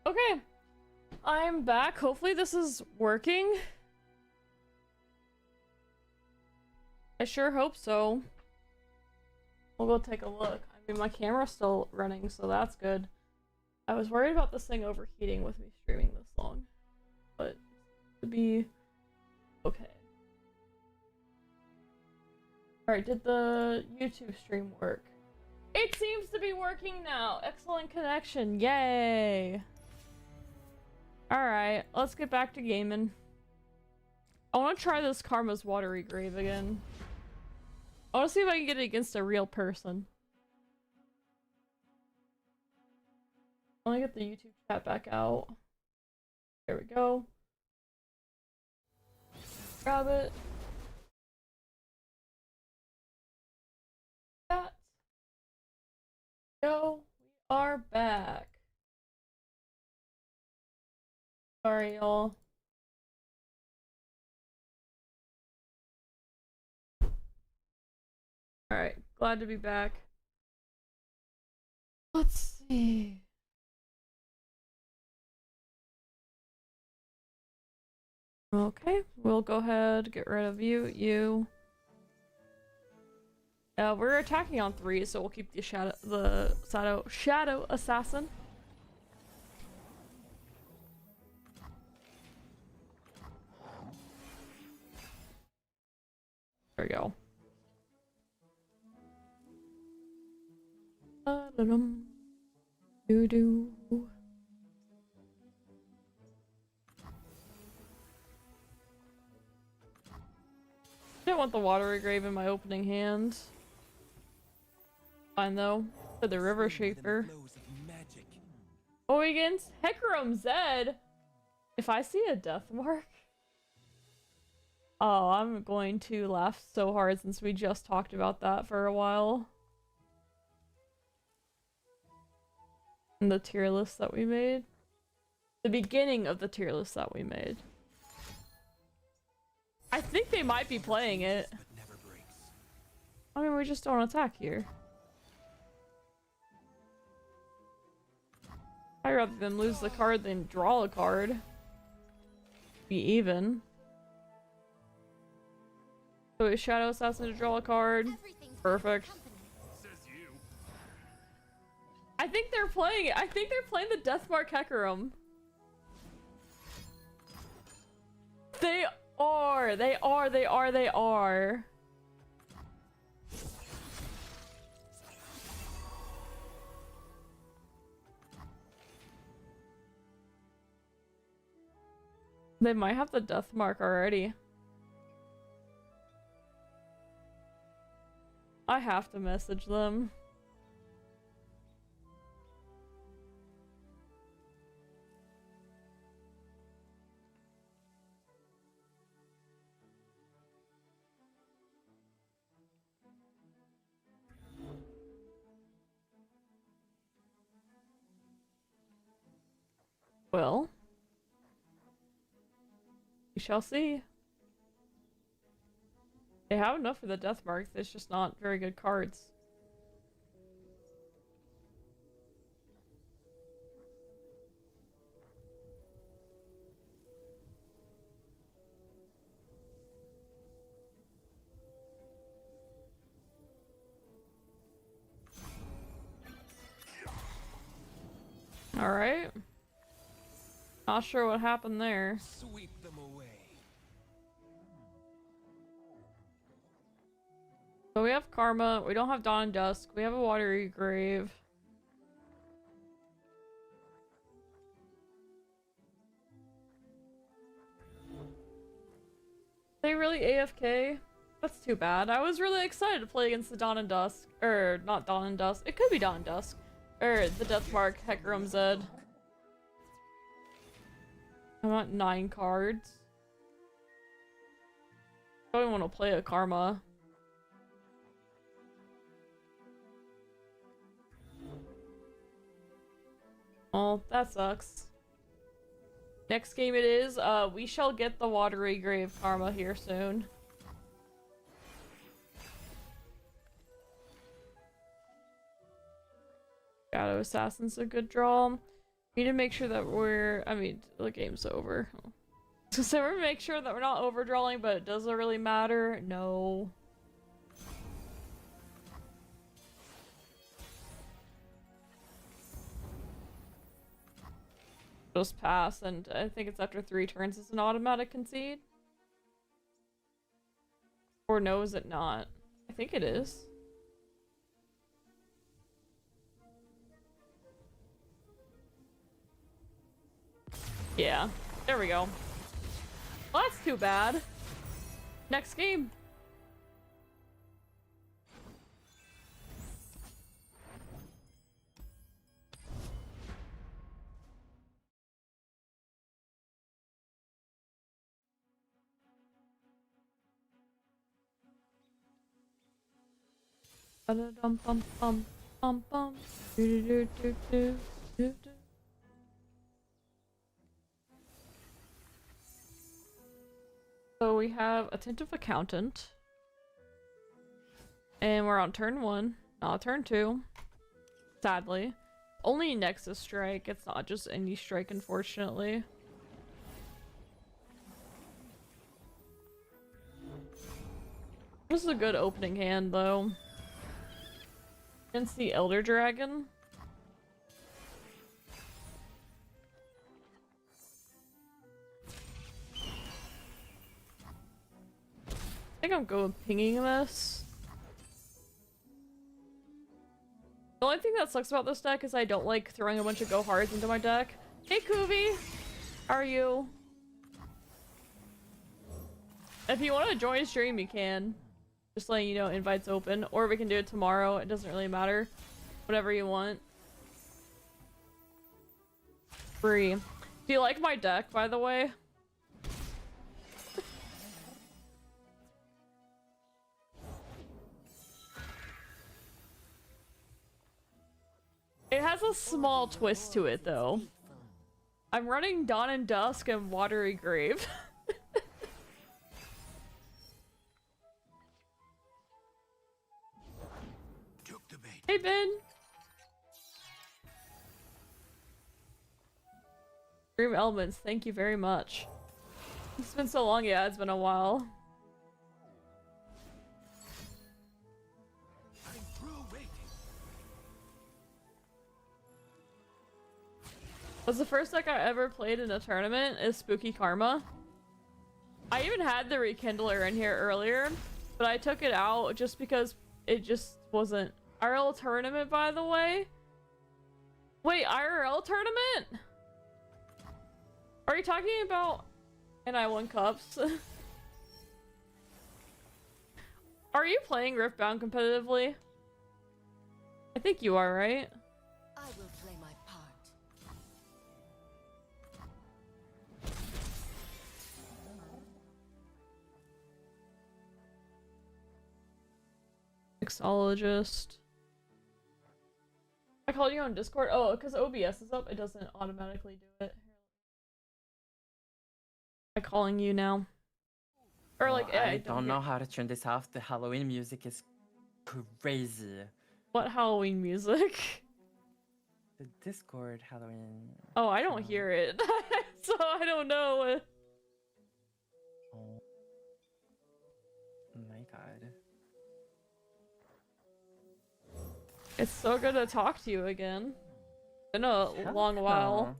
Okay, I'm back. Hopefully this is working. I sure hope so. We'll go take a look. I mean, my camera's still running, so that's good. I was worried about this thing overheating with me streaming this long, but to be okay. Alright, did the YouTube stream work? It seems to be working now! Excellent connection, yay! Alright, let's get back to gaming. I want to try this Karma's Watery Grave again. I want to see if I can get it against a real person. Let me get the YouTube chat back out. There we go. Grab it. That. Go. We are back. Sorry, y'all. Alright, glad to be back. Let's see. Okay, we'll go ahead, get rid of you. We're attacking on 3, so we'll keep the shadow assassin. There we go. Do. I don't want the Watery Grave in my opening hand. Fine though. For the River Shaper. Oh, against Hecarim Zed. If I see a death mark. Oh, I'm going to laugh so hard since we just talked about that for a while. In the tier list that we made. The beginning of the tier list that we made. I think they might be playing it. I mean, we just don't attack here. I'd rather than lose the card than draw a card. Be even. So is Shadow Assassin to draw a card? Perfect. I think they're playing it. I think they're playing the Deathmark Hecarim. They are. They might have the death mark already. I have to message them. Well, we shall see. They have enough for the death mark, it's just not very good cards. Alright. Not sure what happened there. Sweep them away. So we have Karma, we don't have Dawn and Dusk, we have a Watery Grave. They really AFK? That's too bad. I was really excited to play against the Dawn and Dusk. Or, not Dawn and Dusk. It could be Dawn and Dusk. Or the Deathmark Hecarim Zed. I want 9 cards. I don't want to play a Karma. Oh, that sucks. Next game it is, we shall get the Watery Grave Karma here soon. Shadow Assassin's a good draw. We need to make sure that we're, I mean, the game's over. So we're make sure that we're not overdrawing, but does it really matter? No. Just pass, and I think it's after 3 turns it's an automatic concede. Or no, is it not? I think it is. Yeah, there we go. Well, that's too bad. Next game. So we have Attentive Accountant. And we're on turn 1, not turn 2. Sadly. Only Nexus Strike, it's not just any strike, unfortunately. This is a good opening hand, though. Against the Elder Dragon. I think I'm going pinging this. The only thing that sucks about this deck is I don't like throwing a bunch of go hards into my deck. Hey Kuvi! How are you? If you want to join stream, you can. Just letting you know, invites open. Or we can do it tomorrow, it doesn't really matter. Whatever you want. Free. Do you like my deck, by the way? It has a small twist to it, though. I'm running Dawn and Dusk and Watery Grave. Hey, Ben! Dream Elements, thank you very much. It's been so long, yeah, it's been a while. Was the first deck I ever played in a tournament is Spooky Karma. I even had the Rekindler in here earlier, but I took it out just because it just wasn't... IRL tournament, by the way? Wait, IRL tournament? Are you talking about... And I won cups? Are you playing Riftbound competitively? I think you are, right? I will play my part. Mixologist. I called you on Discord. Oh, because OBS is up, it doesn't automatically do it. I'm calling you now. Or like, I don't know how to turn this off. The Halloween music is crazy. What Halloween music? The Discord Halloween. Oh, I don't hear it. So I don't know. Oh my god. It's so good to talk to you again. Been a long while.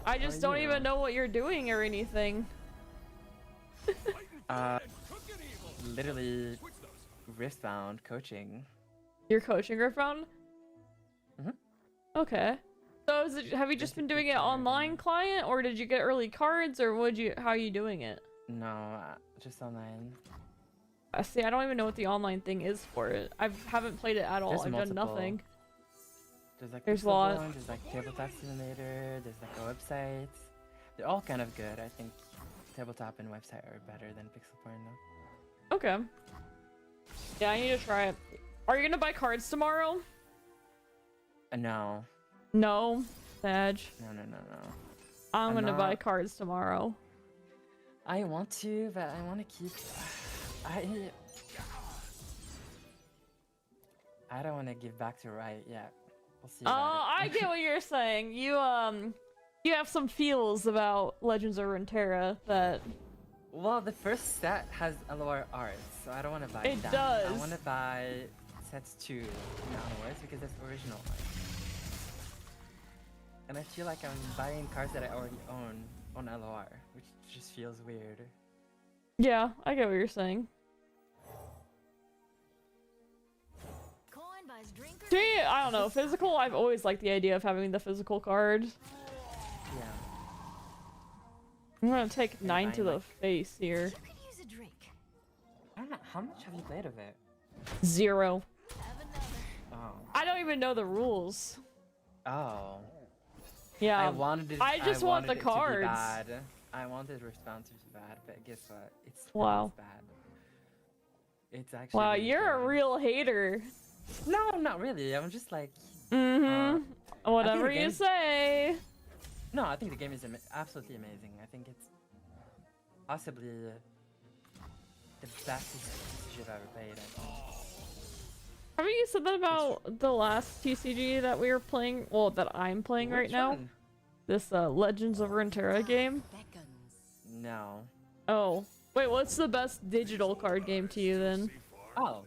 I just don't even know what you're doing or anything. Literally Riftbound coaching. You're coaching Riftbound? Mhm. Okay. So is it, have you just been doing it online client, or did you get early cards, or how are you doing it? No, just online. See, I don't even know what the online thing is for it. I haven't played it at all. There's I've done multiple. nothing. There's like There's a Pixel lot. One, there's like Tabletop Simulator, there's like a website. They're all kind of good. I think Tabletop and website are better than Pixel Porn though. Okay. Yeah, I need to try it. Are you gonna buy cards tomorrow? No. No, Sag. No. I'm gonna buy not- cards tomorrow. I want to, but I want to keep... I don't want to give back to Riot yet. We'll see Oh, about I it. get what you're saying. You have some feels about Legends of Runeterra that Well, the first set has LoR art, so I don't want to buy It that. I does. want to buy sets 2 onwards because that's original art. And I feel like I'm buying cards that I already own on LoR, which just feels weird. yeah, I get what you're saying. Coin buys drink or To me, I don't know. Physical, I've always liked the idea of having the physical card. Yeah. I'm gonna take 9 fine, to the like- face here. you could use a drink. I don't know, how much have you played of it? 0. Have another. Oh. I don't even know the rules. Oh. Yeah. I wanted it. I just want wanted the it to be cards. bad. I wanted Respawn to be bad, but guess what? It's Wow. it's bad. It's actually. Wow, really you're a good. real hater. No, not really. I'm just like. Mm-hmm. Whatever the you game- say. No, I think the game is absolutely amazing. I think it's possibly the best TCG I've ever played. I think. Haven't you said that about the last TCG that we were playing? Well, that I'm playing right Which now. one? This Legends of Runeterra game. Beckons. No. Oh. Wait, what's the best digital card game to you then? Oh.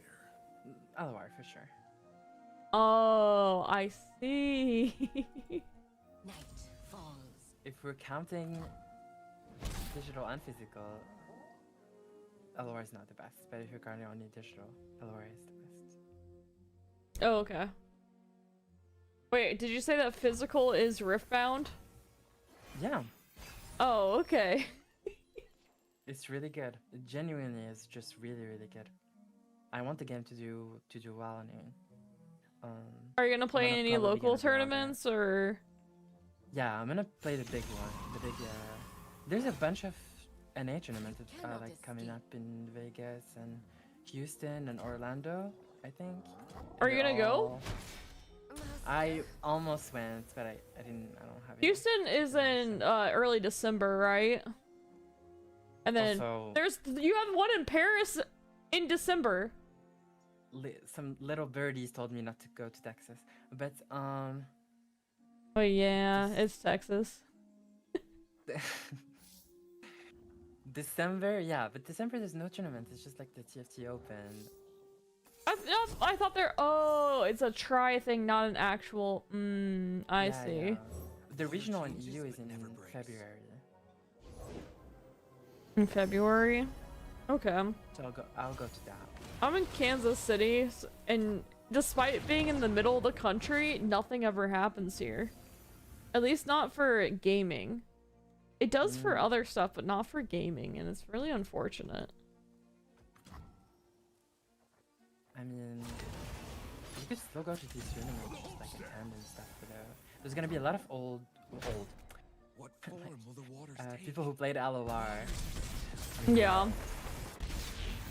LOR for sure. Oh, I see. Night falls. If we're counting digital and physical, LOR is not the best. But if you're counting only digital, LOR is the best. Oh, okay. Wait, did you say that physical is Riftbound? Yeah, Oh, okay. it's really good. It genuinely is just really, really good. I want the game to do well. I mean, Are you gonna play gonna any probably local gonna be out there. tournaments or? yeah, I'm gonna play the big one. The big. There's a bunch of NA tournaments that are like coming up in Vegas and Houston and Orlando, I think. Are And you they're gonna go? all- I almost went, but I didn't. I don't have it. Houston is in early December, right? And then Also, you have one in Paris in December. some little birdies told me not to go to Texas, but Oh yeah, it's Texas. December, yeah, but December there's no tournament. It's just like the TFT Open. I thought they're it's a try thing, not an actual. I Yeah, see. yeah. The regional in EU is in February, In February. Okay. so I'll go to that. I'm in Kansas City, and despite being in the middle of the country, nothing ever happens here. At least not for gaming. It does for other stuff, but not for gaming, and it's really unfortunate. I mean, you could still go to these tournaments, just like attend and stuff. But there's gonna be a lot of old What form will the waters take? people who played LOR. Yeah.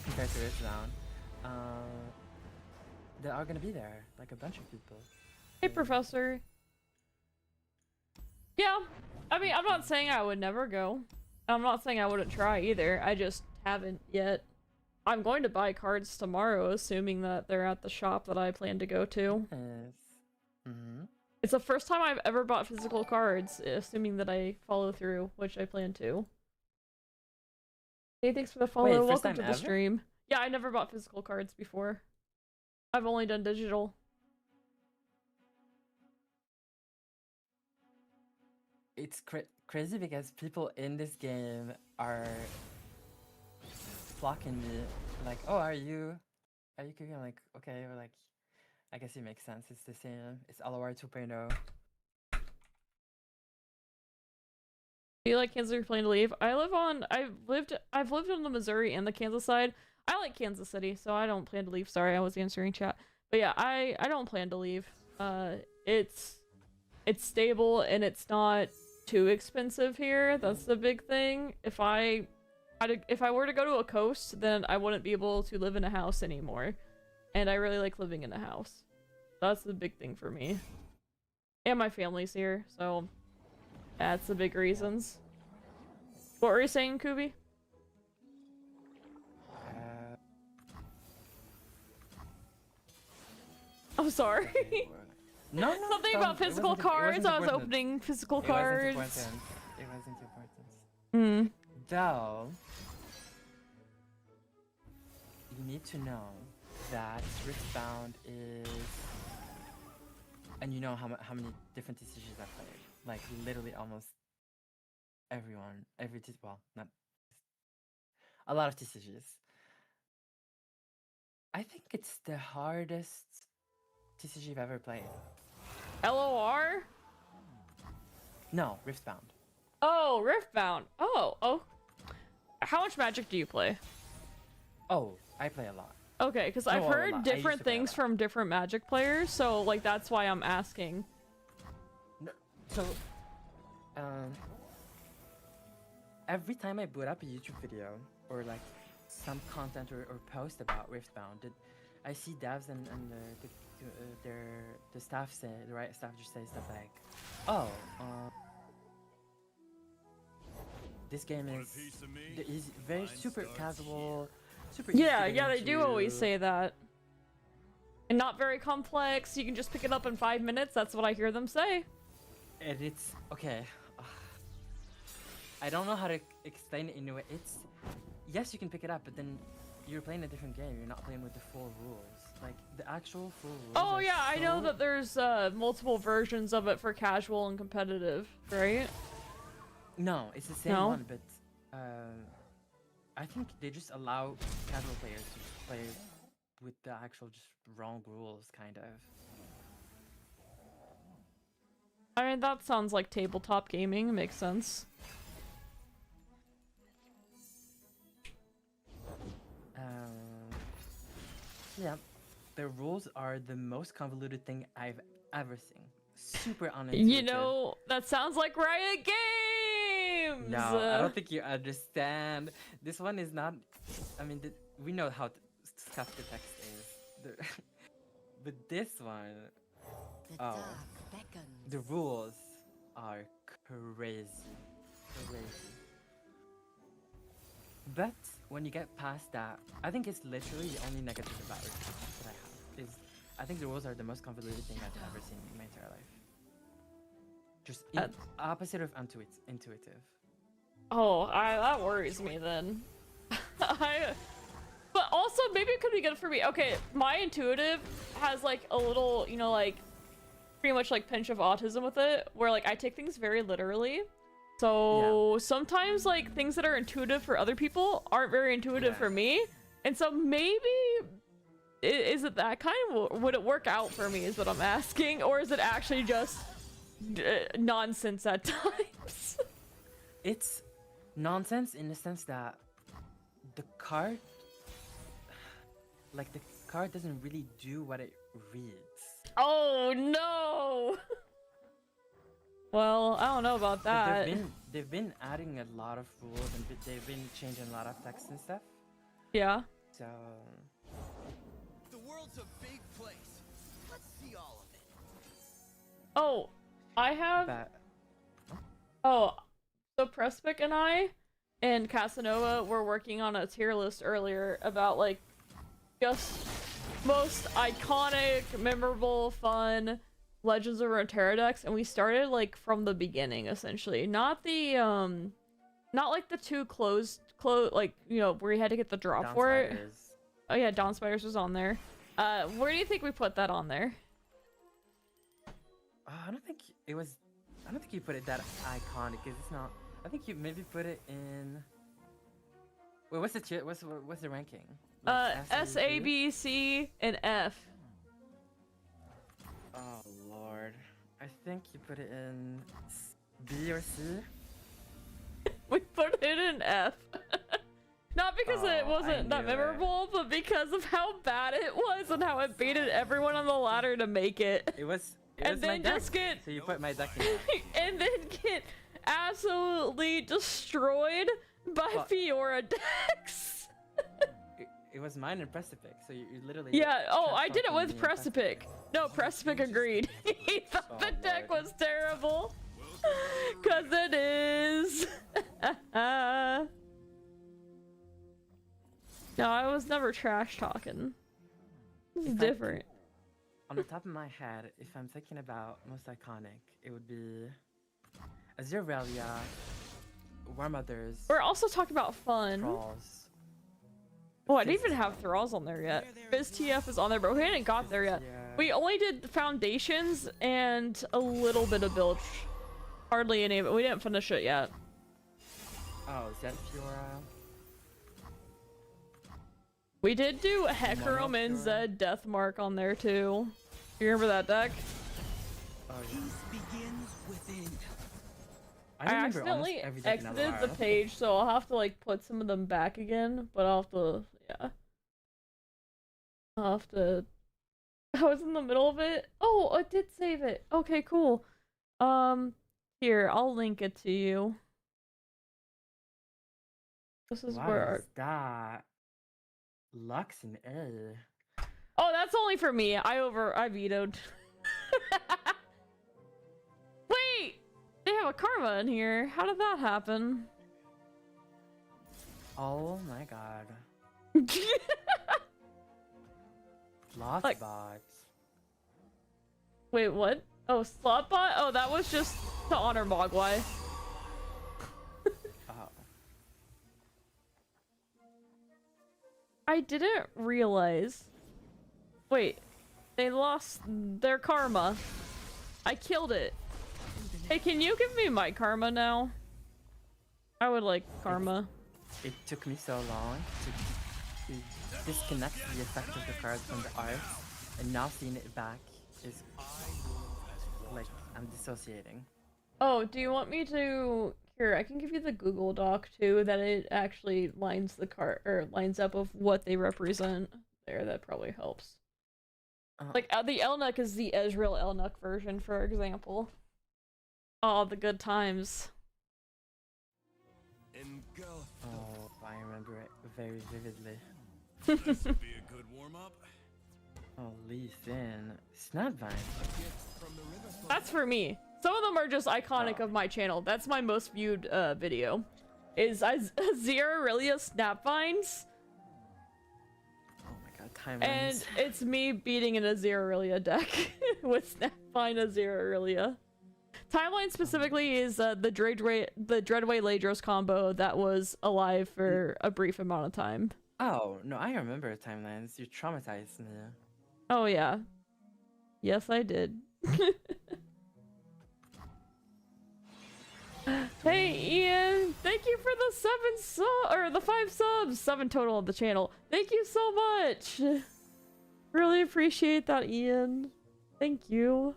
Compared to Riftbound, they are gonna be there, like a bunch of people. Hey, Professor. Yeah. I mean, I'm not saying I would never go. I'm not saying I wouldn't try either. I just haven't yet. I'm going to buy cards tomorrow, assuming that they're at the shop that I plan to go to. Yes. Mm-hmm. It's the first time I've ever bought physical cards, assuming that I follow through, which I plan to. Hey, thanks for the follow. Wait, first Welcome time to the ever? stream. Yeah, I never bought physical cards before. I've only done digital. It's crazy because people in this game are flocking me, like, "Oh, are you cooking?" I'm like, "Okay," or like, I guess it makes sense. It's the same. It's LOR 2.0. Do you like Kansas? You're planning to leave? I've lived on the Missouri and the Kansas side. I like Kansas City, so I don't plan to leave. Sorry, I was answering chat. But yeah, I don't plan to leave. It's stable and it's not too expensive here. That's the big thing. If I were to go to a coast, then I wouldn't be able to live in a house anymore. And I really like living in a house. That's the big thing for me. And my family's here, so that's the big reasons. What were you saying, Kubi? I'm sorry. Okay, No, no. Something don't- about it physical wasn't- it cards. wasn't I was important. opening physical It wasn't cards. important. It wasn't important. Hmm. Though, you need to know that Riftbound is, and you know how many different TCGs I've played. Like literally almost everyone, well, not a lot of TCGs. I think it's the hardest TCG I've ever played. LOR? No, Riftbound. Oh, Riftbound. Oh. How much Magic do you play? Oh, I play a lot. Okay, because No, I've a lot. heard I used different to play a things lot. from different Magic players, so like that's why I'm asking. No, so, every time I boot up a YouTube video or like some content or post about Riftbound, I see devs and the staff say, the right staff just say stuff like, oh, this game is very super casual, super easy to Yeah, get they do always into." say that. And not very complex. You can just pick it up in 5 minutes. That's what I hear them say. And it's okay. I don't know how to explain it in a way. It's yes, you can pick it up, but then you're playing a different game. You're not playing with the full rules. Like the actual full rules. Oh are yeah, I know so- that there's multiple versions of it for casual and competitive, right? No, it's the same No? one, but I think they just allow casual players to just play with the actual just wrong rules, kind of. I mean, that sounds like tabletop gaming. It makes sense. Yeah, the rules are the most convoluted thing I've ever seen. Super unintuitive. You know, that sounds like Riot Games! No, I don't think you understand. This one is not. I mean, we know how tough the text is. But this one, The Oh. dark beckons. the rules are crazy. Crazy. But when you get past that, I think it's literally the only negative about it that I have. Is I think the rules are the most convoluted thing I've ever seen in my entire life. Just opposite of intuitive. Oh, that worries me then. But also, maybe it could be good for me. Okay, my intuitive has like a little, you know, like pretty much like pinch of autism with it, where like I take things very literally. So sometimes like things that are intuitive for other people aren't very intuitive Yeah. for me. And so maybe is it that kind of, would it work out for me is what I'm asking, or is it actually just nonsense at times? It's nonsense in the sense that the card, like the card doesn't really do what it reads. Oh no. Well, I don't know about Like, that. they've been adding a lot of rules and they've been changing a lot of text and stuff. Yeah. So The world's a big place. Let's see all of it. Oh, I have. that Oh, so Prespic and I and Casanova were working on a tier list earlier about like just most iconic, memorable, fun Legends of Runeterra decks, and we started like from the beginning essentially. Not the not like the two closed like, you know, where you had to get the drop Dawn for it. Spiders. Oh yeah, Dawn Spiders was on there. Where do you think we put that on there? I don't think it was. I don't think you put it that iconic. 'Cause it's not. I think you maybe put it in. Wait, what's the what's the ranking? S, A, B, C, and F. Oh lord, I think you put it in B or C. We put it in F. Not because it Oh, wasn't I that knew it. memorable, but because of how bad it was and how it baited everyone on the ladder to make it. It was. It And was my then deck. just get So you put my deck in. There. and then get absolutely destroyed by Well- Fiora decks. It was mine and Precipic, so you literally. Yeah, oh, trash I did it talking with me and Precipic. No, Precipic agreed. He thought Oh, the deck Lord. was terrible. Cause it is. No, I was never trash talking. This is In fact, different. On the top of my head, if I'm thinking about most iconic, it would be Azurelia, War Mothers, We're also talking about fun. Thralls. Oh, I didn't even have Thralls on there yet. Fizz TF is on there, but we hadn't got there yet. Yeah. We only did Foundations and a little bit of Bilge. Hardly any of it. We didn't finish it yet. Oh, Zedfiora. We did do Hecarim and Zed Deathmark on there too. You remember that deck? Oh, yeah. Peace begins within. I remember accidentally almost every deck in exited the LoR. page, so I'll have to like put some of them back again. But I'll have to, yeah. I'll have to. I was in the middle of it. Oh, I did save it. Okay, cool. Here, I'll link it to you. This is What where. is that? Lux and A. Oh, that's only for me. I vetoed. Wait! They have a karma in here. How did that happen? Oh my god. Lots Like- bots. Wait, what? Oh, Slotbot? Oh, that was just to honor Mogwai. Oh. I didn't realize. Wait, they lost their karma. I killed it. Hey, can you give me my karma now? I would like karma. It took me so long to disconnect the effect of the card from the art, and now seeing it back is like I'm dissociating. Oh, do you want me to? Here, I can give you the Google Doc too. That it actually lines the card or lines up of what they represent. There, that probably helps. Like the Elnuck is the Ezreal Elnuck version, for example. Oh, the good times. Engulf. Oh, I remember it very vividly. This would be a good warm-up. Oh, Lee Sin, Snapvine. That's for me. Some of them are just iconic of my channel. That's my most viewed video. Is Aziralia Snapvines. Oh my god, timelines. And it's me beating an Aziralia deck with Snapvine Aziralia. Timeline specifically is the Dreadway Ladros combo that was alive for a brief amount of time. Oh no, I remember timelines. You traumatized me. Oh yeah. Yes, I did. Hey Ian, thank you for the 5 subs, 7 total of the channel. Thank you so much. Really appreciate that, Ian. Thank you.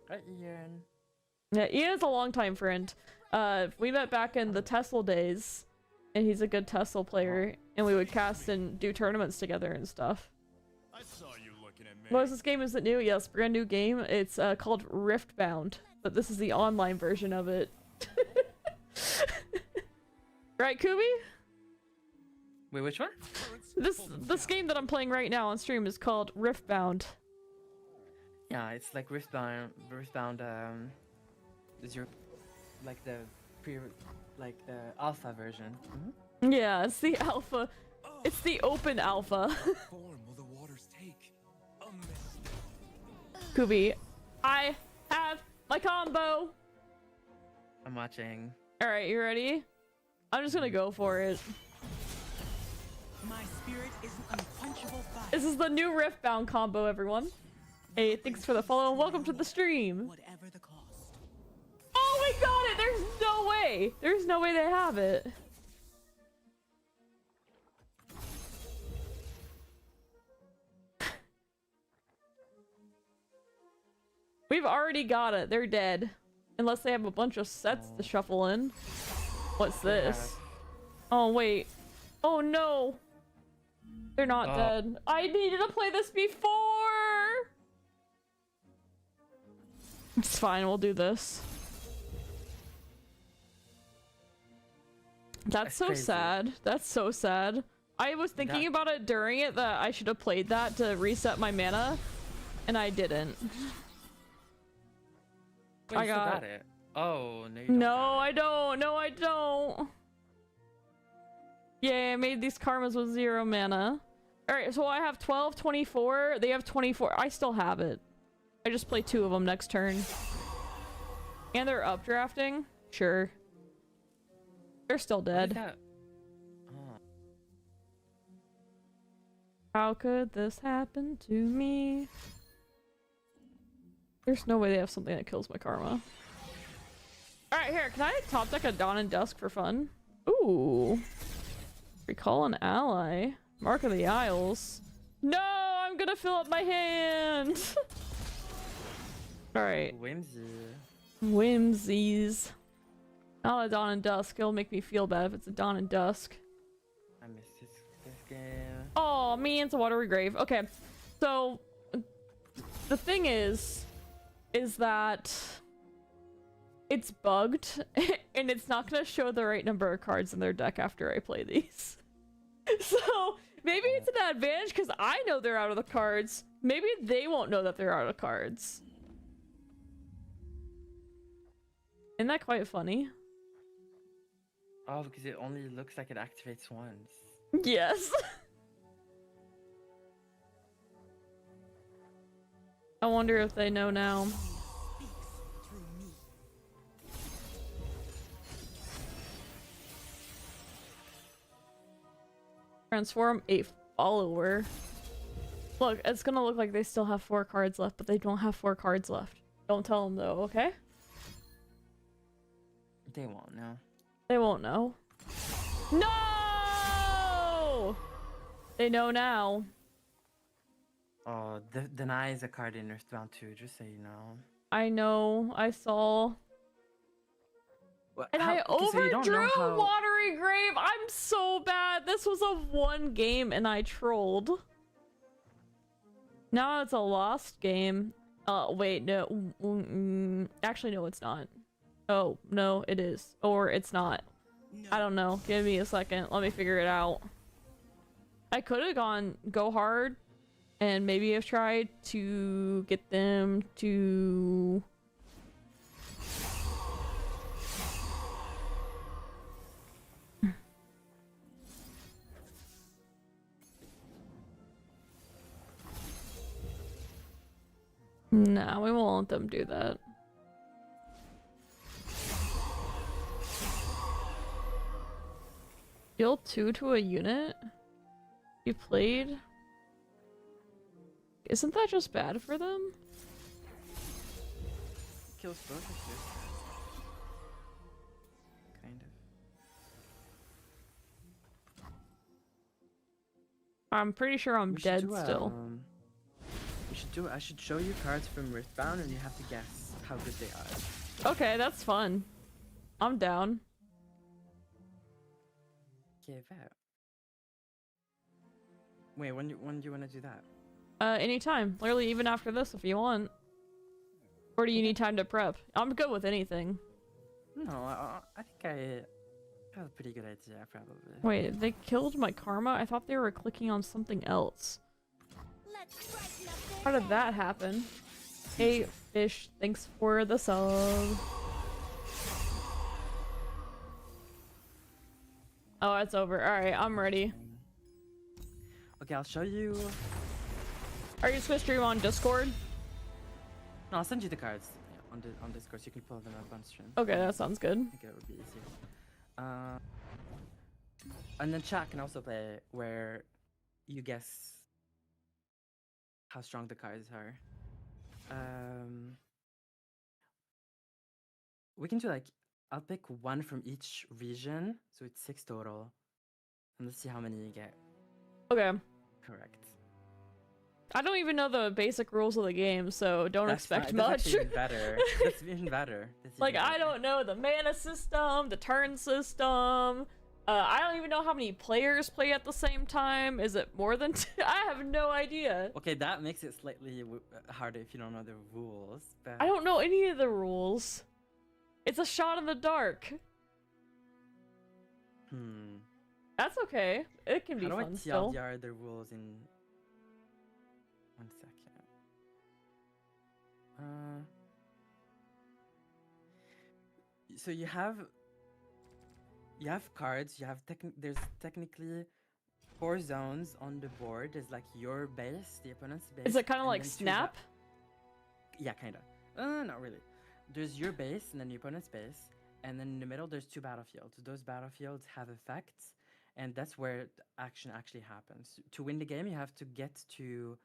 Right, Ian. Yeah, Ian's a longtime friend. We met back in the Tesla days, and he's a good Tesla player, and we would cast and do tournaments together and stuff. I saw you looking at me. What is this game? Is it new? Yes, brand new game. It's called Riftbound, but this is the online version of it. Right, Kubi? Wait, which one? This game that I'm playing right now on stream is called Riftbound. Yeah, it's like Riftbound. Is your like the alpha version? Mm-hmm. Yeah, it's the alpha. It's the open alpha. Form will the waters take? A mist. Kubi, I have my combo. I'm watching. All right, you ready? I'm just gonna go for it. My spirit is an unquenchable fire. This is the new Riftbound combo, everyone. Hey, thanks for the follow and welcome to the stream. Whatever the cost. Oh, we got it! There's no way! There's no way they have it. We've already got it. They're dead. Unless they have a bunch of sets to shuffle in. What's this? Oh, wait. Oh, no. They're not dead. I needed to play this before! It's fine, we'll do this. That's so crazy. sad. That's so sad. I was thinking about it during it that I should have played that to reset my mana, and I didn't. Wait, I you still got- got it. Oh no, you don't. No, got it. I don't. No, I don't. Yeah, I made these karmas with 0 mana. Alright, so I have 12, 24. They have 24. I still have it. I just play 2 of them next turn. And they're updrafting? Sure. They're still dead. Oh. How could this happen to me? There's no way they have something that kills my karma. Alright, here, can I top deck a Dawn and Dusk for fun? Ooh. Recall an ally. Mark of the Isles. No, I'm gonna fill up my hand! Alright. Whimsy. Whimsies. Not a Dawn and Dusk. It'll make me feel bad if it's a Dawn and Dusk. I miss this game. Oh, me, it's a watery grave. Okay, so the thing is that it's bugged and it's not gonna show the right number of cards in their deck after I play these. So maybe it's an advantage because I know they're out of the cards. Maybe they won't know that they're out of cards. Isn't that quite funny? Oh, because it only looks like it activates once. Yes. I wonder if they know now. Speaks through me. Transform a follower. Look, it's gonna look like they still have 4 cards left, but they don't have 4 cards left. Don't tell them though, okay? They won't know. They won't know. No! They know now. Oh, deny is a card in Earthbound too, just so you know. I know. I saw. And I overdrew Watery Grave. I'm so bad. This was a 1 game and I trolled. Now it's a lost game. Wait, no. Actually, no, it's not. Oh, no, it is. Or it's not. No. I don't know. Give me a second. Let me figure it out. I could have gone go hard and maybe have tried to get them to... Nah, we won't let them do that. Deal 2 to a unit? You played? Isn't that just bad for them? Kills both of you. Kind of. I'm pretty sure I'm We should dead do a, still. I should show you cards from Riftbound and you have to guess how good they are. Okay, that's fun. I'm down. Give out. Wait, when do you want to do that? Anytime. Literally even after this if you want. Or do you need time to prep? I'm good with anything. No, I think I have a pretty good idea, probably. Wait, they killed my karma? I thought they were clicking on something else. How did that happen? Hey, Fish, thanks for the sub. Oh, it's over. Alright, I'm ready. Okay, I'll show you. Are you just gonna stream on Discord? No, I'll send you the cards on Discord so you can pull them up on stream. Okay, that sounds good. I think it would be easier. And then chat can also play where you guess how strong the cards are. We can do like, I'll pick 1 from each region, so it's 6 total. And let's see how many you get Okay. correct. I don't even know the basic rules of the game, so don't expect much. That's even better. That's even better. Like, I don't know the mana system, the turn system. I don't even know how many players play at the same time. Is it more than two? I have no idea. Okay, that makes it slightly harder if you don't know the rules. But I don't know any of the rules. It's a shot in the dark. That's okay. It can be How do fun I still. TLDR the rules in 1 second? So you have cards. You have there's technically 4 zones on the board. There's like your base, the opponent's base. Is it kind of and like then 2 Snap? Yeah, kind of. Not really. There's your base and then the opponent's base, and then in the middle there's 2 battlefields. Those battlefields have effects, and that's where the action actually happens. To win the game, you have to get to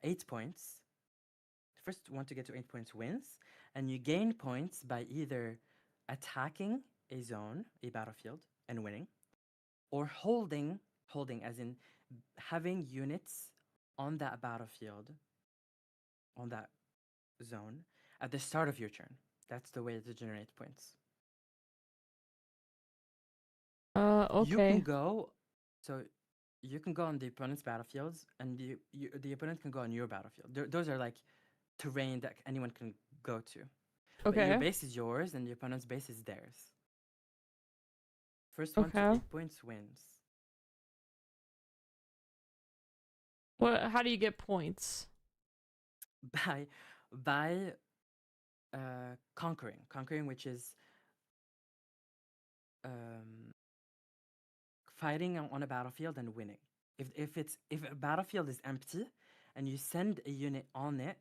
8 points. The first one to get to 8 points wins, and you gain points by either attacking a zone, a battlefield, and winning, or holding as in having units on that battlefield, on that zone, at the start of your turn. That's the way to generate points. Okay. You can go, so you can go on the opponent's battlefields, and the opponent can go on your battlefield. Those are like terrain that anyone can go to. But your Okay. base is yours, and the opponent's base is theirs. First one to Okay. 8 points wins. What? How do you get points? By conquering, which is fighting on a battlefield and winning. If a battlefield is empty and you send a unit on it,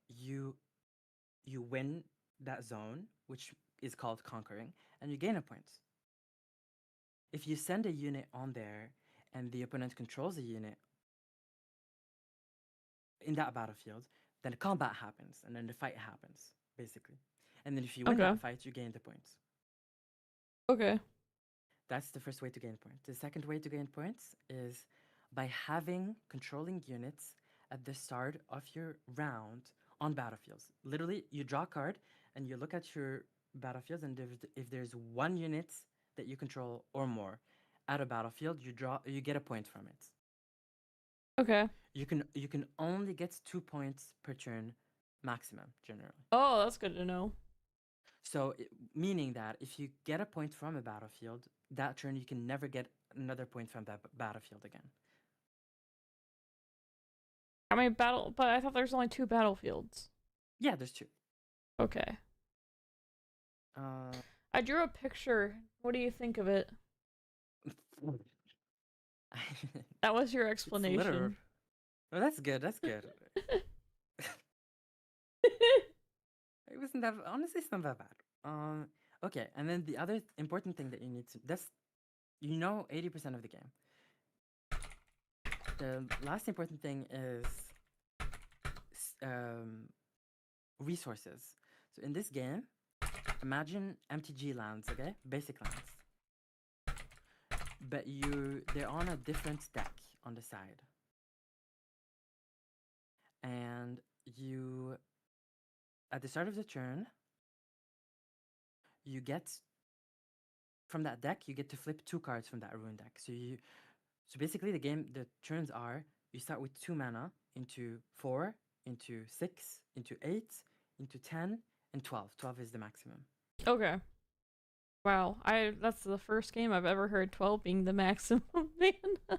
you win that zone, which is called conquering, and you gain a point. If you send a unit on there and the opponent controls a unit in that battlefield, then a combat happens and then the fight happens, basically. And then if you win Okay. that fight, you gain the points. Okay. That's the first way to gain points. The second way to gain points is by having controlling units at the start of your round on battlefields. Literally, you draw a card and you look at your battlefields, and if there's 1 unit that you control or more at a battlefield, you get a point from it. Okay. You can only get 2 points per turn maximum generally. Oh, that's good to know. So, meaning that if you get a point from a battlefield, that turn you can never get another point from that battlefield again. How many but I thought there's only 2 battlefields. Yeah, there's 2. Okay. I drew a picture. What do you think of it? That was your explanation. Oh, that's good. That's good. It wasn't that, honestly, it's not that bad. Okay, and then the other important thing that you need to, that's, 80% of the game. The last important thing is resources. So in this game, imagine MTG lands, okay? Basic lands. But they're on a different deck on the side. And at the start of the turn, from that deck, you get to flip 2 cards from that ruin deck. So basically the turns are, you start with 2 mana into 4, into 6, into 8, into 10, and 12. 12 is the maximum. Okay. Wow, that's the first game I've ever heard 12 being the maximum, man.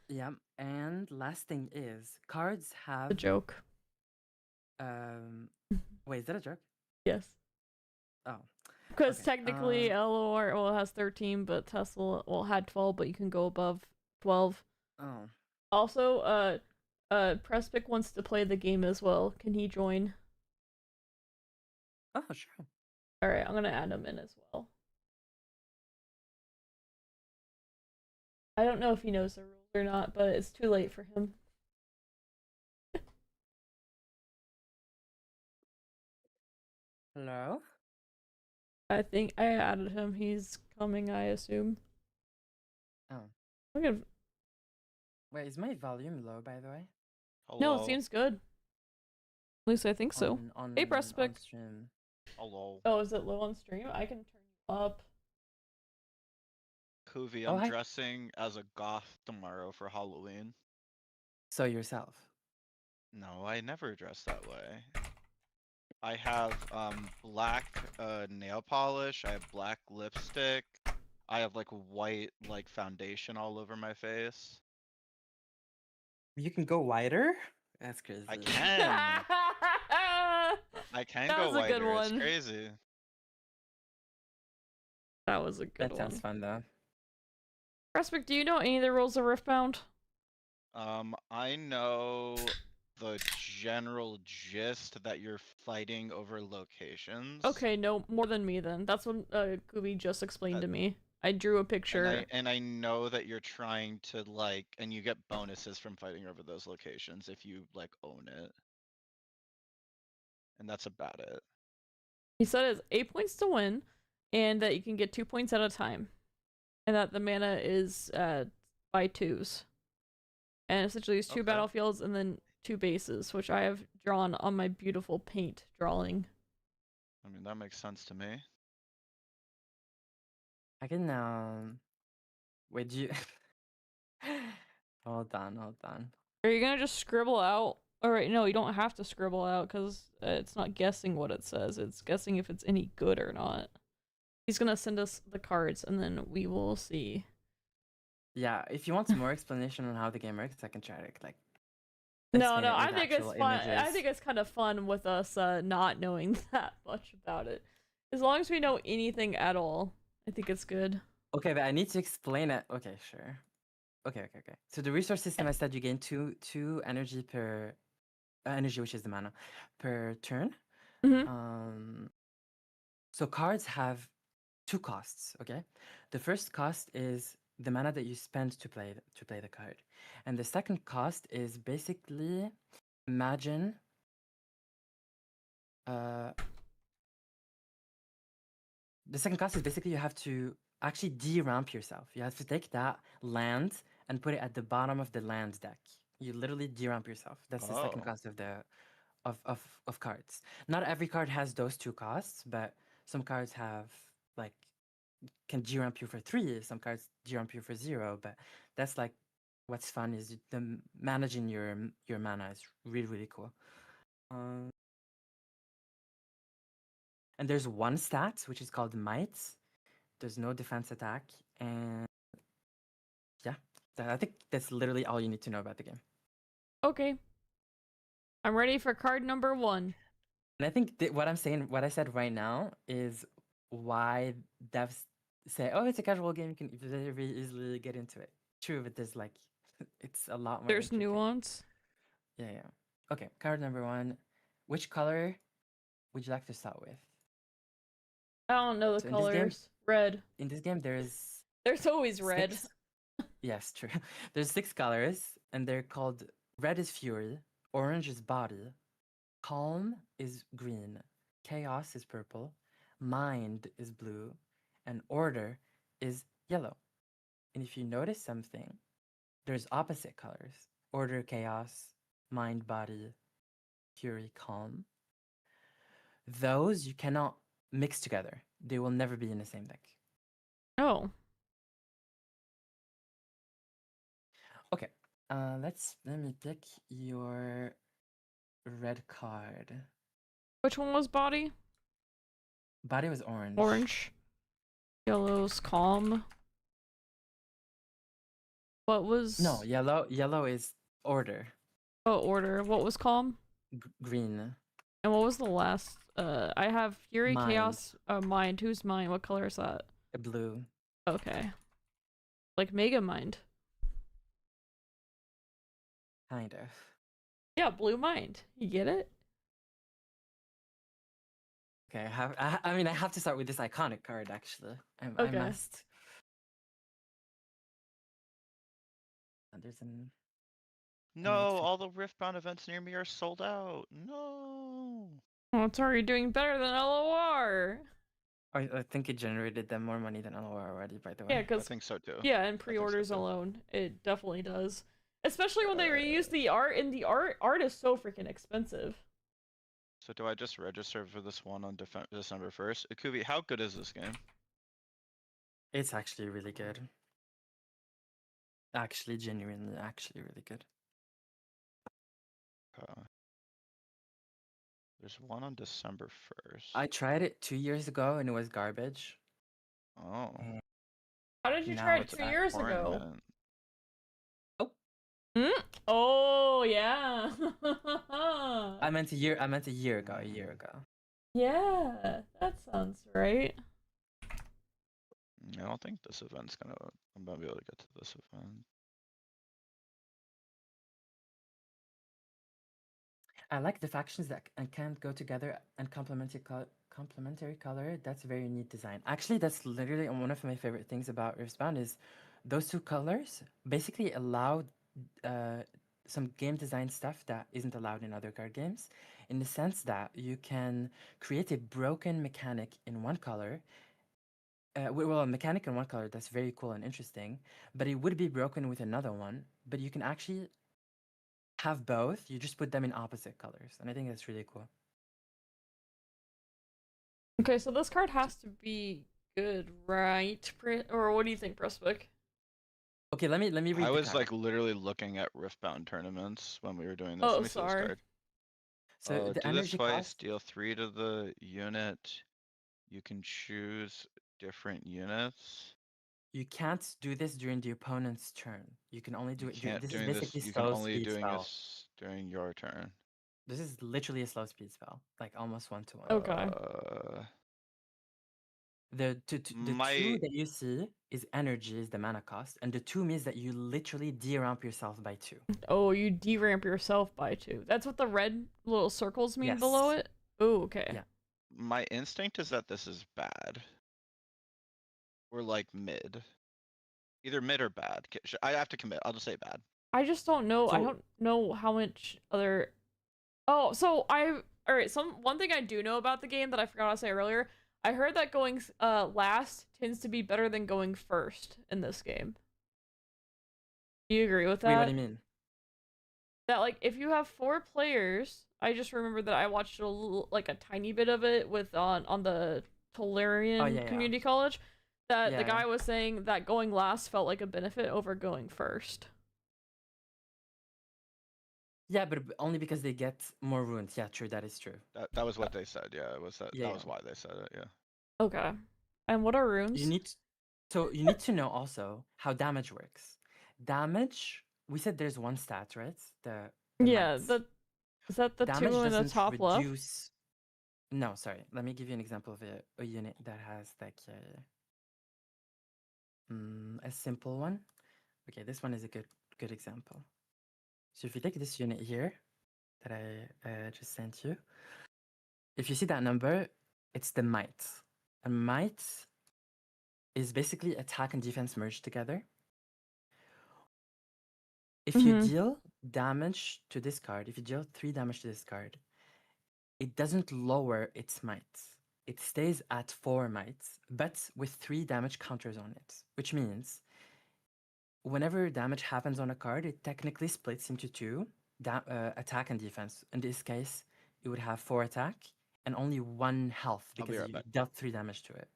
Yeah, and last thing is, cards have... A joke. Wait, is that a joke? Yes. Oh. Because Okay, technically LoR, it has 13, but Tesla, had 12, but you can go above 12. Oh. Also, Prespic wants to play the game as well. Can he join? Oh, sure. Alright, I'm gonna add him in as well. I don't know if he knows the rules or not, but it's too late for him. Hello? I think I added him. He's coming, I assume. Oh. Look at... Wait, is my volume low, by the way? Hello. No, it seems good. At least I think so. Hey, Prespic. On stream. Hello. Oh, is it low on stream? I can turn you up. Kuvi, Oh, I'm hi. dressing as a goth tomorrow for Halloween. So yourself. No, I never dress that way. I have black nail polish, I have black lipstick, I have like white foundation all over my face. You can go wider? That's crazy. I can. I can That go was a good whiter. It's one. crazy. That was a good That one. sounds fun though. Prospect, do you know any of the rules of Riftbound? I know the general gist that you're fighting over locations. Okay, no, more than me then. That's what Gooby just explained to That- me. I drew a picture. And I know that you're trying to like, and you get bonuses from fighting over those locations if you like own it. And that's about it. He said it's 8 points to win, and that you can get 2 points at a time, and that the mana is by twos, and essentially it's two Okay. battlefields and then 2 bases, which I have drawn on my beautiful paint drawing. I mean, that makes sense to me. I can wait, do you hold on. Are you gonna just scribble out? Alright, no, you don't have to scribble out because it's not guessing what it says. It's guessing if it's any good or not. He's gonna send us the cards and then we will see. Yeah, if you want some more explanation on how the game works, I can try to like No, explain no, it I with think it's actual fun. I images. think it's kind of fun with us not knowing that much about it. As long as we know anything at all, I think it's good. Okay, but I need to explain it. Okay, sure. Okay. So the resource system, I said you gain two energy per energy, which is the mana, per turn. Mm-hmm. So cards have 2 costs. Okay, the first cost is the mana that you spend to play the card, and the second cost is basically imagine. The second cost is basically you have to actually de-ramp yourself. You have to take that land and put it at the bottom of the land deck. You literally de-ramp yourself. That's the second Oh. cost of the of cards. Not every card has those 2 costs, but some cards have like can de-ramp you for 3. Some cards de-ramp you for 0. But that's like what's fun is the managing your mana is really cool. And there's one stat which is called might. There's no defense attack, and yeah, I think that's literally all you need to know about the game. Okay. I'm ready for card number 1. And I think what I said right now is why devs say, "Oh, it's a casual game. You can very easily get into it." True, but there's like, it's a lot more. There's intricate. nuance. Yeah. Okay, card number 1. Which color would you like to start with? I don't know the So in this game- colors. Red. In this game, there's There's always red. 6 Yes, true. There's 6 colors, and they're called red is fury, orange is body, calm is green, chaos is purple, mind is blue, and order is yellow. And if you notice something, there's opposite colors: order, chaos, mind, body, fury, calm. Those you cannot mix together. They will never be in the same deck. Oh. Okay, let me pick your red card. Which one was body? Body was orange. Orange. Yellow's calm. What was... No, yellow is order. Oh, order. What was calm? Green. And what was the last? I have Fury, Mind. Chaos, Mind. Who's Mind? What color is that? Blue. Okay. Like Mega Mind. Kind of. Yeah, Blue Mind. You get it? Okay, I mean, I have to start with this iconic card, actually. I Okay. must. There's an... No, it's- all the Riftbound events near me are sold out. No. Oh, it's already doing better than LOR. I think it generated them more money than LoR already, by the way. Yeah, I because think so too. yeah, in think so, pre-orders too. alone, it definitely does. Especially when they reuse the art, and the art is so freaking expensive. So do I just register for this one on December 1st? Akubi, how good is this game? It's actually really good. Actually, genuinely, actually really good. There's one on December 1st. I tried it 2 years ago and it was garbage. Oh. And How did you now try it it's 2 years ago? Tournament. Oh yeah. I meant a year ago, a year ago. Yeah, that sounds right. I don't think this event's gonna. I'm gonna be able to get to this event. I like the factions that can't go together and complementary color. That's a very neat design. Actually, that's literally one of my favorite things about Riftbound is those two colors basically allow some game design stuff that isn't allowed in other card games, in the sense that you can create a broken mechanic in one color. Well, a mechanic in one color that's very cool and interesting, but it would be broken with another one. But you can actually have both. You just put them in opposite colors, and I think that's really cool. Okay, so this card has to be good, right? Or what do you think, Presswick? Okay, let me read. I the was card. like literally looking at Riftbound tournaments when we were doing this. Oh, Let me see this sorry. card. So the Do this energy twice, cost. deal 3 to the unit. You can choose different units. You can't do this during the opponent's turn. You can only do You it. can't This is doing this. basically You can slow only speed doing spell. this during your turn. This is literally a slow speed spell, like almost 1-to-1. Okay. The two My that you see is energy, is the mana cost, and the 2 means that you literally de-ramp yourself by 2. Oh, you deramp yourself by 2. That's what the red little circles mean below Yes. it? Oh, okay. Yeah. my instinct is that this is bad. Or like mid. Either mid or bad. I have to commit. I'll just say bad. I just don't know. I So don't know how much other. Oh, so all right. One thing I do know about the game that I forgot to say earlier. I heard that going last tends to be better than going first in this game. Do you agree with that? wait, what do you mean? That like if you have 4 players, I just remember that I watched a little, like a tiny bit of it with on the Tolarian Oh, yeah. Community College. That the Yeah. guy was saying that going last felt like a benefit over going first. Yeah, but only because they get more runes. Yeah, true. That is true. That was what they said. Yeah, it was that. Yeah, That yeah. was why they said it. Yeah. Okay. And what are runes? You need to know also how damage works. Damage, we said there's one stat, right? The Yeah, mites. is that the Damage 2 in the doesn't top left? reduce. No, sorry. Let me give you an example of a unit that has like a simple one. Okay, this one is a good example. So if you take this unit here that I just sent you, if you see that number, it's the might. And might is basically attack and defense merged together. If you deal damage to this card, if you deal 3 damage to this card, it doesn't lower its might. It stays at 4 might, but with 3 damage counters on it, which means whenever damage happens on a card, it technically splits into 2, attack and defense. In this case, it would have 4 attack and only 1 health I'll be because right you back. dealt 3 damage to it.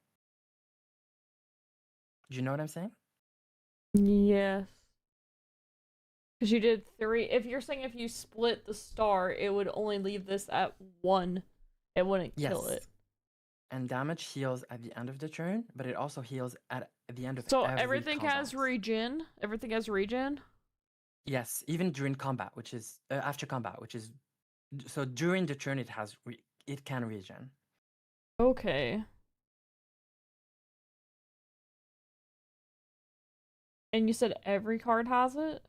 Do you know what I'm saying? Yes. Because you did 3. If you're saying if you split the star, it would only leave this at 1. It wouldn't kill it. And damage heals at the end of the turn, but it also heals at the end of So every everything has combat. regen? Everything has regen? Yes, even during combat, which is after combat, which is so during the turn it can regen. Okay. And you said every card has it?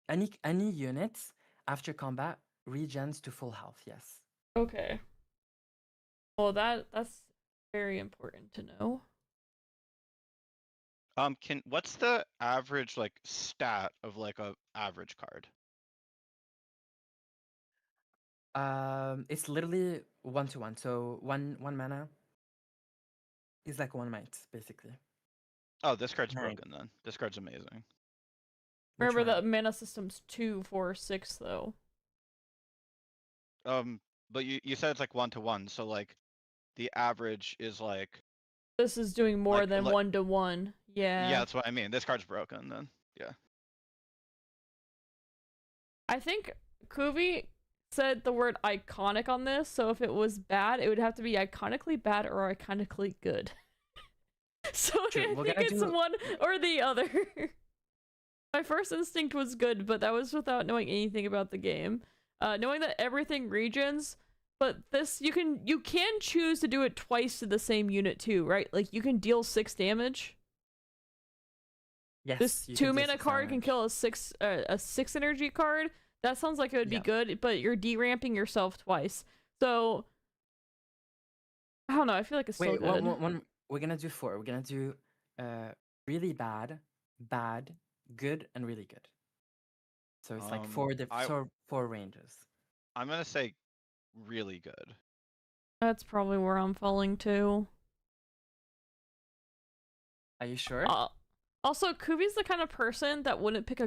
Any units after combat regens to full health. Yes. Okay. Well, that's very important to know. What's the average like stat of like a average card? It's literally 1-to-1. So one mana is like 1 might basically. Oh, this card's 9. broken then. This card's amazing. Which Remember one? that mana system's 2, 4, 6 though. But you said it's like 1-to-1, so like the average is like. This is doing more than like 1-to-1. Yeah. Yeah, that's what I mean. This card's broken then. Yeah. I think Kuvi said the word iconic on this, so if it was bad, it would have to be iconically bad or iconically good. So True. I think it's one or the other. My first instinct was good, but that was without knowing anything about the game. Knowing that everything regens But this you can choose to do it twice to the same unit too, right? Like you can deal 6 damage. Yes. This you can 2 do mana 6 card can damage. kill a 6 energy card. That sounds like it would be Yeah. good, but you're deramping yourself twice. So I don't know. I feel like it's still Wait, good. one, we're gonna do 4. We're gonna do really bad, bad, good, and really good. So it's like 4 4 ranges. I'm gonna say really good. That's probably where I'm falling too. Are you sure? Also, Kubi's the kind of person that wouldn't pick a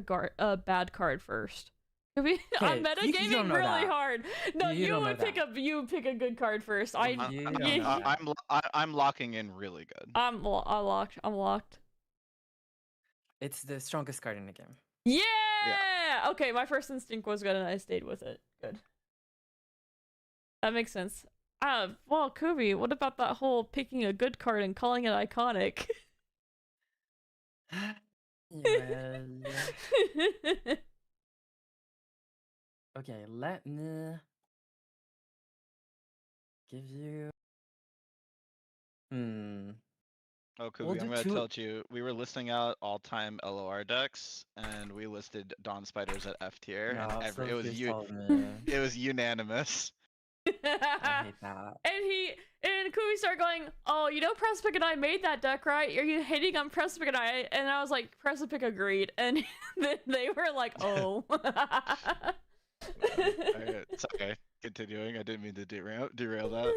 bad card first. Kubi, I'm Okay, you metagaming don't know really that. hard. No, You you don't know would pick that. you would pick a good card first. You don't know that. I'm locking in really good. I'm locked. I'm locked. It's the strongest card in the game. Yeah! Okay, my first instinct was good and I stayed with it. Good. That makes sense. Well, Kubi, what about that whole picking a good card and calling it iconic? Well, okay, let me give you. Oh, Kubi, We'll do I'm gonna 2. tell you, we were listing out all-time LOR decks, and we listed Dawn Spiders at F tier, No, and it was Silverfuse told me. it was unanimous. I hate that. And Kubi started going, oh, you know Precipic and I made that deck, right? Are you hating on Precipic and I? And I was like, Precipic agreed. And then they were like, oh. Alright, it's okay. Continuing, I didn't mean to derail that.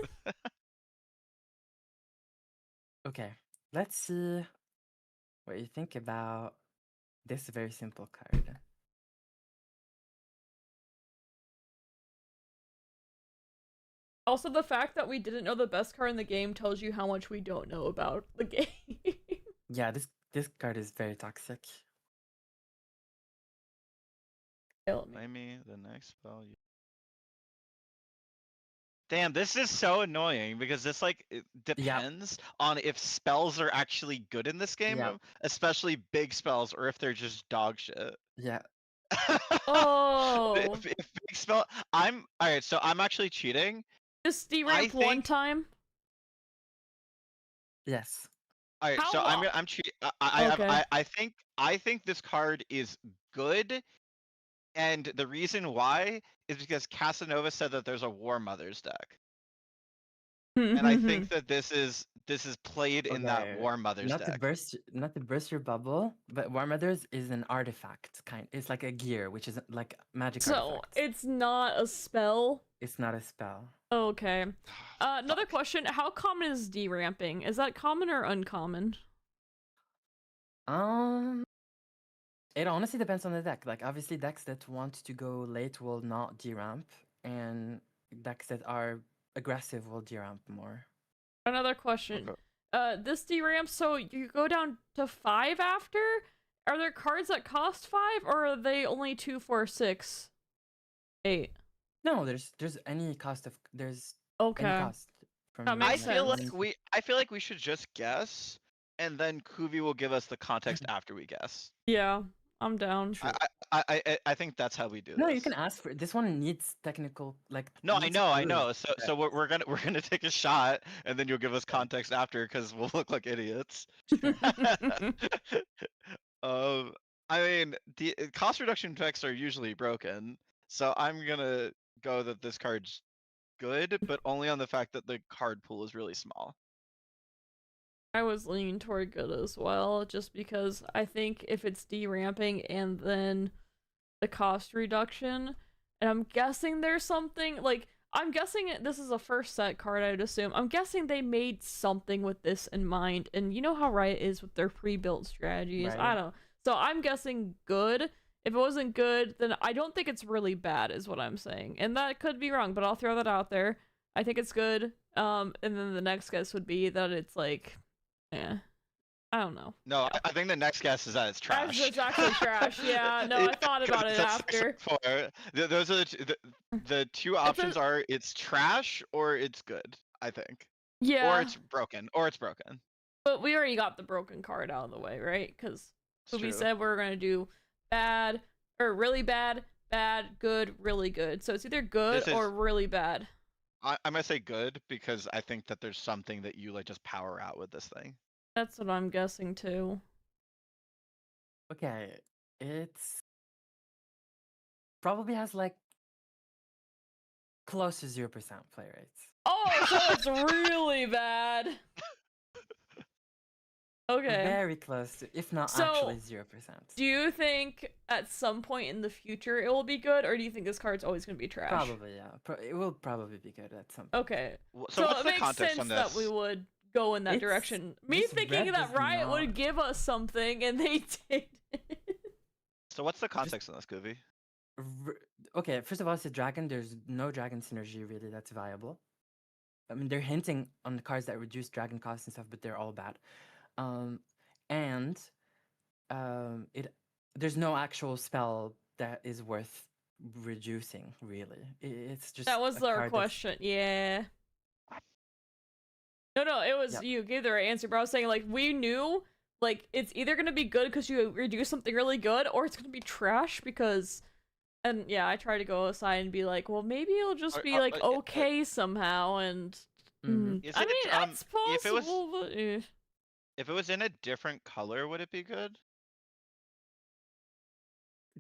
Okay, let's see what you think about this very simple card. Also, the fact that we didn't know the best card in the game tells you how much we don't know about the game. Yeah, this card is very toxic. Play me the next spell. Damn, this is so annoying because this like it depends on if spells are actually good in this game, especially big spells, or if they're just dog shit. Yeah. Oh. if big spell, alright. So I'm actually cheating. Just deramp one time. Yes. Alright, so I'm cheating. I think this card is good, and the reason why is because Casanova said that there's a War Mothers deck. And I think that this is played in that War Mothers deck. Not to burst your bubble, but War Mothers is an artifact It's like a gear, which is like magic artifact. So it's not a spell. It's not a spell. Okay. Another question: how common is deramping? Is that common or uncommon? It honestly depends on the deck. Like obviously, decks that want to go late will not deramp, and decks that are aggressive will deramp more. Another question. This deramp, so you go down to 5 after? Are there cards that cost 5, or are they only 2, 4, 6, 8? No, there's any cost of there's okay. Any cost from I feel like we should just guess, and then Kuvi will give us the context after we guess. Yeah, I'm down. I think that's how we do this. No, you can ask for this one needs technical like. No, I know. So we're gonna take a shot, and then you'll give us context after, because we'll look like idiots. I mean, the cost reduction decks are usually broken, so I'm gonna go that this card's good, but only on the fact that the card pool is really small. I was leaning toward good as well, just because I think if it's deramping and then the cost reduction, and I'm guessing there's something, like, I'm guessing this is a first set card, I would assume. I'm guessing they made something with this in mind, and you know how Riot is with their pre-built strategies. Right. I don't know. So I'm guessing good. If it wasn't good, then I don't think it's really bad, is what I'm saying. And that could be wrong, but I'll throw that out there. I think it's good. And then the next guess would be that it's like, I don't know. No, I think the next guess is that it's trash. It's actually trash. Yeah, no, I thought about it after. Those are the two options are it's trash or it's good, I think. Yeah. Or it's broken. But we already got the broken card out of the way, right? Because we said we were going to do bad, or really bad, bad, good, really good. So it's either good or really bad. I'm gonna say good because I think that there's something that you like just power out with this thing. That's what I'm guessing too. Okay, it's probably has like close to 0% play rates. Oh, so it's really bad. Okay. Very close to, if not So, actually 0%. Do you think at some point in the future it will be good, or do you think this card's always going to be trash? Probably, yeah. It will probably be good at some point. Okay. So So what's it the makes context sense on that we this? would go in that It's direction. Me just thinking red that does Riot would not- give us something, and they did. So what's the context on this, Goofy? Okay, first of all, it's a dragon. There's no dragon synergy really that's viable. I mean, they're hinting on the cards that reduce dragon costs and stuff, but they're all bad. And it there's no actual spell that is worth reducing really. It's just That was a our card question. Yeah. No, it was Yep. you gave the right answer, but I was saying like we knew like it's either gonna be good because you reduce something really good, or it's gonna be trash because. And yeah, I try to go aside and be like, well, maybe it'll just be like okay somehow, and Mhm. Is I it, mean that's if it was possible, but if it was in a different color, would it be good?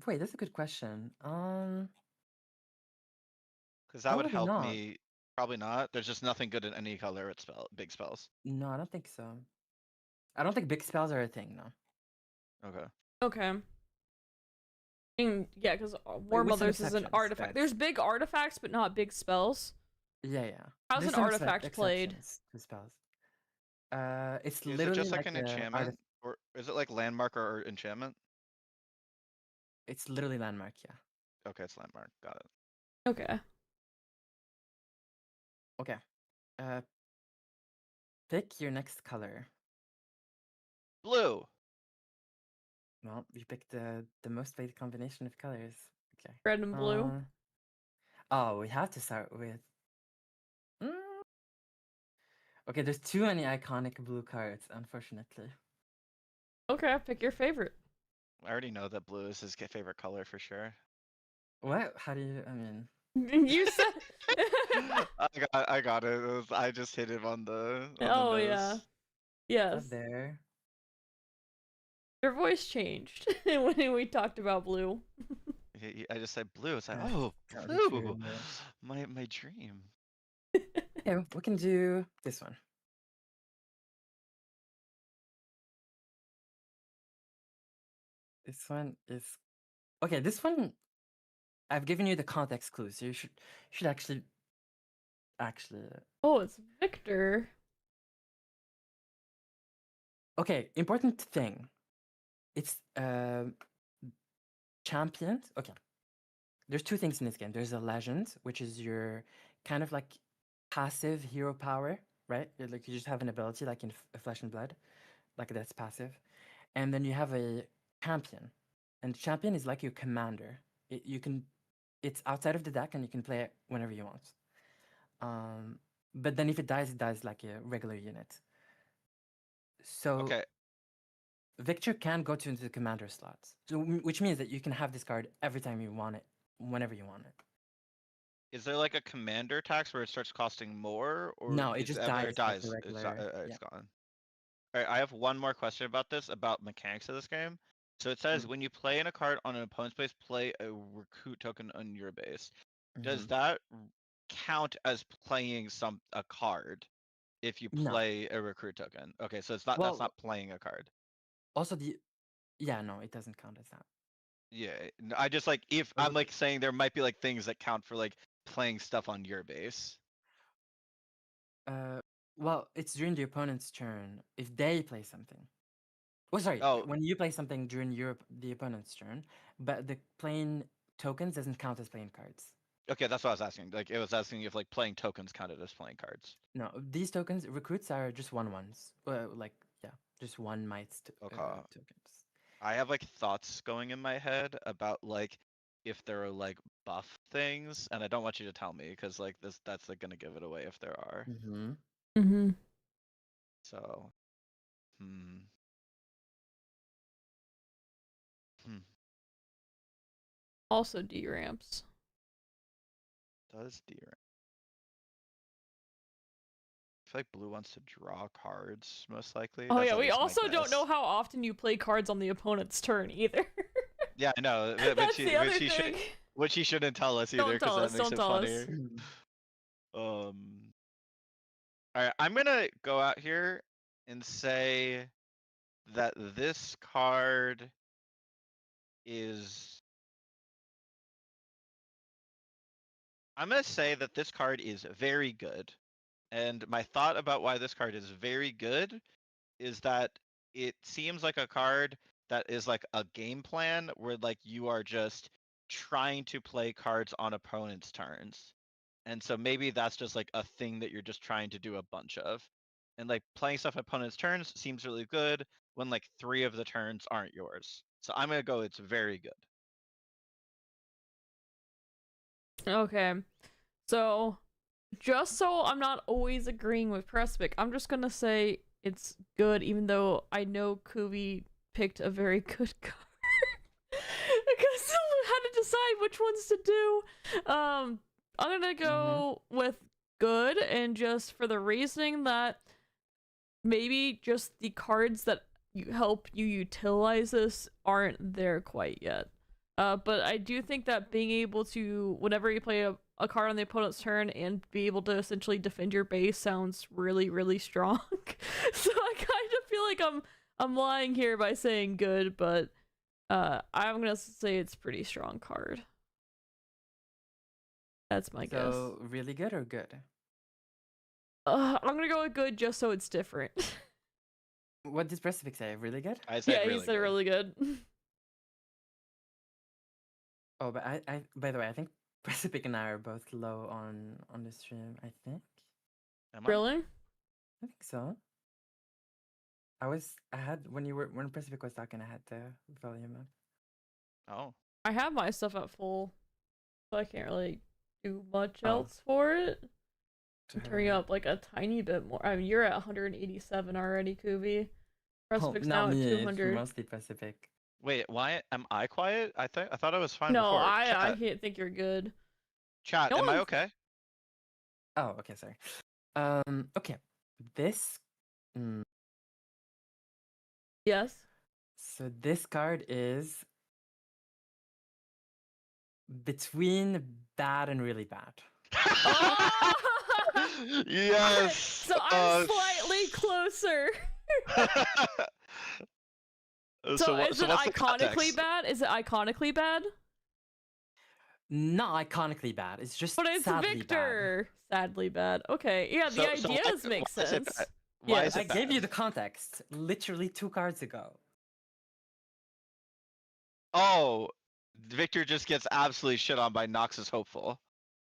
Wait, that's a good question. Because that would Probably help not. me. Probably not. There's just nothing good in any color with big spells. No, I don't think so. I don't think big spells are a thing, no. Okay. okay. Yeah, because War with some Mothers is an exceptions, artifact. There's that's- big artifacts, but not big spells. Yeah. How's There's an some artifact played? exceptions to spells. It's Is it literally just like an a enchantment, or is it like landmark or enchantment? It's literally landmark, yeah. Okay, it's landmark. Got it. Okay. Okay. Uh, pick your next color. Blue. Well, you picked the most played combination of colors. Okay. Red and blue. Oh, we have to start with. Mm. Okay, there's too many iconic blue cards, unfortunately. Okay, pick your favorite. I already know that blue is his favorite color for sure. What? How do you? I mean. You said. I got it. I just hit him on the. On Oh the nose. yeah. Yes. Up there. Your voice changed when we talked about blue. I just said blue. It's like, Yeah, oh, that would be true, blue. yeah. My dream. Yeah, we can do this one. This one is okay. This one, I've given you the context clue, so you should actually. Oh, it's Victor. Okay, important thing. It's champions. Okay, there's two things in this game. There's a legend, which is your kind of like passive hero power, right? Like you just have an ability, like in Flesh and Blood, like that's passive. And then you have a champion, and the champion is like your commander. It's outside of the deck, and you can play it whenever you want. But then if it dies like a regular unit. So Okay. Victor can go into the commander slots, so which means that you can have this card every time you want it, whenever you want it. Is there like a commander tax where it starts costing more, or No, it is just ever dies like a It's, regular. it's gone. All right, I have one more question about this, about mechanics of this game. So it says when you play in a card on an opponent's base, play a recruit token on your base. Does that count as playing a card if you No. play a recruit token? Okay, so it's not that's not playing a card. Also, no, it doesn't count as that. Yeah, I just like if I'm like saying there might be like things that count for like playing stuff on your base. Well, it's during the opponent's turn if they play something. Oh, sorry. Oh. When you play something during the opponent's turn, but the playing tokens doesn't count as playing cards. Okay, that's what I was asking. Like it was asking if like playing tokens counted as playing cards. No, these tokens, recruits are just 1/1s. Like yeah, just one might tokens. I have like thoughts going in my head about like if there are like buff things, and I don't want you to tell me because like that's like gonna give it away if there are. So, Also D ramps. Does D-ramp? feel like blue wants to draw cards, most likely. Oh That's yeah, at we least my also don't know guess. how often you play cards on the opponent's turn either. Yeah, I know. That's the other thing. Which he shouldn't tell us either, Don't because tell that us, makes don't it tell us. funnier. Alright, I'm gonna go out here and say that this card is. I'm gonna say that this card is very good. And my thought about why this card is very good is that it seems like a card that is like a game plan where like you are just trying to play cards on opponents' turns. And so maybe that's just like a thing that you're just trying to do a bunch of. And like playing stuff on opponents' turns seems really good when like 3 of the turns aren't yours. So I'm gonna go it's very good. Okay. So, just so I'm not always agreeing with Prespik, I'm just gonna say it's good, even though I know Kuvi picked a very good card. Because I had to decide which ones to do. I'm gonna go with good, and just for the reasoning that maybe just the cards that help you utilize this aren't there quite yet. But I do think that being able to, whenever you play a card on the opponent's turn and be able to essentially defend your base sounds really, really strong. So I kind of feel like I'm lying here by saying good, but I'm gonna say it's a pretty strong card. That's my guess. So really good or good? I'm gonna go with good just so it's different. What did Precipic say? Really good? I said Yeah, really he said good. really good. Oh, but I by the way, I think Precipic and I are both low on the stream. I think. Am I? Really? I think so. I had when Precipic was talking, I had the volume up. Oh. I have my stuff at full, so I can't really do much Oh. else for it. To Turn you up like a tiny bit more. I mean, you're at 187 already, Kuvi. Prespic's now not at me. It's 200. mostly Precipic. Wait, why am I quiet? I thought I was fine No, before. I Chat, can't think you're good. chat, No am I one's- okay? Oh, okay, sorry. Okay. This. Yes. So this card is between bad and really bad. Oh! Yes. So I'm slightly closer. So is it what's the iconically context? bad? Is it iconically bad? Not iconically bad. It's just But it's sadly Victor. Sadly bad. Okay. Yeah, the So ideas why- make why is it sense. bad? Why Yes. is bad. it I gave you bad? the context literally 2 cards ago. Oh, Victor just gets absolutely shit on by Noxus Hopeful.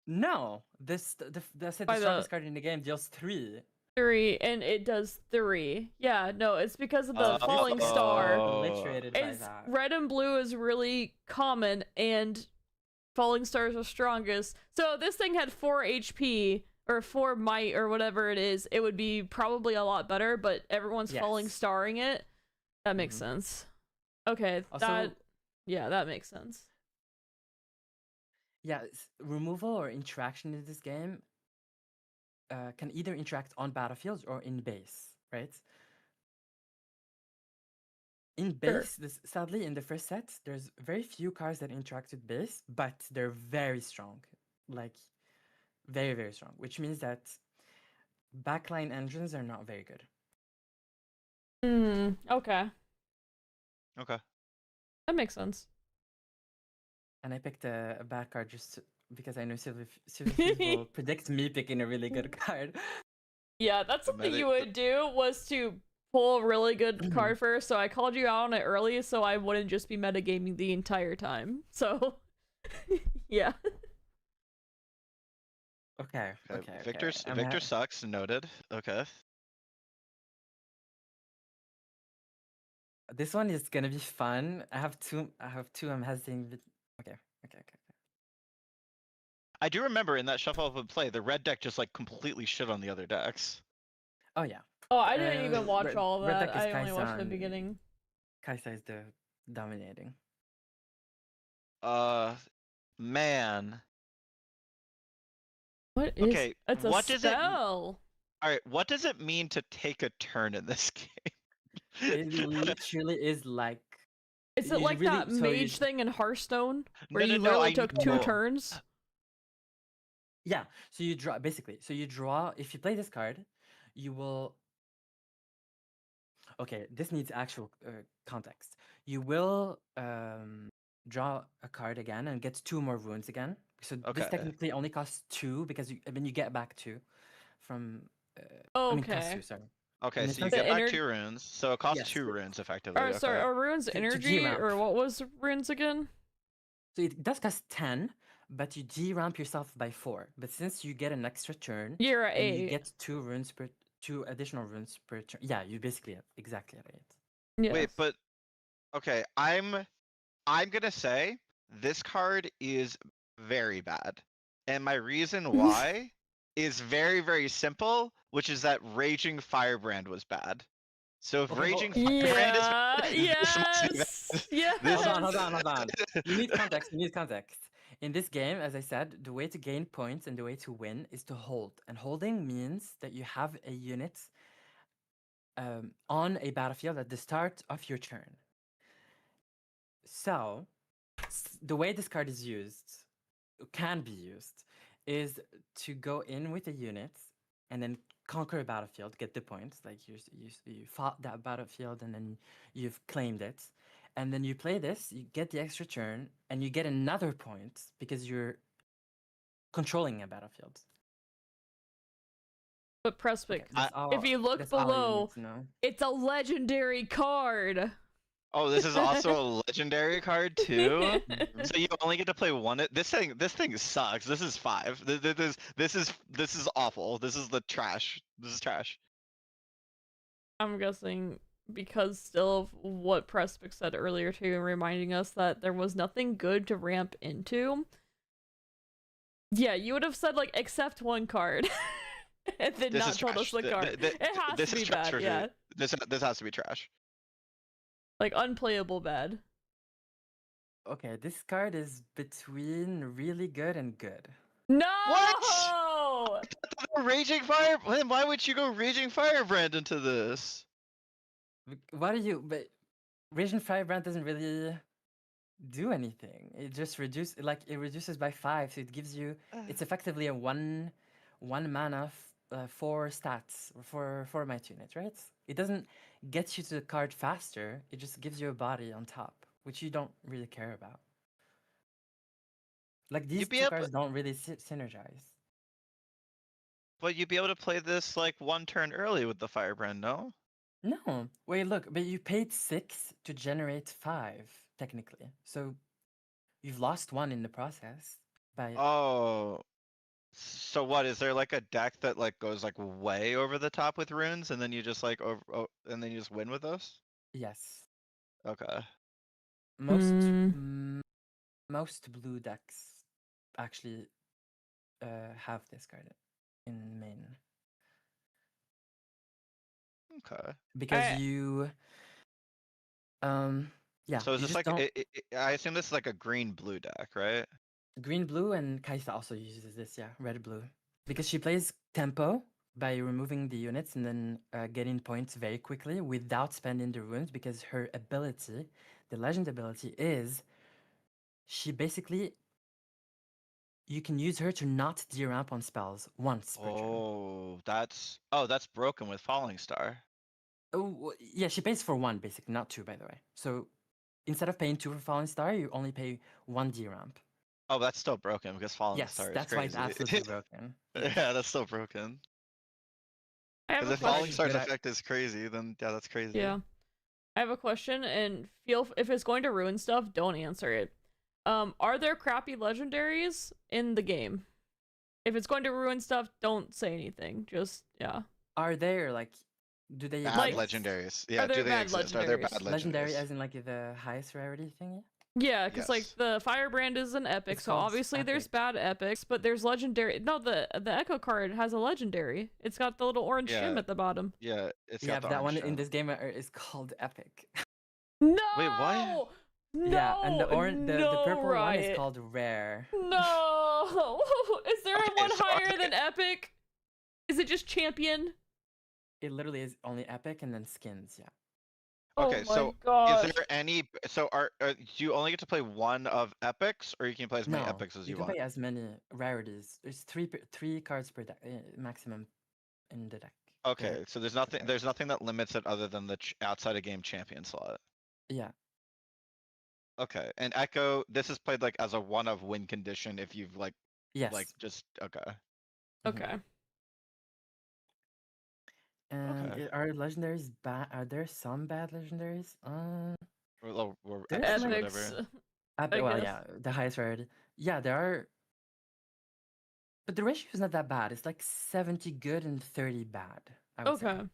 No, that's the By strongest the- card in the game deals 3. 3, and it does 3. Yeah, no, it's because of the falling star. Obliterated by It's that. red and blue is really common, and falling stars are strongest. So if this thing had 4 HP or 4 might or whatever it is, it would be probably a lot better. But everyone's falling Yes. starring it. That makes sense. Okay, Also, that makes sense. yeah, removal or interaction in this game can either interact on battlefields or in base, right? In base, sadly, in the first set, there's very few cards that interact with base, but they're very strong. Like, very, very strong. Which means that backline engines are not very good. Okay. Okay. That makes sense. And I picked a bad card just because I know Silverfuse will predict me picking a really good card. Yeah, that's something you would do, was to pull a really good card first, so I called you out on it early so I wouldn't just be metagaming the entire time. So, yeah. Okay. Victor sucks, noted. Okay. This one is gonna be fun. I have two. I'm hesitating. Okay. I do remember in that shuffle of play, the red deck just like completely shit on the other decks. Oh yeah. Oh, I didn't even watch all of red that. deck is I only watched the Kai'San. beginning. Kaisa is the dominating. Man. What is? Okay, It's a what does it? spell. All right, what does it mean to take a turn in this game? It literally is like. Is it you like really- that so you- mage thing in Hearthstone where No, you no, literally I took 2 know. turns? Yeah. So you draw basically. So you draw. If you play this card, you will. Okay, this needs actual context. You will draw a card again and get 2 more runes again. So this Okay. technically only costs 2 because you get back 2 from. I mean, costs Okay. 2. Sorry. Okay, And so you it's get the back ener- 2 runes, so it costs Yes. 2 runes effectively. Or sorry, Okay. are runes To energy G-ramp. or what was runes again? So it does cost 10, but you G-ramp yourself by 4. But since you get an extra turn, You're at and you 8. get 2 additional runes per turn. Yeah, you basically have exactly at 8. Yes. Wait, but okay, I'm gonna say this card is very bad. And my reason why is very, very simple, which is that Raging Firebrand was bad. So if Okay, Raging hold- Firebrand is Yeah, bad, this must be yes, bad. yes. This- Hold on. You need context. You need context. In this game, as I said, the way to gain points and the way to win is to hold. And holding means that you have a unit on a battlefield at the start of your turn. So, the way this card is used, can be used, is to go in with a unit and then conquer a battlefield, get the points. Like you fought that battlefield and then you've claimed it. And then you play this, you get the extra turn, and you get another point because you're controlling a battlefield. But Prespec, That's if you look that's all below, need to know. it's a legendary card. Oh, this is also a legendary card too. So you only get to play one. This thing sucks. This is 5. This is awful. This is the trash. This is trash. I'm guessing because still of what Prespec said earlier too, reminding us that there was nothing good to ramp into. Yeah, you would have said like except one card. And then This not is told us trash. the card. It has This to is be trash bad, for yeah. sure. This has to be trash. Like unplayable bad. Okay, this card is between really good and good. No! Raging Fire. Why would you go Raging Firebrand into this? What are you? But Raging Firebrand doesn't really do anything. It just reduces by 5, so it gives you. It's effectively a one mana 4 stats for my unit, right? It doesn't get you to the card faster. It just gives you a body on top, which you don't really care about. Like these two cards don't really synergize. But you'd be able to play this like 1 turn early with the Firebrand, no? No, wait, look, but you paid 6 to generate 5, technically. So you've lost 1 in the process. By Oh. So what, is there like a deck that like goes like way over the top with runes and then you just like and then you just win with those? yes, Okay. most blue decks actually have this card in main. Okay. Because you yeah. So is you this just like don't... I assume this is like a green blue deck, right? Green blue, and Kaisa also uses this, yeah, red blue. Because she plays tempo by removing the units and then getting points very quickly without spending the runes, because her ability, the legend ability, is she basically, you can use her to not de-ramp on spells once per turn. That's broken with Falling Star. Oh, yeah, she pays for 1 basically, not 2, by the way. So instead of paying 2 for Falling Star, you only pay 1 de-ramp. Oh, that's still broken because Falling Star is Yes, that's why it's crazy. absolutely broken. Yeah, that's still broken. I have Because a if Falling question. Star's effect is crazy, then yeah, that's crazy. Yeah. I have a question, and feel if it's going to ruin stuff, don't answer it. Are there crappy legendaries in the game? If it's going to ruin stuff, don't say anything. Just, yeah. Are there, like, do they Bad Like, legendaries. Yeah, are there do they bad exist? Are there bad legendaries? legendaries? Legendary as in, like, the highest rarity thingy? Yeah, because like Yes. the Firebrand is an epic, It's so called obviously there's epic. bad epics, but there's legendary. No, the Echo card has a legendary. It's got the little orange shim Yeah. at the bottom. Yeah, it's Yeah, got the but that one orange in gem. this game is called epic. No. Wait, what? No. Yeah, and the no, purple one Riot. is called rare. No. Is there Okay, one so higher than epic? Is it just champion? It literally is only epic and then skins. Yeah. Okay, Oh my so gosh. is there any? So do you only get to play one of epics, or you can play as many No, epics as you you can want? play as many rarities. There's three cards per deck maximum in the deck. Okay, so there's nothing. rare. There's nothing that limits it other than the outside of game champion slot. Yeah. Okay, and Echo, this is played like as a one of win condition if you've like Yes. just okay. Mhm. Okay. And Okay. are legendaries bad? Are there some bad legendaries? Or There's epics or like- Epics. whatever. I Well, guess. yeah, the highest rarity. Yeah, there are. But the ratio is not that bad. It's like 70 good and 30 bad, I would say. Okay.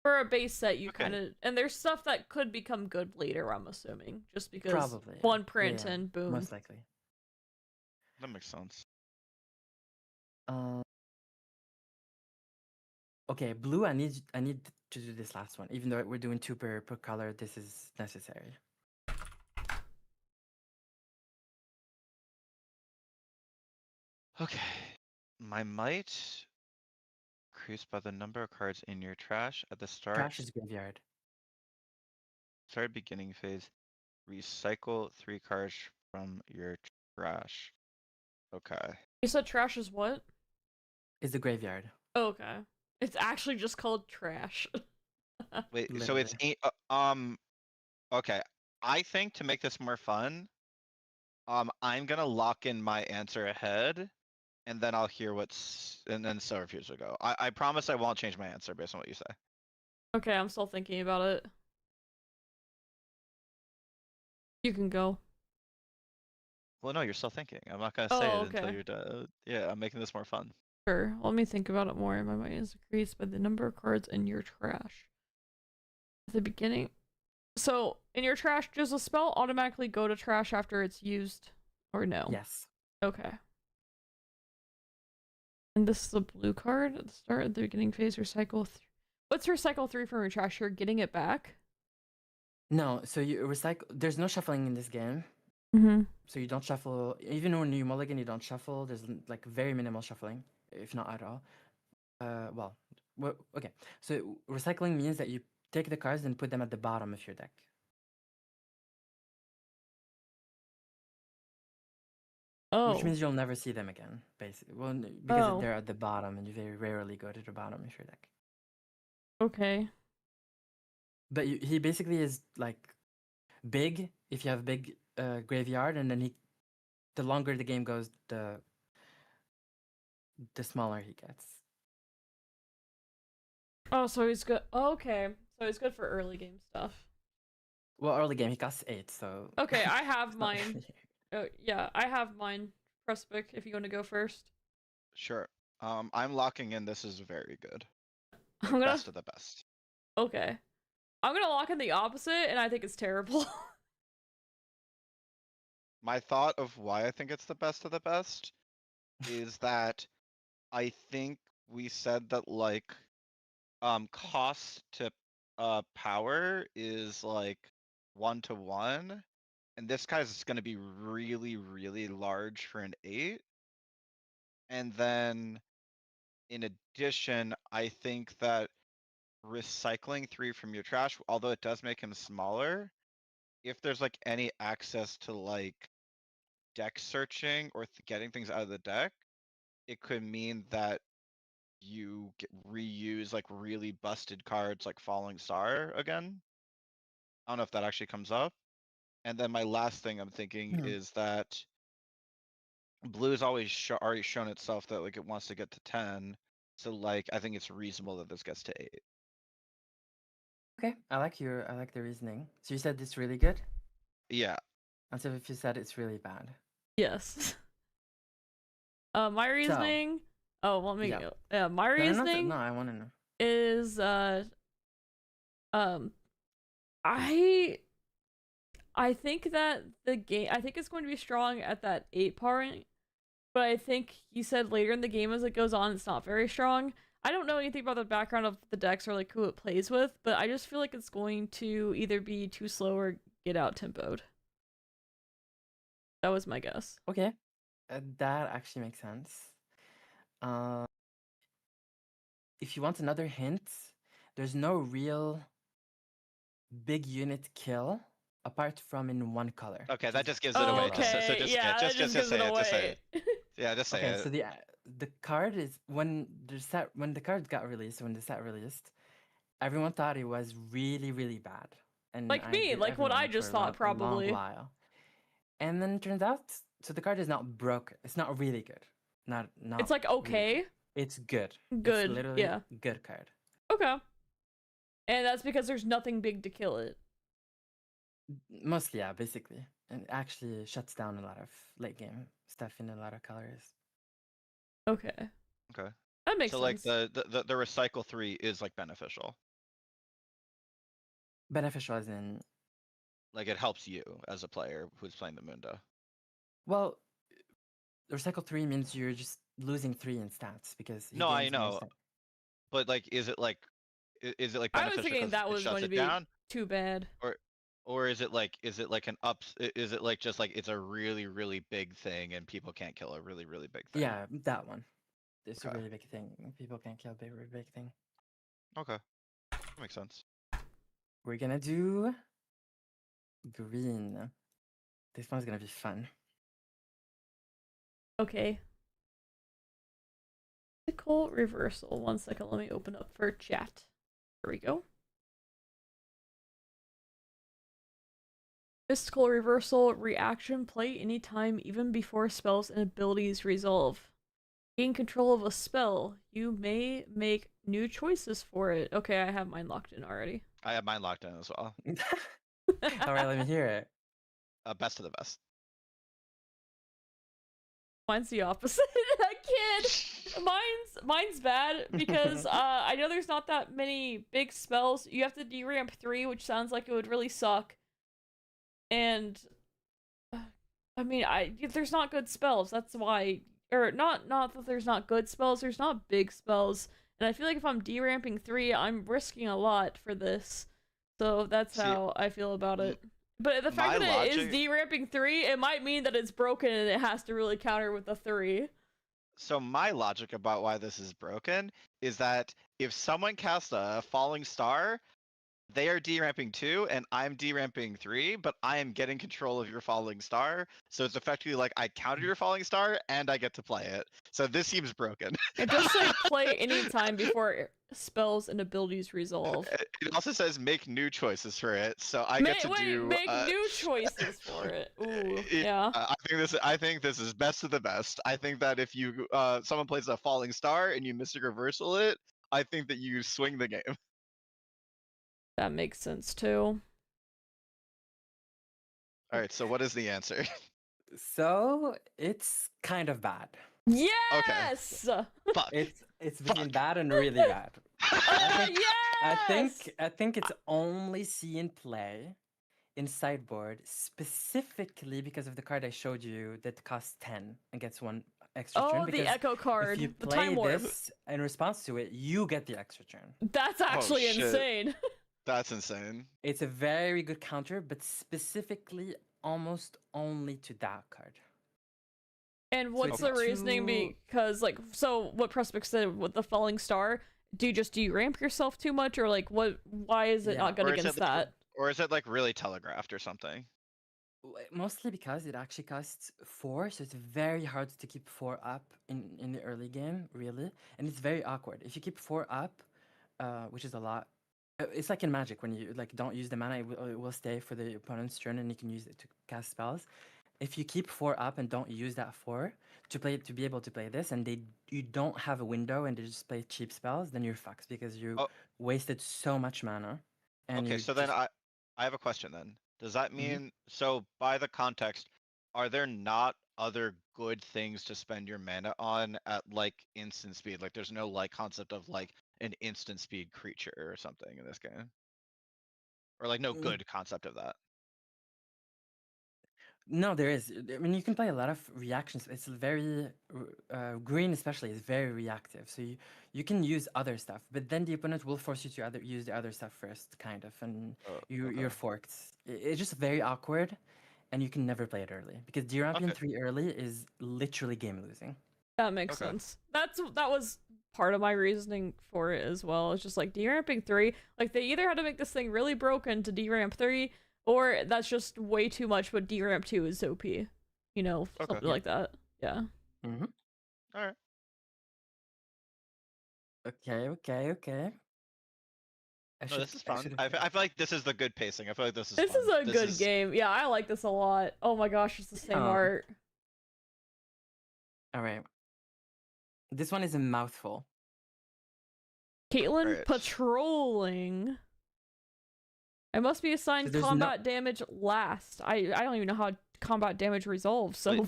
For a base set, you Okay. kind of, and there's stuff that could become good later, I'm assuming, just because Probably. one Yeah, print yeah, and boom. most likely. That makes sense. Okay, blue. I need to do this last one. Even though we're doing two per color, this is necessary. Okay. My might increased by the number of cards in your trash at the Trash is graveyard. start beginning phase. Recycle 3 cards from your trash. Okay. You said trash is what? Is the graveyard. Oh, okay. It's actually just called trash. Wait, so it's okay. I think to make this more fun, I'm gonna lock in my answer ahead, and then I'll hear and then Silverfuse will go. I promise I won't change my answer based on what you say. Okay, I'm still thinking about it. You can go. Well, no, you're still thinking. I'm not gonna say Oh, it until okay. you're done. Yeah, I'm making this more fun. Sure. Let me think about it more. My mind is increased by the number of cards in your trash. At the beginning. So, in your trash, does a spell automatically go to trash after it's used? Or no? Yes. Okay. And this is a blue card at the start of the beginning phase. Recycle. What's recycle 3 from your trash? You're getting it back? No, so you recycle. There's no shuffling in this game. Mm-hmm. So you don't shuffle. Even when you mulligan, you don't shuffle. There's like very minimal shuffling, if not at all. Well, okay. So recycling means that you take the cards and put them at the bottom of your deck. Oh. Which means you'll never see them again, basically. Well, because Oh. they're at the bottom, and you very rarely go to the bottom of your deck. Okay. But he basically is like big if you have big graveyard, and then the longer the game goes, the smaller he gets. Oh, so he's good. Oh, okay. So he's good for early game stuff. Well, early game he costs 8, so. Okay, I have it's not- mine. Oh, yeah, I have mine. Press pick if you want to go first. Sure. I'm locking in. This is very good. I'm Like, gonna. best of the best. Okay. I'm gonna lock in the opposite, and I think it's terrible. My thought of why I think it's the best of the best is that I think we said that like cost to power is like 1-to-1, and this guy's gonna be really, really large for an 8. And then in addition, I think that recycling 3 from your trash, although it does make him smaller, if there's like any access to like deck searching or getting things out of the deck, it could mean that you reuse like really busted cards like Falling Star again. I don't know if that actually comes up. And then my last thing I'm thinking is that blue's always already shown itself that like it wants to get to 10. So like I think it's reasonable that this gets to 8. Okay, I like the reasoning. So you said it's really good, Yeah. and so if you said it's really bad. Yes. My reasoning. Oh, let me yeah. go. Yeah, my No, reasoning no, I want to know. is I think that the game, I think it's going to be strong at that 8 part, but I think you said later in the game as it goes on, it's not very strong. I don't know anything about the background of the decks or like who it plays with, but I just feel like it's going to either be too slow or get out tempoed. That was my guess. Okay, that actually makes sense. if you want another hint, there's no real big unit kill apart from in one color. Okay, which that is just gives it away. Silverfuse. Just so Okay, just yeah, that just gives say it it. Just say away. it. Yeah, just say Okay, it. so the card is when the card got released, when the set released, everyone thought it was really, really bad. And Like me, like what I just thought, a long probably. while. And then it turns out, so the card is not broken. It's not really good. Not It's like really okay, good. It's good. good, It's literally yeah. good card. Okay. And that's because there's nothing big to kill it. Mostly, yeah, basically. And it actually shuts down a lot of late game stuff in a lot of colors. Okay. Okay. That makes So sense. like the recycle 3 is like beneficial. Beneficial as in, Like it helps you as a player who's playing the Mundo. well, recycle 3 means you're just losing 3 in stats because he No, I gains more know. stat- But like, is it like I was beneficial thinking 'cause that it was shuts going to it be down, too bad. or is it like an ups? Is it like just like it's a really really big thing and people can't kill a really really big thing? Yeah, that one. It's a Okay. really big thing. People can't kill a very big thing. Okay, that makes sense. We're gonna do green. This one's gonna be fun. Okay. Mystical reversal. 1 second, let me open up for chat. There we go. Mystical reversal reaction, play anytime, even before spells and abilities resolve. Gain control of a spell. You may make new choices for it. Okay, I have mine locked in already. I have mine locked in as well. All right, let me hear it. Best of the best. Mine's the opposite. I kid. Mine's bad because I know there's not that many big spells. You have to deramp 3, which sounds like it would really suck. And I mean, there's not good spells. That's why, or not that there's not good spells. There's not big spells, and I feel like if I'm deramping 3, I'm risking a lot for this. So that's how I feel about it. But the fact that it is deramping 3, it might mean that it's broken and it has to really counter with the 3. So my logic about why this is broken is that if someone casts a falling star, they are deramping 2 and I'm deramping 3, but I am getting control of your falling star. So it's effectively like I counter your falling star and I get to play it. So this seems broken. It does say play anytime before spells and abilities resolve. It also says make new choices for it. So I get to make new choices for it. Ooh, yeah. I think this is best of the best. I think that if you someone plays a falling star and you mystic reversal it, I think that you swing the game. That makes sense too. All right, so what is the answer? So it's kind of bad. Yes. Okay. Fuck. It's between bad and really bad. Yes. I think it's only see in play in sideboard specifically because of the card I showed you that costs 10 and gets 1 extra turn. Oh, the Echo card. If you the play time warp. this in response to it, you get the extra turn. That's actually shit. insane. That's insane. It's a very good counter, but specifically almost only to that card. And what's So the reasoning? Because, like, so what Prospect said with the falling star, do you just deramp yourself too much, or like, what? Why is it not good against that? Or is it like really telegraphed or something? Mostly because it actually costs 4, so it's very hard to keep 4 up in the early game, really, and it's very awkward. If you keep 4 up, which is a lot. It's like in Magic when you like don't use the mana, it will stay for the opponent's turn, and you can use it to cast spells. If you keep 4 up and don't use that 4 to be able to play this, and you don't have a window and they just play cheap spells, then you're fucked because you wasted so much mana. And okay, so then I have a question then. Does that mean so by the context, are there not other good things to spend your mana on at like instant speed? Like there's no like concept of like an instant speed creature or something in this game? Or like no good concept of that? No, there is. I mean, you can play a lot of reactions. It's very green, especially, is very reactive. So you can use other stuff, but then the opponent will force you to use the other stuff first, kind of, and you're forked. It's just very awkward, and you can never play it early because deramping 3 early is literally game losing. That makes sense. That was part of my reasoning for it as well. It's just like deramping 3, like they either had to make this thing really broken to deramp 3, or that's just way too much, but deramp 2 is OP. You know, Okay. something like that. Yeah. Mm-hmm. All right. Okay. No, this is fun. I feel like this is the good pacing. I feel like this is This fun. is a good game. Yeah, I like this a lot. Oh my gosh, it's the same art. All right. This one is a mouthful. Caitlyn Right. patrolling. I must be assigned there's no- combat damage last. I don't even know how combat damage resolves, so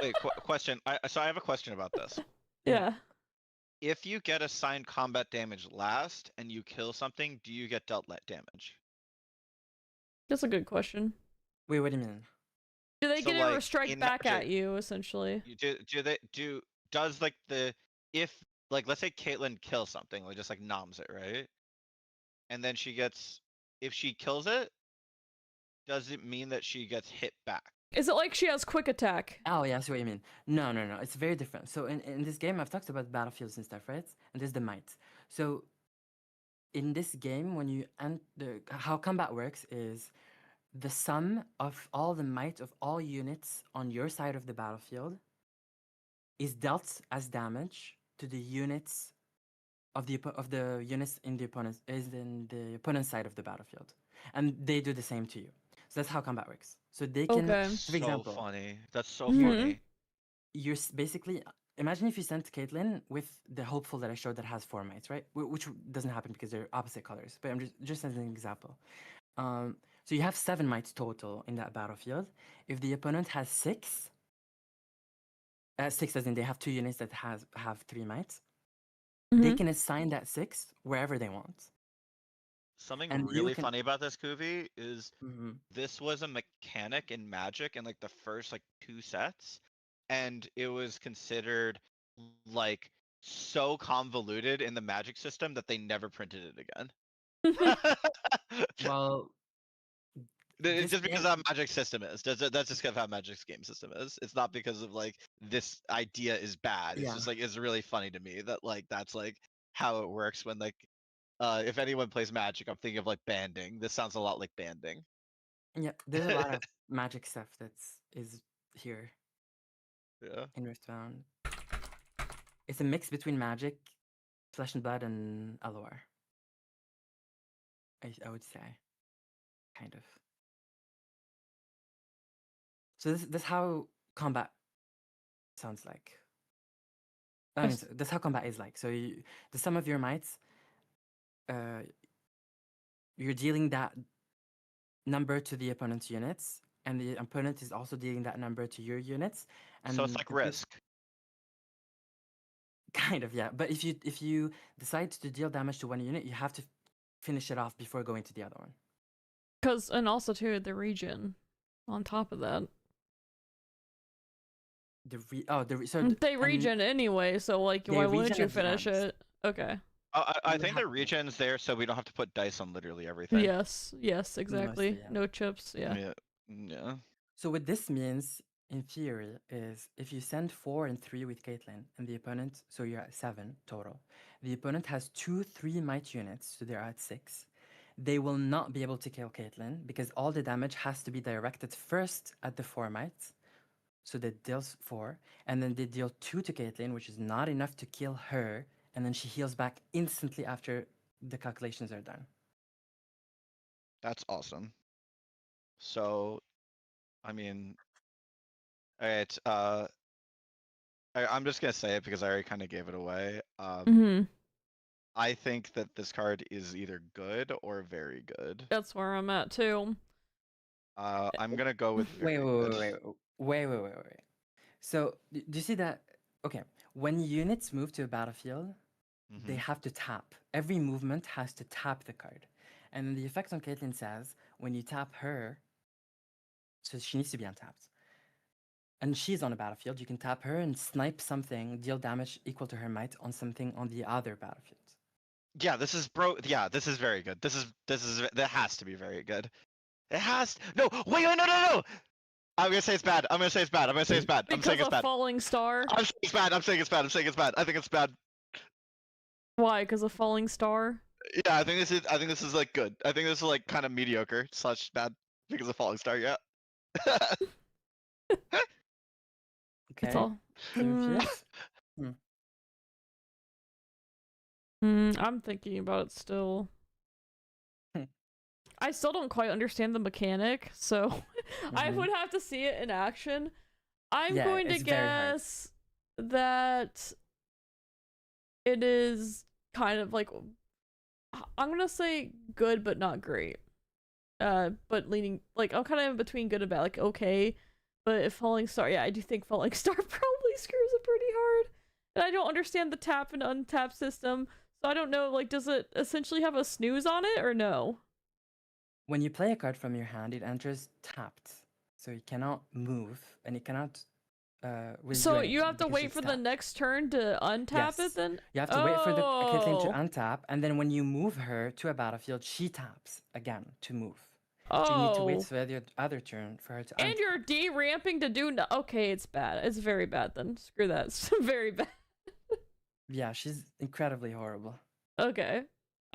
Wait, question. So I have a question about this. yeah. If you get assigned combat damage last and you kill something, do you get dealt damage? That's a good question. Wait, what do you mean? Do they So, get like, a strike in back Magic- at you, essentially? Does like if like let's say Caitlyn kills something, like just like noms it, right? And then if she kills it, does it mean that she gets hit back? Is it like she has quick attack? Oh, yeah, I see what you mean. No. It's very different. So in this game, I've talked about battlefields and stuff, right? And there's the might. So in this game, when you how combat works is the sum of all the might of all units on your side of the battlefield is dealt as damage to the units of the units in the opponent's side of the battlefield, and they do the same to you. So that's how combat works. So they can, Okay. for So example, funny. That's so Mhm. funny. you're basically imagine if you sent Caitlyn with the hopeful that I showed that has 4 mites, right? Which doesn't happen because they're opposite colors. But I'm just as an example. So you have 7 mites total in that battlefield. If the opponent has 6, 6 as in they have 2 units that have 3 mites, they Mhm. can assign that 6 wherever they want. Something And you really can- funny about this, Kuvi, is Mhm. this was a mechanic in Magic in like the first like 2 sets, and it was considered like so convoluted in the Magic system that they never printed it again. Well, It's this just because game- how Magic system is. That's just kind of how Magic's game system is. It's not because of like this idea is bad. It's Yeah. just like it's really funny to me that like that's like how it works when like if anyone plays Magic, I'm thinking of like banding. This sounds a lot like banding. Yeah, there's a lot of magic stuff is here Yeah. in Riftbound. It's a mix between magic, flesh and blood, and LoR. I would say, kind of. So this how combat sounds like. I mean, Yes. that's how combat is like. So the sum of your mites, you're dealing that number to the opponent's units, and the opponent is also dealing that number to your units. And So it's like the peop- Risk. Kind of, yeah. But if you decide to deal damage to one unit, you have to finish it off before going to the other one. Because, and also too, the region on top of that. They regen anyway, so like, they why wouldn't regen you at the finish end. it? Okay. I You think the have- regen's there so we don't have to put dice on literally everything. Yes, exactly. Mostly, yeah. No chips, yeah. Yeah. So what this means, in theory, is if you send 4 and 3 with Caitlyn, and the opponent, so you're at 7 total, the opponent has 2 3 might units, so they're at 6. They will not be able to kill Caitlyn because all the damage has to be directed first at the 4 might, so that deals 4, and then they deal 2 to Caitlyn, which is not enough to kill her, and then she heals back instantly after the calculations are done. That's awesome. So, I mean, alright, I'm just gonna say it because I already kind of gave it away. Mm-hmm. I think that this card is either good or very good. That's where I'm at too. I'm gonna go with very Wait. So, do you see that? Okay, when units move to a battlefield, they have to tap. Every movement has to tap the card. And then the effect on Caitlyn says, when you tap her, so she needs to be untapped. And she's on a battlefield, you can tap her and snipe something, deal damage equal to her might on something on the other battlefield. Yeah, this is this is very good. That has to be very good. It has no no. I'm gonna say it's bad. I'm saying it's bad. I'm saying Because it's of bad. falling star. I'm saying it's bad. I think it's bad. Why? Because of falling star? Yeah, I think this is like good. I think this is like kind of mediocre slash bad because of falling star. Yeah. It's Okay. all. Mm, Silverfuse? Hmm. I'm thinking about it still. Hmm. I still don't quite understand the mechanic, so I Mhm. would have to see it in action. I'm Yeah, going to it's very hard. guess that it is kind of like I'm gonna say good but not great. But leaning like I'm kind of in between good and bad, like okay. But if Falling Star, yeah, I do think Falling Star probably screws it pretty hard. And I don't understand the tap and untap system, so I don't know. Like, does it essentially have a snooze on it or no? When you play a card from your hand, it enters tapped, so you cannot move and it cannot really do So you anything have to because wait it's for the tapped. next turn to untap it Yes, then? you have to wait for the Caitlyn to Oh. untap, and then when you move her to a battlefield, she taps again to move. So you need to wait Oh. for the other turn for her to And untap. you're de-ramping to do no- Okay, it's bad. It's very bad then. Screw that. It's very bad. Yeah, she's incredibly horrible. Okay.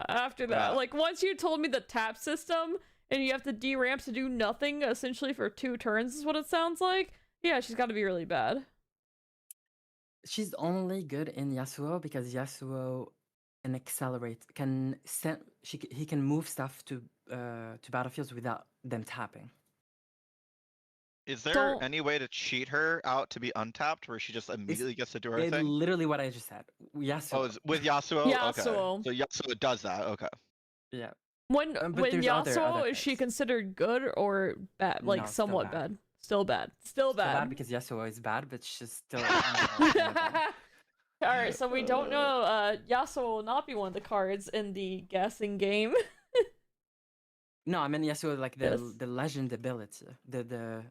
After that, Yeah. like once you told me the tap system and you have to de-ramp to do nothing essentially for 2 turns is what it sounds like. Yeah, she's got to be really bad. She's only good in Yasuo because Yasuo can accelerate, can send, he can move stuff to battlefields without them tapping. Is there Don't. any way to cheat her out to be untapped where she just It's immediately gets to do her thing? literally what I just said. Yasuo. Oh, is with Yasuo? Okay. Yasuo. So Yasuo does that. Okay. Yeah. When But there's other Yasuo is she types. considered good or bad? Like No, still somewhat bad. bad. Still bad. Still Still bad bad. because Yasuo is bad, but she's still kind of bad. Alright, so we don't know Yasuo will not be one of the cards in the guessing game. No, I mean Yasuo like Yes. the legend ability, the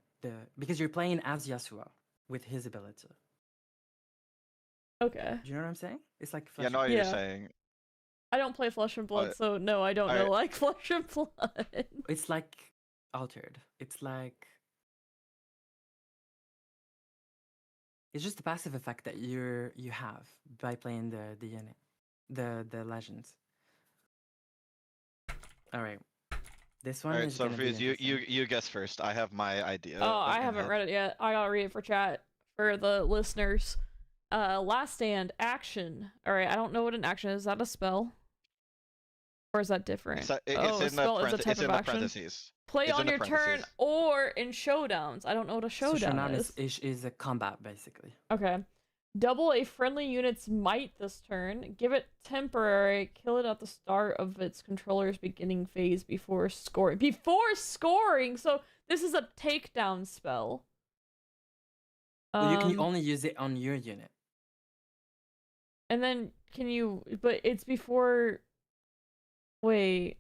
because you're playing as Yasuo with his ability. Okay. Do you know what I'm saying? It's like Yeah, I Flesh know and what you're Yeah. saying. I don't play Flesh and Blood, But so no, I don't know alright. like Flesh and Blood. It's like altered. It's like it's just the passive effect that you have by playing the unit, the legends. All right, this one Alright, is so gonna be Freeze, you interesting. you guess first. I have my idea. Oh, I haven't read it yet. I gotta read it for chat for the listeners. Last Stand action. All right, I don't know what an action is. Is that a spell, or is that different? It's, Oh, a in the spell is a type it's of in the action. parentheses. Play It's in on the your turn parentheses. or in showdowns. I don't know what a So showdown Shonan is. is a combat basically. Okay. Double a friendly unit's might this turn. Give it temporary. Kill it at the start of its controller's beginning phase before scoring. Before scoring! So this is a takedown spell. Well, you can only use it on your unit. And then can you... But it's before... Wait.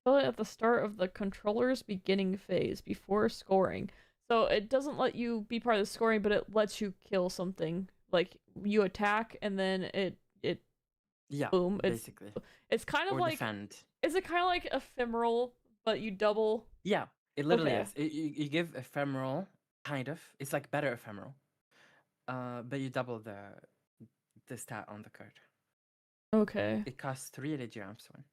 Kill it at the start of the controller's beginning phase before scoring. So it doesn't let you be part of the scoring, but it lets you kill something. Like, you attack, and then it Yeah, boom. basically. It's kind of Or like... defend. Is it kind of like ephemeral, but you double? Yeah, it literally Okay. is. You give ephemeral, kind of. It's like better ephemeral. But you double the stat on the card. Okay. It costs 3 energy ramps one.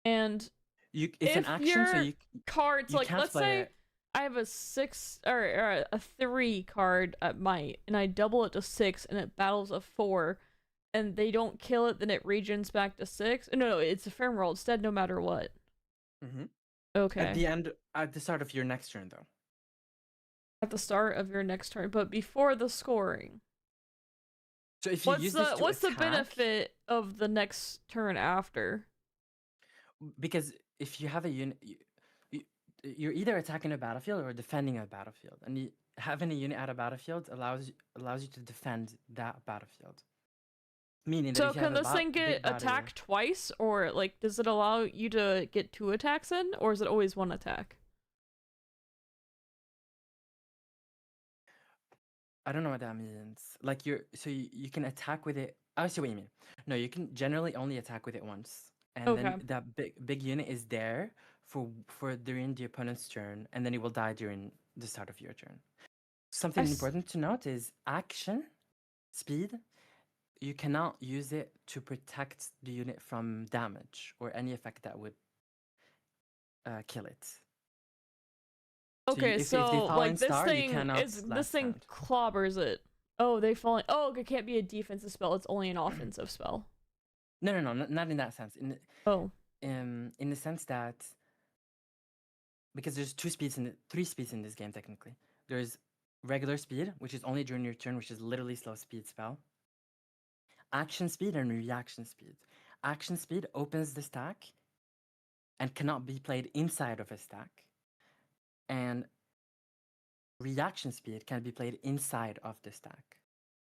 And It's an if action, so your you cards, you like, can't let's play say it. I have a 6 or a 3 card at might, and I double it to 6, and it battles a 4, and they don't kill it, then it regens back to 6. No, it's ephemeral instead, no matter what. Mm-hmm. Okay. At the start of your next turn, though. At the start of your next turn, but before the scoring. So if you use this to What's the attack, benefit of the next turn after? because if you have a unit, you're either attacking a battlefield or defending a battlefield, and having a unit at a battlefield allows you to defend that battlefield. Meaning that So if you have can a this thing big get body- attacked twice, or like does it allow you to get 2 attacks in, or is it always 1 attack? I don't know what that means. Like you can attack with it. I see what you mean. No, you can generally only attack with it once, and Okay. then that big unit is there for during the opponent's turn, and then it will die during the start of your turn. Something important to note is action, speed. you cannot use it to protect the unit from damage or any effect that would kill it. So Okay, if they so fall in like this star, you thing cannot is this last thing round. clobbers it. Oh, they fall in. Oh, it can't be a defensive spell. It's only an offensive spell. No, not in that sense. Oh. In the sense that because there's three speeds in this game technically. There's regular speed, which is only during your turn, which is literally slow speed spell. Action speed and reaction speed. Action speed opens the stack and cannot be played inside of a stack. And reaction speed can be played inside of the stack.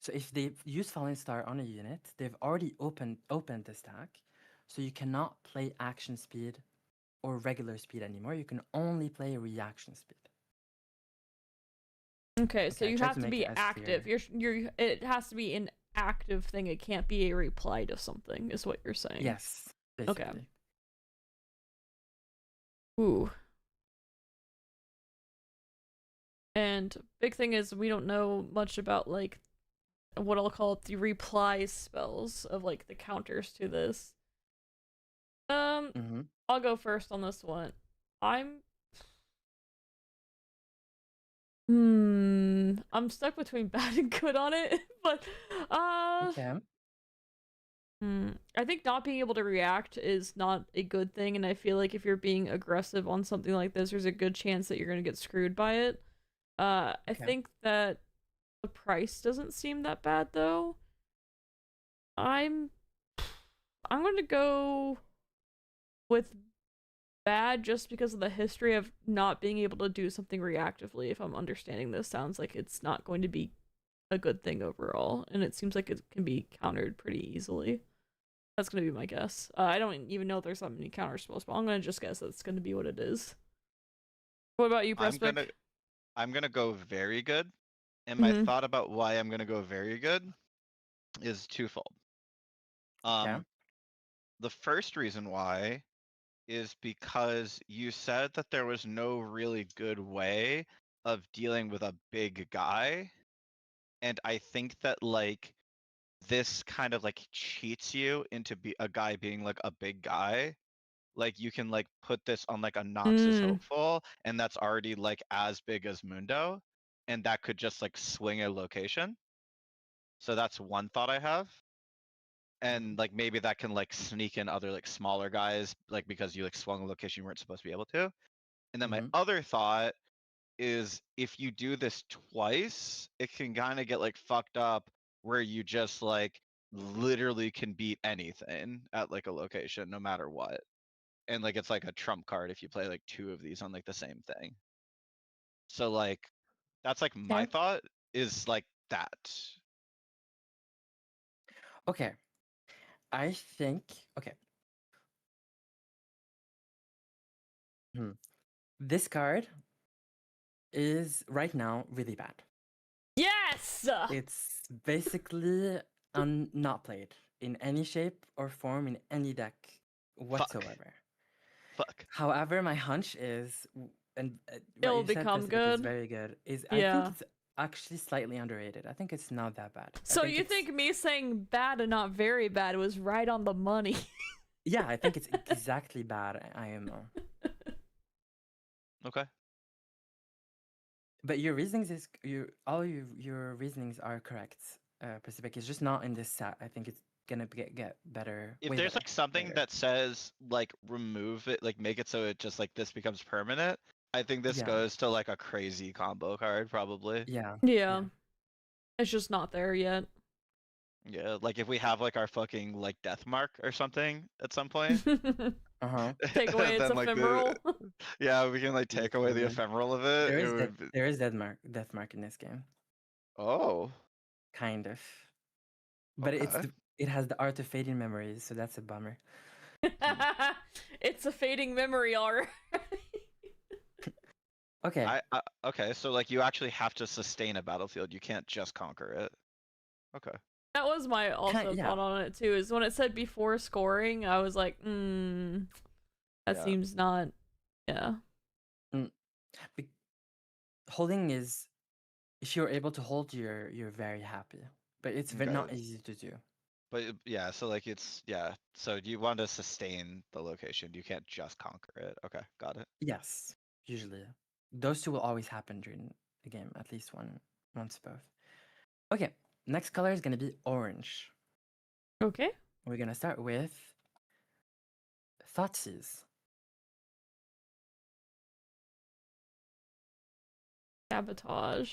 So if they use Falling Star on a unit, they've already opened the stack, so you cannot play action speed or regular speed anymore. You can only play reaction speed. Okay, so I you tried have to to make be it as active. clear. It has to be an active thing. It can't be a reply to something, is what you're saying. Yes, Okay. basically. Ooh. And big thing is we don't know much about like what I'll call the reply spells of like the counters to this. Mm-hmm. I'll go first on this one. I'm stuck between bad and good on it, but Okay. I think not being able to react is not a good thing, and I feel like if you're being aggressive on something like this, there's a good chance that you're gonna get screwed by it. I Okay. think that the price doesn't seem that bad though. I'm gonna go with bad just because of the history of not being able to do something reactively. If I'm understanding this, sounds like it's not going to be a good thing overall, and it seems like it can be countered pretty easily. That's gonna be my guess. I don't even know if there's that many counter spells, but I'm gonna just guess that's gonna be what it is. What about you, Prespec? I'm gonna go very good. And my Mhm. thought about why I'm gonna go very good is twofold. Okay. The first reason why is because you said that there was no really good way of dealing with a big guy. And I think that like this kind of like cheats you into a guy being like a big guy. Like you can like put this on like a Noxus Mm. Hopeful, and that's already like as big as Mundo, and that could just like swing a location. So that's one thought I have. And like maybe that can like sneak in other like smaller guys, like because you like swung a location you weren't supposed to be able to. And then my Mm-hmm. other thought is if you do this twice, it can kind of get like fucked up where you just like literally can beat anything at like a location no matter what. And like it's like a trump card if you play like two of these on like the same thing. So like that's like my Okay. thought is like that. Okay. I think okay. This card is right now really bad. Yes. It's basically not played in any shape or form in any deck whatsoever. Fuck. However, my hunch is, and what It'll you said, become Pacific, is good. very good. I think Yeah. it's actually slightly underrated. I think it's not that bad. So you think me saying bad and not very bad was right on the money? Yeah, I think it's exactly bad. IMO. Okay. But your reasonings all your reasonings are correct. Pacific is just not in this set. I think it's gonna get better. If Way there's better like something later. that says like remove it, like make it so it just like this becomes permanent, I think this Yeah. goes to like a crazy combo card probably. Yeah. Yeah. It's just not there yet. Yeah, like if we have like our fucking like death mark or something at some point, Uh-huh. Take away its then like ephemeral. yeah, we can like take away the Literally. ephemeral of it. It would be... There is death mark in this game. Oh, Kind of. But okay. it has the art of fading memories, so that's a bummer. It's a fading memory, alright. Okay. Okay, so like you actually have to sustain a battlefield. You can't just conquer it. Okay. That was my also Yeah. thought on it too, is when it said before scoring, I was like, that Yeah. seems not, yeah. Holding is, if you're able to hold, you're very happy. But it's not Okay. easy to do. But yeah, so like it's yeah. So you want to sustain the location. You can't just conquer it. Okay, got it. Yes, usually. Those two will always happen during the game, at least once both. Okay, next color is gonna be orange. Okay. We're gonna start with Thoughtseize. Sabotage.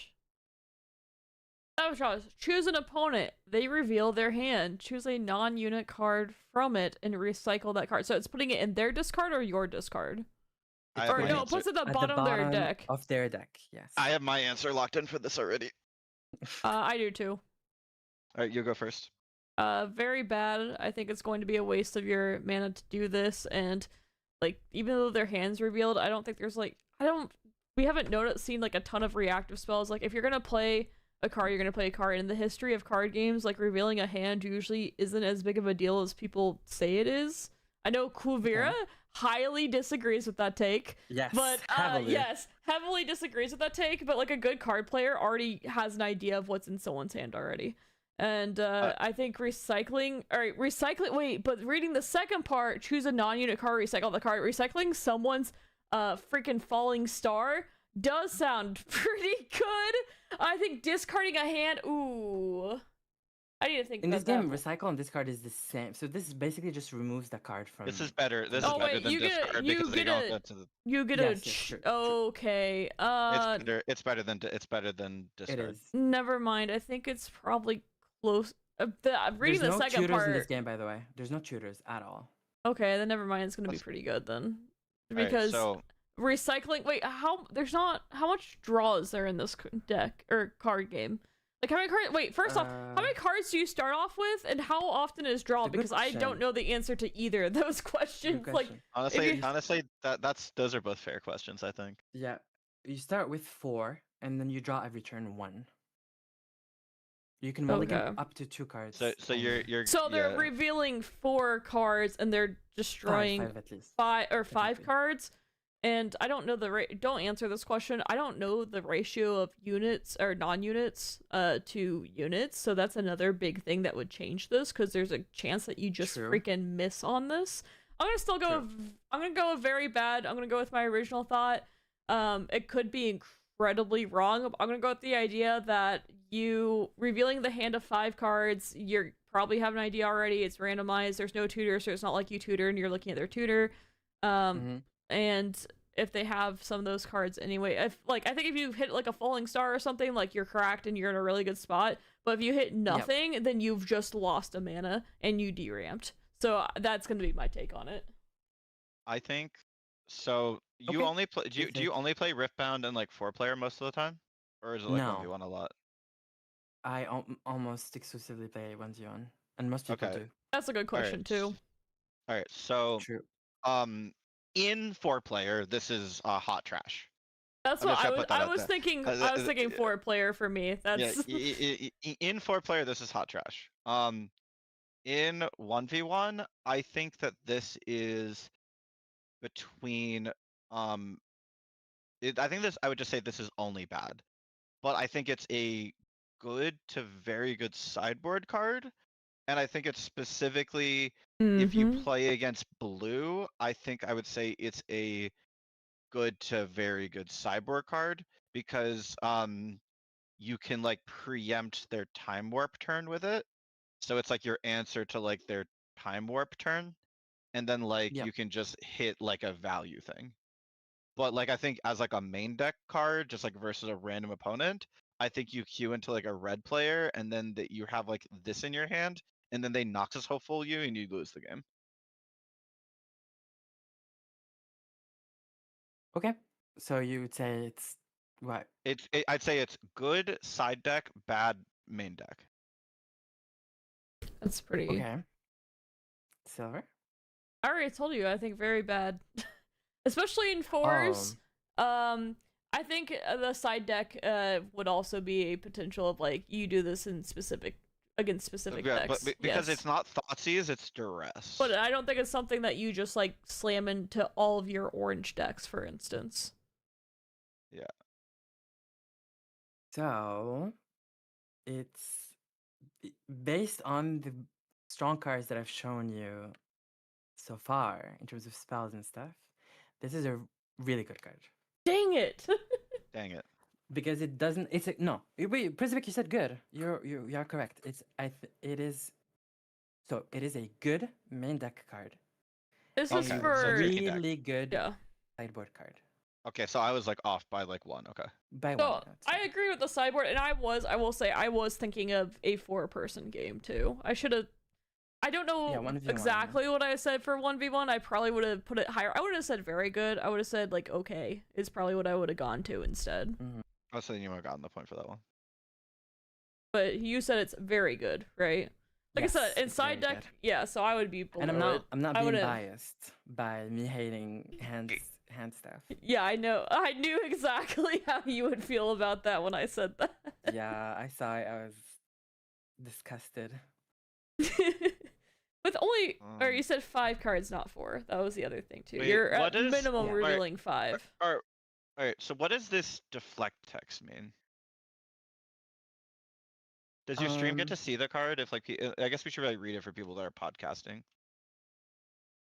Sabotage. Choose an opponent. They reveal their hand. Choose a non-unit card from it and recycle that card. So it's putting it in their discard or your discard? I have Or my no, it answer. puts it at the At bottom of their deck. of their deck, yes. I have my answer locked in for this already. I do too. All right, you go first. Very bad. I think it's going to be a waste of your mana to do this, and like even though their hands revealed, I don't think there's like we haven't seen like a ton of reactive spells. Like if you're gonna play a card, you're gonna play a card. In the history of card games, like revealing a hand usually isn't as big of a deal as people say it is. I know Kuvira highly disagrees with that take. Yes, But heavily. yes, heavily disagrees with that take, but like a good card player already has an idea of what's in someone's hand already. And I think recycling wait, but reading the second part, choose a non-unit card, recycle the card. Recycling someone's freaking falling star does sound pretty good. I think discarding a hand, ooh. I need to think In about this game, that. recycle and discard is the same. So this basically just removes the card from. This is better. This Oh, is better wait, than you get- discard you because they get don't a- go to the. You get Yes, a yes, true, true. okay. It's better than discard. It is. Never mind. I think it's probably close. Reading There's the no second tutors part. in this game, by the way. There's no tutors at all. Okay, then never mind. It's gonna be That's- pretty good then, Alright, because so recycling. Wait, how much draw is there in this deck or card game? Like how many cards? Wait, first off, how many cards do you start off with, and how often is draw? It's a good Because I don't question. know the answer to either of those Good questions. Like, question. honestly, those are both fair questions. I think. Yeah, you start with 4, and then you draw every turn 1. You can mulligan Okay. up to 2 cards. So only. you're so they're yeah. revealing 4 cards, and they're destroying 5 at least. five technically. cards. And I don't know don't answer this question. I don't know the ratio of units or non-units to units, so that's another big thing that would change this, because there's a chance that you just True. freaking miss on this. I'm gonna still go I'm gonna go with very bad. I'm gonna go with my original thought. It could be incredibly wrong. I'm gonna go with the idea that you revealing the hand of 5 cards, you're probably have an idea already. It's randomized, there's no tutor, so it's not like you tutor and you're looking at their tutor. And if they have some of those cards anyway, I think if you hit like a falling star or something, like you're correct and you're in a really good spot. But if you hit nothing, then you've just lost a mana and you deramped. So that's gonna be my take on it. I think so. You Okay. only play. Do you only play Riftbound and like 4-player most of the time, or is it like No. 1v1 a lot? I almost exclusively play 1v1, and most people Okay. do. That's a good question too. All right. So True. in 4-player, this is hot trash. That's I'm what just I gonna was. put that I out was there. thinking. I was thinking 4-player for me. That's Yeah. In 4-player, this is hot trash. In 1v1, I think that this is between I would just say this is only bad, but I think it's a good to very good sideboard card, and I think it's specifically if you Mhm. play against blue, I think I would say it's a good to very good sideboard card because you can like preempt their time warp turn with it. So it's like your answer to like their time warp turn. And then like Yep. you can just hit like a value thing. But like I think as like a main deck card, just like versus a random opponent, I think you queue into like a red player and then that you have like this in your hand, and then they Noxus Hopeful you and you lose the game. Okay. So you would say it's what? I'd say it's good side deck, bad main deck. That's pretty. Okay. Silver. I already told you. I think very bad, especially in 4s. I think the side deck would also be a potential of like you do this in against specific Yeah, decks. but because yes. it's not Thoughtseize, it's Duress. But I don't think it's something that you just like slam into all of your orange decks, for instance. Yeah. So it's based on the strong cards that I've shown you so far in terms of spells and stuff, this is a really good card. Dang it! Dang it. Because it doesn't. It's a, no. Wait, Prismic, you said good. You are correct. It is. So it is a good main deck card. This Okay, is so for it's main deck. Really good yeah. sideboard card. Okay, so I was like off by like 1. Okay. By So one. I agree with the sideboard, and I will say I was thinking of a 4-person game too. I should have. I don't know 1v1, exactly what I said for 1v1. I probably would have put it higher. I would have said very good. I would have said like okay is probably what I would have gone to instead. I was saying you would have gotten the point for that one. But you said it's very good, right? Like Yes, I said, it's inside very deck, good. yeah. So I would be below And it. I'm not I being would've- biased by me hating hand stuff. Yeah, I know. I knew exactly how you would feel about that when I said that. Yeah, I saw it. I was disgusted. With only, or you Um, said 5 cards, not 4. That was the other thing too. Wait, You're at what is- minimum yeah. revealing 5. Alright, so what does this deflect text mean? Does your stream get to see the card? If like, I guess we should really read it for people that are podcasting.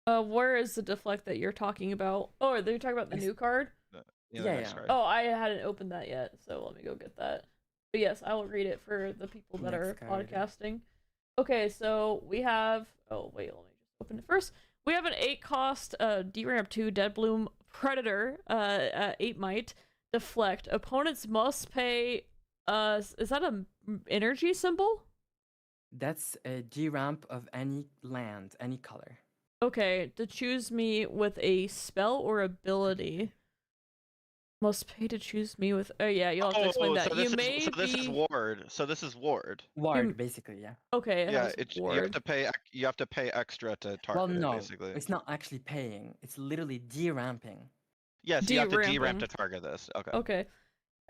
Where is the deflect that you're talking about? Oh, are you talking about the It's- new card? Yeah, the Yeah, next yeah. card. Oh, I hadn't opened that yet, so let me go get that. But yes, I will read it for the people that Next are card. podcasting. Okay, so we have. Oh wait, let me just open it first. We have an 8-cost D-Ramp 2 Dead Bloom Predator 8 might deflect. Opponents must pay. Is that a energy symbol? That's a G ramp of any land, any color. Okay, to choose me with a spell or ability. Must pay to choose me with. Oh yeah, you'll have to explain that. So You this may is, so this is be. ward. So this is ward. Ward, basically, yeah. Okay, it Yeah, has it's you ward. have to pay. You have to pay extra to target Well, no, it, basically. it's not actually paying. It's literally de-ramping. Yes, you have to de-ramping. de-ramp to target this. Okay. Okay.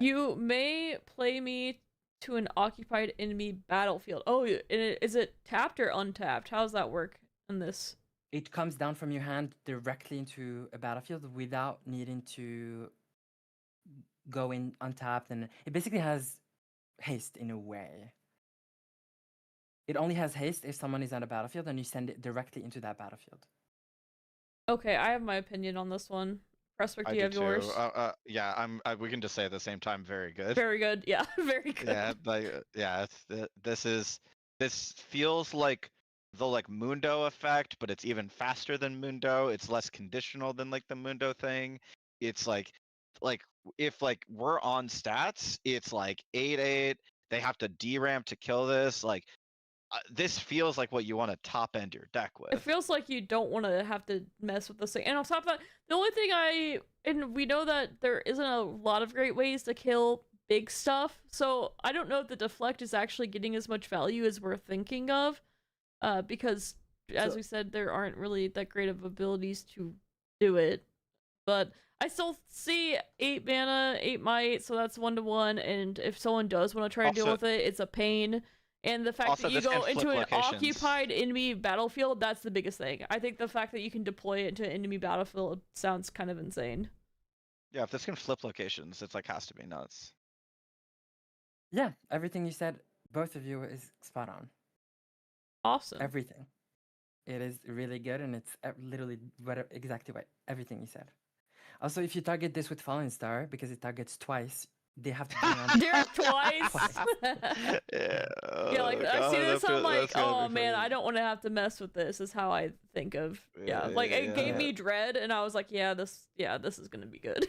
You may play me to an occupied enemy battlefield. Oh, is it tapped or untapped? How does that work in this? It comes down from your hand directly into a battlefield without needing to go in untapped, and it basically has haste in a way. It only has haste if someone is on a battlefield and you send it directly into that battlefield. Okay, I have my opinion on this one. Prospect, I do you do have yours? too. Yeah, we can just say at the same time, very good. Very good. Yeah, very good. Yeah, like yeah, this feels like the like Mundo effect, but it's even faster than Mundo. It's less conditional than like the Mundo thing. It's like if like we're on stats, it's like 8/8. They have to deramp to kill this. Like this feels like what you want to top end your deck with. It feels like you don't want to have to mess with this thing. And on top of that, the only thing and we know that there isn't a lot of great ways to kill big stuff. So I don't know if the deflect is actually getting as much value as we're thinking of. Because as we said, there aren't really that great of abilities to do it. But I still see 8 mana, 8 might, so that's 1/1. And if someone does want to try and deal with it, it's a pain. And the fact that you this can go into flip an locations. occupied enemy battlefield, that's the biggest thing. I think the fact that you can deploy it into an enemy battlefield sounds kind of insane. Yeah, if this can flip locations, it's like has to be nuts. Yeah, everything you said, both of you, is spot on. Awesome. Everything. It is really good, and it's literally exactly what everything you said. Also, if you target this with Fallen Star, because it targets twice, they have to be Derek twice. Yeah, Yeah, like I see this, I'm like, that's gotta oh be man, funny. I don't want to have to mess with this. Is how I think of. Yeah, like it gave Yeah. me dread, and I was like, this is gonna be good.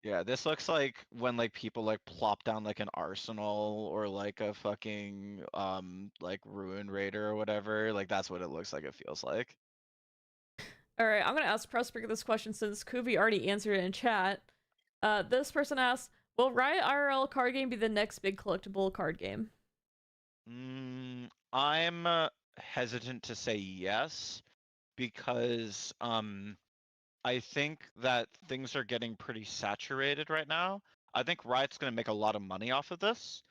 Yeah, this looks like when like people like plop down like an arsenal or like a fucking like ruin raider or whatever. Like that's what it looks like. It feels like. All right, I'm gonna ask Prospect this question since Kuvi already answered it in chat. This person asks, will Riot IRL card game be the next big collectible card game? I'm hesitant to say yes because I think that things are getting pretty saturated right now. I think Riot's going to make a lot of money off of this,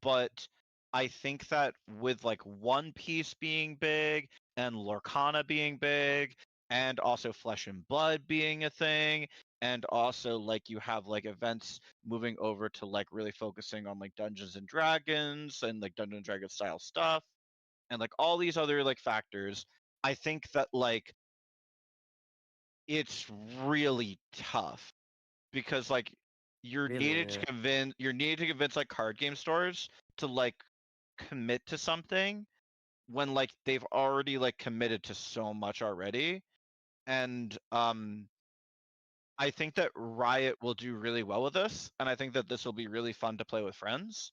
but I think that with like One Piece being big and Lorcana being big and also Flesh and Blood being a thing and also like you have like events moving over to like really focusing on like Dungeons and Dragons and like Dungeons and Dragons style stuff and like all these other like factors, I think that like it's really tough because like you're needed to Really? convince like card game stores to like commit to something when like they've already like committed to so much already. And I think that Riot will do really well with this, and I think that this will be really fun to play with friends.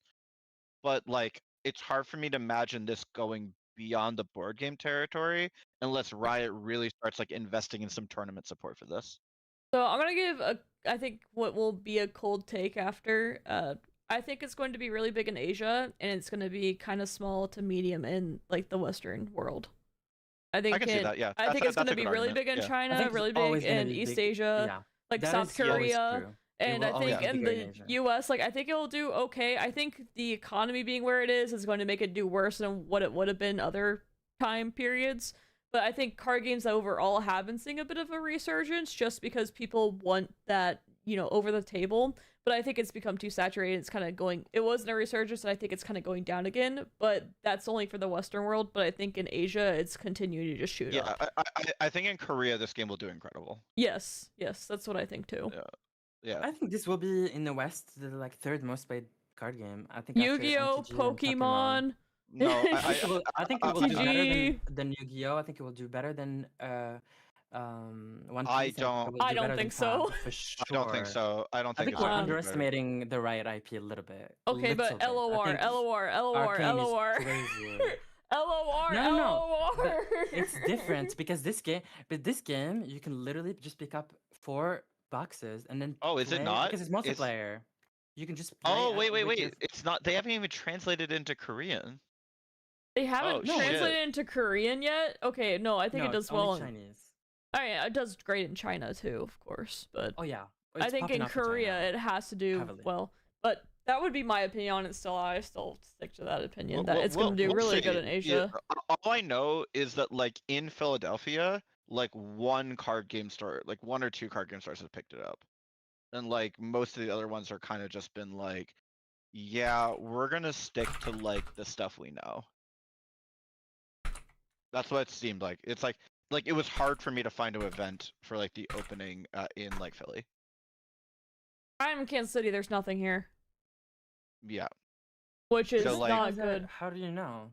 But like it's hard for me to imagine this going beyond the board game territory unless Riot really starts like investing in some tournament support for this. So I'm gonna give I think what will be a cold take after. I think it's going to be really big in Asia, and it's going to be kind of small to medium in like the Western world. I think I can see that. Yeah, I think it's going that's to a be good really argument. big in Yeah. China, think it's really always big gonna in be East big. Asia, Yeah. like That South is always Korea, true. It and will I always think be in bigger the Asia. U.S. like I think it'll do okay. I think the economy being where it is going to make it do worse than what it would have been other time periods. But I think card games overall have been seeing a bit of a resurgence just because people want that, over the table. But I think it's become too saturated. It's kind of going. It wasn't a resurgence, and I think it's kind of going down again. But that's only for the Western world. But I think in Asia, it's continuing to just shoot Yeah, up. I think in Korea this game will do incredible. Yes, that's what I think too. Yeah. I think this will be in the West the like third most played card game. I think after Yu-Gi-Oh, MTG and Pokemon. Pokemon. No, I think it will do better TCG. than Yu-Gi-Oh. I think it will do better than One Piece. I and don't- it will I do don't better think than Tab, so. for sure. I don't think so. I don't I think think it's we're gonna do better. underestimating the Riot IP a little bit. Okay, but Little bit. I LOR, think LOR, Arcane is LOR. crazy. LOR, No, no, LOR. but it's different because this game you can literally just pick up 4 boxes and then Oh, is it play not? because it's multiplayer. You can just play. Oh, wait. with your- It's not. They haven't even translated into Korean. They haven't Oh, translated shit. into Korean yet? Okay, no, I think No, it does it's only well in... Chinese. Oh yeah, it does great in China too, of course, but Oh yeah, I it's think popping in off in China. Korea it has to do heavily. well. But that would be my opinion on it still. I still stick to that opinion that We'll- it's going to do we'll really see. good in Asia. All I know is that like in Philadelphia, like one card game store, like 1 or 2 card game stores have picked it up. And like most of the other ones are kind of just been like, yeah, we're gonna stick to like the stuff we know. That's what it seemed like. It's like it was hard for me to find an event for like the opening in like Philly. I'm in Kansas City, there's nothing here, Yeah, which is So, like- not good. How do you know?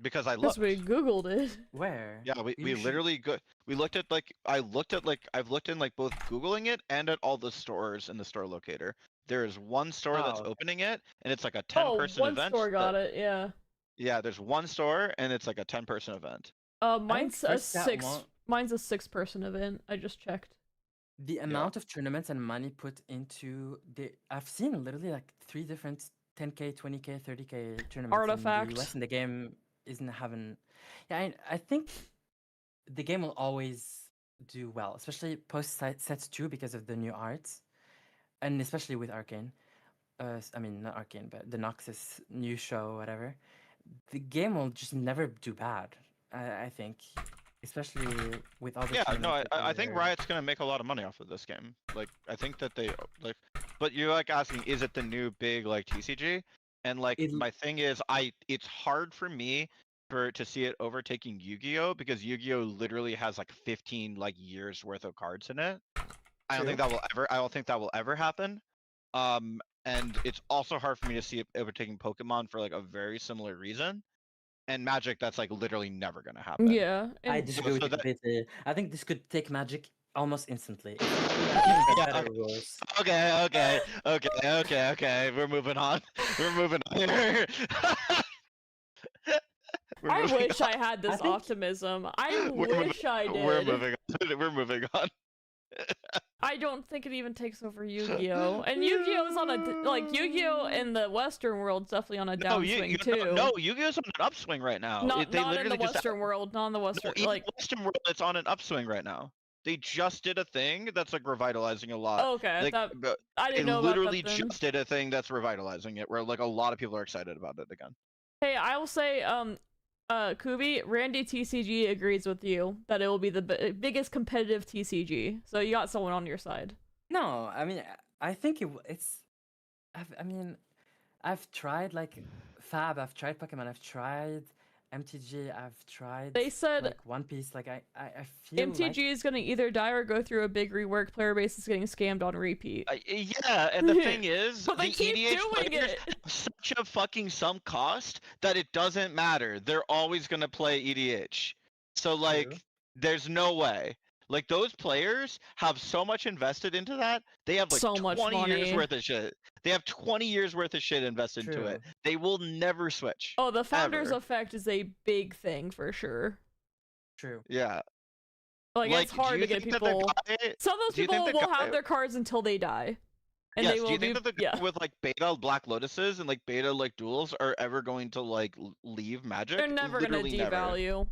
because I Because looked. we Googled it. Where? Yeah, we You should- literally we looked at like I've looked in like both Googling it and at all the stores in the store locator. There is one store that's Oh, okay. opening it, and it's like a Oh, 10-person one event. store got it, yeah. Yeah, there's one store, and it's like a 10-person event. Mine's a first that 6. one- Mine's a 6-person event. I just checked. The amount of tournaments and money put into I've seen literally like 3 different 10K, 20K, 30K tournaments Artifact. in the US, and the game isn't having. Yeah, I think the game will always do well, especially post sets 2 because of the new arts, and especially with Arcane. I mean, not Arcane, but the Noxus new show, whatever. The game will just never do bad. I think, especially with all the. Yeah, no, tournaments that I think they're- Riot's gonna make a lot of money off of this game. Like, I think that they like, but you're like asking, is it the new big like TCG? And like, It- my thing is, it's hard for me to see it overtaking Yu-Gi-Oh because Yu-Gi-Oh literally has like 15 like years worth of cards in it. I don't think that will ever happen. And it's also hard for me to see it overtaking Pokemon for like a very similar reason. And Magic, that's like literally never gonna happen. Yeah. I and- disagree with so you that- completely. I think this could take Magic almost instantly. Yeah, Better rules. Okay. We're moving on. We're moving on here. We're I moving wish on. I had this think- optimism. I We're moving- wish I did. We're moving on. We're moving on. I don't think it even takes over Yu-Gi-Oh! And Yu-Gi-Oh's on a like Yu-Gi-Oh! In the Western world's definitely on a downswing too. No, Yu-Gi-Oh's on an upswing right now. not They not in literally the just- Western world. Not in the No, Western even like. Western world, it's on an upswing right now. They just did a thing that's like revitalizing a lot. Oh, okay, Like, but I they didn't know about literally that. Then. just did a thing that's revitalizing it, where like a lot of people are excited about it again. Hey, I will say, Kubi, Randy TCG agrees with you that it will be the biggest competitive TCG. So you got someone on your side. No, I mean, I think it's. I mean, I've tried like Fab, I've tried Pokemon, I've tried MTG, I've tried. They said like One Piece. Like I feel MTG like is gonna either die or go through a big rework. Player base is getting scammed on repeat. Yeah, and the thing is, But they the keep EDH doing players it. have such a fucking sunk cost that it doesn't matter. They're always gonna play EDH. So like, True. there's no way. Like those players have so much invested into that. They have like So much 20 years money. worth of shit. They have 20 years worth of shit invested into it. True. They will never switch. Oh, the founders ever. effect is a big thing for sure. True. Yeah. Like it's do hard you to get think that the people. guy- Some of those do you think people the will guy- have their cards until they die, and yes, they will do you think be. that the guy with like beta Black Lotuses and like beta like duels are ever going to like leave Magic? They're never Literally gonna devalue.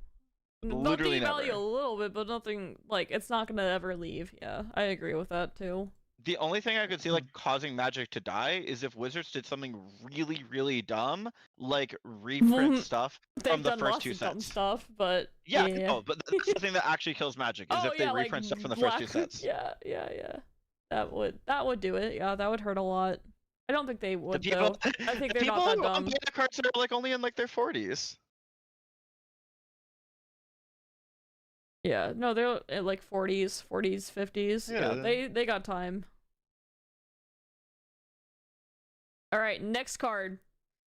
They'll Literally devalue never. a little bit, but nothing like it's not gonna ever leave. Yeah, I agree with that too. The only thing I could see like causing Magic to die is if Wizards did something really, really dumb, like reprint stuff They've from the done first lots two of dumb sets. stuff, but Yeah, yeah. no, but that's the thing that actually kills Magic is Oh if they yeah, like reprint stuff from the first two black. sets. Yeah. That would do it. Yeah, that would hurt a lot. I don't think they would though. I think the they're people not that on dumb. beta cards are like only in like their 40s. Yeah, no, they're at like 40s, 50s. Yeah, Yeah. they got time. All right, next card.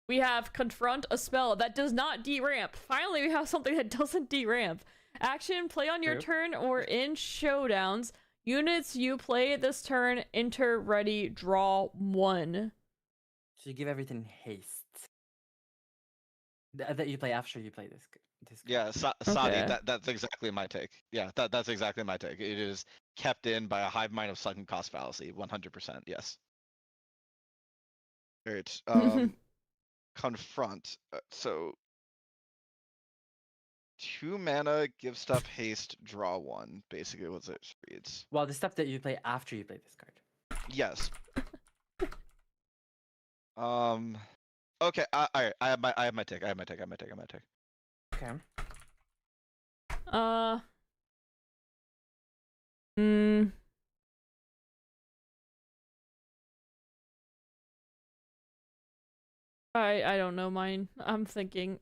We have Confront a spell that does not deramp. Finally, we have something that doesn't deramp. Action, play on your turn or in showdowns. Units you play this turn, enter, ready, draw 1. So you give everything haste. That you play after you play this. Yeah, Sadi, Okay. that's exactly my take. Yeah, that's exactly my take. It is kept in by a hive mind of sunken cost fallacy, 100%. Yes. Alright. Confront. So 2 mana, give stuff haste, draw 1. Basically, what it reads. Well, the stuff that you play after you play this card. Yes. Okay. Alright. I have my take. Okay. Hmm. I don't know mine. I'm thinking.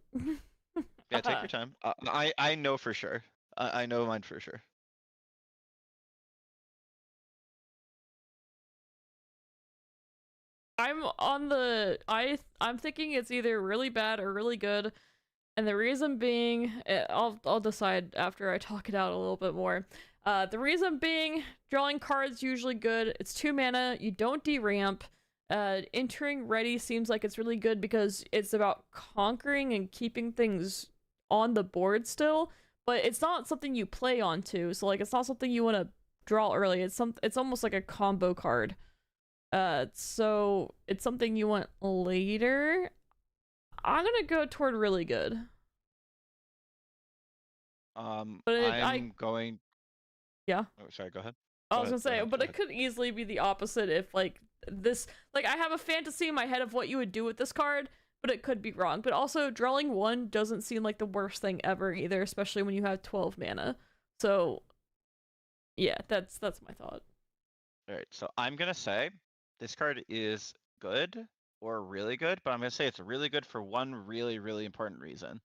Yeah, take your time. I know for sure. I know mine for sure. I'm thinking it's either really bad or really good, and the reason being, I'll decide after I talk it out a little bit more. The reason being, drawing cards usually good. It's 2 mana. You don't deramp. Entering ready seems like it's really good because it's about conquering and keeping things on the board still, but it's not something you play onto. So like, it's not something you want to draw early. It's almost like a combo card. So it's something you want later. I'm gonna go toward really good. But I'm going. Yeah. Oh, sorry. Go ahead. I Go was ahead, gonna say, go ahead, but go it could easily be the opposite if like this, like I have a fantasy in my head of what you would do with this card, but it could be wrong. But also, drawing 1 doesn't seem like the worst thing ever either, especially when you have 12 mana. So, yeah, that's my thought. All right. So I'm gonna say this card is good or really good, but I'm gonna say it's really good for one really, really important reason.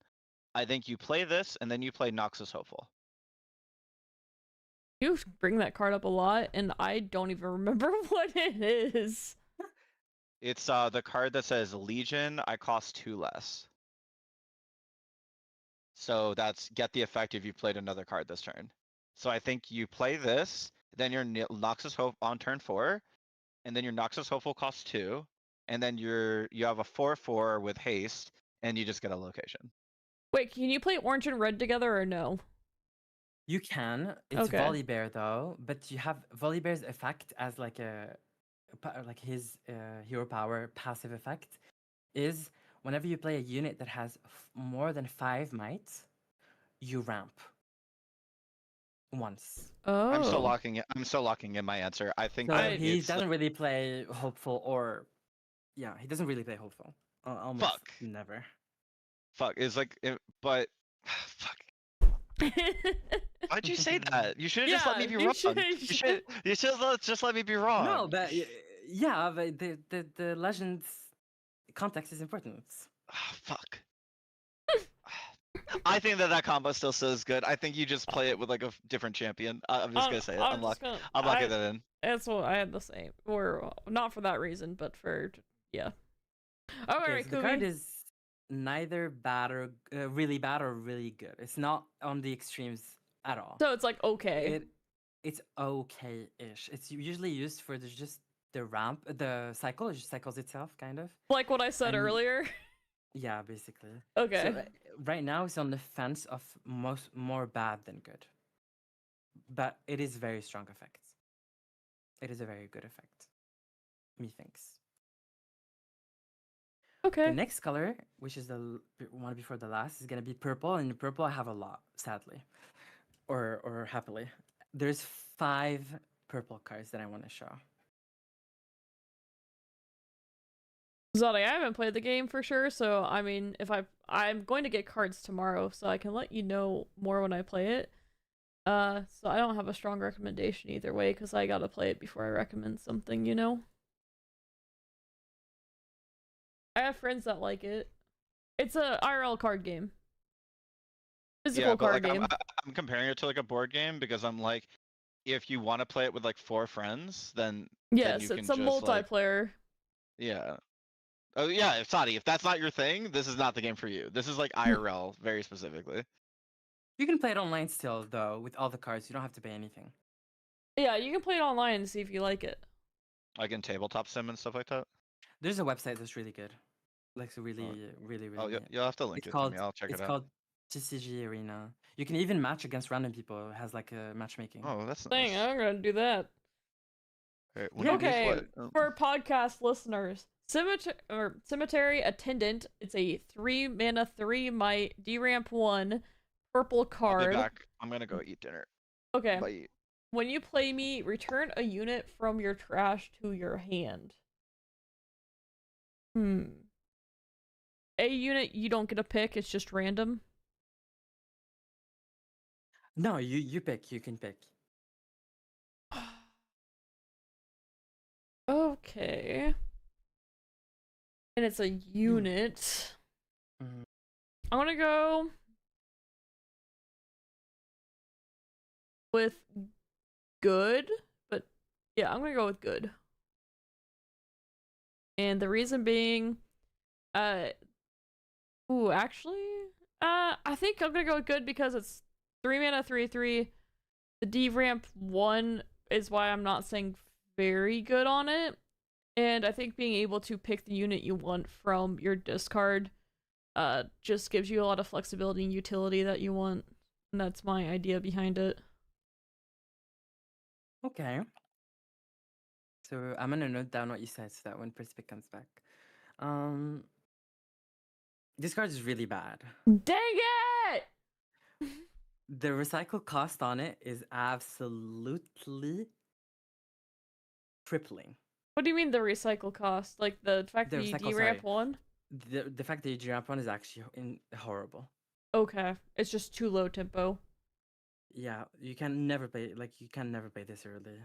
I think you play this and then you play Noxus Hopeful. You bring that card up a lot, and I don't even remember what it is. It's the card that says Legion. I cost 2 less. So that's get the effect if you played another card this turn. So I think you play this, then your Noxus Hope on turn 4, and then your Noxus Hopeful costs 2, and then you have a 4/4 with haste, and you just get a location. Wait, can you play orange and red together or no? You can. It's Okay. Volibear though, but you have Volibear's effect as like like his hero power passive effect is whenever you play a unit that has more than 5 might, you ramp once. Oh. I'm still locking in my answer. I think So that he it's doesn't really play hopeful, or yeah, he doesn't really play hopeful. Almost Fuck. never. fuck. It's like, but fuck. Why'd you say that? You should have just let me be wrong. You should just let me be wrong. No, but yeah, but the legend's context is important. Ah, fuck. I think that combo still is good. I think you just play it with like a different champion. I'm just gonna say it. I'm just gonna. I'm locking that in. That's what I had the same, or not for that reason, but for yeah. All Okay, right, so the card Kubi. is neither bad or really bad or really good. It's not on the extremes at all. So it's like okay. It's okay-ish. It's usually used for just the ramp, the cycle. It just cycles itself, kind of. Like what I said And- earlier. Yeah, basically. Okay. So right now it's on the fence of more bad than good, but it is very strong effect. It is a very good effect. Methinks. Okay. The next color, which is the one before the last, is gonna be purple, and purple I have a lot, sadly, or happily. There's 5 purple cards that I want to show. Zodi, I haven't played the game for sure, so I mean, if I'm going to get cards tomorrow, so I can let you know more when I play it. So I don't have a strong recommendation either way, because I gotta play it before I recommend something, you know? I have friends that like it. It's a IRL card game. Physical Yeah, but card like game. I'm comparing it to like a board game because I'm like, if you want to play it with like 4 friends, then Yes, you it's can a just like multiplayer. yeah. Oh yeah, if Sadi, if that's not your thing, this is not the game for you. This is like IRL very specifically. You can play it online still, though, with all the cards. You don't have to pay anything. Yeah, you can play it online and see if you like it. Like in tabletop sim and stuff like that. There's a website that's really good. Like, so really, really, Oh, really. you'll have to link It's it called. to me. I'll check It's it out. called TCG Arena. You can even match against random people. It has like a matchmaking. Oh, that's Dang, nice. I'm gonna do that. Alright, when you do Okay, what? for podcast listeners, cemetery attendant. It's a 3 mana 3 might D ramp 1 purple I'll be card. back. I'm gonna go eat dinner. Okay. Bye. When you play me, return a unit from your trash to your hand. A unit you don't get a pick, it's just random. No, you pick. You can pick. Okay. And it's a unit. Mhm. I'm gonna go with good, but yeah, I'm gonna go with good. And the reason being, I think I'm gonna go with good because it's 3 mana 3/3. The D ramp 1 is why I'm not saying very good on it. And I think being able to pick the unit you want from your discard just gives you a lot of flexibility and utility that you want. And that's my idea behind it. Okay. So I'm gonna note down what you said so that when Perspec comes back. This card is really bad. Dang it! The recycle cost on it is absolutely crippling. What do you mean the recycle cost? Like the fact The that you recycle, D-ramp sorry. one? The fact that you jump one is actually horrible. Okay. It's just too low tempo. Yeah, you can never play this early.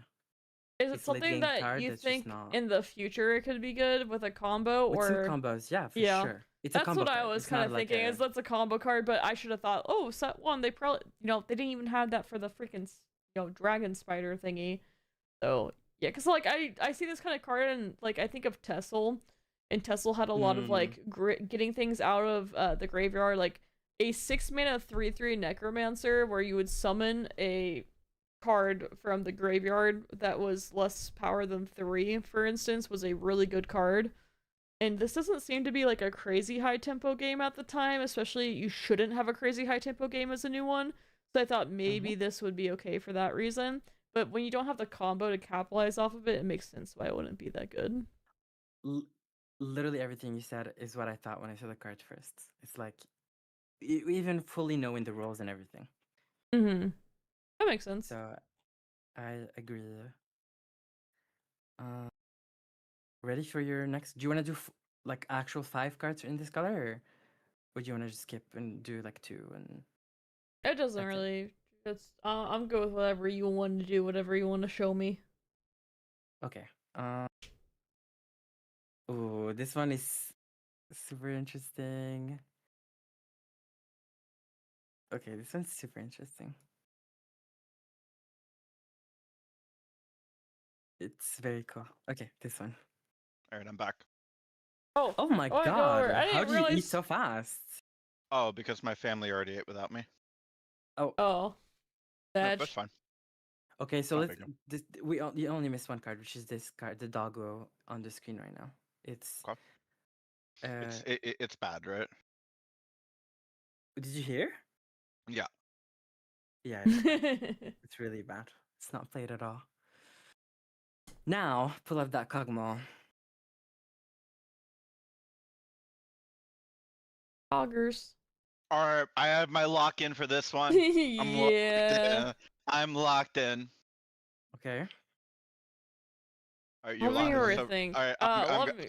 Is it It's something late-game that card you that's just think not- in the future it could be good with a combo With or some combos, yeah, for Yeah. sure. It's That's a combo what I card. was It's kind not of like thinking. a- Is that's a combo card, but I should have thought, oh, set one. They probably, they didn't even have that for the freaking, dragon spider thingy. So yeah, because like I see this kind of card and like I think of Tessel, and Tessel had a lot of like getting things out of the graveyard, like a 6 mana 3/3 necromancer where you would summon a card from the graveyard that was less power than 3, for instance, was a really good card. And this doesn't seem to be like a crazy high tempo game at the time, especially you shouldn't have a crazy high tempo game as a new one. So I thought maybe this would be okay for that reason. But when you don't have the combo to capitalize off of it, it makes sense why it wouldn't be that good. Literally everything you said is what I thought when I saw the card first. It's like even fully knowing the rules and everything. Mm-hmm. That makes sense. So I agree. Ready for your next? Do you want to do like actual 5 cards in this color, or would you want to just skip and do like 2 and? It doesn't That's it. really. It's I'm good with whatever you want to do, whatever you want to show me. Okay. Oh, this one is super interesting. Okay, this one's super interesting. It's very cool. Okay, this one. Alright, I'm back. Oh, Oh my I go god! over. I How didn't do you eat realize. so fast? Oh, because my family already ate without me. Oh, Oh, Nope, Dad. that's fine. okay. So Not let's. big deal. You only missed one card, which is this card, the doggo on the screen right now. It's. Okay. Uh, It's bad, right? did you hear? Yeah. Yeah, it's bad. It's really bad. It's not played at all. Now pull up that Kog'Maw. Augers. Alright, I have my lock in for this one. I'm locked Yeah. in. I'm locked in. Okay. Alright, Let you're me locked in. hear So, a thing. alright, Let me.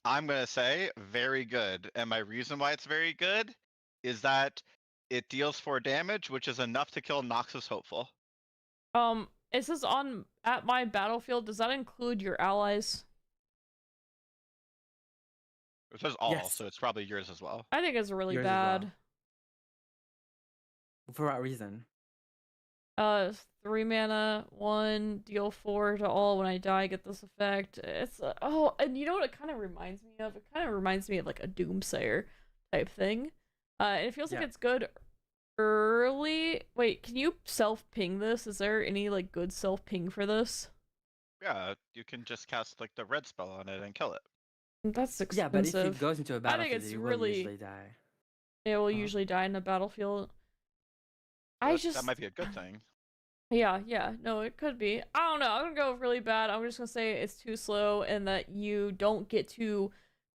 I'm gonna say very good. And my reason why it's very good is that it deals 4 damage, which is enough to kill Noxus Hopeful. It says on at my battlefield. Does that include your allies? It says all, Yes. so it's probably yours as well. I think it's really Yours as well. bad. For what reason? 3 mana, 1, deal 4 to all. When I die, get this effect. It's oh, and you know what it kind of reminds me of? It kind of reminds me of like a Doomsayer type thing. And it feels like Yeah. it's good early. Wait, can you self-ping this? Is there any like good self-ping for this? Yeah, you can just cast like the red spell on it and kill it. That's Yeah, but if expensive. it goes into a I think battlefield, it's you will really. usually die. It will Uh-huh. usually die in a battlefield. That might be a good thing. Yeah, no, it could be. I don't know. I'm gonna go really bad. I'm just gonna say it's too slow and that you don't get to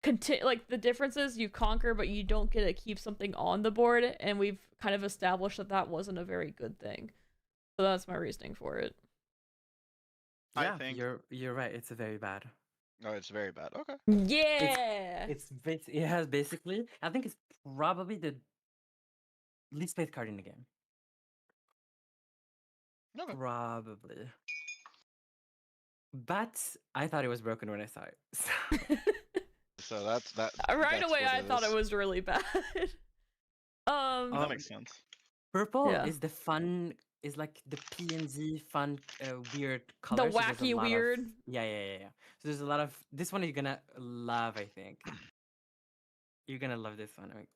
continue. Like, the difference is you conquer, but you don't get to keep something on the board, and we've kind of established that that wasn't a very good thing. So that's my reasoning for it. Yeah, I think you're right. It's a very bad. Oh, it's very bad. Okay. Yeah! It has basically. I think it's probably the least played card in the game. Okay. Probably. But I thought it was broken when I saw it. So that's that. Right that's away, what I thought it is. was really bad. That makes sense. Purple Yeah. is the fun. Is like the PNG fun, weird color. The so there's a wacky lot of- weird. Yeah. So there's a lot of this one. You're gonna love. I think you're gonna love this one.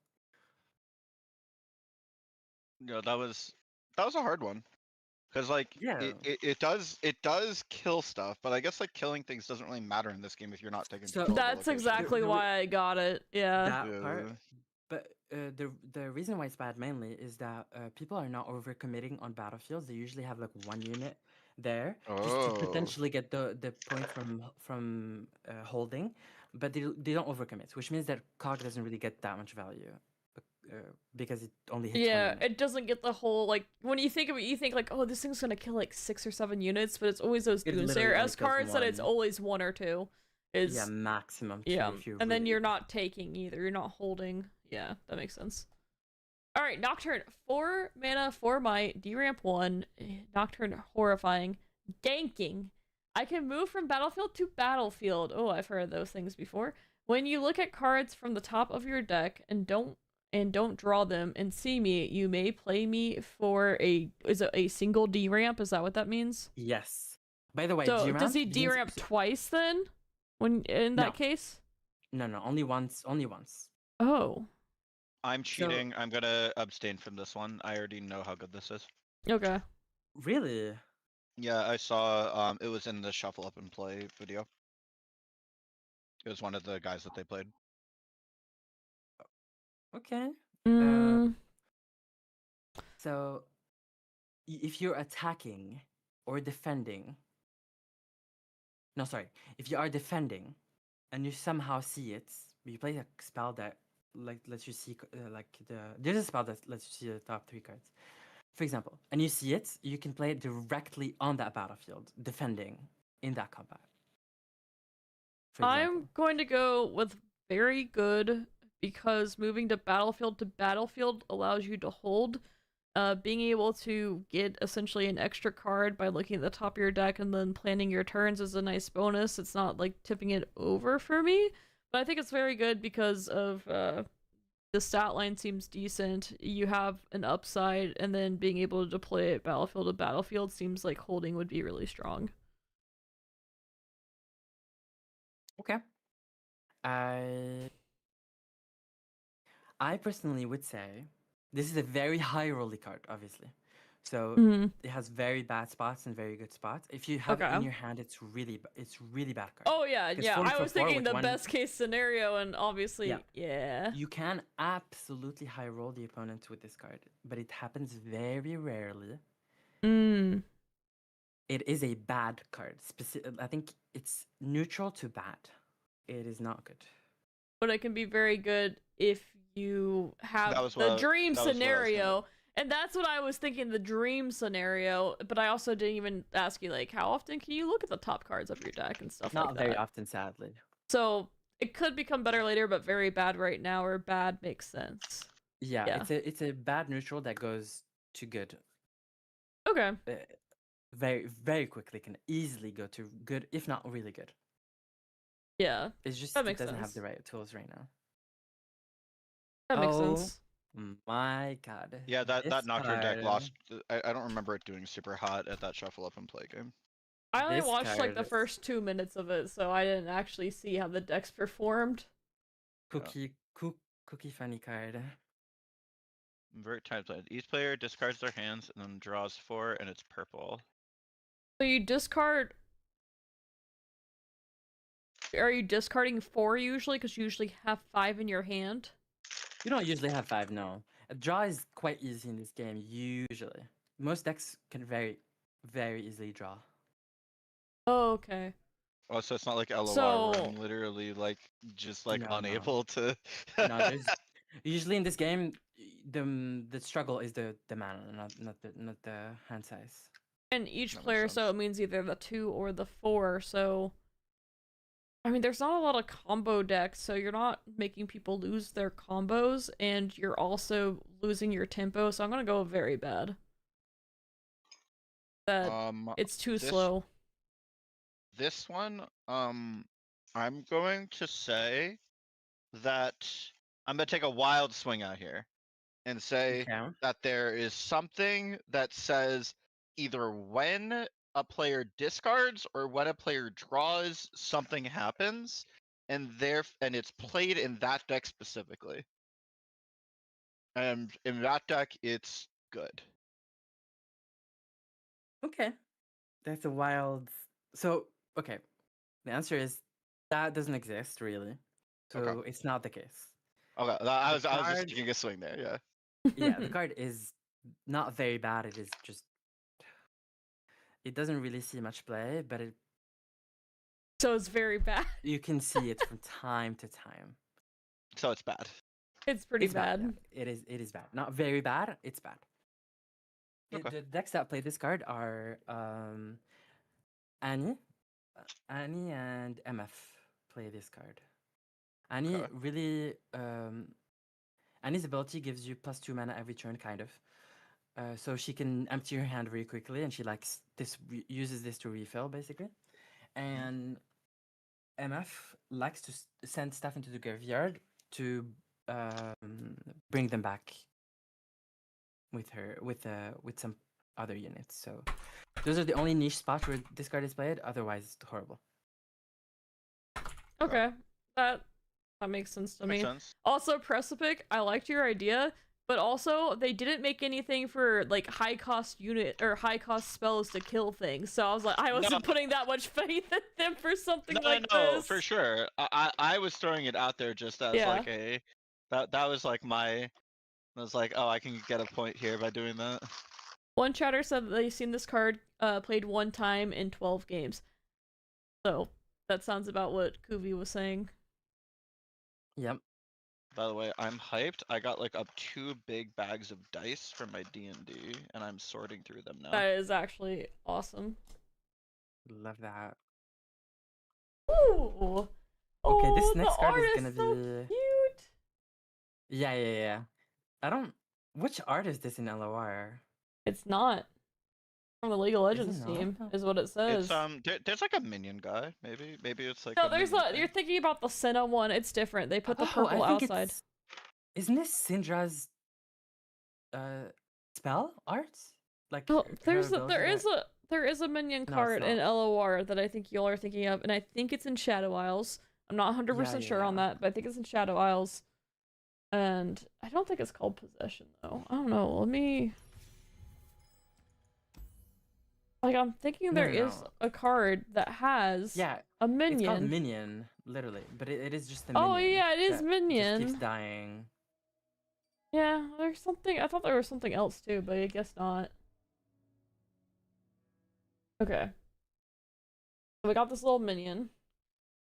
Yeah, that was a hard one. Because like Yeah. it does kill stuff, but I guess like killing things doesn't really matter in this game if you're not taking So- control of the That's location. exactly The why I got it. Yeah. That part. Yeah. But the reason why it's bad mainly is that people are not overcommitting on battlefields. They usually have like one unit there just to Oh. potentially get the point from holding, but they don't overcommit, which means that cog doesn't really get that much value because it only hits one Yeah, unit. it doesn't get the whole, like, when you think of it, you think like, oh, this thing's gonna kill like 6 or 7 units, but it's always those It literally Doomsayer only S kills cards that it's one. always 1 or 2. Is Yeah, maximum two. yeah, if you're and then really- you're not taking either. You're not holding. Yeah, that makes sense. All right, Nocturne, 4 mana, 4 might, D-ramp 1, Nocturne horrifying, ganking. I can move from battlefield to battlefield. Oh, I've heard those things before. When you look at cards from the top of your deck and don't draw them and see me, you may play me for a single D-ramp. Is that what that means? Yes. By the way, So D-ramp does he means- D-ramp twice then? When in that No. case? No, only once. Only once. Oh, I'm cheating. I'm gonna abstain from this one. I already know how good this is. okay. Really? Yeah, I saw it was in the shuffle up and play video. It was one of the guys that they played. Okay. Mm, So, if you're attacking or defending, no, sorry, if you are defending and you somehow see it, you play a spell that like lets you see there's a spell that lets you see the top 3 cards, for example, and you see it, you can play it directly on that battlefield, defending in that combat. For I'm example. going to go with very good because moving to battlefield allows you to hold. Being able to get essentially an extra card by looking at the top of your deck and then planning your turns is a nice bonus. It's not like tipping it over for me, but I think it's very good because of the stat line seems decent. You have an upside, and then being able to deploy it battlefield to battlefield seems like holding would be really strong. Okay. I personally would say this is a very high rolly card, obviously. So Mhm. it has very bad spots and very good spots. If you have it in Okay. your hand, it's really bad card. Oh yeah, 'Cause yeah. 4 I for was 4 thinking with the one- best case scenario, and obviously, Yeah. yeah. You can absolutely high roll the opponent with this card, but it happens very rarely. Mm. It is a bad card. I think it's neutral to bad. It is not good. But it can be very good if you have That was the what- dream that was what I was scenario. And that's what I was thinking, the dream scenario. But I also didn't even ask you, like, how often can you look at the top cards of your deck and stuff Not like very that? often, sadly. So it could become better later, but very bad right now, or bad makes sense. Yeah, Yeah. it's a bad neutral that goes to good. Okay. Very quickly, can easily go to good, if not really good. Yeah. It's just That it makes doesn't have sense. the right tools right now. That makes Oh, sense. My God. Yeah, that this Nocturne deck card- lost. I don't remember it doing super hot at that shuffle up and play game. I only This watched like the card- first 2 minutes of it, so I didn't actually see how the decks performed. Cookie funny card. Invert time played. Each player discards their hands and then draws 4, and it's purple. So you discard. Are you discarding 4 usually? Because you usually have 5 in your hand. You don't usually have 5, no. A draw is quite easy in this game, usually. Most decks can very easily draw. Oh, okay. Oh, so it's not like LoR where So- I'm literally like just like No, no. unable to. No, there's usually in this game the struggle is the mana, not the hand size. And each That makes player, so sense. it means either the 2 or the 4. So, I mean, there's not a lot of combo decks, so you're not making people lose their combos, and you're also losing your tempo. So I'm gonna go very bad. That it's too this- slow. This one, I'm going to say that I'm gonna take a wild swing out here and say Okay. that there is something that says either when a player discards or when a player draws, something happens, and it's played in that deck specifically. And in that deck, it's good. Okay. That's a wild. So, okay. The answer is that doesn't exist really. So Okay. it's not the case. Okay, I was just card- taking a swing there. Yeah. Yeah, the card is not very bad. It is just it doesn't really see much play, but So it's very bad. you can see it from time to time. So it's bad. It's pretty It's bad. yeah. It is bad. Not very bad. It's bad. Okay. The decks that play this card are Annie and MF play this card. Annie Okay. really Annie's ability gives you +2 mana every turn, kind of. So she can empty her hand very quickly, and she likes this uses this to refill basically. And MF likes to send stuff into the graveyard to bring them back with her with some other units. So those are the only niche spots where this card is played. Otherwise, it's horrible. Okay, that makes sense to Makes me. sense. Also, Precipic, I liked your idea, but also they didn't make anything for like high cost unit or high cost spells to kill things. So I was like, I wasn't putting that much faith in them for something like this. For sure. I was throwing it out there just as Yeah. like a that was like I was like, oh, I can get a point here by doing that. One chatter said that they've seen this card played 1 time in 12 games. So that sounds about what Kuvi was saying. Yep. By the way, I'm hyped. I got like up 2 big bags of dice from my D&D, and I'm sorting through them now. That is actually awesome. Love that. Ooh. Okay, this Oh, next the card art is gonna so be. cute. Yeah. I don't. Which art is this in LOR? It's not from the League of Legends not? team, is what it says. It's there's like a minion guy, maybe it's like No, a there's minion a. thing. You're thinking about the Senna one. It's different. They put the purple I think outside. Isn't this Syndra's spell art? Like Oh, her ability there is a minion No, it's card in not. LOR that I think y'all are thinking of, and I think it's in Shadow Isles. I'm not 100% sure on yeah. that, but I think it's in Shadow Isles. And I don't think it's called Possession though. I don't know. Let me. Like, I'm thinking there is No. a card that has Yeah, a it's called minion. minion, literally, but it is just a Oh minion. yeah, it is that Just keeps minion. dying. Yeah, there's something. I thought there was something else too, but I guess not. Okay. So we got this little minion.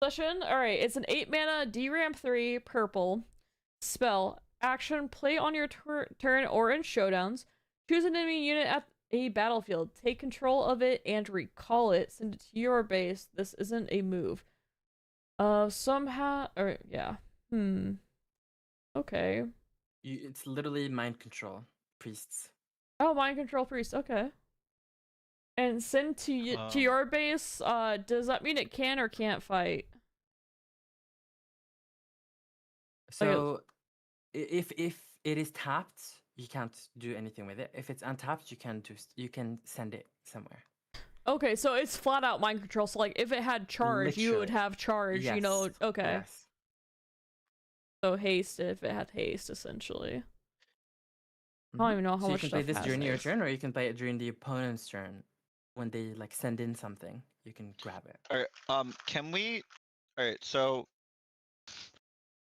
Possession. Alright, it's an 8 mana DRAM 3 purple spell. Action, play on your turn or in showdowns. Choose an enemy unit at a battlefield. Take control of it and recall it. Send it to your base. This isn't a move. Somehow. Or, yeah. Okay. It's literally mind control priests. Oh, mind control priest. Okay. And send to your base. Does that mean it can or can't fight? So if it is tapped, you can't do anything with it. If it's untapped, you can send it somewhere. Okay, so it's flat out mind control. So like, if it had charge, you would Literally. have charge. You know. Yes, Okay. Yes. So haste if it had haste, essentially. I don't Mhm. even know how So you much can stuff play this has during your haste. turn, or you can play it during the opponent's turn. When they like send in something, you can grab it. Alright, can we? Alright, so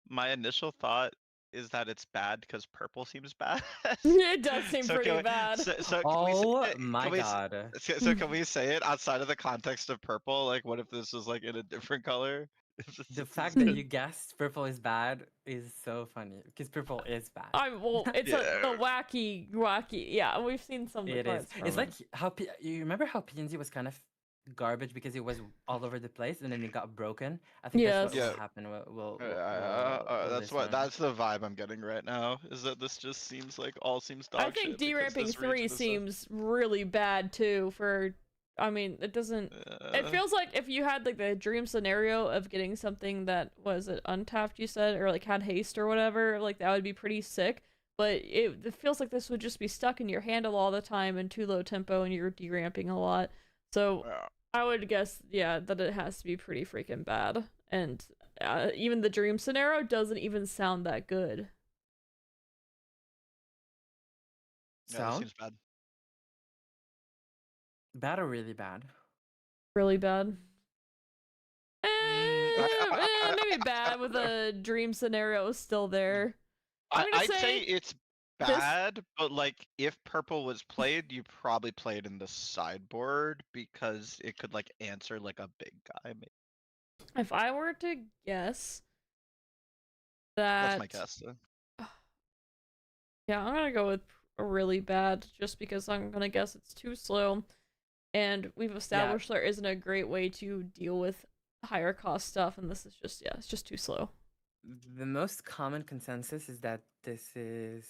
my initial thought is that it's bad because purple seems bad. It does seem So pretty can we, bad. so can we say Oh it? my Can we, god. so can we say it outside of the context of purple? Like, what if this was like in a different color? The fact that you guessed purple is bad is so funny because purple is bad. Well, it's the Yeah. wacky. Yeah, we've seen some of the It is. cards from It's it. like how you remember how PNZ was kind of garbage because it was all over the place and then it got broken. I think that's what Yes. will Yeah. happen. That's what that's the vibe I'm getting right now. Is that this just seems like all seems dog I think shit because deramping this 3 region is so. seems really bad too. I mean, it doesn't. It feels like if you had like the dream scenario of getting something that was it untapped, you said, or like had haste or whatever, like that would be pretty sick. But it feels like this would just be stuck in your handle all the time and too low tempo, and you're deramping a lot. So Yeah. I would guess, yeah, that it has to be pretty freaking bad. And even the dream scenario doesn't even sound that good. Yeah, this Sound seems bad. bad or really bad? Really bad. I- Maybe bad with the dream scenario still there. I'd say it's bad, but like if purple was played, you probably played in the sideboard because it could like answer like a big guy. Maybe. If I were to guess that... That's my guess. Yeah, I'm gonna go with really bad just because I'm gonna guess it's too slow. And we've established there isn't a great way to deal with higher cost stuff, and this is just, yeah, it's just too slow. The most common consensus is that this is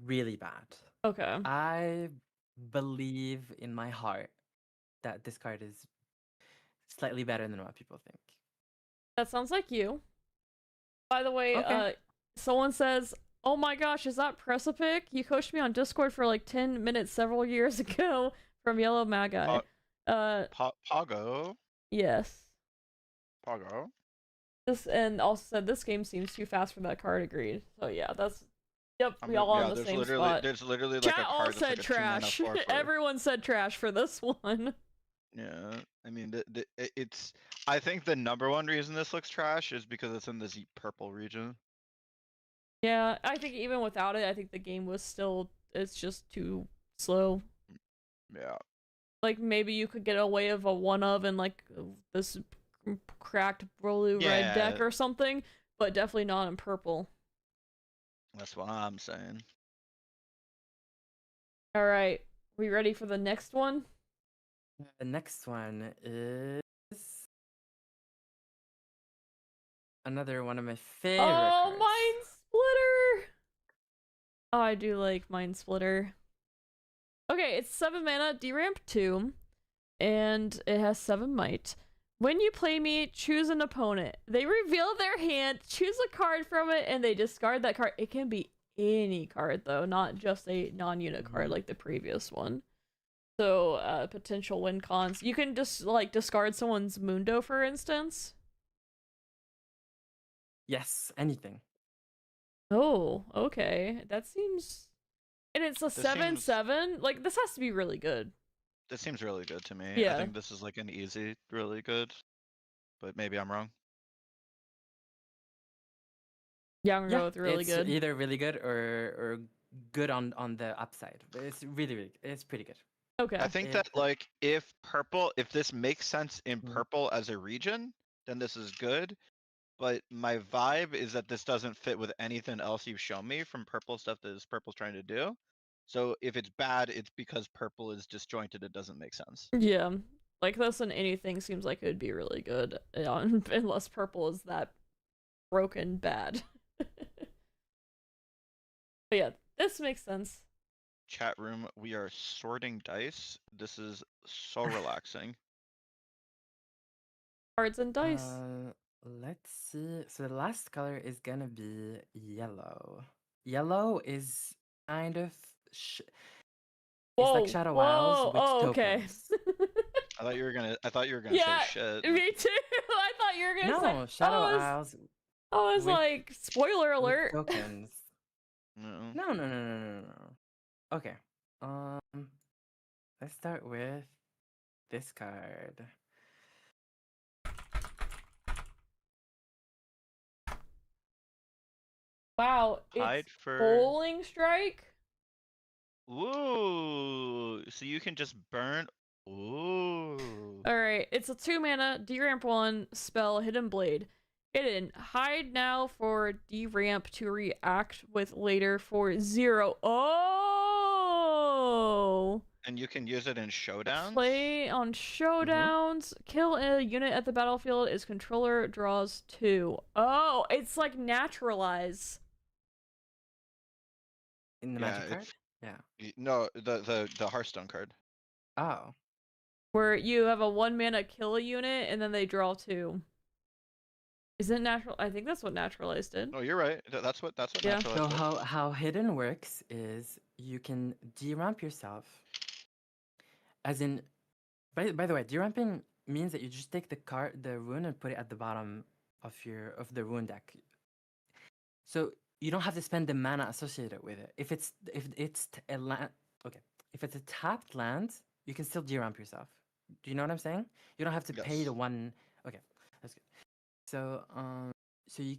really bad. Okay. I believe in my heart that this card is slightly better than what people think. That sounds like you. By the way, Okay. someone says, "Oh my gosh, is that Precipic? You coached me on Discord for like 10 minutes several years ago from Yellow Magi." Pogo. Yes. Pogo. And also said this game seems too fast for that card. Agreed. So yeah, yep. We all on the same spot. There's literally like Chat a all card that's said like a 2-mana trash. 4/4. Everyone said trash for this one. Yeah, I mean, it's. I think the number one reason this looks trash is because it's in the purple region. Yeah, I think even without it, I think the game was still. It's just too slow. Yeah. Like maybe you could get away of a one of and like this cracked blue red deck Yeah. or something, but definitely not in purple. That's what I'm saying. All right, we ready for the next one? The next one is another one of my favorite Oh, cards. Mind Splitter! Oh, I do like Mind Splitter. Okay, it's 7 mana, deramp 2, and it has 7 might. When you play me, choose an opponent. They reveal their hand, choose a card from it, and they discard that card. It can be any card, though, not just a non-unit card like the previous one. So, potential win cons. You can just, like, discard someone's Mundo, for instance. Yes, anything. Oh, okay. That seems... And it's a This seems- 7/7? Like, this has to be really good. This seems really good to me. Yeah. I think this is like an easy, really good. But maybe I'm wrong. Yeah, I'm gonna go with really it's good. either really good or good on the upside. But it's really it's pretty good. Okay. I think that like if this makes sense in Mhm. purple as a region, then this is good. But my vibe is that this doesn't fit with anything else you've shown me from purple stuff that is purple's trying to do. So if it's bad, it's because purple is disjointed. It doesn't make sense. Yeah. Like, this and anything seems like it would be really good. Unless purple is that broken bad. But yeah, this makes sense. Chat room, we are sorting dice. This is so relaxing. Cards and dice. Let's see. So the last color is gonna be yellow. Yellow is kind of it's like Shadow Isles with tokens. I thought you were gonna Yeah, say shit. me too. I thought you were gonna say. No, Shadow Isles I was with- like, spoiler with alert. tokens. No. No. Okay. Let's start with this card. Wow, Hide it's for Bowling Strike. Ooh, so you can just burn. Ooh. Alright, it's a 2-mana, deramp 1, spell, Hidden Blade. Hidden, hide now for deramp to react with later for 0. Oh! And you can use it in showdowns. Play on showdowns. Kill a unit at the battlefield. Its controller draws 2. Oh, it's like naturalize. In the Yeah, magic card? it's- Yeah. No, the Hearthstone card. Oh. Where you have a 1-mana kill a unit and then they draw 2. Isn't natural? I think that's what naturalize did. No, you're right. That's what Yeah. naturalized So does. how hidden works is you can deramp yourself. As in, by the way, deramping means that you just take the rune and put it at the bottom of the rune deck. So you don't have to spend the mana associated with it. If it's a land, okay. If it's a tapped land, you can still deramp yourself. Do you know what I'm saying? You don't have to pay Yes. the one. Okay, that's good. So so you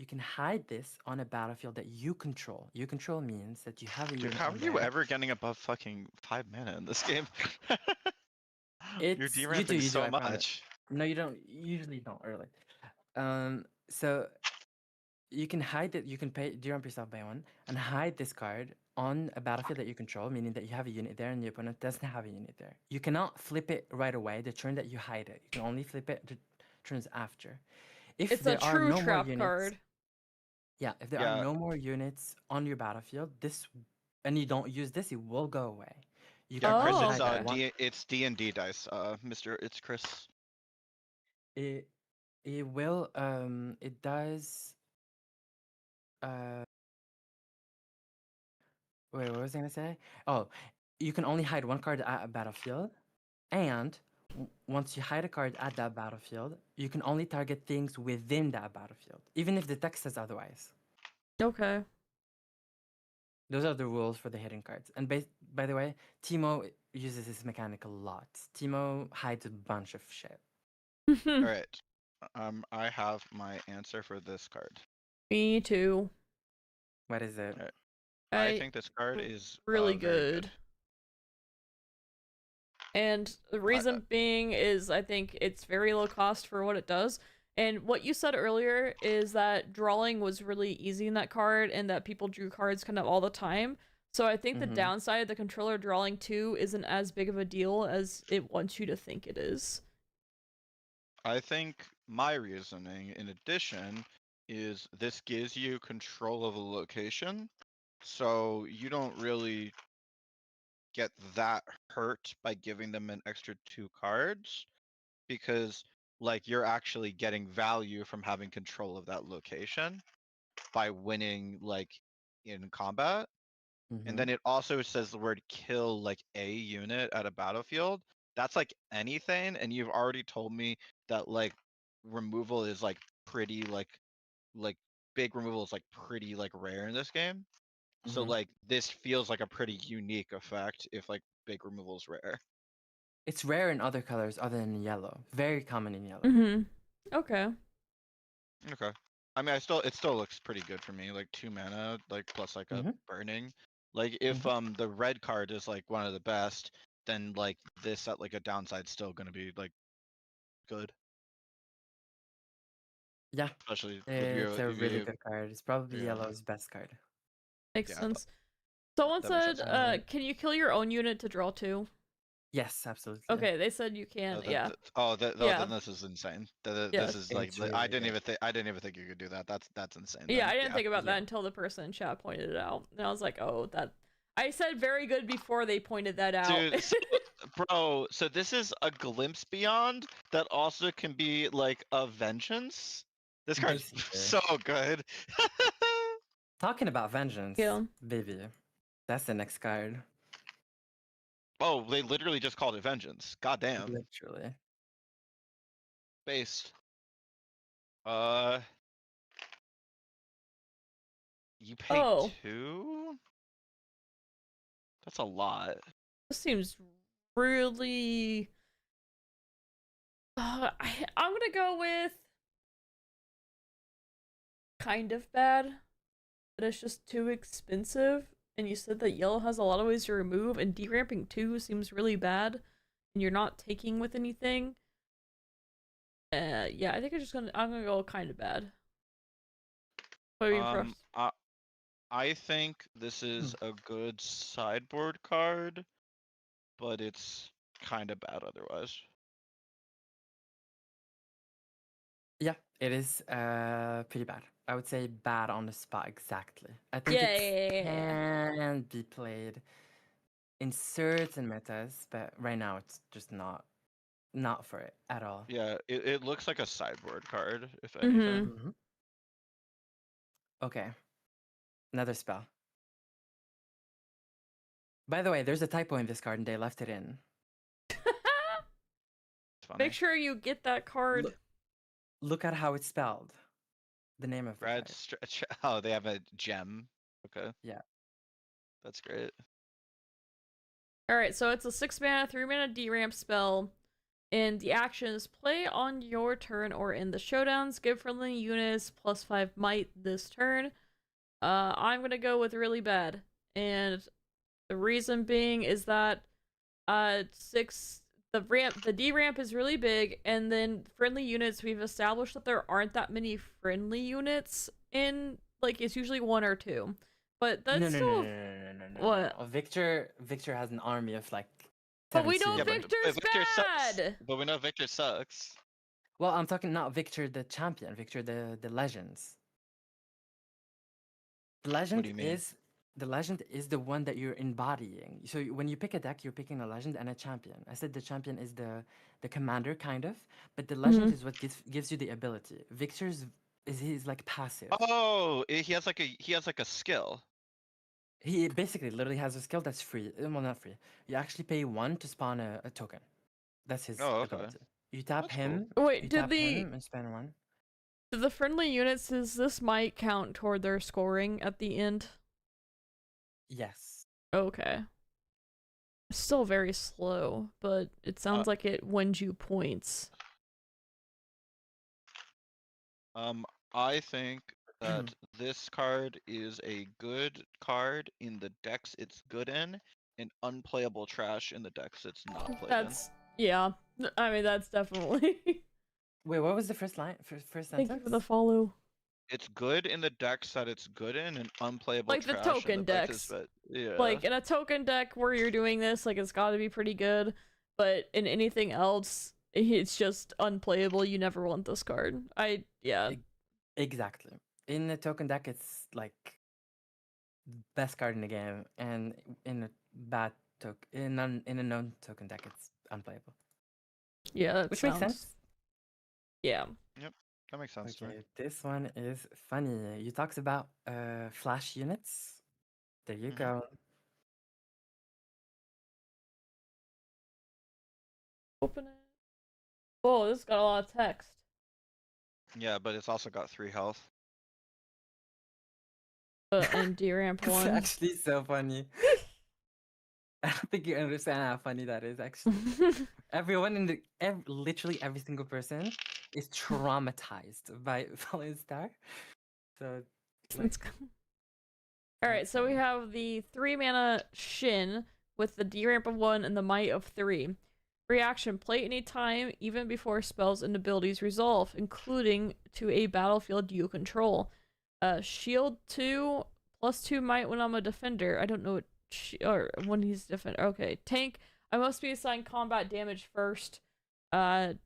can hide this on a battlefield that you control. You control means that you have a Dude, unit how in are you there. ever getting above fucking 5 mana in this game? You're You deramping do, so I promise. much. No, you don't. You usually don't early. So you can hide it. You can pay deramp yourself by 1 and hide this card on a battlefield that you control, meaning that you have a unit there and the opponent doesn't have a unit there. You cannot flip it right away the turn that you hide it. You can only flip it the turns after. If It's a there are true no more trap units, card. yeah, if there are no more units on your battlefield, and you don't use this, it will go away. You Yeah, can Chris, only Oh, it's hide that one. it's D&D dice. It's Chris. It will it does wait, what was I gonna say? Oh, you can only hide one card at a battlefield, and once you hide a card at that battlefield, you can only target things within that battlefield, even if the text says otherwise. okay. Those are the rules for the hidden cards. And by the way, Timo uses this mechanic a lot. Timo hides a bunch of shit. All right. I have my answer for this card. Me too. What is it? Alright. I think this card is really very good. And the reason being is I think it's very low cost for what it does. And what you said earlier is that drawing was really easy in that card and that people drew cards kind of all the time. So I think the downside of the controller drawing 2 isn't as big of a deal as it wants you to think it is. I think my reasoning, in addition, is this gives you control of a location, so you don't really get that hurt by giving them an extra 2 cards, because like you're actually getting value from having control of that location by winning like in combat. And Mhm. then it also says the word kill like a unit at a battlefield. That's like anything, and you've already told me that like removal is like pretty like big removal is like pretty like rare in this game. So Mhm. like this feels like a pretty unique effect if like big removal is rare. It's rare in other colors other than yellow. Very common in yellow. Mm-hmm. Okay. Okay. I mean, it still looks pretty good for me. Like 2 mana, like plus like a Mhm. burning. Like if the red card is like one of the best, then like this at like a downside still gonna be like good. Yeah, Especially with it's a really good card. It's probably yeah, yellow's best card. Makes yeah, sense. Someone that makes said, sense. can you kill your own unit to draw 2? Yes, absolutely. Okay, they said you can. Yeah. Oh, Yeah. then this is insane. Yes. This is like It's I really didn't good. even think you could do that. That's insane. Yeah, then. I didn't think about Yeah. that until the person in chat pointed it out. And I was like, oh, that. I said very good before they pointed that out. Dude, bro, so this is a glimpse beyond that also can be like a vengeance. This card's Basically. so good. Talking about vengeance, Yeah. baby. That's the next card. Oh, they literally just called it vengeance. Goddamn. Literally. Based. You pay Oh. 2? That's a lot. This seems really. I'm gonna go with kind of bad, but it's just too expensive. And you said that yellow has a lot of ways to remove, and deramping 2 seems really bad, and you're not taking with anything. Yeah, I think I'm gonna go kind of bad. What are you first? I think this is a good sideboard card, but it's kind of bad otherwise. Yeah, it is pretty bad. I would say bad on the spot exactly. I think Yeah, it can be played in certain metas, but right now it's just not for it at all. Yeah, it looks like a sideboard card, if Mhm. anything. Mhm. Okay. Another spell. By the way, there's a typo in this card and they left it in. It's funny. Make sure you get that card. Look at how it's spelled. The name of the Red card. oh, they have a gem. Okay. Yeah. That's great. Alright, so it's a 6-mana, 3-mana D-ramp spell. And the action is play on your turn or in the showdowns. Give friendly units +5 might this turn. I'm gonna go with really bad. And the reason being is that the D ramp is really big, and then friendly units, we've established that there aren't that many friendly units in, like, it's usually 1 or 2. But that's still what? No. Victor has an army of like. But we know 17. Victor's Victor bad. sucks. But we know Victor sucks. Well, I'm talking not Victor the champion, Victor the legends. The legend do you mean? is the one that you're embodying. So when you pick a deck, you're picking a legend and a champion. I said the champion is the commander kind of, but the legend is what gives you the ability. Victor's he's like passive. Oh, he has like a skill. He basically literally has a skill that's free. Well, not free. You actually pay 1 to spawn a token. That's his ability. You tap That's him. Wait, you did tap him and spend 1. the friendly units, does this might count toward their scoring at the end? Yes. Okay. Still very slow, but it sounds like it wins you points. I think that this card is a good card in the decks it's good in, and unplayable trash in the decks it's not played Yeah. I mean, that's definitely. Wait, what was the first line? First sentence? Thank you for the follow. It's good in the decks that it's good in, and unplayable Like the trash token in the decks. but yeah. Like in a token deck where you're doing this, like it's got to be pretty good. But in anything else, it's just unplayable. You never want this card. Yeah. Exactly. In the token deck, it's like best card in the game, and in a bad in a non-token deck, it's unplayable. Yeah, Which makes sense. Yeah. That makes sense to me. Okay, this one is funny. You talked about flash units. There you Mhm. go. Open it. Whoa, this got a lot of text. Yeah, but it's also got 3 health. And D-Ramp It's 1. actually so funny. I don't think you understand how funny that is, actually. Everyone in the literally every single person is traumatized by Fallen Star. So like, Alright, that's so we funny. have the 3 mana Shin with the D-Ramp of 1 and the Might of 3. Reaction, play anytime, even before spells and abilities resolve, including to a battlefield you control. Shield 2, +2 Might when I'm a defender. I don't know what or when he's defender. Okay, tank. I must be assigned combat damage first. I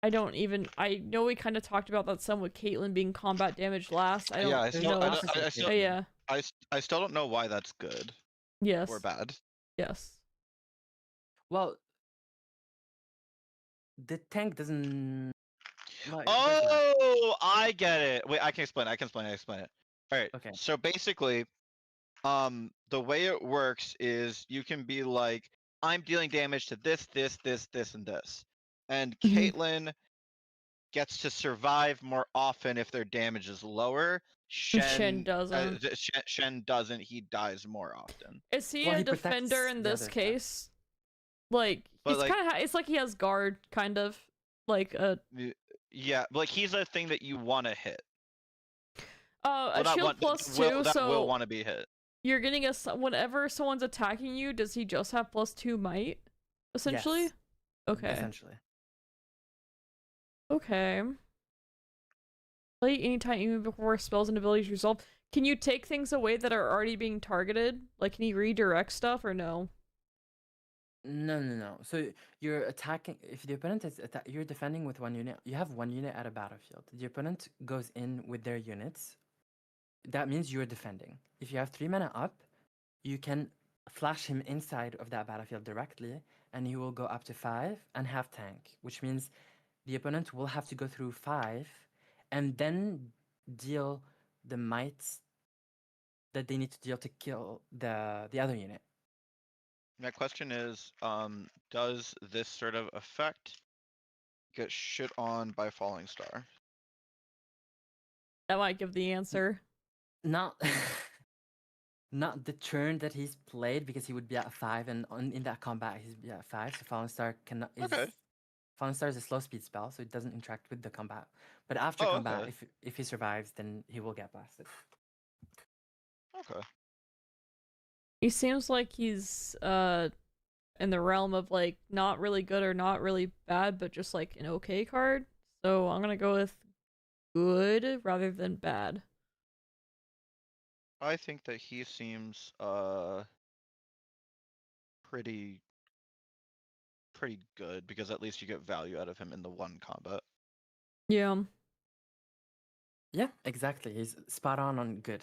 know we kind of talked about that some with Caitlyn being combat damage last. I Yeah, don't I There's still, know. opposite I still, Oh, thinking. yeah. I still don't know why that's good Yes. or bad. Yes. Well, the tank doesn't like. Oh, I get it. Wait, I can explain. I can explain it. All right. Okay. So basically, the way it works is you can be like, I'm dealing damage to this, and this, and Mhm. Caitlyn gets to survive more often if their damage is lower. Shen doesn't. Shen doesn't. He dies more often. Is he Well, a he defender protects in the this other stuff. case? Like, But, he's like- kind of. It's like he has guard, kind of. Like a. Yeah, but, like, he's a thing that you want to hit. A not shield want, +2, that so will want to be hit. you're getting a. Whenever someone's attacking you, does he just have +2 might? Essentially? Yes, Okay. essentially. Okay. Play anytime, even before spells and abilities resolve. Can you take things away that are already being targeted? Like, can you redirect stuff or no? No. So you're attacking. If the opponent is you're defending with 1 unit. You have 1 unit at a battlefield. The opponent goes in with their units. That means you're defending. If you have 3 mana up, you can flash him inside of that battlefield directly, and he will go up to 5 and have tank, which means the opponent will have to go through 5 and then deal the mites that they need to deal to kill the other unit. My question is, does this sort of effect get shit on by Falling Star? That might give the answer. Not not the turn that he's played, because he would be at 5, and in that combat he's be at 5. So Fallen Star cannot. Okay. Fallen Star is a slow speed spell, so it doesn't interact with the combat. But after Oh, combat, okay. if he survives, then he will get blasted. Okay. He seems like he's in the realm of like not really good or not really bad, but just like an okay card. So I'm gonna go with good rather than bad. I think that he seems pretty good, because at least you get value out of him in the one combat. Yeah. Yeah, exactly. He's spot on good.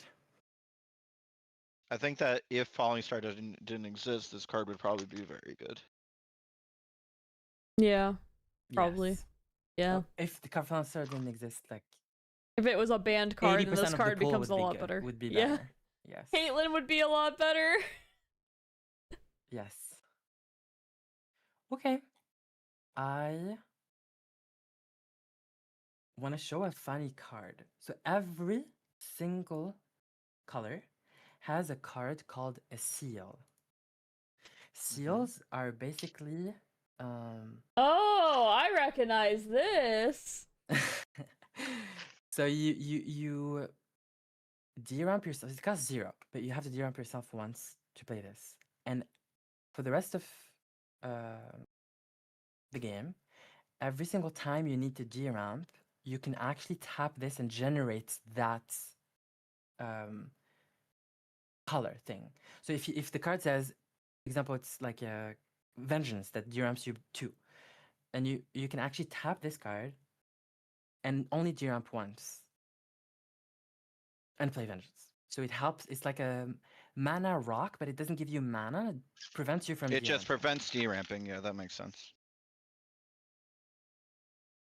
I think that if Falling Star didn't exist, this card would probably be very good. Yeah. Probably. Yes. Yeah. Well, if the Fallen Star didn't exist, like If it was a banned card, 80% then this of the card pool becomes would a be lot good, better. would be Yeah. better. Yes. Caitlyn would be a lot better. Yes. Okay. I want to show a funny card. So every single color has a card called a seal. Seals are basically Oh, I recognize this. so you deramp yourself. It costs 0, but you have to deramp yourself once to play this, and for the rest of the game, every single time you need to deramp, you can actually tap this and generate that color thing. So if the card says, for example, it's like a vengeance that deramps you 2, and you can actually tap this card and only deramp once and play vengeance. So it helps. It's like a mana rock, but it doesn't give you mana. It prevents you from It just deramping. prevents deramping. Yeah, that makes sense.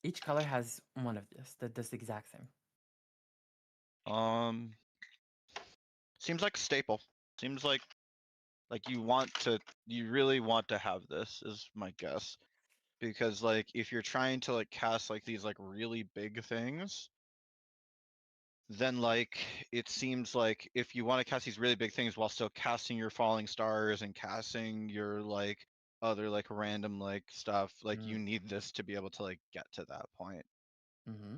Each color has one of this that does the exact same. Seems like a staple. Seems like you really want to have this is my guess. Because like if you're trying to like cast like these like really big things, then like it seems like if you want to cast these really big things while still casting your falling stars and casting your like other like random like stuff, like you need this to be able to like get to that point. Mm-hmm.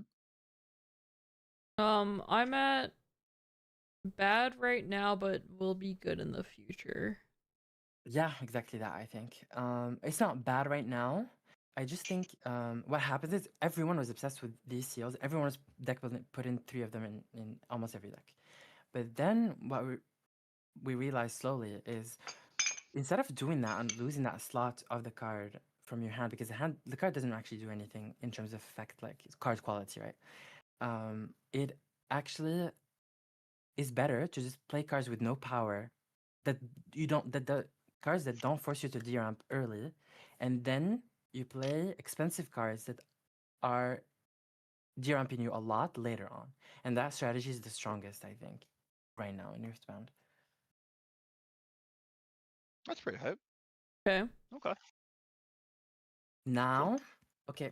I'm at bad right now, but will be good in the future. Yeah, exactly that, I think. It's not bad right now. I just think what happens is everyone was obsessed with these seals. Everyone was put in 3 of them in almost every deck. But then what we realized slowly is instead of doing that and losing that slot of the card from your hand, because the card doesn't actually do anything in terms of effect, like it's card quality, right? It actually is better to just play cards with no power that the cards that don't force you to deramp early, and then you play expensive cards that are deramping you a lot later on. And that strategy is the strongest, I think, right now in Riftbound. That's pretty hype. Okay. Okay. Now, okay,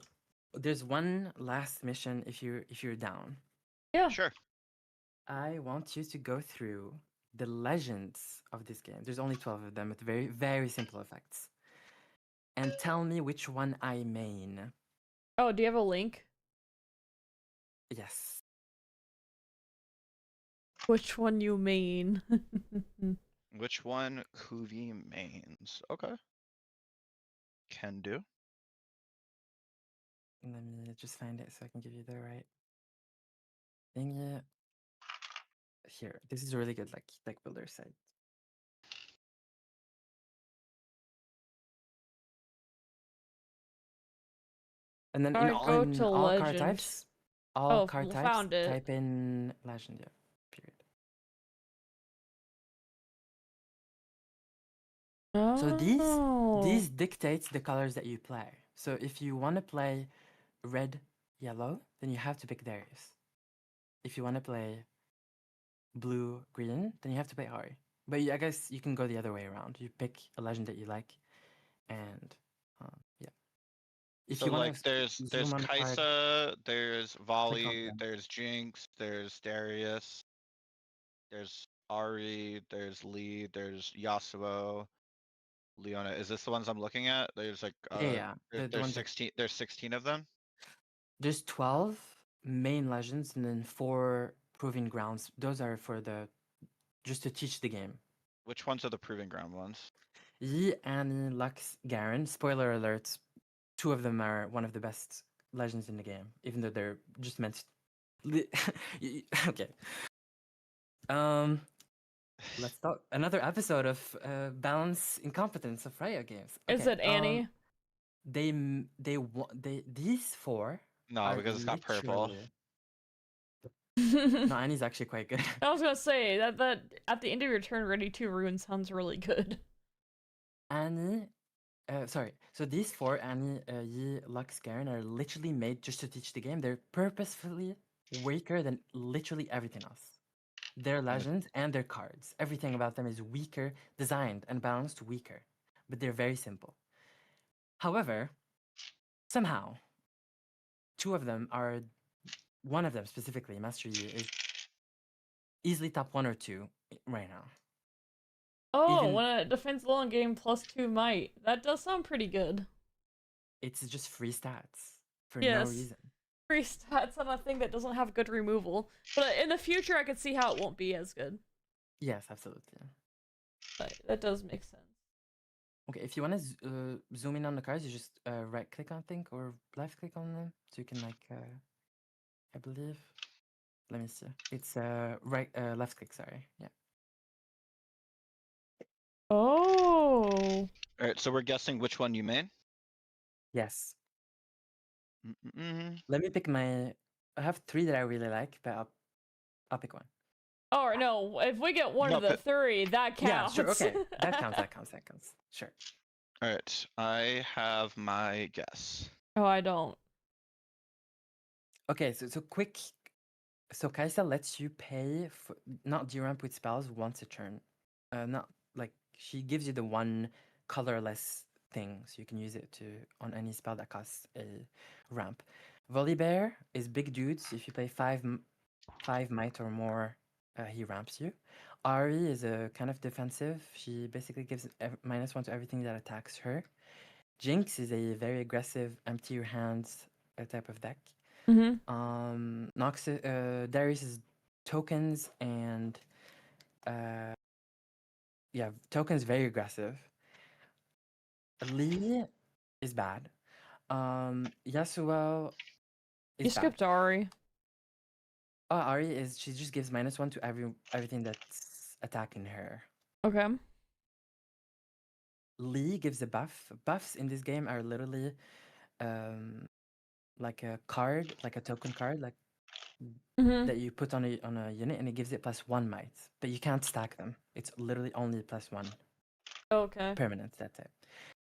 there's one last mission if you're down. Yeah. Sure. I want you to go through the legends of this game. There's only 12 of them with very, very simple effects. And tell me which one I main. Oh, do you have a link? Yes. Which one you mean? Which one Kuvi mains? Okay. Can do. Let me just find it so I can give you the right thing. Here, this is a really good like deck builder site. And then Alright, go to all card legend. types, Oh, found it. type in legend, yeah. Period. So Oh. these dictates the colors that you play. So if you want to play red, yellow, then you have to pick Darius. If you want to play blue, green, then you have to play Ari. But I guess you can go the other way around. You pick a legend that you like, and yeah. If So you want like to there's zoom on the card, Kaisa, there's click on Volley, them. there's Jinx, there's Darius, there's Ari, there's Lee, there's Yasuo, Leona. Is this the ones I'm looking at? There's like Yeah. The there's ones that 16 of them. there's 12 main legends and then 4 proving grounds. Those are for the just to teach the game. Which ones are the proving ground ones? Yi, Annie, Lux, Garen. Spoiler alert, 2 of them are one of the best legends in the game, even though they're just meant okay. Let's talk another episode of balance incompetence of Riot games. Is Okay, it Annie? These 4 No, are because it's got purple. literally no, Annie's actually quite good. I was gonna say that at the end of your turn, ready to ruin sounds really good. Annie, sorry. So these 4, Annie, Yi, Lux, Garen, are literally made just to teach the game. They're purposefully weaker than literally everything else. Their legends and their cards, everything about them is weaker, designed and balanced weaker, but they're very simple. However, somehow, 2 of them are, one of them specifically, Master Yi, is easily top 1 or 2 right now. Oh, Even- when a defense long game +2 might. That does sound pretty good. It's just free stats for Yes. no reason. Free stats on a thing that doesn't have good removal. But in the future, I could see how it won't be as good. Yes, absolutely. But that does make sense. Okay, if you want to zoom in on the cards, you just right click on think or left click on them, so you can like I believe. Let me see. It's left click. Sorry. Yeah. Oh. All right, so we're guessing which one you main. Yes. Mm-mm. Let me pick my. I have 3 that I really like, but I'll pick one. Oh no! If we get one No, of the but- 3, that counts. Yeah, sure. Okay, that counts. That counts. That counts. Sure. All right, I have my guess. Oh, I don't. Okay, so quick. So Kaisa lets you pay for not deramp with spells once a turn. Not like she gives you the one colorless thing, so you can use it to on any spell that costs a ramp. Volibear is big dudes. If you play 5 might or more, he ramps you. Ari is a kind of defensive. She basically gives -1 to everything that attacks her. Jinx is a very aggressive, empty your hands type of deck. Darius is tokens and yeah, tokens very aggressive. Lee is bad. Yasuo is You bad. skipped Ari. Oh, Ari is she just gives -1 to everything that's attacking her. Okay. Lee gives a buff. Buffs in this game are literally like a card, like a token card, like that you put on a unit, and it gives it +1 might, but you can't stack them. It's literally only +1 Okay. permanent. That's it.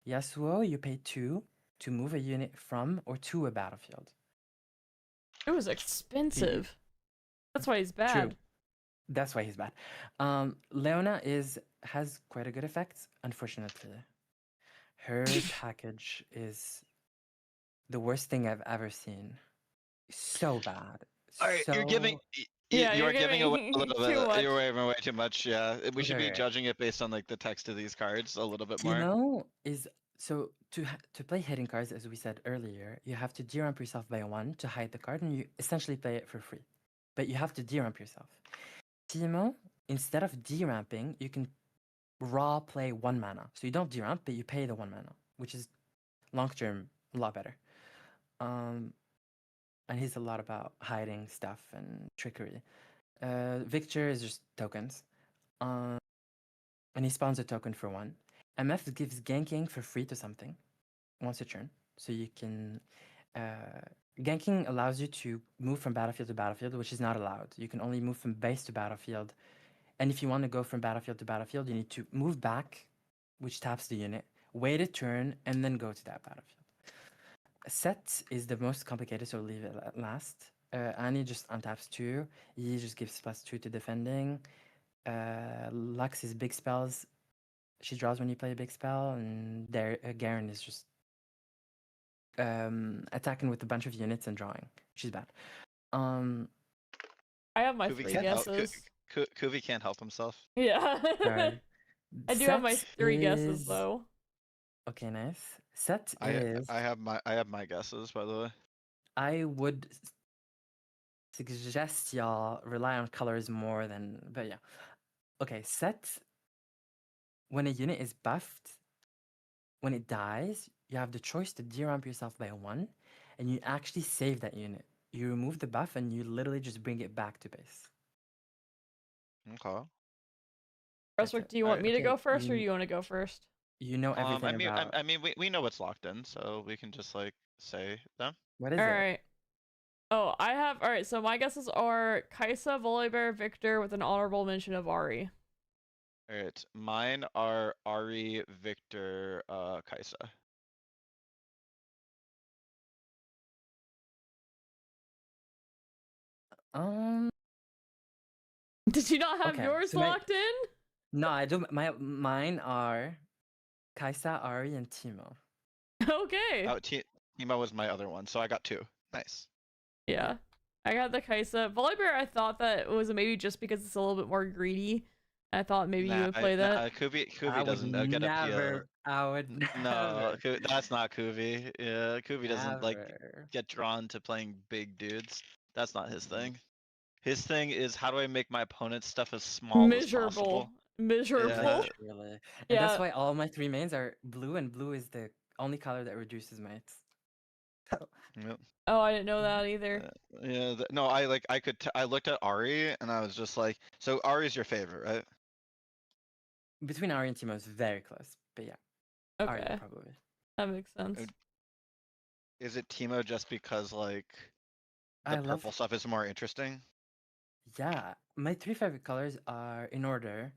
Yasuo, you pay 2 to move a unit from or to a battlefield. It was expensive. That's why he's bad. True. That's why he's bad. Leona has quite a good effect. Unfortunately, her package is the worst thing I've ever seen. So bad. All right, you're giving. Yeah, You you're are giving away a giving little too bit. much. You're way too much. Yeah, we should be Okay. judging it based on like the text of these cards a little bit more. Teemo is so to play hidden cards, as we said earlier, you have to deramp yourself by 1 to hide the card, and you essentially play it for free. But you have to deramp yourself. Teemo, instead of deramping, you can raw play 1 mana. So you don't deramp, but you pay the 1 mana, which is long term a lot better. And he's a lot about hiding stuff and trickery. Victor is just tokens. And he spawns a token for 1. MF gives ganking for free to something once a turn. So you can. Ganking allows you to move from battlefield to battlefield, which is not allowed. You can only move from base to battlefield. And if you want to go from battlefield to battlefield, you need to move back, which taps the unit, wait a turn, and then go to that battlefield. Set is the most complicated, so leave it last. Annie just untaps 2. Yi just gives +2 to defending. Lux is big spells. She draws when you play a big spell, and Garen is just attacking with a bunch of units and drawing. She's bad. I have my Kuvi 3 can't help- guesses. Kuvi can't help himself. Yeah. Sorry. I do have my Set 3 guesses is- though. Okay, nice. Set I is. have my guesses, by the way. I would suggest y'all rely on colors more than, but yeah. Okay, set. When a unit is buffed, when it dies, you have the choice to deramp yourself by 1, and you actually save that unit. You remove the buff, and you literally just bring it back to base. Okay. Roswick, it. do you want me to Okay, go first, or you- do you want to go first? You know everything about. I mean, we know what's locked in, so we can just like say them. What is All it? right. Oh, I have. All right. So my guesses are Kaisa, Volibear, Victor, with an honorable mention of Ari. All right, mine are Ari, Victor, Kaisa. Did you not have Okay, yours so my- locked in? No, I don't. Mine are Kaisa, Ari, and Teemo. Okay. Oh, Timo was my other one, so I got 2. Nice. Yeah. I got the Kaisa. Volibear, I thought that it was maybe just because it's a little bit more greedy. I thought maybe you would play that. Kuvi I doesn't would get never. appeal. I would never. No, that's not Kuvi. Yeah, Kuvi doesn't like Never. get drawn to playing big dudes. That's not his thing. His thing is how do I make my opponent's stuff as small as possible. Miserable. Yeah. Really. And Yeah. that's why all my 3 mains are blue, and blue is the only color that reduces mites. Yep. Oh, I didn't know that either. Yeah. No, I looked at Ari and I was just like, so Ari's your favorite, right? Between Ari and Teemo is very close, but yeah, Ari Okay. probably. That makes sense. Is it Timo just because like I the love. purple stuff is more interesting? Yeah, my 3 favorite colors are in order: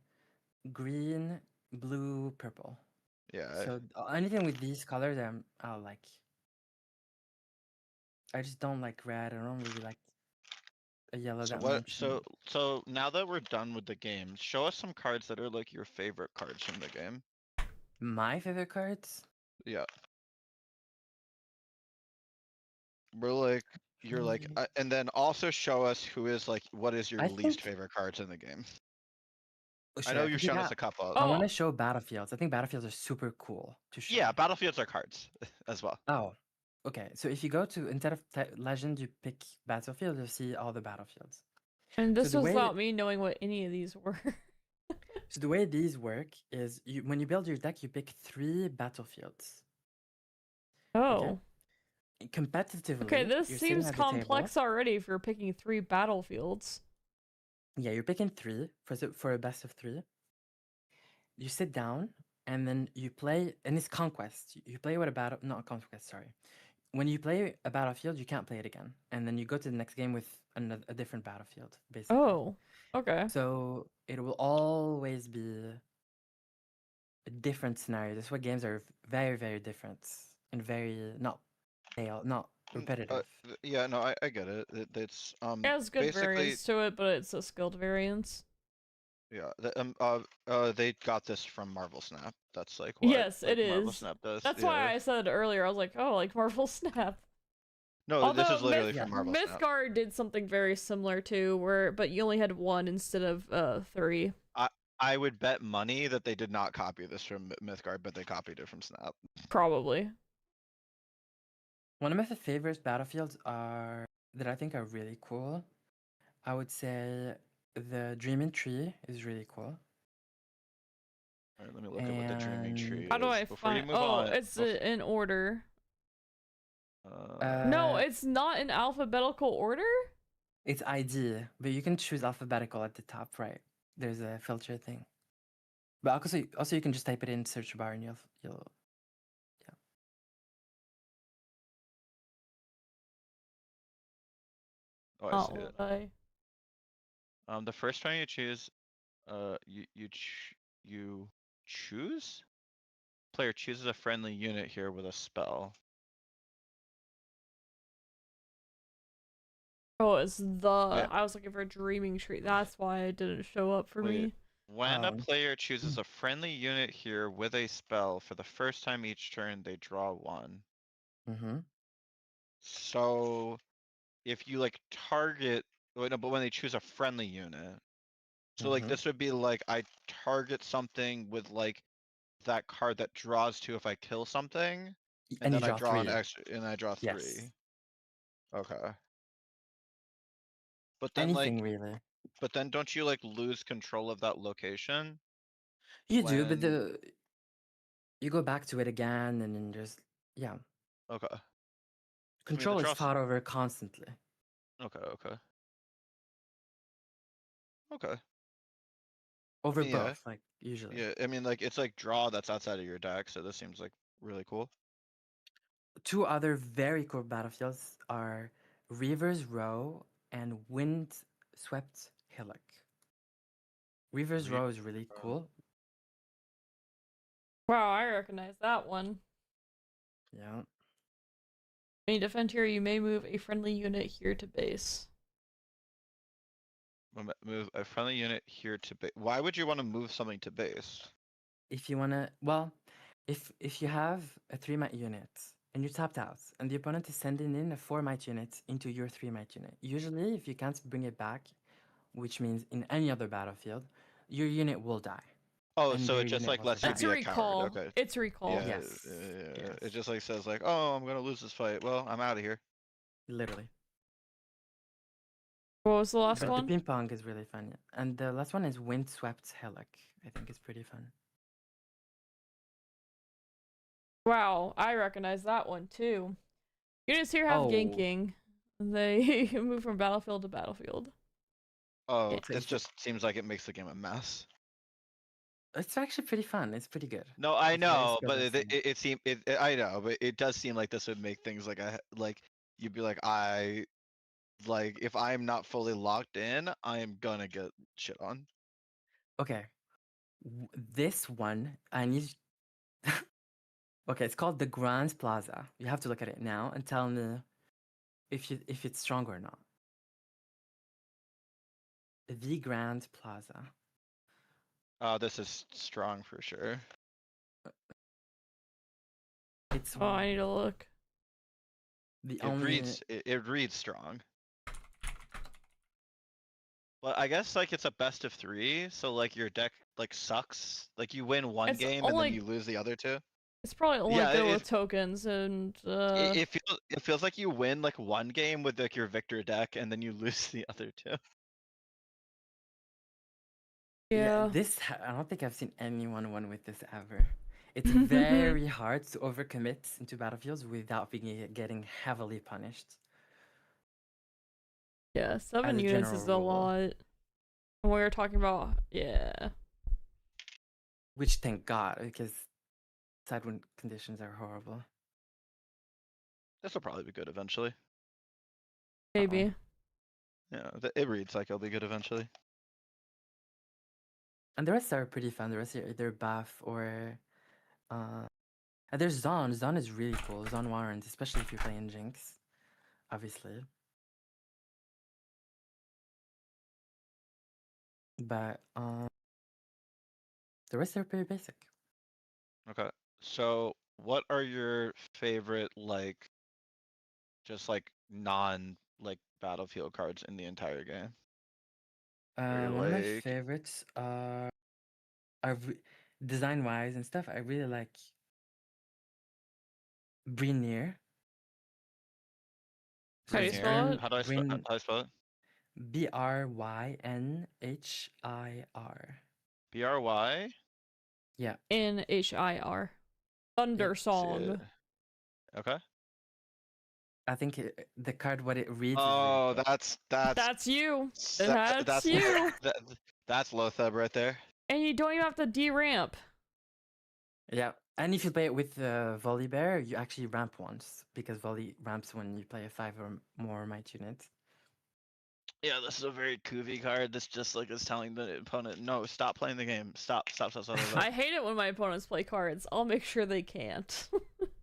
green, blue, purple. Yeah. So anything with these colors, I'll like. I just don't like red. I don't really like a yellow So that what? much. So now that we're done with the game, show us some cards that are like your favorite cards from the game. My favorite cards. Yeah. We're like, you're like, Mm. and then also show us who is like, what is your I least think. favorite cards in the game? Oh, I sure, know I can you've do shown us that. a couple. I Oh, want to show battlefields. I think battlefields are super cool to show. Yeah, battlefields are cards as well. Oh, okay. So if you go to instead of legend, you pick battlefield. You'll see all the battlefields. and So this the was way without me knowing what any of these were. so the way these work is when you build your deck, you pick 3 battlefields. Oh. Competitively, Okay, this you're sitting seems at the table. complex already for picking 3 battlefields. Yeah, you're picking 3 for a best of 3. You sit down and then you play, and it's conquest. You play with a battle, not conquest. Sorry. When you play a battlefield, you can't play it again, and then you go to the next game with a different battlefield, basically. Oh. Okay. So it will always be a different scenario. That's why games are very, very different and very not repetitive. Yeah, no, I get it. It's It has good basically, variance to it, but it's a skilled variance. yeah. They got this from Marvel Snap. That's like what Yes, like it Marvel is. Snap does. That's Yeah. why I said earlier, I was like, oh, like Marvel Snap. No, this Although is literally from Marvel Snap. Mythgard did something very similar too, but you only had 1 instead of 3. I would bet money that they did not copy this from Mythgard, but they copied it from Snap. Probably. One of my favorite battlefields that I think are really cool. I would say the Dreaming Tree is really cool. Alright, let me look at what the Dreaming Tree is. How do I Before you find? move Oh, on, it's in order. Uh, No, it's not in alphabetical order. It's ID, but you can choose alphabetical at the top right. There's a filter thing. But also you can just type it in search bar and you'll yeah. oh, I Not see it. what I. The first one you choose, you choose? Player chooses a friendly unit here with a spell. Oh, it's the. Yeah. I was looking for a dreaming tree. That's why it didn't show up for me. When a Oh. player chooses a friendly unit here with a spell, for the first time each turn, they draw 1. Mm-hmm. So, if you like target, wait, no, but when they choose a friendly unit, so like Mhm. this would be like I target something with like that card that draws 2 if I kill something, and And you then I draw draw an 3. extra, and I draw 3. Yes. Okay. But then Anything like, really. but then don't you like lose control of that location? You do, but when- you go back to it again and then just yeah. Okay. I mean, Control is fought over constantly. Okay. Okay. Over Yeah. both, like usually. Yeah, I mean, like it's like draw that's outside of your deck, so this seems like really cool. 2 other very cool battlefields are Reaver's Row and Windswept Hillock. Reaver's Row is really cool. Wow, I recognize that one. Yeah. When you defend here, you may move a friendly unit here to base. Move a friendly unit here to base. Why would you want to move something to base? If you wanna, well, if you have a 3-might unit and you're tapped out, and the opponent is sending in a 4-might unit into your 3-might unit, usually if you can't bring it back, which means in any other battlefield, your unit will die. Oh, And so your it just unit like will lets you It's be a a recall. coward. Okay. It's recall. Yeah, Yes. yeah. Yes. It just like says like, oh, I'm gonna lose this fight. Well, I'm out of here. Literally. What was the last But one? the ping pong is really fun. And the last one is Windswept Hillock. I think it's pretty fun. Wow, I recognize that one too. Units here have Oh. ganking. They move from battlefield to battlefield. Oh, Yeah. this just seems like it makes the game a mess. It's actually pretty fun. It's pretty good. No, I It's very know, skill but based. it seems I know, but it does seem like this would make things like you'd be like if I'm not fully locked in, I am gonna get shit on. Okay. This one, I need. Okay, it's called the Grand Plaza. You have to look at it now and tell me if it's strong or not. The Grand Plaza. This is strong for sure. It's Oh, I need to look. the It only. reads it reads strong. But I guess like it's a best of 3, so like your deck like sucks. Like you win one It's game and only- then you lose the other 2. It's probably only Yeah, good with tokens and it feels like you win like one game with like your Victor deck and then you lose the other 2. yeah. I don't think I've seen anyone win with this ever. It's very hard to overcommit into battlefields without getting heavily punished. Yeah, 7 As a units is a general rule. lot. And we were talking about, yeah. Which thank God, because side wind conditions are horrible. This will probably be good eventually. Maybe. Yeah, it reads like it'll be good eventually. And the rest are pretty fun. The rest are either buff or and there's Zon. Zon is really cool. Zon warrants, especially if you're playing Jinx, obviously. But the rest are pretty basic. Okay. So what are your favorite like just like non like battlefield cards in the entire game? Or One of my like favorites design-wise and stuff. I really like Brynir. How do you spell it? How do I spell how do I spell it? Brynhir. BRY? Yeah. NHIR. Thunder See Song. it. Okay. I think the card, what it reads. Oh, is really cool. That's you. that- That's you. That's Lotheb right there. And you don't even have to deramp. Yeah. And if you play it with Volley Bear, you actually ramp once because Volley ramps when you play a 5 or more might unit. Yeah, this is a very Kuvi card. This just like is telling the opponent, no, stop playing the game. Stop. I hate it when my opponents play cards. I'll make sure they can't.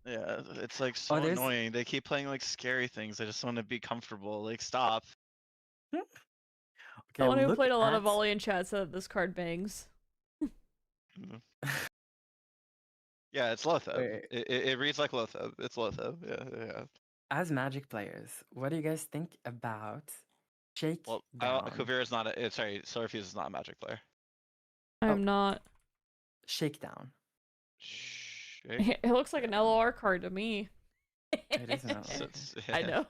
Yeah, it's like so annoying. They keep playing like scary things. I just want to be comfortable. Like, stop. Okay, Someone who look played a lot of at- volley in chat said that this card bangs. Yeah, it's Lotheb. Wait. It reads like Lotheb. It's Lotheb. Yeah. As Magic players, what do you guys think about Shake Well, Down? Kuvira is not a. Sorry, Silverfuse is not a Magic player. I'm not. Shakedown. Shake. It looks like an LoR card to me. It is an LoR. I know.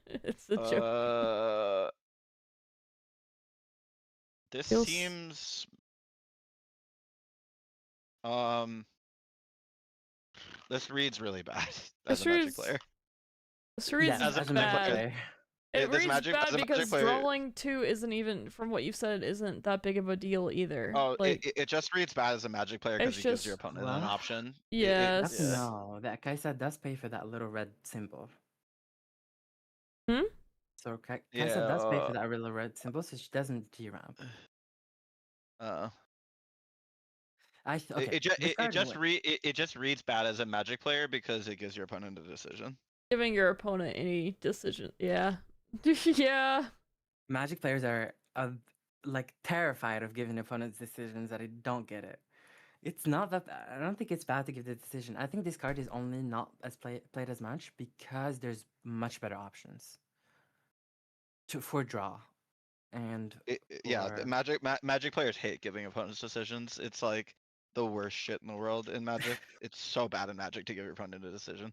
It's a joke. This Feels- seems. This reads really bad as This a Magic reads- player. This reads as a Magic bad. player. It This reads Magic- bad as a Magic because player- drawing 2 isn't even, from what you've said, isn't that big of a deal either. Oh, like, it just reads bad as a Magic player because It's it gives your just- opponent an What? option. Yes. Yeah. No, that Kaisa does pay for that little red symbol. Hmm? So Kaisa does pay for that little red symbol, so she doesn't G-ramp. It just reads bad as a Magic player because it gives your opponent a decision. Giving your opponent any decision. Yeah. Yeah. Magic players are like terrified of giving opponents decisions that they don't get it. It's not that I don't think it's bad to give the decision. I think this card is only not as played as much because there's much better options for draw. And Yeah, the Magic players hate giving opponents decisions. It's like the worst shit in the world in Magic. It's so bad in Magic to give your opponent a decision.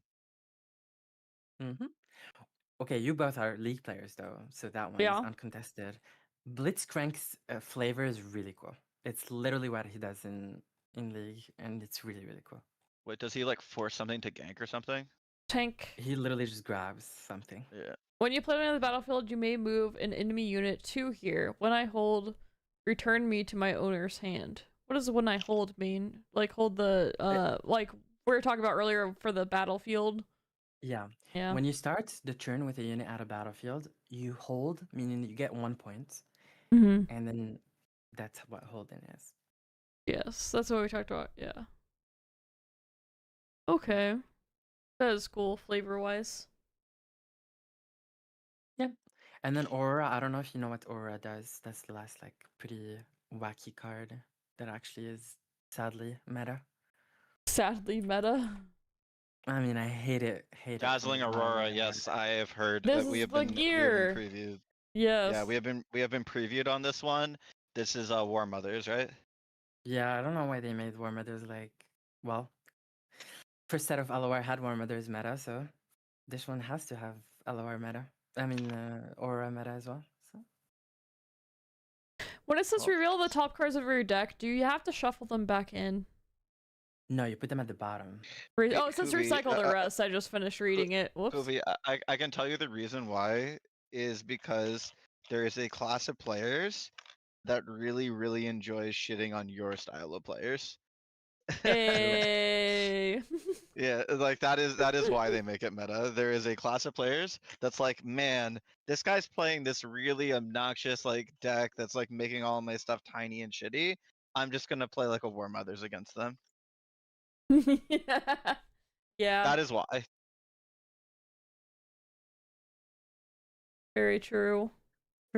Okay, you both are League players though, so that one Yeah. is uncontested. Blitzcrank's flavor is really cool. It's literally what he does in League, and it's really, really cool. Wait, does he like force something to gank or something? Tank. He literally just grabs something. Yeah. When you play on the battlefield, you may move an enemy unit to here. When I hold, return me to my owner's hand. What does when I hold mean? Like hold the like we were talking about earlier for the battlefield. Yeah. Yeah. When you start the turn with a unit at a battlefield, you hold, meaning you get 1 point, Mm-hmm. and then that's what holding is. Yes, that's what we talked about. Yeah. Okay. That is cool, flavor-wise. And then Aura, I don't know if you know what Aura does. That's the last like pretty wacky card that actually is sadly meta. Sadly meta. I mean, I hate it. Hate it from Dazzling the bottom of Aurora, my heart. yes, I have heard This that is we have the been gear. previewed. Yes. Yeah, we have been previewed on this one. This is War Mothers, right? Yeah, I don't know why they made War Mothers like, well, first set of LOR had War Mothers meta, so this one has to have LOR meta. I mean, Aura meta as well. So When it says Well, reveal the top cards of your deck, do you have to shuffle them back in? no, you put them at the bottom. Hey, Oh, it says Kubi, recycle the rest. I just finished reading it. Whoops. Kobe, I can tell you the reason why is because there is a class of players that really enjoys shitting on your style of players. Hey. Yeah, like that is why they make it meta. There is a class of players that's like, man, this guy's playing this really obnoxious like deck that's like making all my stuff tiny and shitty. I'm just gonna play like a War Mothers against them. Yeah, That is why. very true.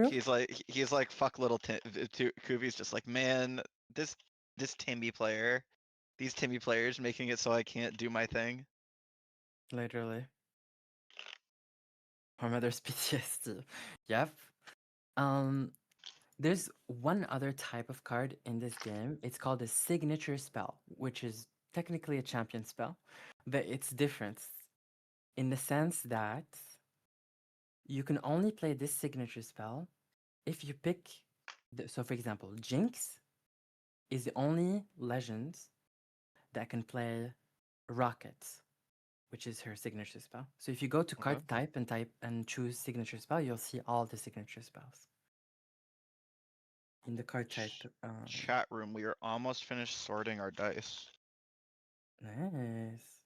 He's like fuck little Kubi's just like, man, this Timmy player, these Timmy players making it so I can't do my thing. Literally. War Mothers PTSD. Yep. There's one other type of card in this game. It's called a signature spell, which is technically a champion spell, but it's different in the sense that you can only play this signature spell if you pick. So, for example, Jinx is the only legend that can play Rocket, which is her signature spell. So, if you go to Okay. card type and choose signature spell, you'll see all the signature spells in the card type. Chat room, we are almost finished sorting our dice. Nice.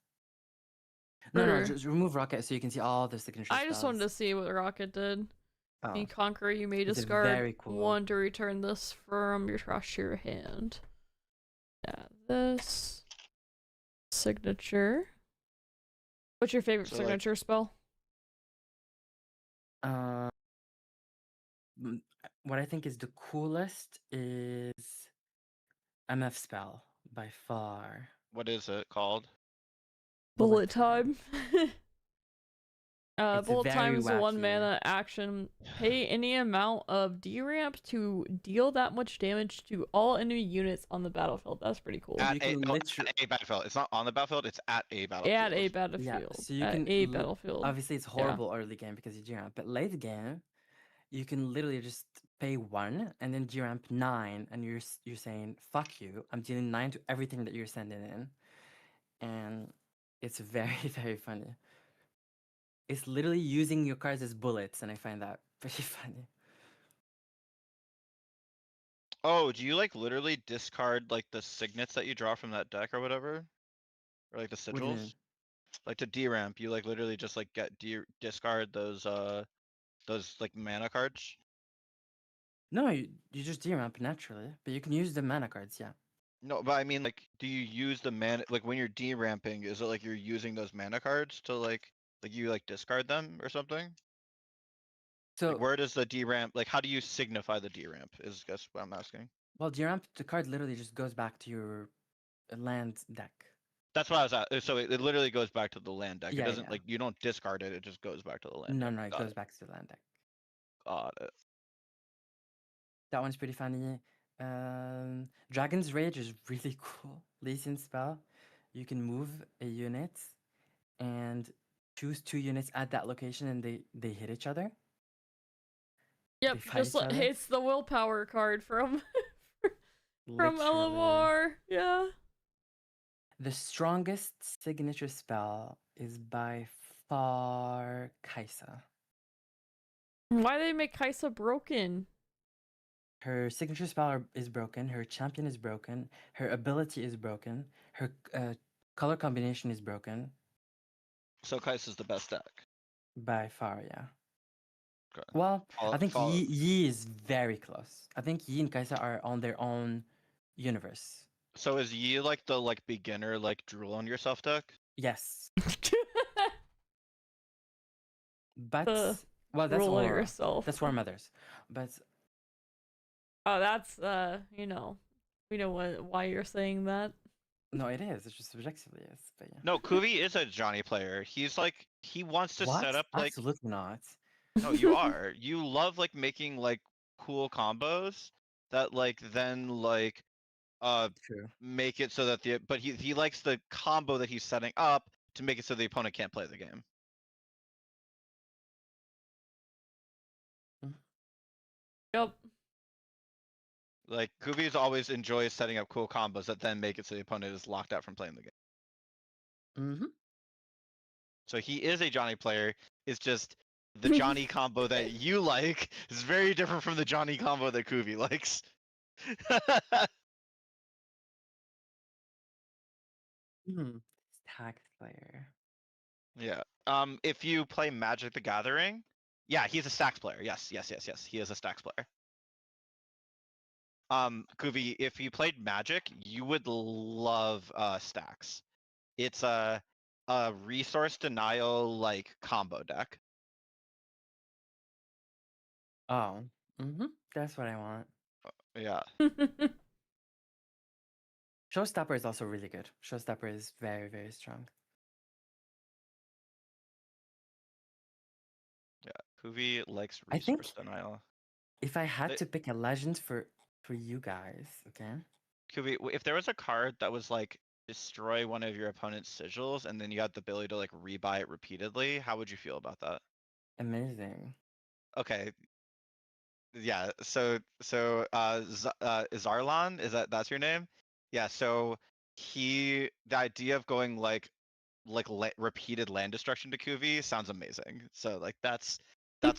No, Sure. just remove Rocket so you can see all the signature I spells. just wanted to see what Rocket did. Oh, In Conqueror, you may It's a discard very cool- one to return this from your trash to your hand. Yeah, this signature. What's your favorite So, like- signature spell? What I think is the coolest is MF spell by far. What is it called? Bullet time. It's Bullet time very is a 1 wacky. mana action. Pay any amount of D-ramp to deal that much damage to all enemy units on the battlefield. That's pretty cool. You At can no, literally- at a battlefield. It's not on the battlefield. It's at a battlefield. At a battlefield. so you at can a battlefield. Obviously, it's horrible early game because you G-ramp, but late game, you can literally just pay 1 and then G-ramp 9, and you're saying fuck you. I'm dealing 9 to everything that you're sending in, and it's very very funny. It's literally using your cards as bullets, and I find that pretty funny. Oh, do you like literally discard like the signets that you draw from that deck or whatever? Or like the What do you mean? sigils? Like to D-ramp, you like literally just like discard those like mana cards? No, you just D-ramp naturally, but you can use the mana cards, yeah. No, but I mean like do you use the mana like when you're D-ramping, is it like you're using those mana cards to like you like discard them or something? So, Like where does the D-ramp like how do you signify the D-ramp is guess what I'm asking. well, D-ramp, the card literally just goes back to your land deck. That's what I was at. So it literally goes back to the land deck. Yeah, It doesn't yeah. like you don't discard it, it just goes back to the land No, deck. no, it Got goes back to the land deck. Got it. That one's pretty funny. Dragon's Rage is really cool. Lee Sin spell. You can move a unit and choose 2 units at that location, and they hit each other. Yep, They fight just each like other? it's the willpower card from from Literally. LoR. Yeah. The strongest signature spell is by far Kaisa. Why do they make Kaisa broken? Her signature spell is broken. Her champion is broken. Her ability is broken. Her color combination is broken. So Kai'Sa's the best deck. By far, yeah. Okay. Well, I think Follow- Yi is very close. I think Yi and Kaisa are on their own universe. So is Yi like the like beginner like drool on yourself deck? Yes. But The Well, that's rule it Aurora. yourself. That's War Mothers. But Oh, that's you know, we know why you're saying that. no, it is. It's just subjectively is. But yeah. No, Kuvi is a Johnny player. He's like he wants to What? set up like Absolutely not. no, you are. You love like making like cool combos that like then like True. make it so that but he likes the combo that he's setting up to make it so the opponent can't play the game. Yep. Like Kuvi's always enjoys setting up cool combos that then make it so the opponent is locked out from playing the game. Mm-hmm. So he is a Johnny player. It's just the Johnny combo that you like is very different from the Johnny combo that Kuvi likes. Stacked player. Yeah. If you play Magic the Gathering, yeah, he's a stacks player. Yes. He is a stacks player. Kuvi, if you played Magic, you would love stacks. It's a resource denial like combo deck. Oh. Mm-hmm. That's what I want. Yeah. Showstopper is also really good. Showstopper is very, very strong. Yeah. Kuvi likes I think- resource denial. If I had It- to pick a legend for you guys, okay? Kuvi, if there was a card that was like destroy one of your opponent's sigils and then you had the ability to like rebuy it repeatedly, how would you feel about that? Amazing. Okay. Yeah, so Zarlan, that's your name? Yeah, so the idea of going like repeated land destruction to Kuvi sounds amazing. So like that's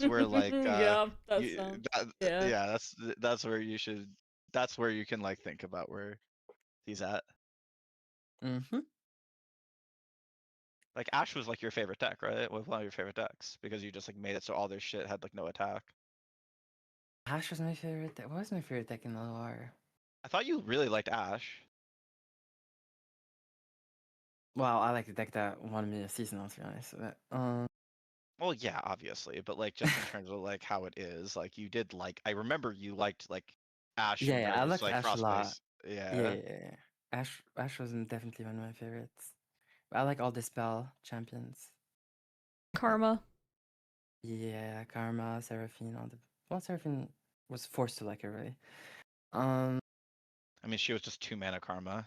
where like yeah, that you, sounds. that, Yeah. yeah, that's where you should that's where you can like think about where he's at. Mm-hmm. Like Ash was like your favorite deck, right? One of your favorite decks because you just like made it so all their shit had like no attack. Ash was my favorite. What was my favorite deck in LoR? I thought you really liked Ash. Well, I like the deck that won me a seasonal, to be honest. But, Well, yeah, obviously, but like just in terms of like how it is, like you did like I remember you liked like Ash yeah, I versus liked like Ash a lot. Frostbase. Yeah. Yeah. Ash was definitely one of my favorites. I like all the spell champions. Karma. Yeah, Karma, Seraphine, all the. Well, Seraphine was forced to like her, really. I mean, she was just 2 mana Karma.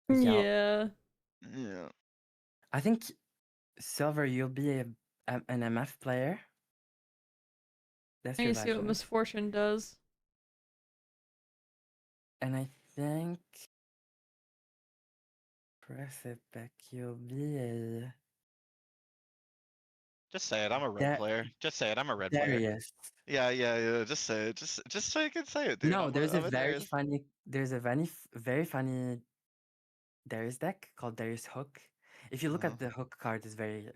Yeah. Yeah. Yeah. I think Silver, you'll be an MF player. That's And your you see what legend. Misfortune does. And I think Precipic, you'll be a Just say it. I'm a red player. Just say it. I'm a red player. Darius. Yeah. Just say it. Just so you can say it, dude. No, there's a I'm very Darius. funny. There's a very funny Darius deck called Darius Hook. If you look Uh-huh. at the Hook card, it's very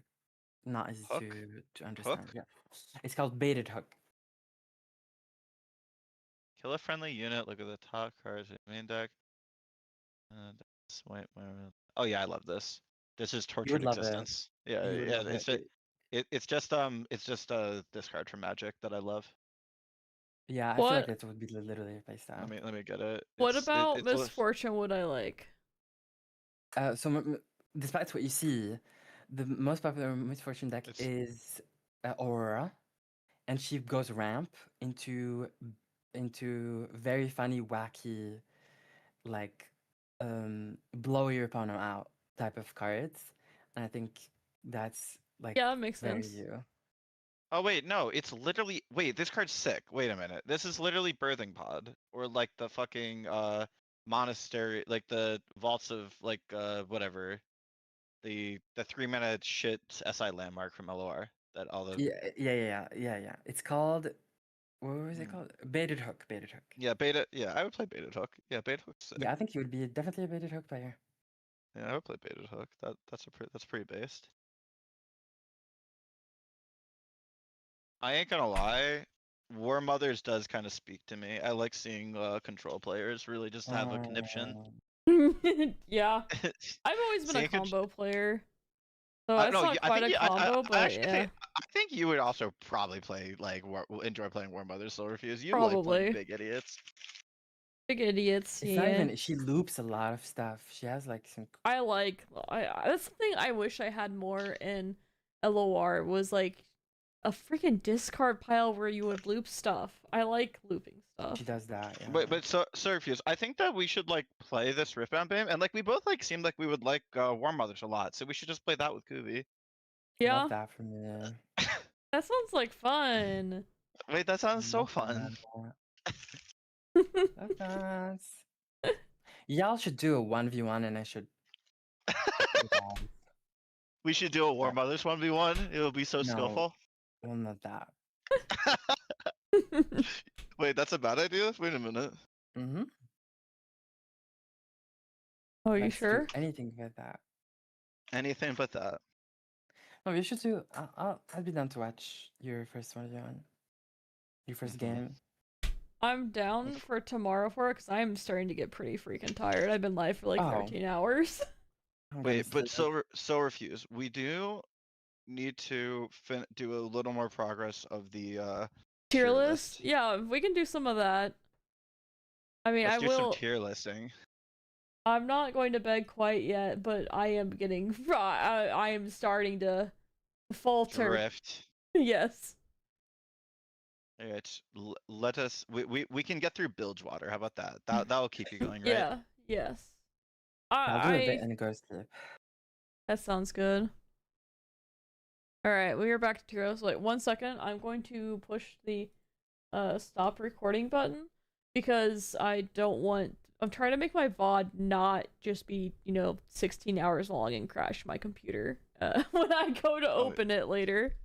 not easy Hook? to understand. Hook? Yeah, it's called Baited Hook. Kill a friendly unit. Look at the top cards in the main deck. Oh yeah, I love this. This is You Tortured would love it. Existence. Yeah, You would yeah. love It's just this card from Magic that I love. Yeah, I feel like that would be literally your playstyle. Let me get it. What about Misfortune would I like? Despite what you see, the most popular Misfortune deck is Aurora, and she goes ramp into very funny, wacky, like blow your opponent out type of cards, and I think that's like yeah, that makes very sense. you. Oh wait, no, it's literally this card's sick. Wait a minute. This is literally Birthing Pod. Or like the fucking monastery, like the vaults of like whatever. The 3-mana shit SI landmark from LoR that all the Yeah. It's called what was it called? Baited Hook. Yeah, beta. Yeah, I would play Baited Hook. Yeah, Baited Hook's sick. Yeah, I think you would be definitely a Baited Hook player. Yeah, I would play Baited Hook. That's pretty based. I ain't gonna lie. War Mothers does kind of speak to me. I like seeing control players really just have a conniption. yeah. I've always been a Seeing combo player. So no, it's not quite a combo, but yeah. I think you would also probably play like enjoy playing War Mother Silverfuse. You like playing Probably. big idiots. Big idiots. It's Yeah. not even. She loops a lot of stuff. She has like some. That's something I wish I had more in LoR was like a freaking discard pile where you would loop stuff. I like looping stuff. She does that. Yeah. But Silverfuse, I think that we should like play this Riftbound game, and like we both like seemed like we would like War Mothers a lot, so we should just play that with Kubi. Yeah, Love that from you. that sounds like fun. Wait, that sounds so Love fun. that. Love that. Y'all should do a 1v1 and I should. We should do a War Mothers 1v1. It'll be so No. skillful. Well, not that. Wait, that's a bad idea? Wait a minute. Mm-hmm. Oh, you Let's do sure? anything but that. Anything but that. No, we should do. I'll be down to watch your first 1v1. Your first game. I'm down for tomorrow for it because I'm starting to get pretty freaking tired. I've been live for like Oh. 13 hours. I'm gonna Wait, but sleep. Silverfuse, we do need to do a little more progress of the Tier list? Yeah, we can do some of that. I mean, Let's I do some will. tier listing. I'm not going to bed quite yet, but I am getting. I am starting to falter. Drift. Yes. Alright, let us. We can get through Bilgewater. How about that? That'll keep you going, right? Yeah. Yes. I'll do a bit and go sleep. That sounds good. Alright, we are back to tier list. Like 1 second, I'm going to push the stop recording button because I don't want. I'm trying to make my VOD not just be, 16 hours long and crash my computer when I go to open it later.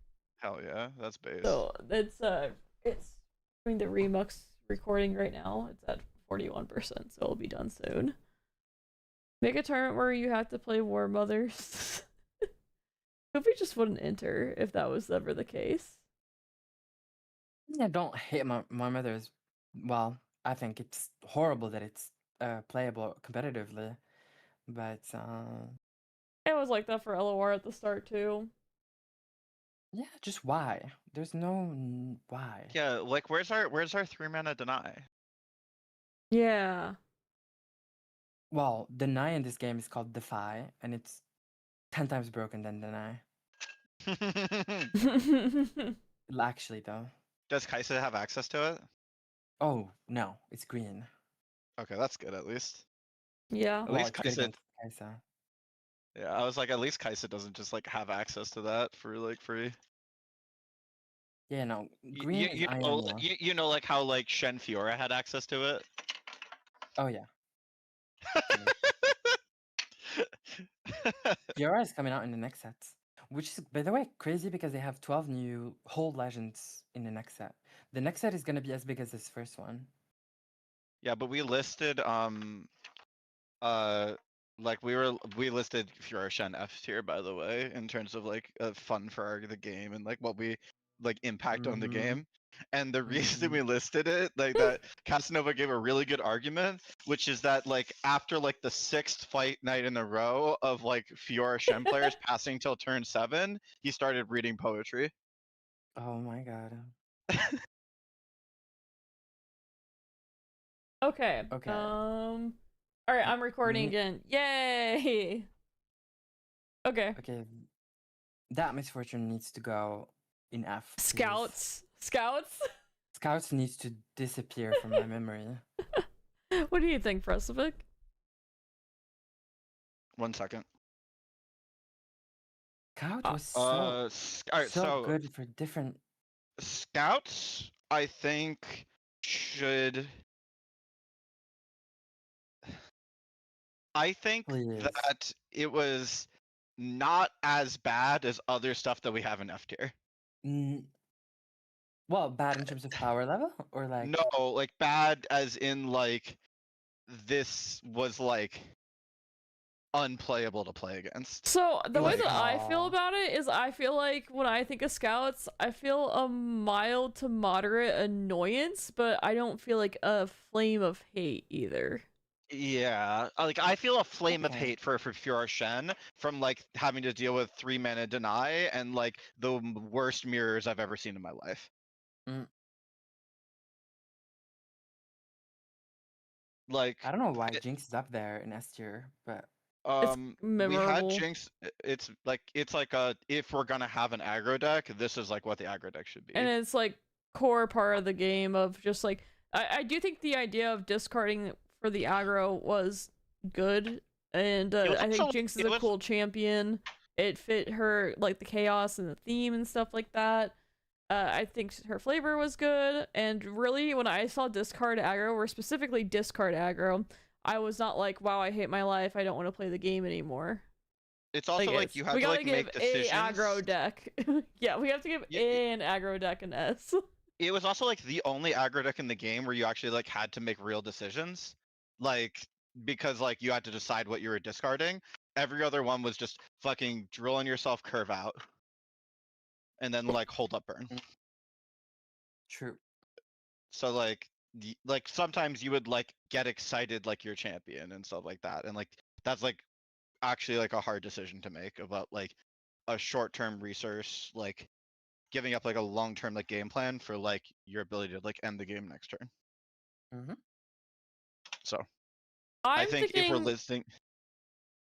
Hell yeah, that's base. So it's doing the Remux recording right now. It's at 41%, so it'll be done soon. Make a tournament where you have to play War Mothers. Hope we just wouldn't enter if that was ever the case. Yeah, don't hate my mother's. Well, I think it's horrible that it's playable competitively, but It was like that for LOR at the start too. yeah, just why? There's no why. Yeah, like where's our 3-mana deny? Yeah. Well, deny in this game is called defy, and it's 10 times broken than deny. Actually, though. Does Kaisa have access to it? Oh no, it's green. Okay, that's good at least. Yeah. At Well, least it's good Kaisa. against Kaisa. Yeah, I was like, at least Kaisa doesn't just like have access to that for like free. Yeah, no, green is Iron War. You know, like how like Shen Fiora had access to it. Oh yeah, Fiora is coming out in the next set, which is, by the way, crazy because they have 12 new whole legends in the next set. The next set is gonna be as big as this first one. Yeah, but we listed like we listed Fiora Shen F tier, by the way, in terms of like fun for the game and like what we like impact on the game. And the reason we listed it like that, Casanova gave a really good argument, which is that like after like the 6th fight night in a row of like Fiora Shen players passing till turn 7, he started reading poetry. Oh my god. Okay. Okay. All right, I'm recording again. Yay! Okay. Okay, that misfortune needs to go in F. please. Scouts. Scouts needs to disappear from my memory. What do you think, Precipic? 1 second. Scout was so, Alright, so good for different. Scouts, I think, should. I think Please. that it was not as bad as other stuff that we have in F tier. Well, bad in terms of power level, or like No, like bad as in like this was like unplayable to play against. So the way Like, that I feel about it is I feel like when I think of Scouts, I feel a mild to moderate annoyance, but I don't feel like a flame of hate either. Yeah, like I feel a flame of Okay. hate for Fiora Shen from like having to deal with 3 mana deny and like the worst mirrors I've ever seen in my life. Mm. Like, I don't know why Jinx is up there in S tier, but It's we had memorable. Jinx. It's like a if we're gonna have an aggro deck, this is like what the aggro deck should be. And it's like core part of the game of just like I do think the idea of discarding for the aggro was good, and It was I think also- Jinx is it a was- cool champion. It fit her, like the chaos and the theme and stuff like that. I think her flavor was good, and really when I saw discard aggro, or specifically discard aggro, I was not like, wow, I hate my life, I don't want to play the game anymore. It's also like you have we to gotta like give make decisions. a aggro deck. Yeah, we have to give Yeah, an aggro deck an S. It was also like the only aggro deck in the game where you actually like had to make real decisions, like because like you had to decide what you were discarding. Every other one was just fucking drill on yourself, curve out, and then like hold up burn. true. So like like sometimes you would like get excited like your champion and stuff like that, and like that's like actually like a hard decision to make about like a short-term resource, like giving up like a long-term like game plan for like your ability to like end the game next turn. Mm-hmm. So I I'm think if we're thinking. listening,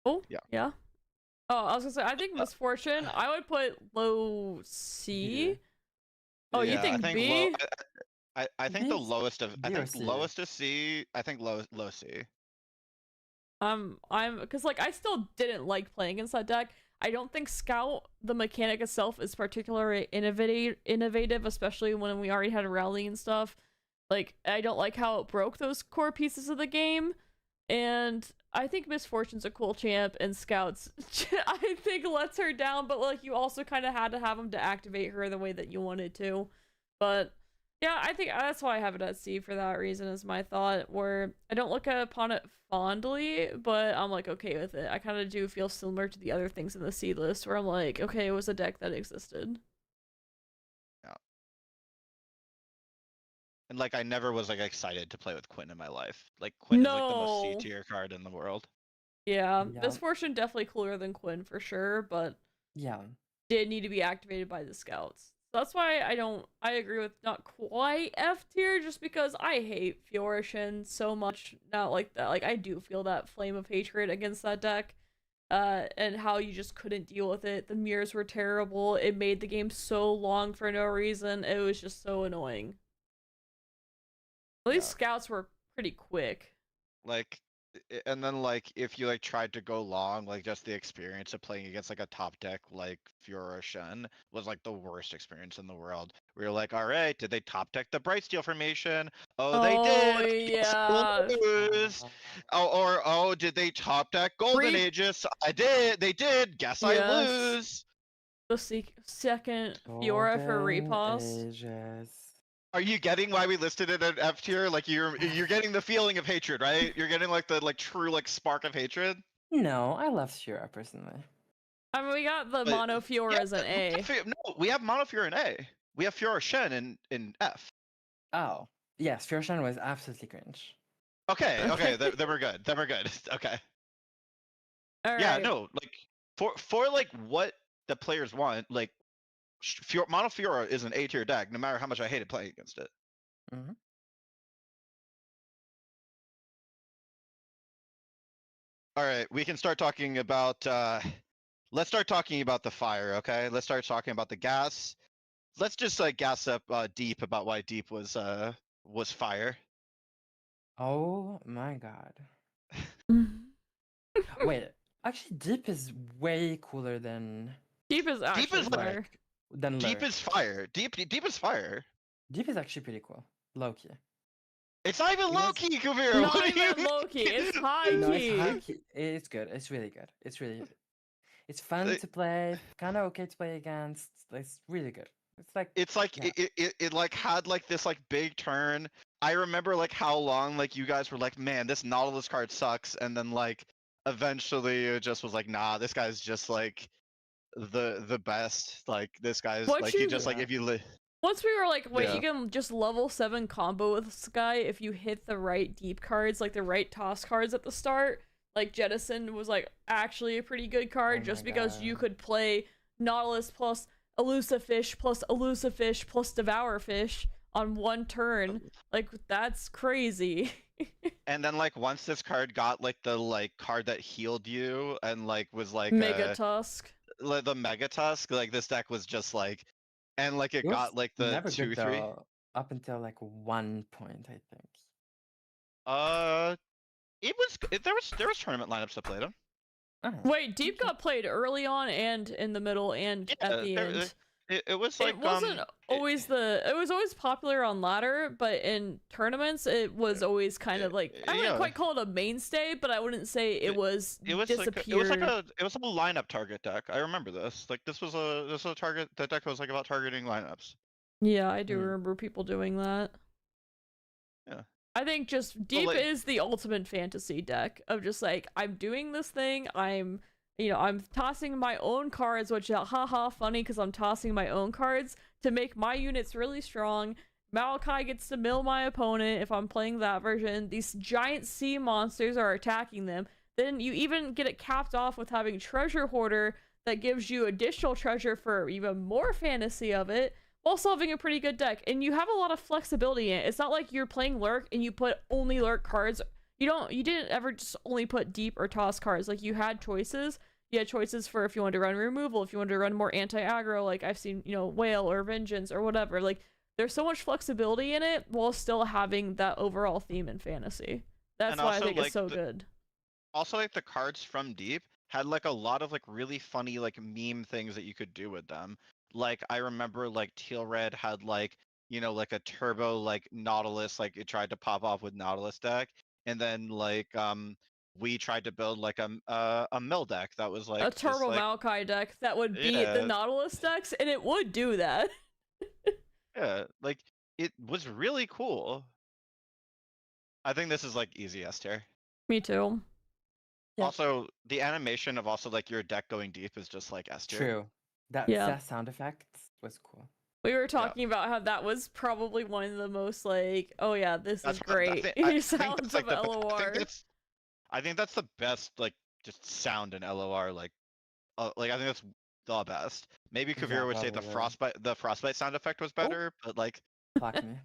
Oh, Yeah. yeah. Oh, I was gonna say, I think Misfortune, I would put low C. Yeah. Oh, you yeah, think B? I think the B's- lowest of I B or think C? lowest is C. I think low C. I'm, because, like, I still didn't like playing against that deck. I don't think Scout, the mechanic itself, is particularly innovative, especially when we already had a rally and stuff. Like, I don't like how it broke those core pieces of the game. And I think Misfortune's a cool champ, and Scouts, I think, lets her down, but like you also kind of had to have him to activate her the way that you wanted to. But yeah, I think that's why I have it at C for that reason, is my thought, where I don't look upon it fondly, but I'm like okay with it. I kind of do feel similar to the other things in the C list, where I'm like, okay, it was a deck that existed. And like I never was like excited to play with Quinn in my life. Like Quinn is like the most No. C tier card in the world. Yeah, Yeah. Misfortune definitely cooler than Quinn for sure, but Yeah. did need to be activated by the scouts. So that's why I agree with not quite F tier, just because I hate Fiorishin so much. Not like that. Like I do feel that flame of hatred against that deck. And how you just couldn't deal with it. The mirrors were terrible. It made the game so long for no reason. It was just so annoying. At least scouts were pretty quick. Like and then like if you like tried to go long, like just the experience of playing against like a top deck like Fiora Shen was like the worst experience in the world. We were like, all right, did they top deck the Brightsteel formation? Oh, they did. Guess I Yeah. lose. Oh, did they top deck Golden Aegis? I did. They did. Guess I Yes. lose. The second Fiora for repost. Ages. Are you getting why we listed it at F tier? Like you're getting the feeling of hatred, right? You're getting like the like true like spark of hatred. No, I love Shira personally. I mean, we got the But- Mono Fiora Yeah, as an A. No, we have Mono Fiora in A. We have Fiora Shen in F. Oh, yes, Fiora was absolutely cringe. Okay, then we're good. Then we're good. Okay. All Yeah, right. no, like for like what the players want, like Mono Fiora is an A tier deck, no matter how much I hated playing against it. Mm-hmm. All right, we can start talking about. Let's start talking about the fire, okay? Let's start talking about the gas. Let's just like gas up Deep about why Deep was fire. Oh my god. Mhm. Wait, actually, Deep is way cooler than Deep is actually is, like, fire. than Deep Lure. is fire. Deep is fire. Deep is actually pretty cool. Low key. It's not even It low was- key, Kuvira. Not What do you even low key. It's high No, key. it's high key. It's good. It's really good. It's fun Like- to play. Kind of okay to play against. It's really good. It's like It's like Yeah. it like had like this like big turn. I remember like how long like you guys were like, man, this Nautilus card sucks, and then like eventually it just was like, nah, this guy's just like the best. Like this guy's What like you- you just like Yeah. if you Once we were like, wait, Yeah. you can just level 7 combo with this guy if you hit the right deep cards, like the right toss cards at the start. Like Jettison was like actually a pretty good card Oh just my because God. you could play Nautilus plus Elusive Fish plus Elusive Fish plus Devour Fish on one turn. Like that's crazy. And then like once this card got like the like card that healed you and like was like Mega Tusk. the Mega Tusk, like this deck was just like, and like it It was got like the never good 2-3. though, up until like 1 point, I think. It was there was tournament lineups that played him. Oh, Wait, Deep got played early on and in the middle and at the end. It was like It wasn't always it was always popular on ladder, but in tournaments it was always kind of like, I wouldn't yeah. quite call it a mainstay, but I wouldn't say it was it was disappeared. it was a lineup target deck. I remember this. Like this was a target. The deck was like about targeting lineups. Yeah, I do Hmm. remember people doing that. Yeah. I think just Deep like- is the ultimate fantasy deck of just like, I'm doing this thing, I'm tossing my own cards, which haha funny because I'm tossing my own cards to make my units really strong. Malachi gets to mill my opponent if I'm playing that version. These giant sea monsters are attacking them. Then you even get it capped off with having Treasure Hoarder that gives you additional treasure for even more fantasy of it, while still having a pretty good deck. And you have a lot of flexibility in it. It's not like you're playing Lurk and you put only Lurk cards. You didn't ever just only put deep or toss cards. Like, you had choices. You had choices for if you wanted to run removal, if you wanted to run more anti-aggro, like I've seen, Whale or Vengeance or whatever. Like, there's so much flexibility in it while still having that overall theme in fantasy. That's And why I also, think it's like, so good. Also, like the cards from Deep had like a lot of like really funny like meme things that you could do with them. Like I remember like Teal Red had like like a turbo like Nautilus, like it tried to pop off with Nautilus deck, and then like we tried to build like a mill deck that was like A just, Turbo like, Maokai deck that would beat the Yeah. Nautilus decks, and it would do that. yeah, like it was really cool. I think this is like easy S tier. Me too. Yeah. Also, the animation of also like your deck going deep is just like S tier. True. That sound effect was cool. We were talking about how that was probably one of the most like, oh yeah, this That's is what- I great. thi- I think Sounds that's, like, of the be- LOR. I think that's the best like just sound in LOR. Like I think that's the best. Maybe Yeah, Kavir would say the probably. frostbite sound effect was better, but like Fuck me.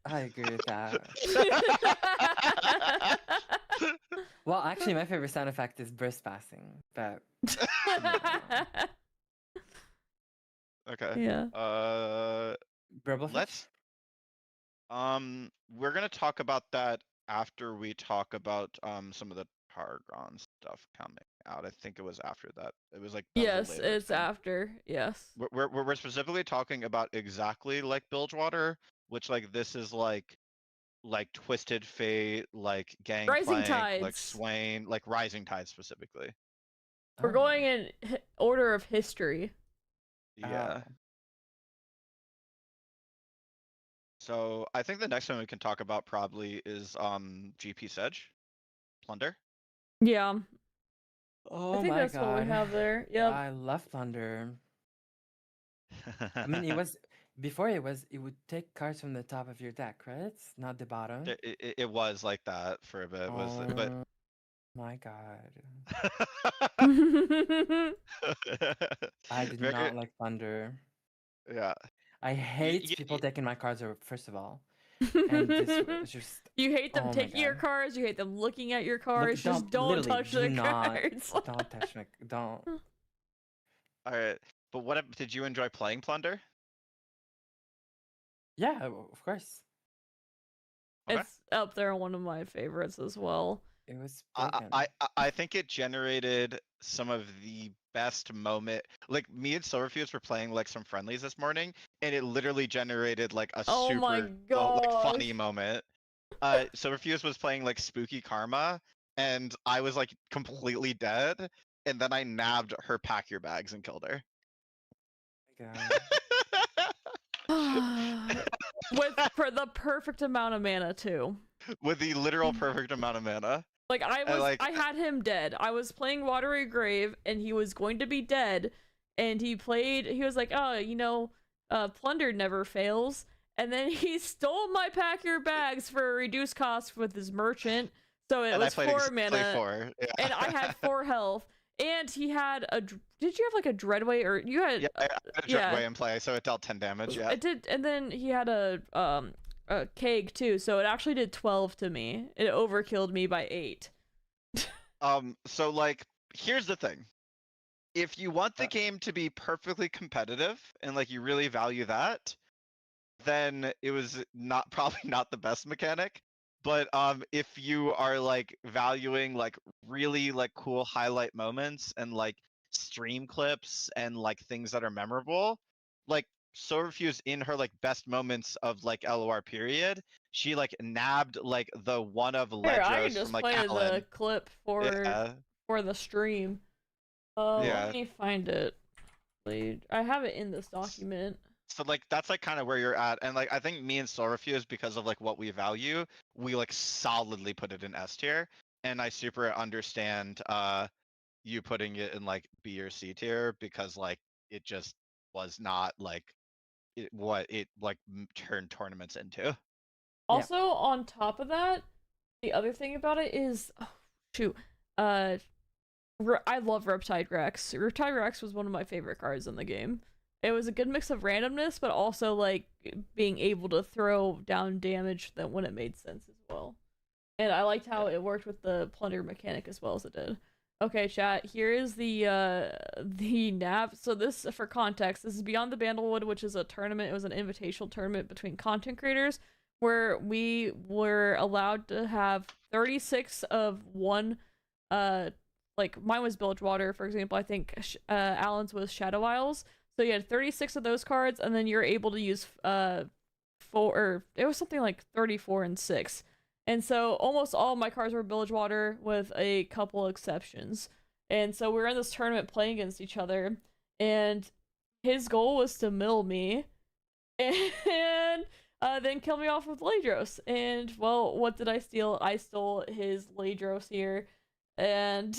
I agree with that. Well, actually, my favorite sound effect is burst passing, but okay. Yeah. Burblefish? Let's we're gonna talk about that after we talk about some of the Targon stuff coming out. I think it was after that. It was like that was a Yes, later it's thing. after. Yes. We're specifically talking about exactly like Bilgewater, which like this is like Twisted Fate, like Rising Gangplank, like Tides. Swain, like Rising Tide specifically. We're Oh. going in order of history. Yeah. Oh. So I think the next one we can talk about probably is GP Sedge, Plunder. Yeah. Oh I think my that's god. what we have there. Yep. I love Plunder. I mean, it was before it would take cards from the top of your deck, right? Not the bottom. It was like that for a bit, but Oh my god. I did Very- not like Plunder. Yeah. I hate y- people y- taking my cards over, first of all. And this was just You hate them oh my taking your God. cards. You hate them looking at your cards. Just don't literally, touch do the not, cards. don't touch my don't. All right. But did you enjoy playing Plunder? Yeah, of course. Okay. It's up there on one of my favorites as well. It was I broken. I think it generated some of the best moment. Like me and Silverfuse were playing like some friendlies this morning, and it literally generated like a Oh my super like funny gosh. moment. Silverfuse was playing like Spooky Karma, and I was like completely dead, and then I nabbed her Pack Your Bags and killed her. Oh For the perfect amount of mana too. With the literal perfect amount of mana. Like I had him dead. I was playing Watery Grave and he was going to be dead, and he was like, oh, plunder never fails. And then he stole my pack your bags for a reduced cost with his merchant. So it was 4 mana. 4. Yeah. And I had 4 health. And he had did you have like a Dreadway, or you had? Yeah, I had a Dreadway in play, so it dealt 10 damage. Yeah. It did, and then he had a keg too, so it actually did 12 to me. It overkilled me by 8. So like, here's the thing. If you want the game to be perfectly competitive and like you really value that, then it was probably not the best mechanic. But if you are like valuing like really like cool highlight moments and like stream clips and like things that are memorable, like Silverfuse in her like best moments of like LOR period, she like nabbed like the one of Here, I Ledros can just from like play Alan. the clip for the stream. Yeah. Let me find it. I have it in this document. So like that's like kind of where you're at, and like I think me and Silverfuse, because of like what we value, we like solidly put it in S tier, and I super understand you putting it in like B or C tier, because like it just was not like what it like turned tournaments into. Also, on top of that, the other thing about it is, I love Riptide Rex. Riptide Rex was one of my favorite cards in the game. It was a good mix of randomness, but also like being able to throw down damage that when it made sense as well. And I liked how it worked with the plunder mechanic as well as it did. Okay, chat. Here is the nav. So this, for context, this is Beyond the Bandlewood, which is a tournament. It was an invitational tournament between content creators where we were allowed to have 36 of one. Like mine was Bilgewater, for example. I think Alan's was Shadow Isles. So you had 36 of those cards, and then you're able to use it was something like 34 and 6. And so almost all of my cards were Bilgewater with a couple exceptions. And so we were in this tournament playing against each other, and his goal was to mill me and then kill me off with Ladros. And well, what did I steal? I stole his Ladros here, and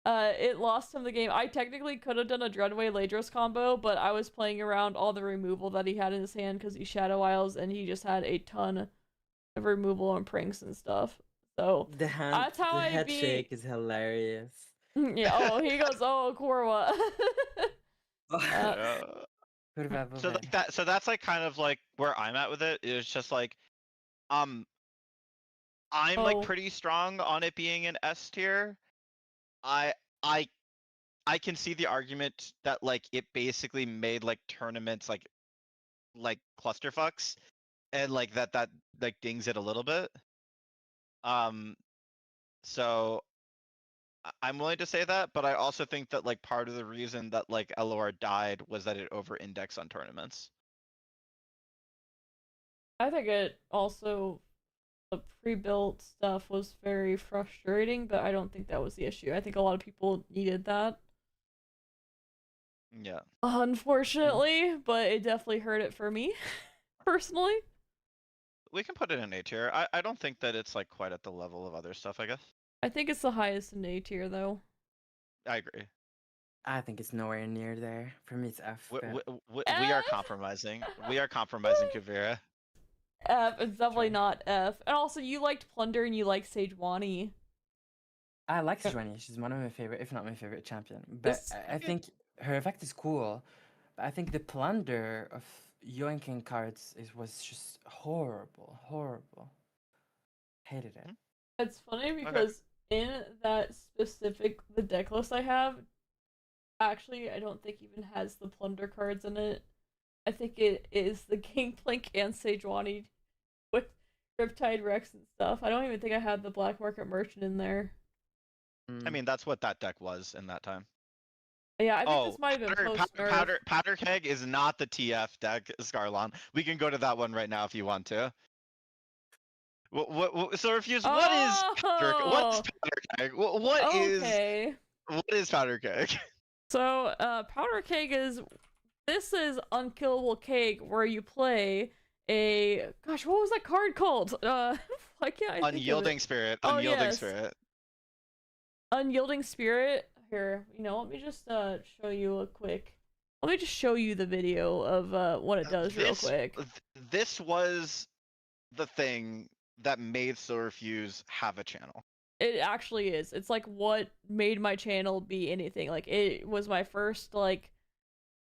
it lost him the game. I technically could have done a Dreadway Ladros combo, but I was playing around all the removal that he had in his hand because he's Shadow Isles, and he just had a ton of removal and pranks and stuff. So that's how I head beat. shake is hilarious. Yeah. Oh, he goes, oh, Korwa. So like so that's like kind of like where I'm at with it. Is just like, I'm like pretty strong on it being an S tier. I can see the argument that like it basically made like tournaments like clusterfucks, and like that like dings it a little bit. So I'm willing to say that, but I also think that like part of the reason that like LOR died was that it over-indexed on tournaments. I think it also, the pre-built stuff was very frustrating, but I don't think that was the issue. I think a lot of people needed that. Yeah. Unfortunately, but it definitely hurt it for me, personally. We can put it in A tier. I don't think that it's like quite at the level of other stuff, I guess. I think it's the highest in A tier, though. I agree. I think it's nowhere near there. For me, it's F. We are compromising. We are compromising, Kavira. F. It's definitely not F. And also, you liked Plunder and you liked Sejuani. I like Sejuani. She's one of my favorite, if not my favorite champion. But I think her effect is cool. But I think the plunder of yoinking cards was just horrible. Horrible. Hated it. It's funny because in that specific, the deck list I have, actually, I don't think even has the plunder cards in it. I think it is the Gangplank and Sejuani with Riptide Rex and stuff. I don't even think I had the Black Market Merchant in there. I mean, that's what that deck was in that time. Yeah, I think this might have been post-nerf. Powder Keg is not the TF deck, Scarlon. We can go to that one right now if you want to. Silverfuse, what's Powder Keg? What is Powder Keg? So, Powder Keg is, this is Unkillable Keg, where you play a gosh, what was that card called? Why can't I think of Unyielding it? Spirit. Oh Unyielding yes, Spirit. Unyielding Spirit. Here, let me just show you a quick. Let me just show you the video of what it does real quick. This was the thing that made Silverfuse have a channel. It actually is. It's like what made my channel be anything. Like it was my first like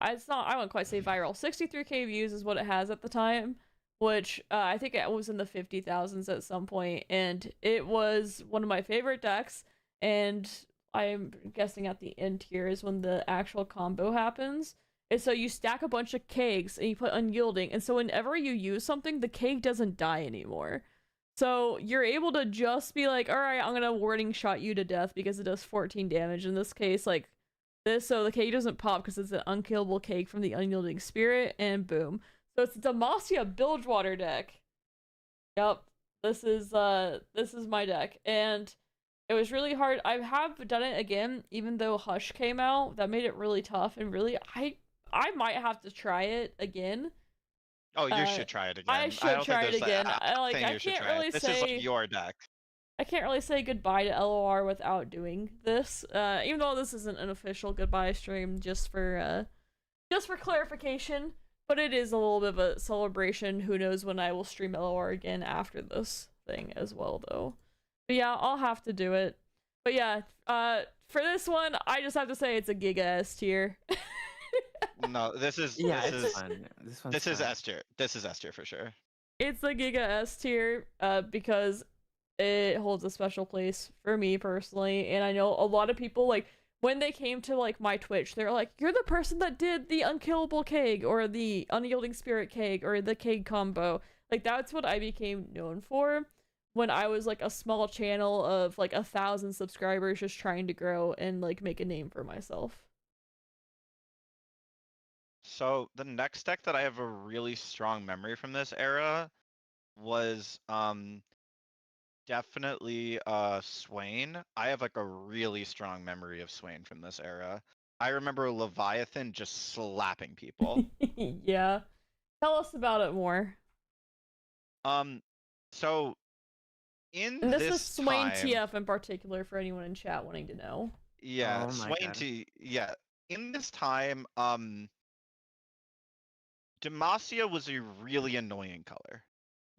it's not I wouldn't quite say viral. 63K views is what it has at the time, which I think it was in the 50,000s at some point, and it was one of my favorite decks, and I'm guessing at the end here is when the actual combo happens. And so you stack a bunch of kegs and you put unyielding, and so whenever you use something, the keg doesn't die anymore. So you're able to just be like, all right, I'm gonna warding shot you to death because it does 14 damage. In this case, like this, so the cake doesn't pop because it's an unkillable cake from the Unyielding Spirit, and boom. So it's a Demacia Bilgewater deck. Yep, this is my deck, and it was really hard. I have done it again, even though Hush came out. That made it really tough, and really, I might have to try it again. Oh, you should try it again. I should try it again. I can't really this say is like your deck. I can't really say goodbye to LoR without doing this. Even though this isn't an official goodbye stream, just for clarification. But it is a little bit of a celebration. Who knows when I will stream LoR again after this thing as well, though. But yeah, I'll have to do it. But yeah, for this one, I just have to say it's a Giga S tier. No, this is fun. This is S tier. This is S tier for sure. It's a Giga S tier, because it holds a special place for me personally, and I know a lot of people, like, when they came to, like, my Twitch, they're like, you're the person that did the Unkillable Keg, or the Unyielding Spirit Keg, or the Keg combo. Like, that's what I became known for when I was, like, a small channel of, like, 1,000 subscribers just trying to grow and, like, make a name for myself. So the next deck that I have a really strong memory from this era was definitely Swain. I have like a really strong memory of Swain from this era. I remember Leviathan just slapping people. Yeah. Tell us about it more. So in And this this is Swain time, TF in particular for anyone in chat wanting to know. yeah, Oh my Swain God. T. Yeah, in this time, Demacia was a really annoying color.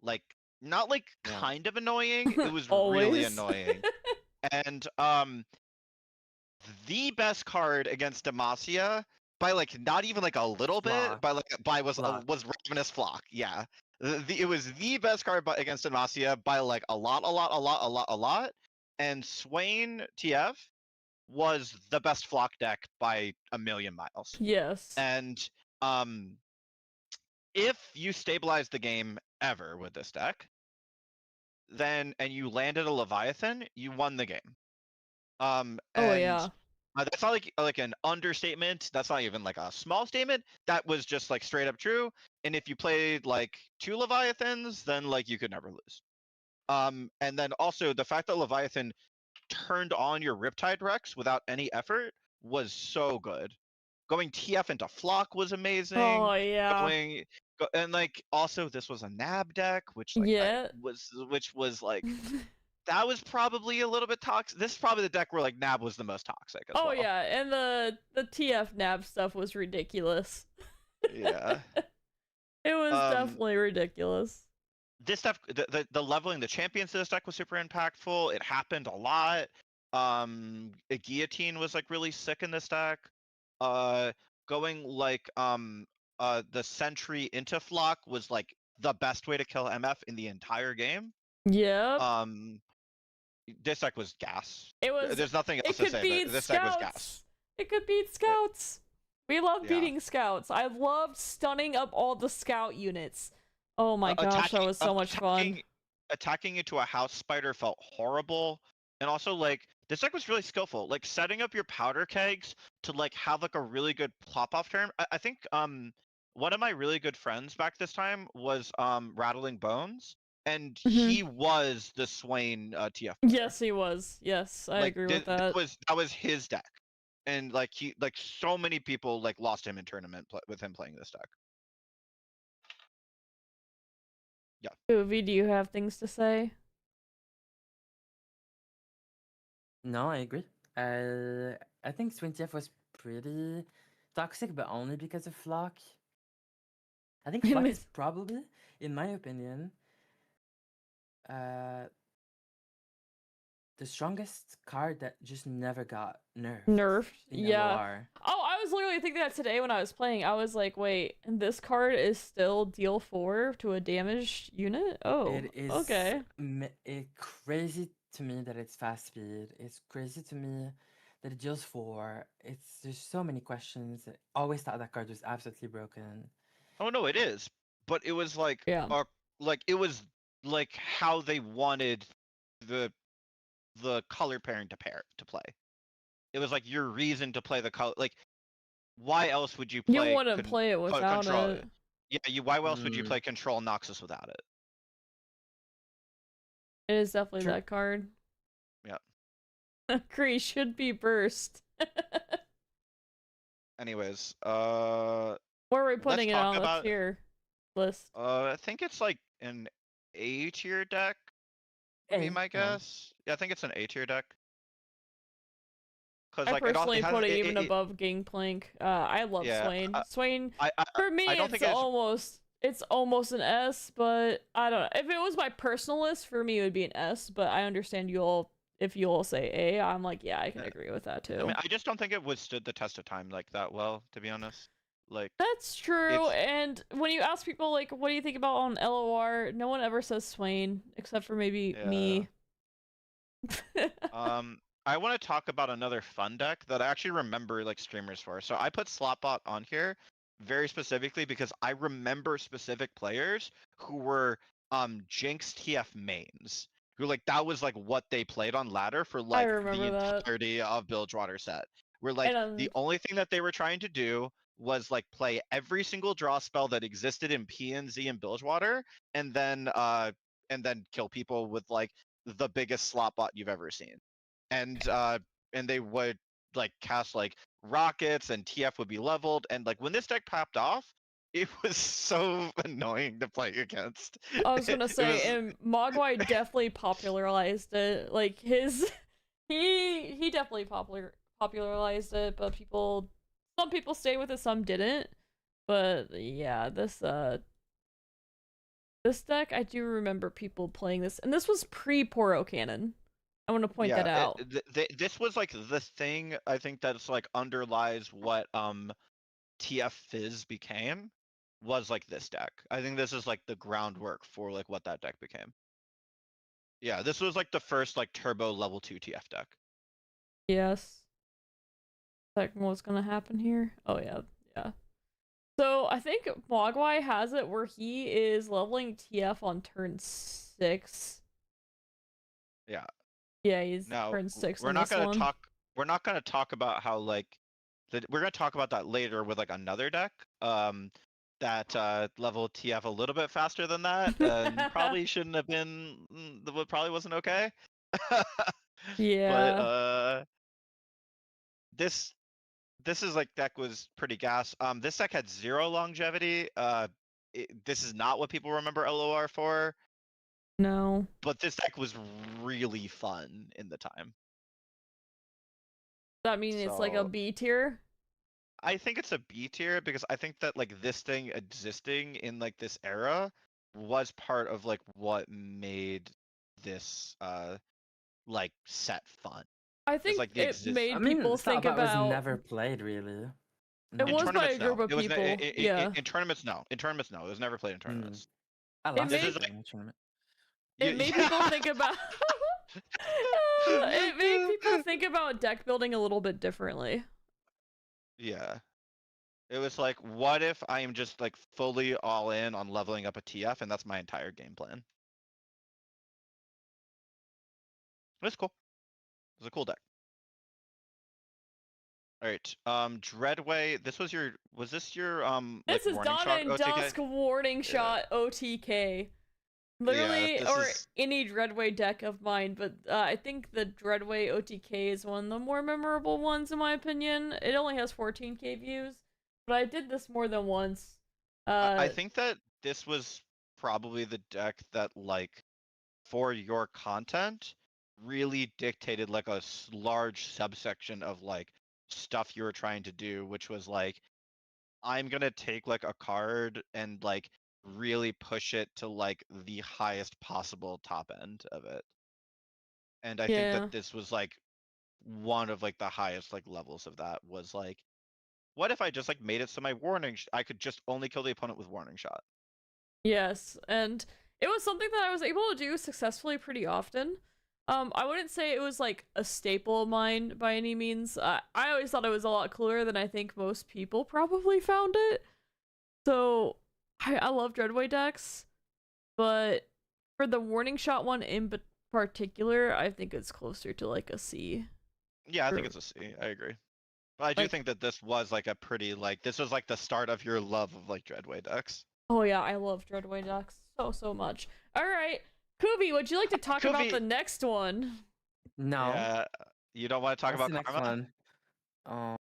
Like, not like Yeah. kind of annoying, it was really Always. annoying. And the best card against Demacia by like not even like a little bit, Flock. was Flock. Ravenous Flock. Yeah, it was the best card against Demacia by like a lot. And Swain TF was the best Flock deck by a million miles. Yes. And if you stabilize the game ever with this deck, then and you landed a Leviathan, you won the game. Oh And yeah. that's not like an understatement. That's not even like a small statement. That was just like straight up true. And if you played like 2 Leviathans, then like you could never lose. And then also the fact that Leviathan turned on your Riptide Rex without any effort was so good. Going TF into Flock was amazing. Oh yeah. And like also this was a NAB deck, which like Yeah. which was like that was probably a little bit toxic. This is probably the deck where like NAB was the most toxic as Oh well. yeah, and the TF NAB stuff was ridiculous. Yeah. It was definitely ridiculous. This stuff, the leveling the champions to this deck was super impactful. It happened a lot. A guillotine was like really sick in this deck. Going like the sentry into Flock was like the best way to kill MF in the entire game. Yeah. This deck was gas. It was. There's nothing else to say. But this deck was gas. It could beat scouts. We love Yeah. beating scouts. I loved stunning up all the scout units. Oh my gosh, that was so much fun. Attacking into a house spider felt horrible, and also like this deck was really skillful. Like setting up your powder kegs to like have like a really good plop off turn. I think one of my really good friends back this time was Rattling Bones, and he was the Swain TF player. Yes, he was. Yes, I agree with that. That was his deck, and like so many people like lost him in tournament with him playing this deck. Uvi, do you have things to say? No, I agree. I think Swing TF was pretty toxic, but only because of Flock. I think Flock is probably, in my opinion, uh, the strongest card that just never got nerfed in Yeah. LoR. Oh, I was literally thinking that today when I was playing. I was like, wait, this card is still deal 4 to a damaged unit? Oh, It is okay. crazy to me that it's fast speed. It's crazy to me that it deals 4. There's so many questions. I always thought that card was absolutely broken. Oh no, it is. But it was like Yeah. it was like how they wanted the color pairing to play. It was like your reason to play the color. Like, why else would you play? You wouldn't play it without control? it. Yeah, why else would you play Control Noxus without it? It is definitely that card. Yeah. Kree should be burst. Anyways, where are we putting it on the tier list? I think it's like an A tier deck. Would be my guess. Yeah, I think it's an A tier deck. I like, personally put it even above Gangplank. I love Swain. Swain, for me, it's almost an S, but I don't know. If it was my personal list, for me, it would be an S, but I understand if you all say A, I'm like, yeah, I can agree with that too. I mean, I just don't think it withstood the test of time like that well, to be honest. Like, that's true, and when you ask people, like, what do you think about on LOR, no one ever says Swain, except for maybe me. I want to talk about another fun deck that I actually remember like streamers for. So I put Slotbot on here very specifically because I remember specific players who were Jinx TF mains. Who like that was like what they played on ladder for like the entirety of Bilgewater set. Where like the only thing that they were trying to do was like play every single draw spell that existed in PNZ and Bilgewater and then kill people with like the biggest slot bot you've ever seen. And they would like cast like rockets and TF would be leveled, and like when this deck popped off, it was so annoying to play against. I was gonna say, and Mogwai definitely popularized it. Like he definitely popularized it, but some people stay with it, some didn't. But yeah, this deck, I do remember people playing this, and this was pre-Poro Cannon. I want to point that out. This was like the thing I think that's like underlies what TF Fizz became was like this deck. I think this is like the groundwork for like what that deck became. Yeah, this was like the first like turbo level 2 TF deck. Yes. What's gonna happen here? Oh yeah, yeah. So I think Mogwai has it where he is leveling TF on turn 6. Yeah. Yeah, he's turn 6. We're not gonna talk. We're not gonna talk about how like we're gonna talk about that later with like another deck. That level TF a little bit faster than that, and probably shouldn't have been. Probably wasn't okay. Yeah. But this is like deck was pretty gas. This deck had 0 longevity. This is not what people remember LOR for. No. But this deck was really fun in the time. That means it's like a B tier? I think it's a B tier because I think that like this thing existing in like this era was part of like what made this like set fun. I think like it made people think about. It was never played really. No. It was by a group of people. Yeah. In tournaments, no. In tournaments, no. It was never played in tournaments. I love this like tournament. It made people think about. It made people think about deck building a little bit differently. Yeah. It was like, what if I am just like fully all in on leveling up a TF and that's my entire game plan? It was cool. It was a cool deck. Alright, Dreadway, this was this your This like, is Dawn and Dusk Warning Shot OTK. Literally, or any Dreadway deck of mine, but I think the Dreadway OTK is one of the more memorable ones in my opinion. It only has 14k views, but I did this more than once. I think that this was probably the deck that like for your content really dictated like a large subsection of like stuff you were trying to do, which was like I'm gonna take like a card and like really push it to like the highest possible top end of it. And I think that Yeah. this was like one of like the highest like levels of that was like, what if I just like made it so my I could just only kill the opponent with warning shot? Yes, and it was something that I was able to do successfully pretty often. I wouldn't say it was like a staple of mine by any means. I always thought it was a lot cooler than I think most people probably found it. So I love Dreadway decks, but for the warning shot one in particular, I think it's closer to like a C. Yeah, I think Or, it's a C. I agree. But I do like, think that this was like a pretty like this was like the start of your love of like Dreadway decks. oh yeah, I love Dreadway decks so much. All right, Kubi, would you like to talk about Kubi- the next one? No. Yeah, you don't want to talk What's about the next karma? one? Oh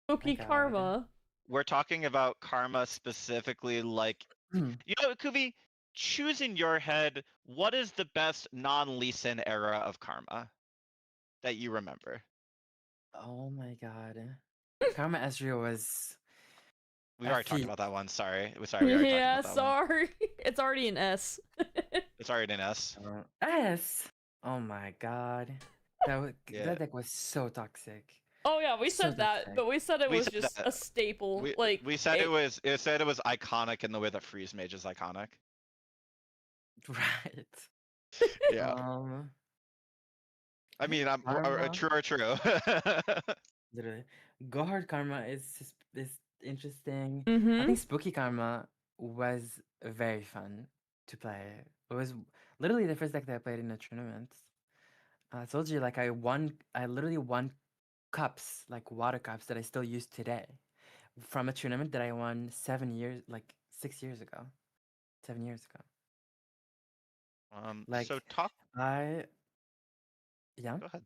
Spooky God. Karma. We're talking about karma specifically, like you know, Kubi, choose in your head what is the best non-Lee Sin era of karma that you remember. Oh my God. Karma Ezreal was We a already talked feat. about that one. Sorry, we already talked Yeah, about that one. sorry. It's already an S. It's already an S. S. Oh my God. Yeah. That deck was so toxic. Oh yeah, we So said that, toxic. but we said it We was said just that. a staple. We Like we said it was iconic in the way that Freeze Mage is iconic. Right. Yeah. I mean, I'm Karma. true or true. Literally. Go Hard Karma is interesting. I mm-hmm. think Spooky Karma was very fun to play. It was literally the first deck that I played in a tournament. I told you, like, I literally won cups, like water cups that I still use today from a tournament that I won 6 years ago. 7 years ago. Like, So talk. yeah. Go ahead.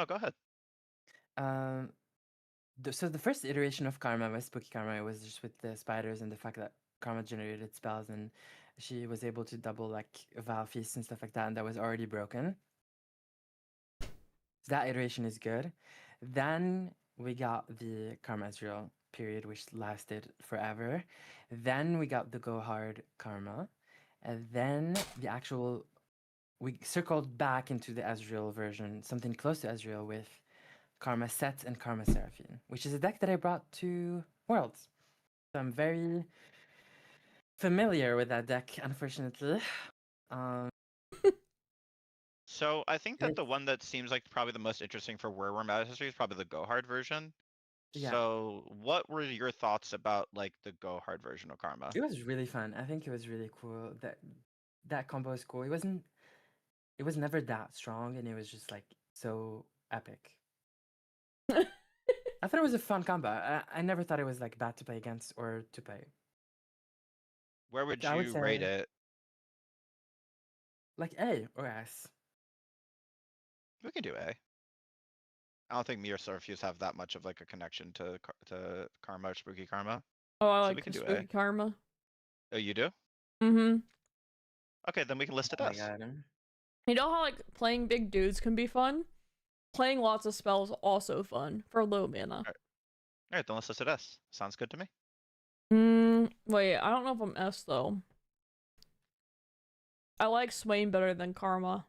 Go ahead. Um, so the first iteration of Karma was Spooky Karma. It was just with the spiders and the fact that Karma generated spells and she was able to double like Val Feast and stuff like that, and that was already broken. So that iteration is good. Then we got the Karma Ezreal period, which lasted forever. Then we got the Go Hard Karma, and then we circled back into the Ezreal version, something close to Ezreal with Karma Set and Karma Seraphine, which is a deck that I brought to Worlds. So I'm very familiar with that deck, unfortunately. So I think that the one that seems like probably the most interesting for where we're at in history is probably the Go Hard version. Yeah. So what were your thoughts about like the Go Hard version of Karma? It was really fun. I think it was really cool. That combo is cool. It was never that strong, and it was just like so epic. I thought it was a fun combo. I never thought it was like bad to play against or to play. Where would I would you rate say- it? Like A or S. We can do A. I don't think me or Silverfuse have that much of like a connection to Karma or Spooky Karma. Oh, I So like we can the do Spooky A. Karma. Oh, you do? Mm-hmm. Okay, then we can list it Oh my as. God. You know how like playing big dudes can be fun? Playing lots of spells also fun for low mana. Alright, then let's list it as. Sounds good to me. Wait, I don't know if I'm S though. I like Swain better than Karma.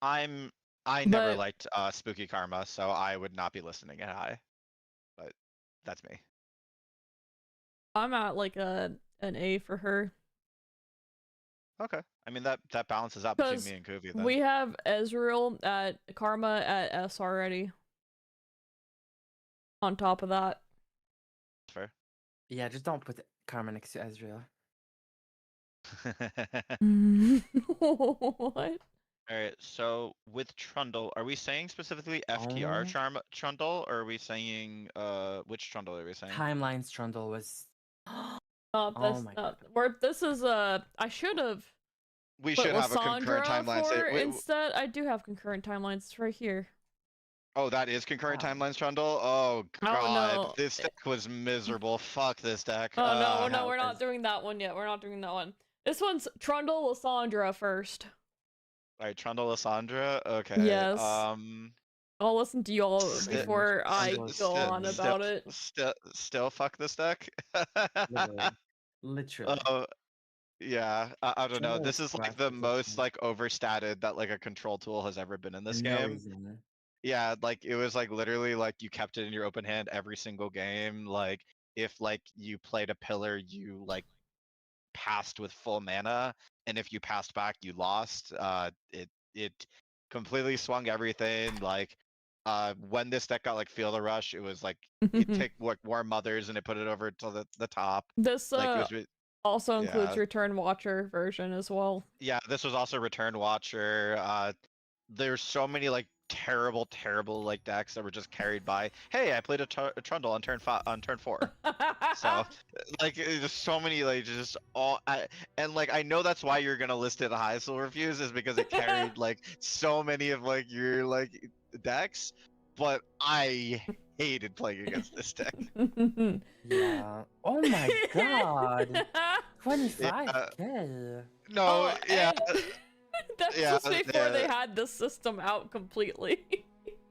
I never liked Spooky Karma, so I would not be listening at high. But that's me. I'm at like an A for her. Okay. I mean that balances out between 'Cause me and Kuvi then. we have Ezreal at Karma at S already. On top of that. Fair. Yeah, just don't put Karma next to Ezreal. What? Alright, so with Trundle, are we saying specifically FTR Trundle, or are we saying which Trundle are we saying? Timelines Trundle was This, this is I should have. We put should have a Lysandra concurrent timeline. for instead. I do have concurrent timelines. It's right here. Oh, that is concurrent Wow. timelines, Trundle? Oh god, no. this deck was miserable. Fuck this deck. Oh no, No, we're not 'cause- doing that one yet. We're not doing that one. This one's Trundle Lysandra first. Alright, Trundle Lysandra. Okay. Yes. I'll listen to y'all Sti- before I Trundle is go on still- about it. Still fuck this deck. Literally. Literally. Yeah, I don't know. Trundle This is is like the practically most like overstated that like a control tool has ever been in this game. amazing. Yeah, like it was like literally like you kept it in your open hand every single game. Like if like you played a pillar, you like passed with full mana, and if you passed back, you lost. It completely swung everything. Like when this deck got like Field of Rush, it was like you take like War Mothers and it put it over to the top. This Like it was also includes yeah. Return Watcher version as well. Yeah, this was also Return Watcher. There's so many like terrible like decks that were just carried by. Hey, I played a Trundle on turn 4. So like there's so many like just and like I know that's why you're gonna list it high, Silverfuse, is because it carried like so many of like your like decks. But I hated playing against this deck. Yeah. Oh my god. 25k. No, Oh, yeah. and that's Yeah, just before they yeah. had the system out completely.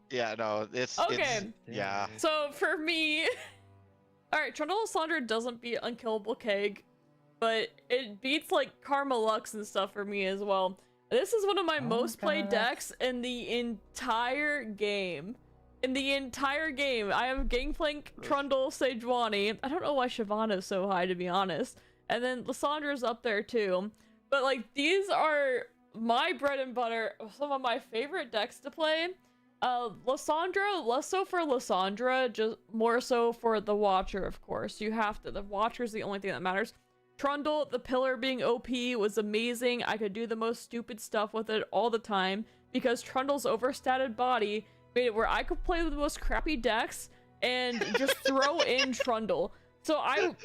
Yeah, no, it's Okay. yeah. So for me, alright, Trundle Lysandra doesn't beat Unkillable Keg, but it beats like Karma Lux and stuff for me as well. This is one of my most played decks in the entire game. In the entire game, I have Gangplank, Trundle, Sejuani. I don't know why Shyvana's so high, to be honest. And then Lysandra's up there too. But like, these are my bread and butter, some of my favorite decks to play. Lysandra, less so for Lysandra, just more so for the Watcher, of course. You have to, the Watcher's the only thing that matters. Trundle, the pillar being OP was amazing. I could do the most stupid stuff with it all the time because Trundle's overstated body made it where I could play the most crappy decks and just throw in Trundle. So I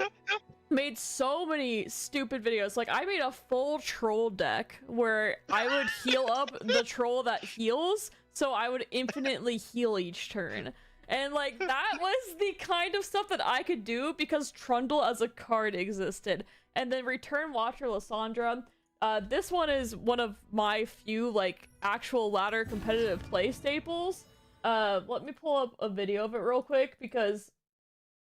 made so many stupid videos. Like I made a full troll deck where I would heal up the troll that heals, so I would infinitely heal each turn. And like that was the kind of stuff that I could do because Trundle as a card existed. And then Return Watcher Lysandra. This one is one of my few like actual ladder competitive play staples. Let me pull up a video of it real quick because,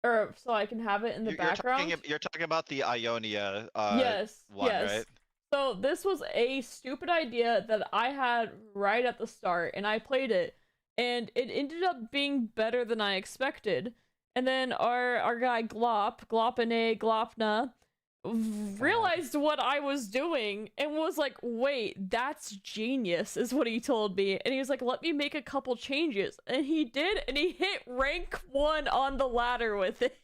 or so I can have it in the background. You're talking about the Ionia Yes, one, yes. right? So this was a stupid idea that I had right at the start, and I played it, and it ended up being better than I expected. And then our guy Glopna, realized what I was doing and was like, wait, that's genius, is what he told me. And he was like, let me make a couple changes. And he did, and he hit rank 1 on the ladder with it.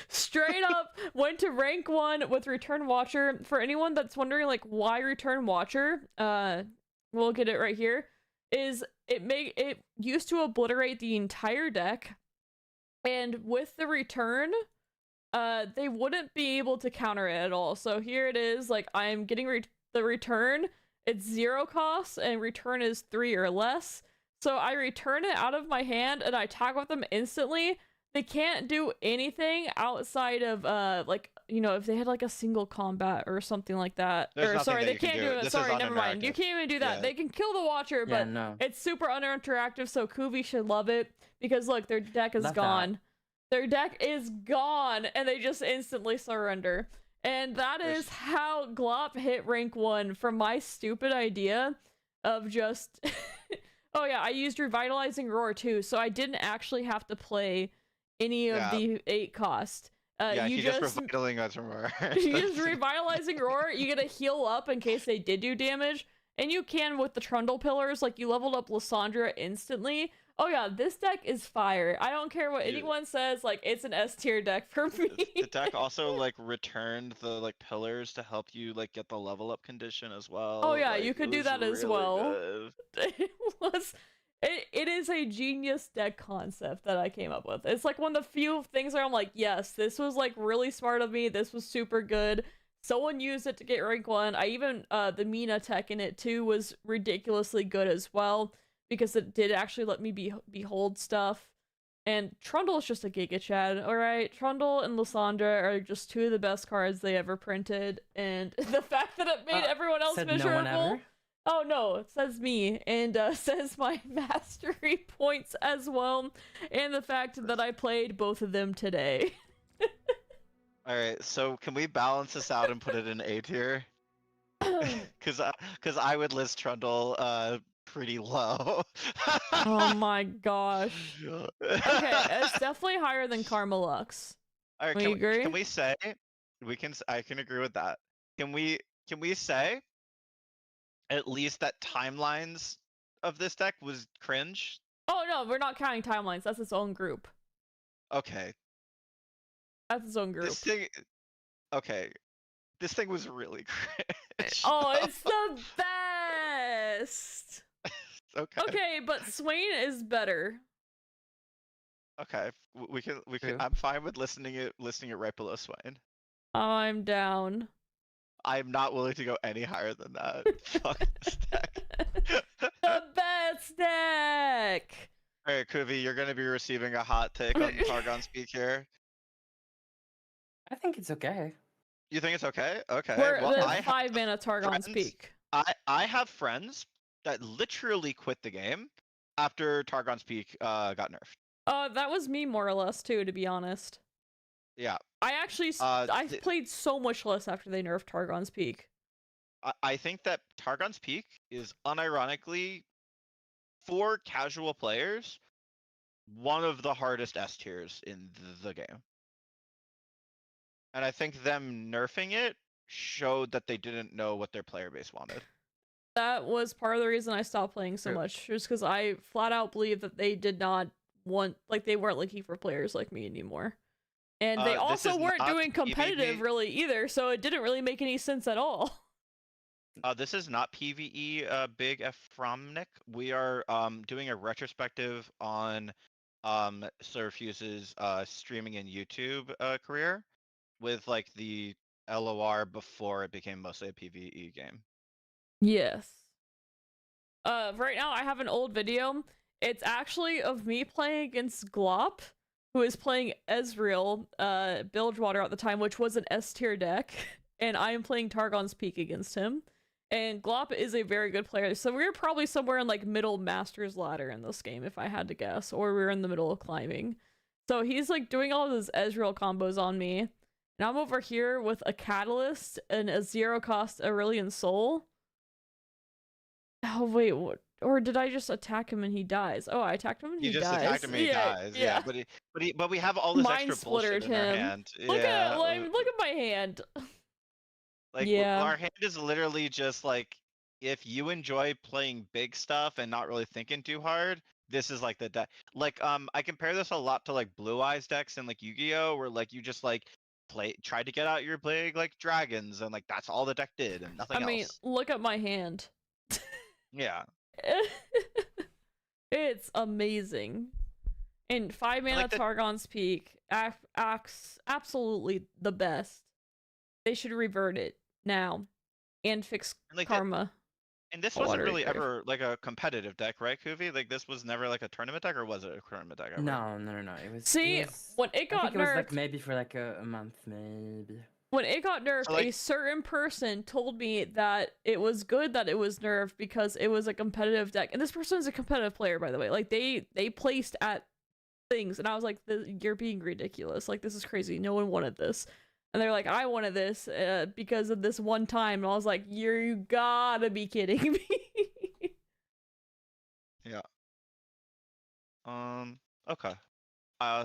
Straight up went to rank 1 with Return Watcher. For anyone that's wondering like why Return Watcher, we'll get it right here, is it used to obliterate the entire deck, and with the return they wouldn't be able to counter it at all. So here it is, like I'm getting the return, it's 0 cost and return is 3 or less. So I return it out of my hand and I attack with them instantly. They can't do anything outside of like, you know, if they had like a single combat or something like that. There's or sorry, they nothing can't you do can it. This Sorry, is never mind. You uninteractive. can't even do that. Yeah. They can kill the Watcher, Yeah, but no. it's super uninteractive, so Kuvi should love it because look, their deck is Love that. gone. Their deck is gone and they just instantly surrender. And that is how Glop hit rank 1 from my stupid idea of just oh yeah, I used Revitalizing Roar too, so I didn't actually have to play any of the 8 cost. Yeah, you he just revitalizing Roar. you just Revitalizing Roar, you get a heal up in case they did do damage, and you can with the Trundle pillars, like you leveled up Lysandra instantly. Oh yeah, this deck is fire. I don't care what anyone says, like it's an S tier deck for me. The deck also like returned the like pillars to help you like get the level up condition as well. Oh yeah, Like, you could it do was that as really well. good. It is a genius deck concept that I came up with. It's like one of the few things where I'm like, yes, this was like really smart of me. This was super good. Someone used it to get rank 1. I even the Mina tech in it too was ridiculously good as well. because it did actually let me behold stuff. And Trundle is just a Giga Chad, alright? Trundle and Lysandra are just two of the best cards they ever printed, and the fact that it made everyone else said miserable. No one ever? Oh no, it says me, and says my mastery points as well, and the fact that I played both of them today. Alright, so can we balance this out and put it in A tier? Cause I would list Trundle pretty low. Oh my gosh. Okay, it's definitely higher than Karma Lux. Alright, We agree? can we say I can agree with that. Can we say at least that timelines of this deck was cringe? Oh no, we're not counting timelines. That's its own group. Okay. That's its own group. Okay. This thing was really cringe. Oh, it's the best. Okay. Okay, but Swain is better. Okay. We can True. I'm fine with listing it right below Swain. I'm down. I'm not willing to go any higher than that. Fuck this deck. The best deck. Alright, Kuvi, you're gonna be receiving a hot take on Targon Speak here. I think it's okay. You think it's okay? Okay. We're Well, the I have 5-mana Targon friends- Speak. I have friends that literally quit the game after Targon Speak got nerfed. That was me more or less too, to be honest. Yeah. I actually I played so much less after they nerfed Targon's Peak. I think that Targon's Peak is unironically, for casual players, one of the hardest S tiers in the game. And I think them nerfing it showed that they didn't know what their player base wanted. That was part of the reason I stopped playing so True. much, just because I flat out believe that they did not want, like, they weren't looking for players like me anymore. And they This also is weren't not doing competitive PvP. really either, so it didn't really make any sense at all. This is not PvE, Big Efromnik. We are doing a retrospective on Silverfuse's streaming and YouTube career with like the LoR before it became mostly a PvE game. Yes. Right now I have an old video. It's actually of me playing against Glop, who is playing Ezreal, Bilgewater at the time, which was an S tier deck, and I am playing Targon's Peak against him. And Glop is a very good player, so we're probably somewhere in like middle Masters ladder in this game, if I had to guess, or we're in the middle of climbing. So he's like doing all of his Ezreal combos on me, and I'm over here with a Catalyst and a 0-cost Aurelion Soul. Oh wait, what? Or did I just attack him and he dies? Oh, I attacked him and he You just dies. attacked him and he dies. Yeah, but we have all this Mind extra bullshit splittered in our him. hand. Look Yeah. at look at my hand. Like Yeah. our hand is literally just like, if you enjoy playing big stuff and not really thinking too hard, this is like the deck. Like I compare this a lot to like Blue Eyes decks and like Yu-Gi-Oh, where like you just like tried to get out your big like dragons and like that's all the deck did and nothing I mean, else. look at my hand. Yeah. It's amazing. And 5-mana like Targon's Peak, absolutely the best. They should revert it now and fix And, like, Karma. And this Oh, wasn't watery really grave. ever like a competitive deck, right, Kuvi? Like this was never like a tournament deck, or was it a tournament deck ever? No. It was. See, it was, when it I got think it was nerfed, like maybe for like a month, maybe. when it got nerfed, So, like- a certain person told me that it was good that it was nerfed because it was a competitive deck. And this person is a competitive player, by the way. Like, they placed at things, and I was like, you're being ridiculous. Like, this is crazy. No one wanted this. And they're like, I wanted this because of this one time. And I was like, you gotta be kidding me. Yeah. Okay.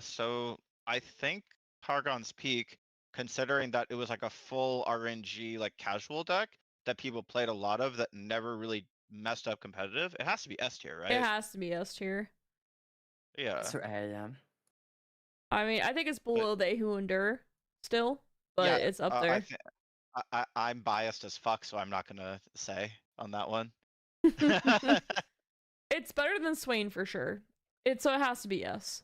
So I think Targon's Peak, considering that it was like a full RNG like casual deck that people played a lot of that never really messed up competitive, it has to be S tier, right? It has to be S tier. Yeah. So yeah. I mean, I think it's below They Who Endure still, but Yeah, it's up there. I'm biased as fuck, so I'm not gonna say on that one. It's better than Swain for sure. So it has to be S.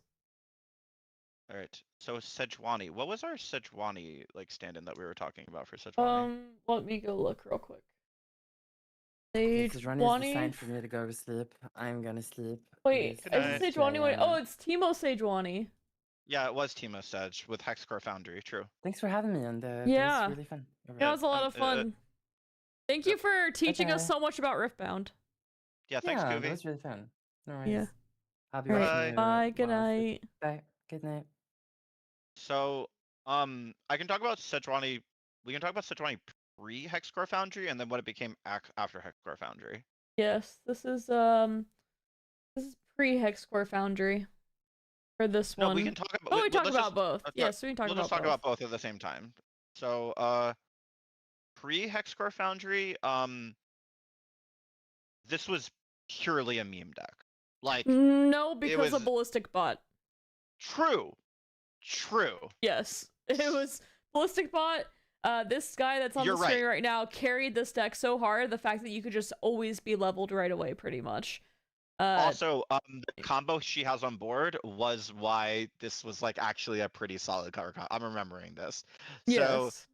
All right. So Sejuani, what was our Sejuani like stand-in that we were talking about for Sejuani? Let me go look real quick. Sage This run is Wani. designed for me to go to sleep. I'm gonna sleep. Wait, It Good is night. it is Sage Wani? 2 a.m. Oh, it's Timo Sage Wani. Yeah, it was Timo Sedge with Hexcore Foundry. True. Thanks for having me, and that was Yeah. really fun. Yeah, it was a lot and, of fun. Thank you for teaching us bye. so much about Riftbound. Yeah, thanks, Yeah, that Goofy. was really fun. No worries. Yeah. I'll be All watching right. you. Bye. Good while asleep. night. Bye. Good night. So, I can talk about Sejuani. We can talk about Sejuani pre-Hexcore Foundry and then what it became after Hexcore Foundry. Yes, this is pre-Hexcore Foundry for this No, one. we can talk about. Oh, we talk let's about just, both. let's Yes, we can talk we'll about just talk both. about both at the same time. So, pre-Hexcore Foundry, this was purely a meme deck. Like, No, because was of Ballistic Bot. true. Yes, it was Ballistic Bot. This guy that's on You're the screen right. right now carried this deck so hard. The fact that you could just always be leveled right away, pretty much. Also, the combo she has on board was why this was like actually a pretty solid cover. I'm remembering this. So Yes.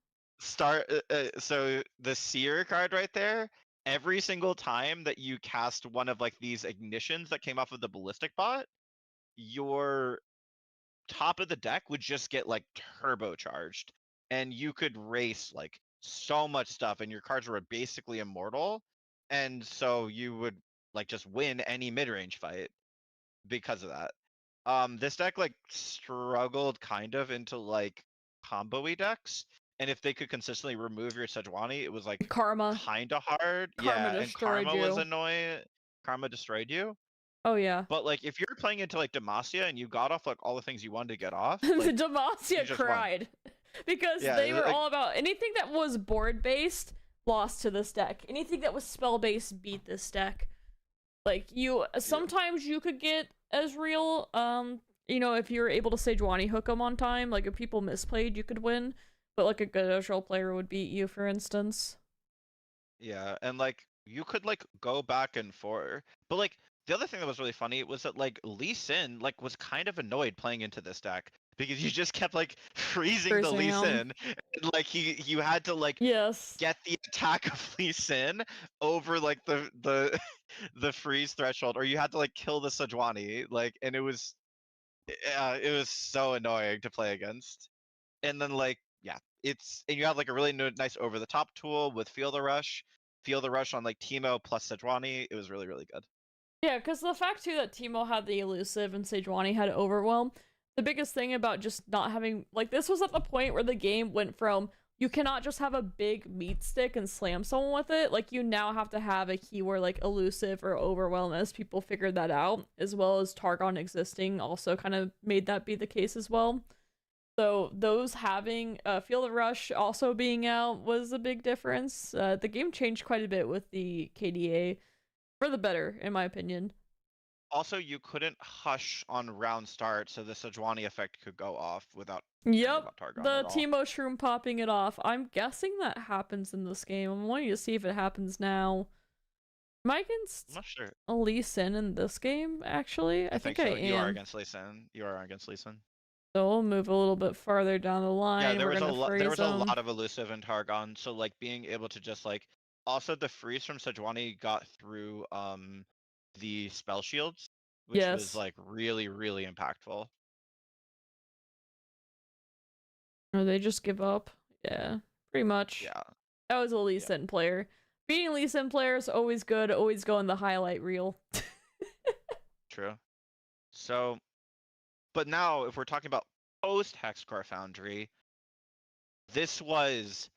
so the Seer card right there. Every single time that you cast one of like these ignitions that came off of the Ballistic Bot, your top of the deck would just get like turbocharged, and you could race like so much stuff, and your cards were basically immortal, and so you would like just win any mid-range fight because of that. This deck like struggled kind of into like combo-y decks, and if they could consistently remove your Sejuani, it was like Karma. kind of hard. Karma Yeah, and destroyed Karma was you. annoying. Karma destroyed you. Oh yeah. But like if you're playing into like Demacia and you got off like all the things you wanted to get off, The like Demacia just won. cried because Yeah, they were like- all about anything that was board based lost to this deck. Anything that was spell based beat this deck. Like you, sometimes you could get Ezreal. You know, if you were able to Sejuani hook them on time, like if people misplayed, you could win. But like a good Ezreal player would beat you, for instance. Yeah, and like you could like go back and forth. But like the other thing that was really funny was that like Lee Sin like was kind of annoyed playing into this deck because you just kept like freezing the Lee Freezing Sin. And, like you had to like Yes. get the attack of Lee Sin over like the the freeze threshold, or you had to like kill the Sejuani, like, and it was so annoying to play against. And then like yeah, and you have like a really nice over the top tool with Feel the Rush on like Teemo plus Sejuani. It was really good. Yeah, because the fact too that Teemo had the elusive and Sejuani had overwhelm. The biggest thing about just not having like this was at the point where the game went from you cannot just have a big meat stick and slam someone with it. Like you now have to have a keyword like elusive or overwhelm as people figured that out, as well as Targon existing also kind of made that be the case as well. So those having Feel the Rush also being out was a big difference. The game changed quite a bit with the KDA for the better, in my opinion. Also, you couldn't hush on round start, so the Sejuani effect could go off without Yep, Targon the at all. Teemo Shroom popping it off. I'm guessing that happens in this game. I'm wanting to see if it happens now. Am I against I'm not sure. Lee Sin in this game, actually? I think so. I am. You are against Lee Sin. You are against Lee Sin. So we'll move a little bit farther down the line. Yeah, there We're was a them. lot of elusive in Targon, so like being able to just like also the freeze from Sejuani got through the spell shields, which was like really impactful. Or they just give up. Yeah, pretty much. Yeah. That was a Lee Sin player. Beating Lee Sin players always good. Always go in the highlight reel. True. So, but now if we're talking about post Hexcore Foundry, this was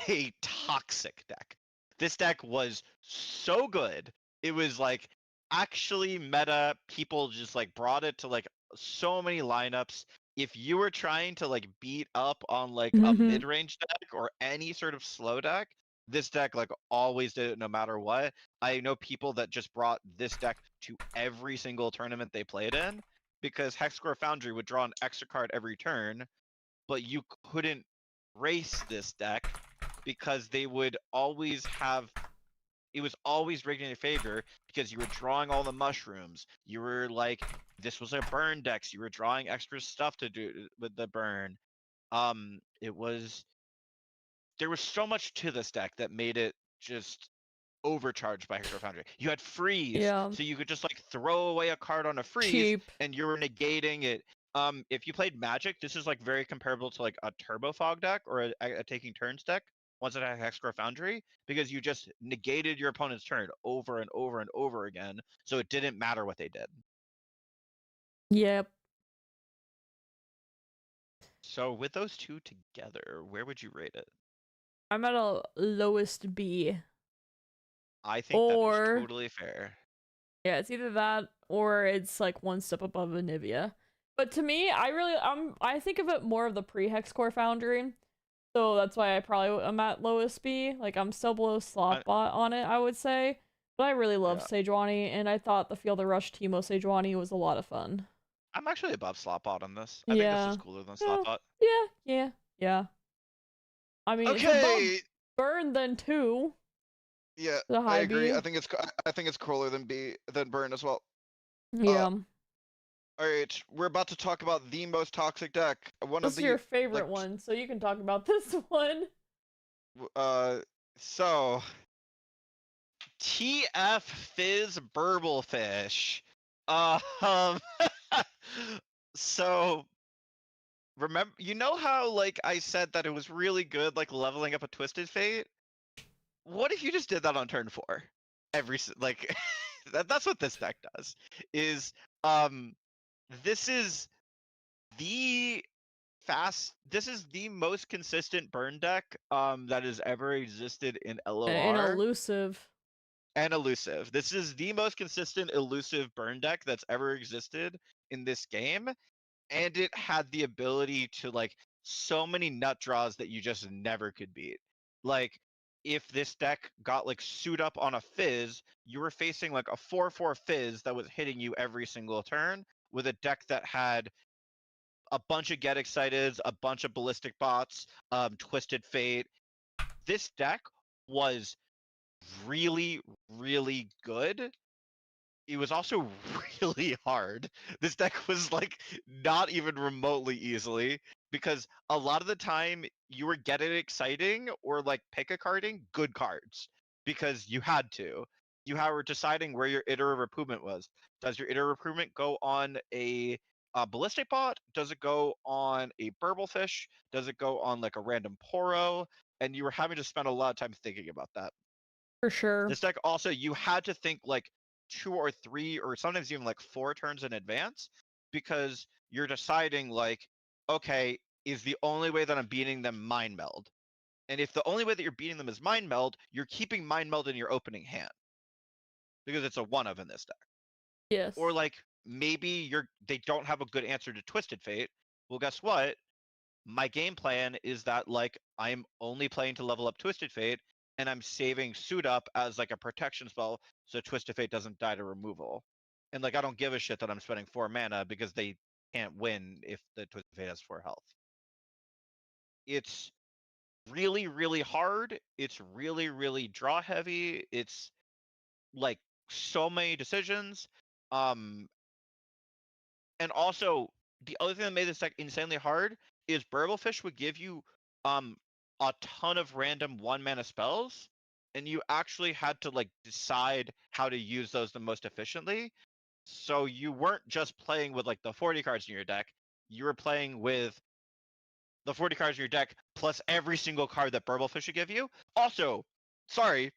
a toxic deck. This deck was so good. It was like actually meta. People just like brought it to like so many lineups. If you were trying to like beat up on like a mid-range deck or any sort of slow deck, this deck like always did it no matter what. I know people that just brought this deck to every single tournament they played in because Hexcore Foundry would draw an extra card every turn, but you couldn't race this deck because they would always have it was always rigged in your favor because you were drawing all the mushrooms. You were like, this was a burn deck, so you were drawing extra stuff to do with the burn. There was so much to this deck that made it just overcharged by Hexcore Foundry. You had freeze, Yeah. so you could just like throw away a card on a freeze, Cheap. and you were negating it. If you played Magic, this is like very comparable to like a Turbo Fog deck or a Taking Turns deck. Once it had Hexcore Foundry, because you just negated your opponent's turn over and over and over again, so it didn't matter what they did. Yep. So with those two together, where would you rate it? I'm at a lowest B. I think that Or- is totally fair. Yeah, it's either that or it's like one step above Anivia. But to me, I think of it more of the pre-Hexcore Foundry. So that's why I'm at lowest B. Like, I'm still below Slotbot on it, I would say. But I really love Sejuani, and I thought the Field of Rush Teemo Sejuani was a lot of fun. I'm actually above Slotbot on this. I think this is cooler than Slotbot. Yeah. I mean, it's above Burn than 2. Yeah, The high I agree. B. I think it's cooler than Burn as well. Yeah. All right, we're about to talk about the most toxic deck. This is your favorite one, so you can talk about this one. So TF Fizz Burblefish. So remember, you know how like I said that it was really good, like leveling up a Twisted Fate? What if you just did that on turn 4? Like that's what this deck does. Is this is the most consistent burn deck that has ever existed in LoR. And elusive. And elusive. This is the most consistent elusive burn deck that's ever existed in this game. And it had the ability to like so many nut draws that you just never could beat. Like if this deck got like suit up on a Fizz, you were facing like a 4/4 Fizz that was hitting you every single turn with a deck that had a bunch of Get Exciteds, a bunch of Ballistic Bots, Twisted Fate. This deck was really, really good. It was also really hard. This deck was like not even remotely easily, because a lot of the time you were getting exciting or like pick a carding good cards because you had to. You were deciding where your Iter of Repuvement was. Does your Iter of Repuvement go on a Ballistic Bot? Does it go on a Burblefish? Does it go on like a random Poro? And you were having to spend a lot of time thinking about that. For sure. This deck also, you had to think like 2 or 3 or sometimes even like 4 turns in advance, because you're deciding like, okay, is the only way that I'm beating them Mind Meld? And if the only way that you're beating them is Mind Meld, you're keeping Mind Meld in your opening hand, because it's a 1-of in this deck. Yes. Or like maybe they don't have a good answer to Twisted Fate. Well, guess what? My game plan is that like I'm only playing to level up Twisted Fate, and I'm saving Suit Up as like a protection spell so Twisted Fate doesn't die to removal. And like I don't give a shit that I'm spending 4 mana because they can't win if the Twisted Fate has 4 health. It's really, really hard. It's really, really draw heavy. It's like so many decisions. And also the other thing that made this deck insanely hard is Burblefish would give you a ton of random 1-mana spells, and you actually had to like decide how to use those the most efficiently. So you weren't just playing with like the 40 cards in your deck, you were playing with the 40 cards in your deck plus every single card that Burblefish should give you. Also, sorry,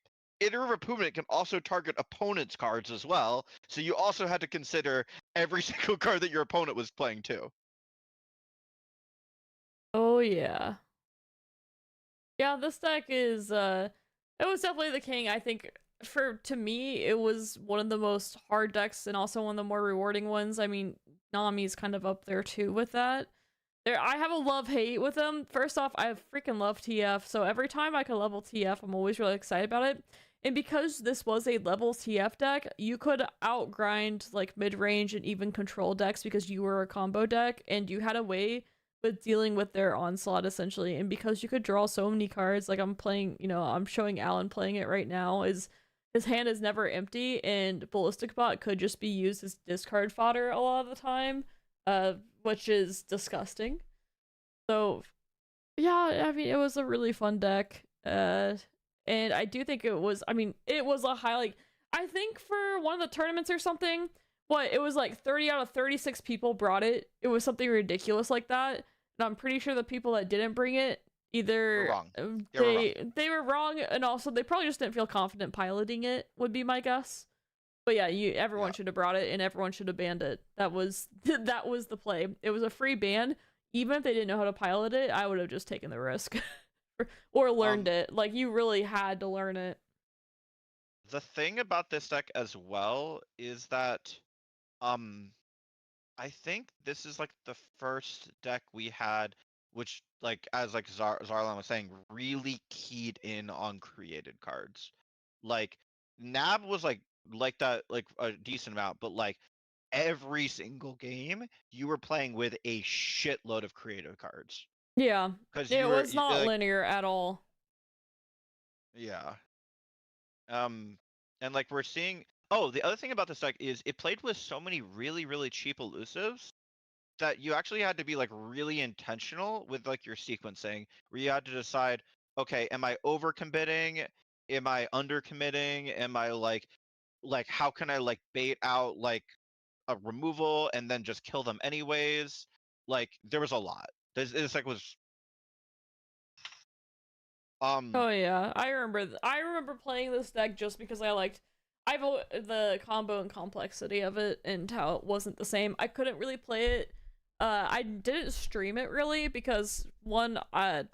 Iter of Repuvement can also target opponent's cards as well, so you also had to consider every single card that your opponent was playing too. Oh yeah. Yeah, this deck is it was definitely the king. I think to me it was one of the most hard decks and also one of the more rewarding ones. I mean, Nami's kind of up there too with that. I have a love-hate with them. First off, I freaking love TF, so every time I can level TF, I'm always really excited about it. And because this was a level TF deck, you could outgrind like mid-range and even control decks because you were a combo deck, and you had a way with dealing with their onslaught essentially. And because you could draw so many cards, like I'm playing, I'm showing Alan playing it right now, is his hand is never empty, and Ballistic Bot could just be used as discard fodder a lot of the time, which is disgusting. So yeah, I mean, it was a really fun deck. and I do think it was. I mean, it was a highlight. I think for one of the tournaments or something, it was like 30 out of 36 people brought it. It was something ridiculous like that. And I'm pretty sure the people that didn't bring it either wrong. they were wrong, and also they probably just didn't feel confident piloting it. Would be my guess. But yeah, everyone should have brought it, and everyone should have banned it. That was that was the play. It was a free ban. Even if they didn't know how to pilot it, I would have just taken the risk or learned it. Like, you really had to learn it. The thing about this deck as well is that I think this is like the first deck we had which, like, as like Zarlan was saying, really keyed in on created cards. Like Nab was like that like a decent amount, but like every single game you were playing with a shitload of creative cards. Yeah, Because it was not linear at all. Yeah. And like we're seeing. Oh, the other thing about this deck is it played with so many really, really cheap elusives that you actually had to be like really intentional with like your sequencing, where you had to decide, okay, am I overcommitting? Am I undercommitting? Am I like how can I like bait out like a removal and then just kill them anyways? Like there was a lot. This like was Oh yeah, I remember playing this deck just because the combo and complexity of it and how it wasn't the same. I couldn't really play it. I didn't stream it really because one,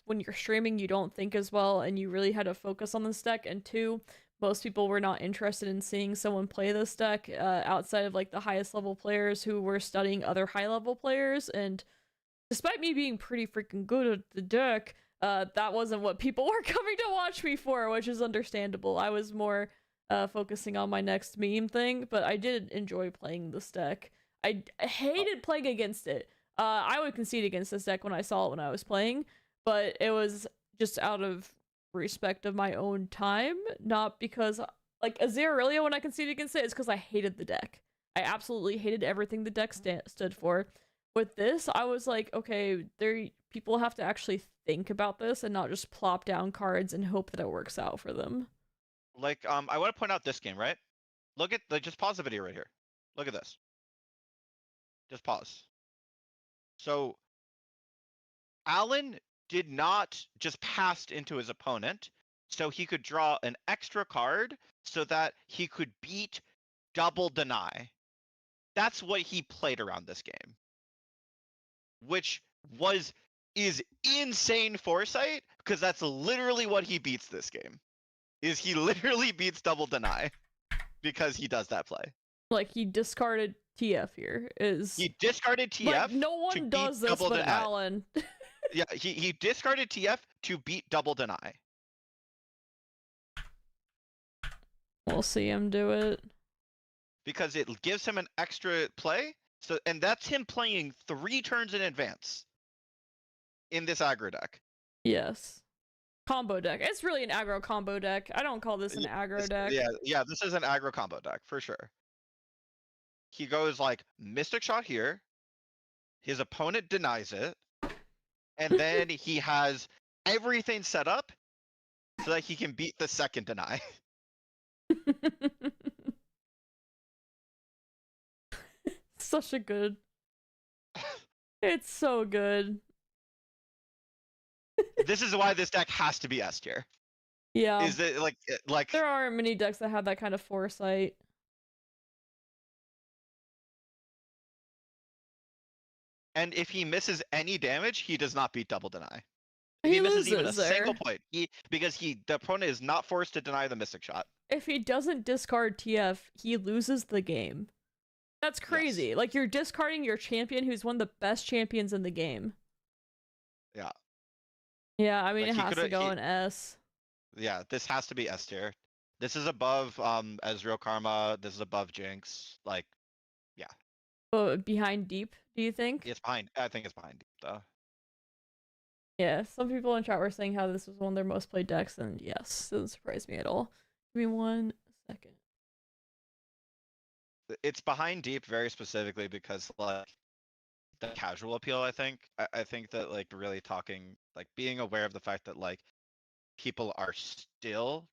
when you're streaming, you don't think as well, and you really had to focus on this deck. And two, most people were not interested in seeing someone play this deck outside of like the highest level players who were studying other high level players. And despite me being pretty freaking good at the deck, that wasn't what people were coming to watch me for, which is understandable. I was more focusing on my next meme thing, but I did enjoy playing this deck. I hated playing against it. I would concede against this deck when I saw it when I was playing, but it was just out of respect of my own time, not because, like, Azir earlier when I conceded against it, it's because I hated the deck. I absolutely hated everything the deck stood for. With this, I was like, okay, people have to actually think about this and not just plop down cards and hope that it works out for them. like I want to point out this game, right? Look at just pause the video right here. Look at this. Just pause. So Alan did not just pass into his opponent so he could draw an extra card so that he could beat double deny. That's what he played around this game. Which is insane foresight, because that's literally what he beats this game. Is he literally beats double deny because he does that play. Like, he discarded TF here. He discarded TF. Like, no one does this but Alan. Yeah, he discarded TF to beat double deny. We'll see him do it. Because it gives him an extra play. So, and that's him playing 3 turns in advance in this aggro deck. Yes. Combo deck. It's really an aggro combo deck. I don't call this an aggro deck. Yeah, this is an aggro combo deck for sure. He goes like Mystic Shot here. His opponent denies it. And then he has everything set up so that he can beat the second deny. Such a good. It's so good. This is why this deck has to be S tier. Yeah. Is it like there aren't many decks that have that kind of foresight. And if he misses any damage, he does not beat double deny. He misses loses even a there. single point, because the opponent is not forced to deny the Mystic Shot. If he doesn't discard TF, he loses the game. That's crazy. Yes. Like, you're discarding your champion who's one of the best champions in the game. Yeah. Yeah, I mean, Like, it has to go in S. Yeah, this has to be S tier. This is above Ezreal Karma. This is above Jinx. Like, yeah. Oh, behind Deep, do you think? It's behind. I think it's behind Deep though. Yeah, some people in chat were saying how this was one of their most played decks, and yes, doesn't surprise me at all. Give me 1 second. It's behind Deep very specifically because like the casual appeal. I think that like really talking, like being aware of the fact that like people are still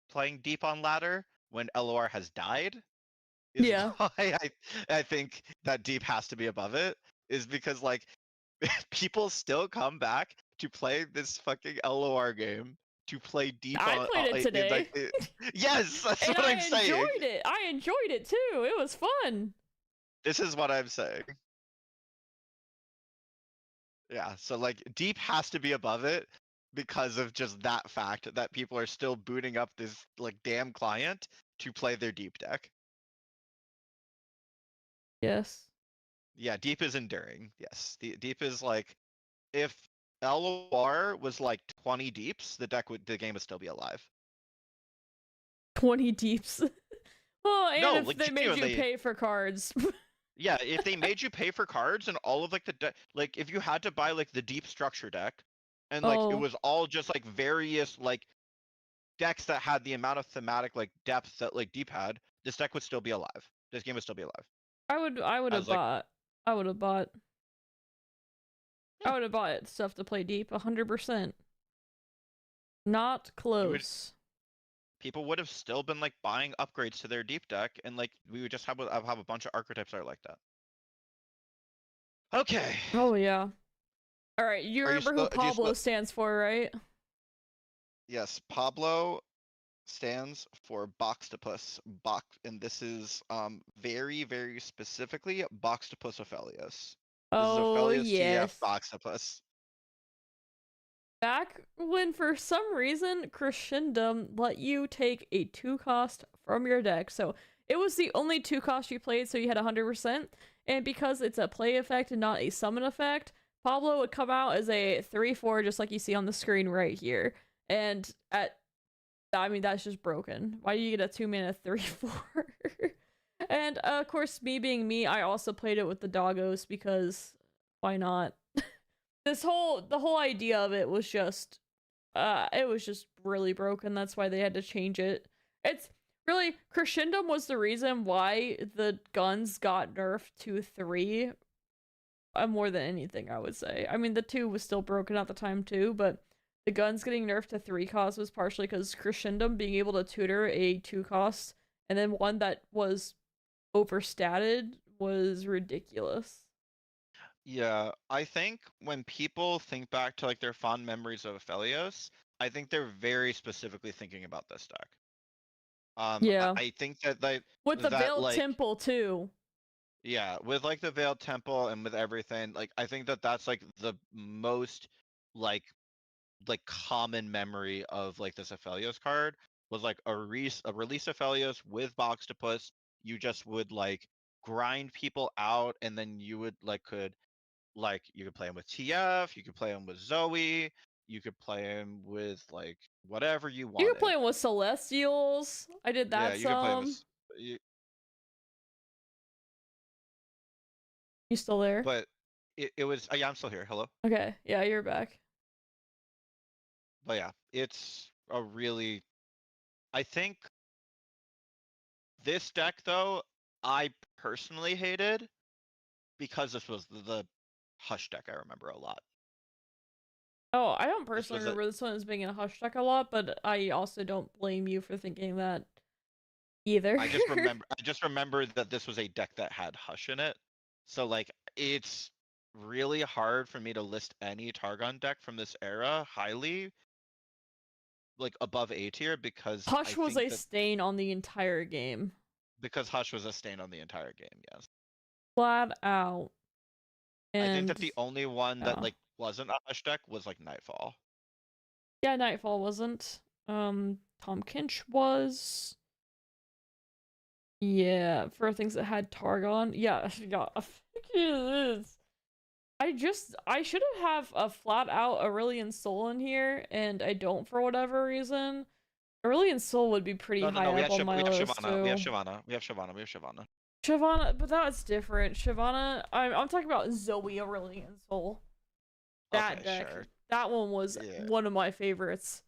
playing deep on ladder when LOR has died is Yeah. why I think that deep has to be above it, is because like people still come back to play this fucking LOR game to play deep I on played it today. yes, that's And what I'm I saying. enjoyed it. I enjoyed it too. It was fun. This is what I'm saying. Yeah, so like deep has to be above it because of just that fact that people are still booting up this like damn client to play their deep deck. Yes. Yeah, deep is enduring. Yes, deep is like if LOR was like 20 deeps, the game would still be alive. 20 deeps. Well, and No, if like they made you genuinely. pay for cards. Yeah, if they made you pay for cards and all of like like if you had to buy like the deep structure deck and like it Oh, was all just like various like decks that had the amount of thematic like depth that like deep had, this deck would still be alive. This game would still be alive. I would have As like bought. I would have bought. Yeah. I would have bought stuff to play deep 100%. Not you would close. people would have still been like buying upgrades to their deep deck and like we would just have a bunch of archetypes that are like that. Okay. Oh yeah. All right, you Are you remember who do you Pablo stands for, right? Yes, Pablo stands for Boxtopus. And this is very, very specifically Boxtopus Aphelios. This is Oh Aphelios TF yes. Boxtopus. Back when for some reason Crescendum let you take a 2-cost from your deck. So it was the only 2-cost you played, so you had 100%. And because it's a play effect and not a summon effect, Pablo would come out as a 3/4 just like you see on the screen right here. And I mean that's just broken. Why do you get a 2-mana 3/4? And of course, me being me, I also played it with the doggos because why not? The whole idea of it was just really broken. That's why they had to change it. It's really Crescendum was the reason why the guns got nerfed to 3 more than anything, I would say. I mean the 2 was still broken at the time too, but the guns getting nerfed to 3 cost was partially because Crescendum being able to tutor a 2 cost and then one that was overstated was ridiculous. Yeah, I think when people think back to like their fond memories of Aphelios, I think they're very specifically thinking about this deck. Yeah. I think that like With the that Veiled like Temple too. yeah, with like the Veiled Temple and with everything, like I think that that's like the most like common memory of like this Aphelios card was like a release Aphelios with Boxtopus. You just would like grind people out and then you would you could play him with TF, you could play him with Zoe, you could play him with like whatever you You could wanted. play with Celestials. I did that Yeah, you could play him with some. You still there? but it was yeah, I'm still here. Hello. Okay. Yeah, you're back. But yeah, it's a really I think this deck though, I personally hated because this was the Hush deck I remember a lot. Oh, I don't This personally was a remember this one as being in a Hush deck a lot, but I also don't blame you for thinking that either. I just remember that this was a deck that had Hush in it. So like it's really hard for me to list any Targon deck from this era highly like above A tier because I Hush was think a that stain on the entire game. because Hush was a stain on the entire game, yes. Flat out. I think And that the only one that yeah. like wasn't a Hush deck was like Nightfall. Yeah, Nightfall wasn't. Tom Kinch was. Yeah, for things that had Targon. Yeah, yeah. It is. I should have a flat out Aurelion Soul in here, and I don't for whatever reason. Aurelion Soul would be pretty No, high we up have on my list Shyvana. We have too. Shyvana. We have Shyvana. We have Shyvana. Shyvana, but that's different. Shyvana, I'm talking about Zoe Aurelion Soul. That Okay, deck. sure. That one was Yeah. one of my favorites.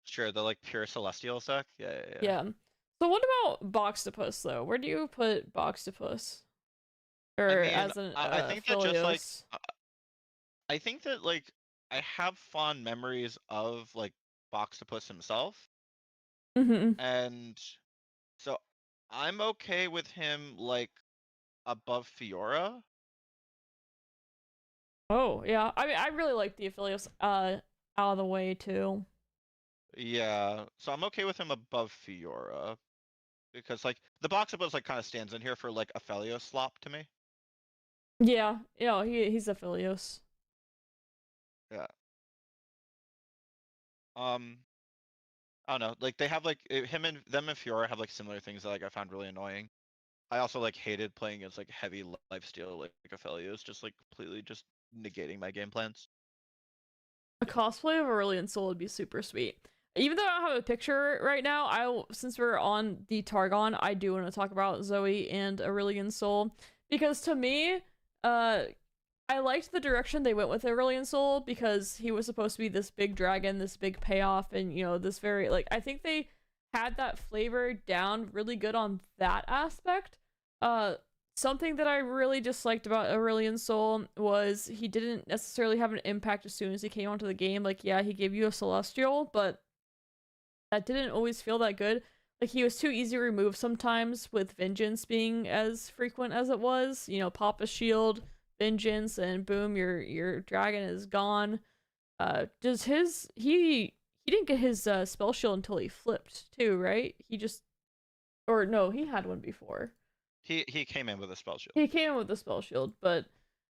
Sure, the like pure celestial deck. Yeah. Yeah. So what about Boxtopus though? Where do you put Boxtopus? Or I mean, as an I think that just like Philios? I think that like I have fond memories of like Boxtopus himself, Hmm. and so I'm okay with him like above Fiora. Oh yeah, I mean I really like the Aphelios out of the way too. Yeah, so I'm okay with him above Fiora because like the Boxtopus like kind of stands in here for like a Aphelios slop to me. Yeah, he's Aphelios. Yeah. I don't know. Like they have like him and them and Fiora have like similar things that like I found really annoying. I also like hated playing against like heavy lifesteal like Aphelios, just like completely just negating my game plans. A cosplay of Aurelion Sol would be super sweet. Even though I don't have a picture right now, since we're on the Targon, I do want to talk about Zoe and Aurelion Sol because to me, I liked the direction they went with Aurelion Sol because he was supposed to be this big dragon, this big payoff, and this very like I think they had that flavor down really good on that aspect. Uh, Something that I really disliked about Aurelion Sol was he didn't necessarily have an impact as soon as he came onto the game. Like, yeah, he gave you a Celestial, but that didn't always feel that good. Like, he was too easy to remove sometimes, with Vengeance being as frequent as it was. Pop a shield, Vengeance, and boom, your dragon is gone. Does he didn't get his spell shield until he flipped too, right? Or no, he had one before. He came in with a spell shield. He came in with the spell shield, but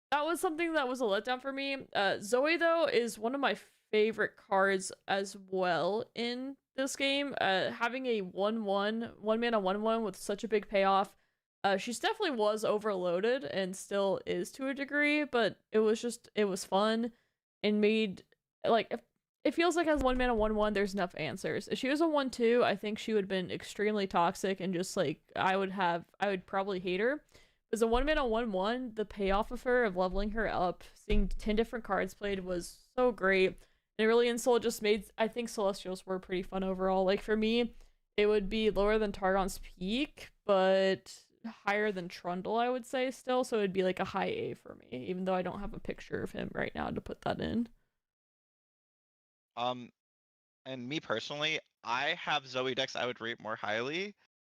that was something that was a letdown for me. Zoe though is one of my favorite cards as well in this game. Having a 1/1 1 mana 1/1 with such a big payoff. She's definitely was overloaded and still is to a degree, but it was fun and made like it feels like as 1 mana 1/1 there's enough answers. If she was a 1/2, I think she would have been extremely toxic and just like I would probably hate her. As a 1 mana 1/1, the payoff of her of leveling her up, seeing 10 different cards played was so great. And Aurelion Sol just made I think Celestials were pretty fun overall. Like for me, it would be lower than Targon's Peak, but higher than Trundle, I would say still. So it'd be like a high A for me, even though I don't have a picture of him right now to put that in. And me personally, I have Zoe decks I would rate more highly,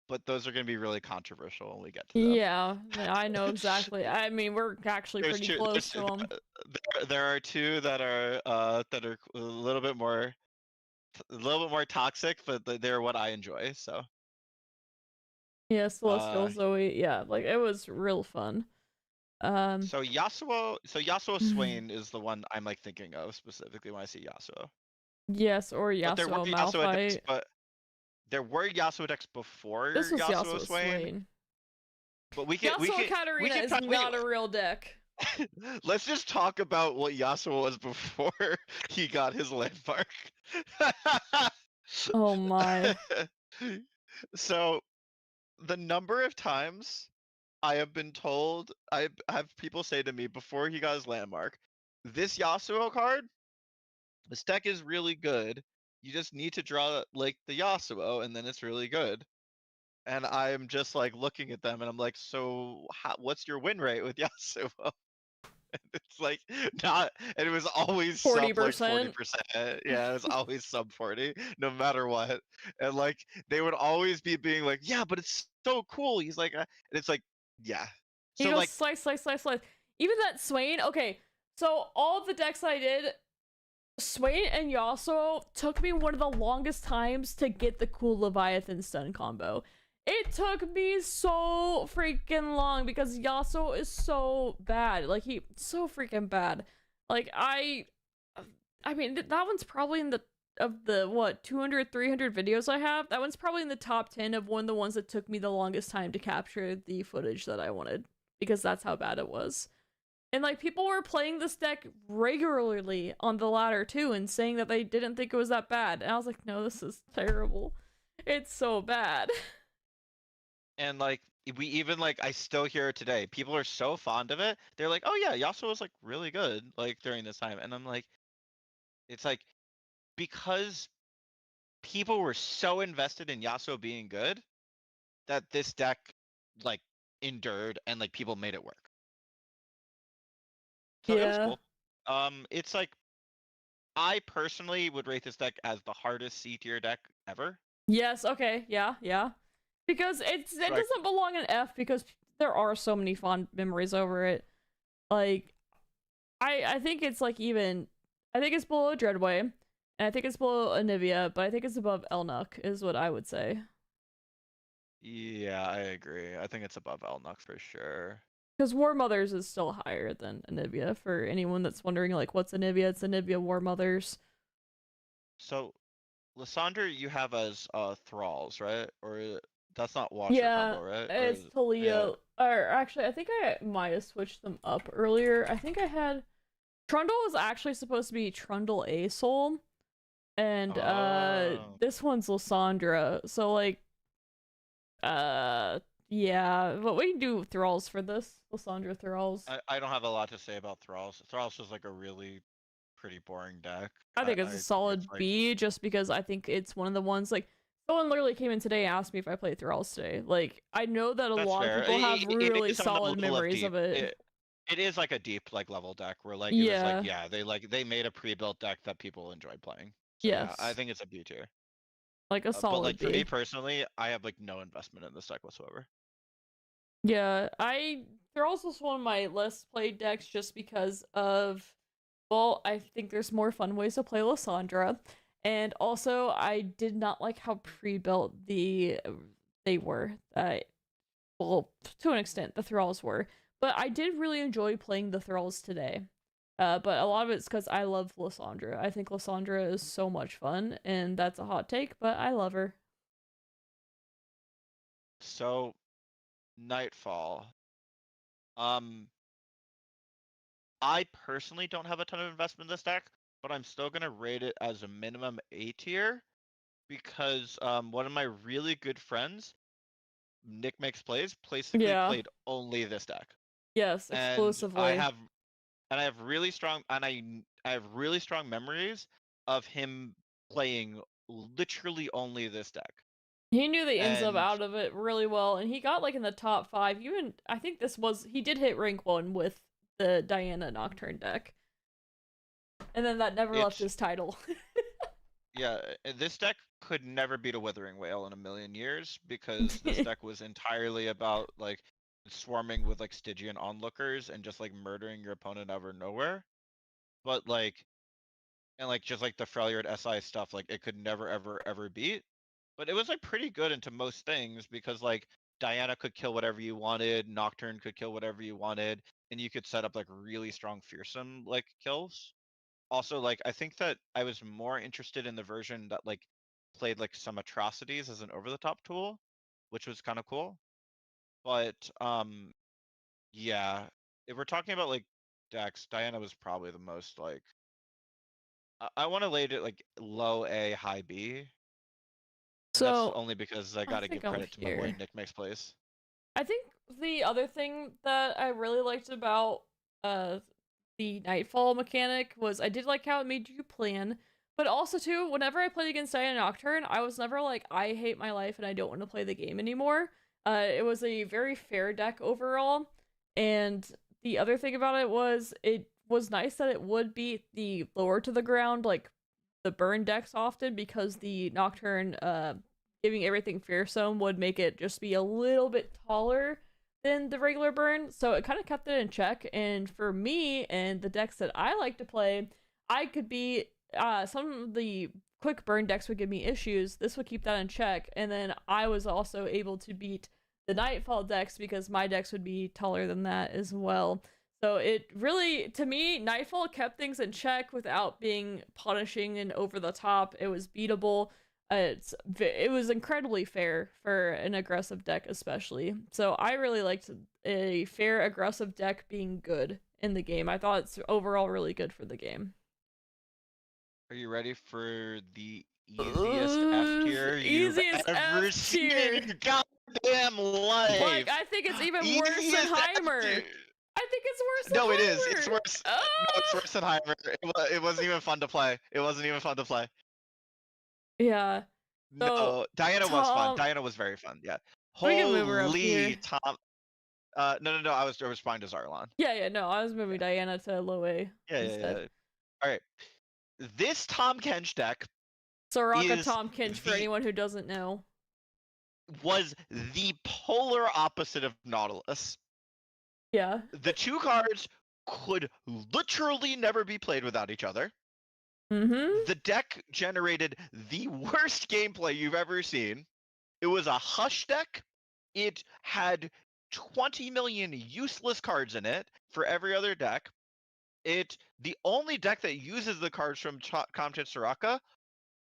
but those are going to be really controversial when we get to them. Yeah, I know exactly. I mean, we're actually There's pretty two, close to him. there are two that are a little bit more toxic, but they're what I enjoy. So Yeah, Celestial uh, Zoe. Yeah, like it was real fun. Um, so Yasuo Swain is the one I'm like thinking of specifically when I see Yasuo. yes, or But there were Yasuo Yasuo decks, Malphite. but there were Yasuo decks before This was Yasuo Yasuo Swain. Swain. But we Yasuo Katarina is not a real deck. Let's just talk about what Yasuo was before he got his landmark. Oh my. So the number of times I have been told, I have people say to me before he got his landmark, this Yasuo card, this deck is really good. You just need to draw like the Yasuo, and then it's really good. And I'm just like looking at them, and I'm like, so what's your win rate with Yasuo? It's like not, and it was always sub like 40%. 40%. Yeah, it was always sub 40, no matter what. And like they would always be being like, yeah, but it's so cool. He's like, and it's like, yeah. He So goes like, slice, slice, slice, slice. Even that Swain. Okay, so all the decks I did, Swain and Yasuo took me one of the longest times to get the cool Leviathan stun combo. It took me so freaking long because Yasuo is so bad. Like so freaking bad. Like I mean that one's probably in the of the what 200 300 videos I have. That one's probably in the top 10 of one of the ones that took me the longest time to capture the footage that I wanted because that's how bad it was. And like people were playing this deck regularly on the ladder too and saying that they didn't think it was that bad. And I was like, no, this is terrible. It's so bad. and like we even like I still hear it today. People are so fond of it. They're like, oh yeah, Yasuo was like really good like during this time, and I'm like, it's like because people were so invested in Yasuo being good that this deck like endured and like people made it work. So it was Yeah. cool. It's like I personally would rate this deck as the hardest C tier deck ever. Yes, okay, yeah. Because it Like- doesn't belong in F because there are so many fond memories over it. Like, I think it's like even, I think it's below Dreadway, and I think it's below Anivia, but I think it's above Elnuck is what I would say. Yeah, I agree. I think it's above Elnuck for sure. Because War Mothers is still higher than Anivia. For anyone that's wondering, like, what's Anivia? It's Anivia War Mothers. So, Lysandra, you have as thralls, right? Or that's not Watcher Yeah, combo, right? Or it's is- Talia. Or actually, I think I might have switched them up earlier. I think I had Trundle was actually supposed to be Trundle A Soul, and Oh. this one's Lysandra. So like, yeah, but we can do thralls for this. Lysandra thralls. I don't have a lot to say about thralls. Thralls is like a really pretty boring deck. I think it's a solid it's like- B just because I think it's one of the ones like someone literally came in today and asked me if I played Thralls today. Like I know that a That's lot fair. of people have It really is on the solid level of memories deep. of it. It is like a deep like level deck where like it was Yeah. like they made a pre-built deck that people enjoyed playing. So, yeah, I Yes. think it's a B tier. Like a But solid like for B. me personally, I have like no investment in this deck whatsoever. Yeah, Thralls was one of my less played decks just because of, well, I think there's more fun ways to play Lysandra, and also I did not like how pre-built they were. Well, to an extent, the Thralls were, but I did really enjoy playing the Thralls today. But a lot of it's because I love Lysandra. I think Lysandra is so much fun, and that's a hot take, but I love her. So, Nightfall. I personally don't have a ton of investment in this deck, but I'm still gonna rate it as a minimum A tier because one of my really good friends, Nick Makes Plays, basically Yeah. played only this deck. Yes, And exclusively. I have really strong I have really strong memories of him playing literally only this deck. He knew the ins and And- out of it really well, and he got like in the top 5. Even I think he did hit rank 1 with the Diana Nocturne deck, and then that never left It's- his title. Yeah, this deck could never beat a Withering Whale in a million years because this deck was entirely about like swarming with like Stygian onlookers and just like murdering your opponent out of nowhere. But like, and like just like the Freljord SI stuff, like it could never ever beat. But it was like pretty good into most things because like Diana could kill whatever you wanted, Nocturne could kill whatever you wanted, and you could set up like really strong fearsome like kills. Also, like I think that I was more interested in the version that like played like some atrocities as an over-the-top tool, which was kind of cool. But yeah, if we're talking about like decks, Diana was probably the most like I want to rate it like low A, high B. And So that's only because I gotta give think I'm credit to my boy here. Nick Makes Plays. I think the other thing that I really liked about the Nightfall mechanic was I did like how it made you plan, but also too, whenever I played against Diana Nocturne, I was never like, I hate my life and I don't want to play the game anymore. It was a very fair deck overall, and the other thing about it was nice that it would beat the lower to the ground, like the burn decks often, because the Nocturne giving everything fearsome would make it just be a little bit taller than the regular burn, so it kind of kept it in check. And for me and the decks that I like to play, I could be some of the quick burn decks would give me issues. This would keep that in check, and then I was also able to beat the Nightfall decks because my decks would be taller than that as well. So it really, to me, Nightfall kept things in check without being punishing and over the top. It was beatable. It was incredibly fair for an aggressive deck, especially. So I really liked a fair aggressive deck being good in the game. I thought it's overall really good for the game. Are you ready for the easiest F tier you've Easiest ever F seen tier. in your goddamn life? Like, I think it's even worse than Easiest F Heimer. tier. I think it's worse than No, it is. Heimer. It's worse. No, it's worse than Heimer. It wasn't even fun to play. It wasn't even fun to play. Yeah. So, No, Diana was fun. Tom- Diana was very fun. Yeah. We can move her up here. Holy Tom. No. I was responding to Zarlan. Yeah, no, I was moving Diana to low A Yeah. instead. All right. this Tom Kench deck Soraka is Tom Kinch for the- anyone who doesn't know. was the polar opposite of Nautilus. Yeah. The two cards could literally never be played without each other. Mm-hmm. The deck generated the worst gameplay you've ever seen. It was a hush deck. It had 20 million useless cards in it for every other deck. The only deck that uses the cards from Comtech Soraka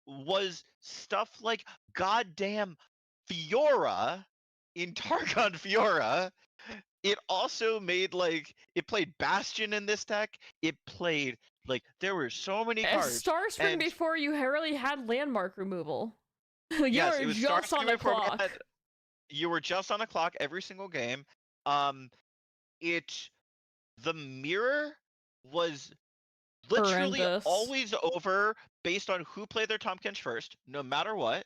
was stuff like goddamn Fiora in Targon Fiora. It also made it played Bastion in this deck. It played there were so many cards. Starscream and before you really had landmark removal. You yes, were it was just on Starscream the before we clock. you were just on a clock every single game. The mirror was literally Horrendous. always over based on who played their Tom Kench first, no matter what.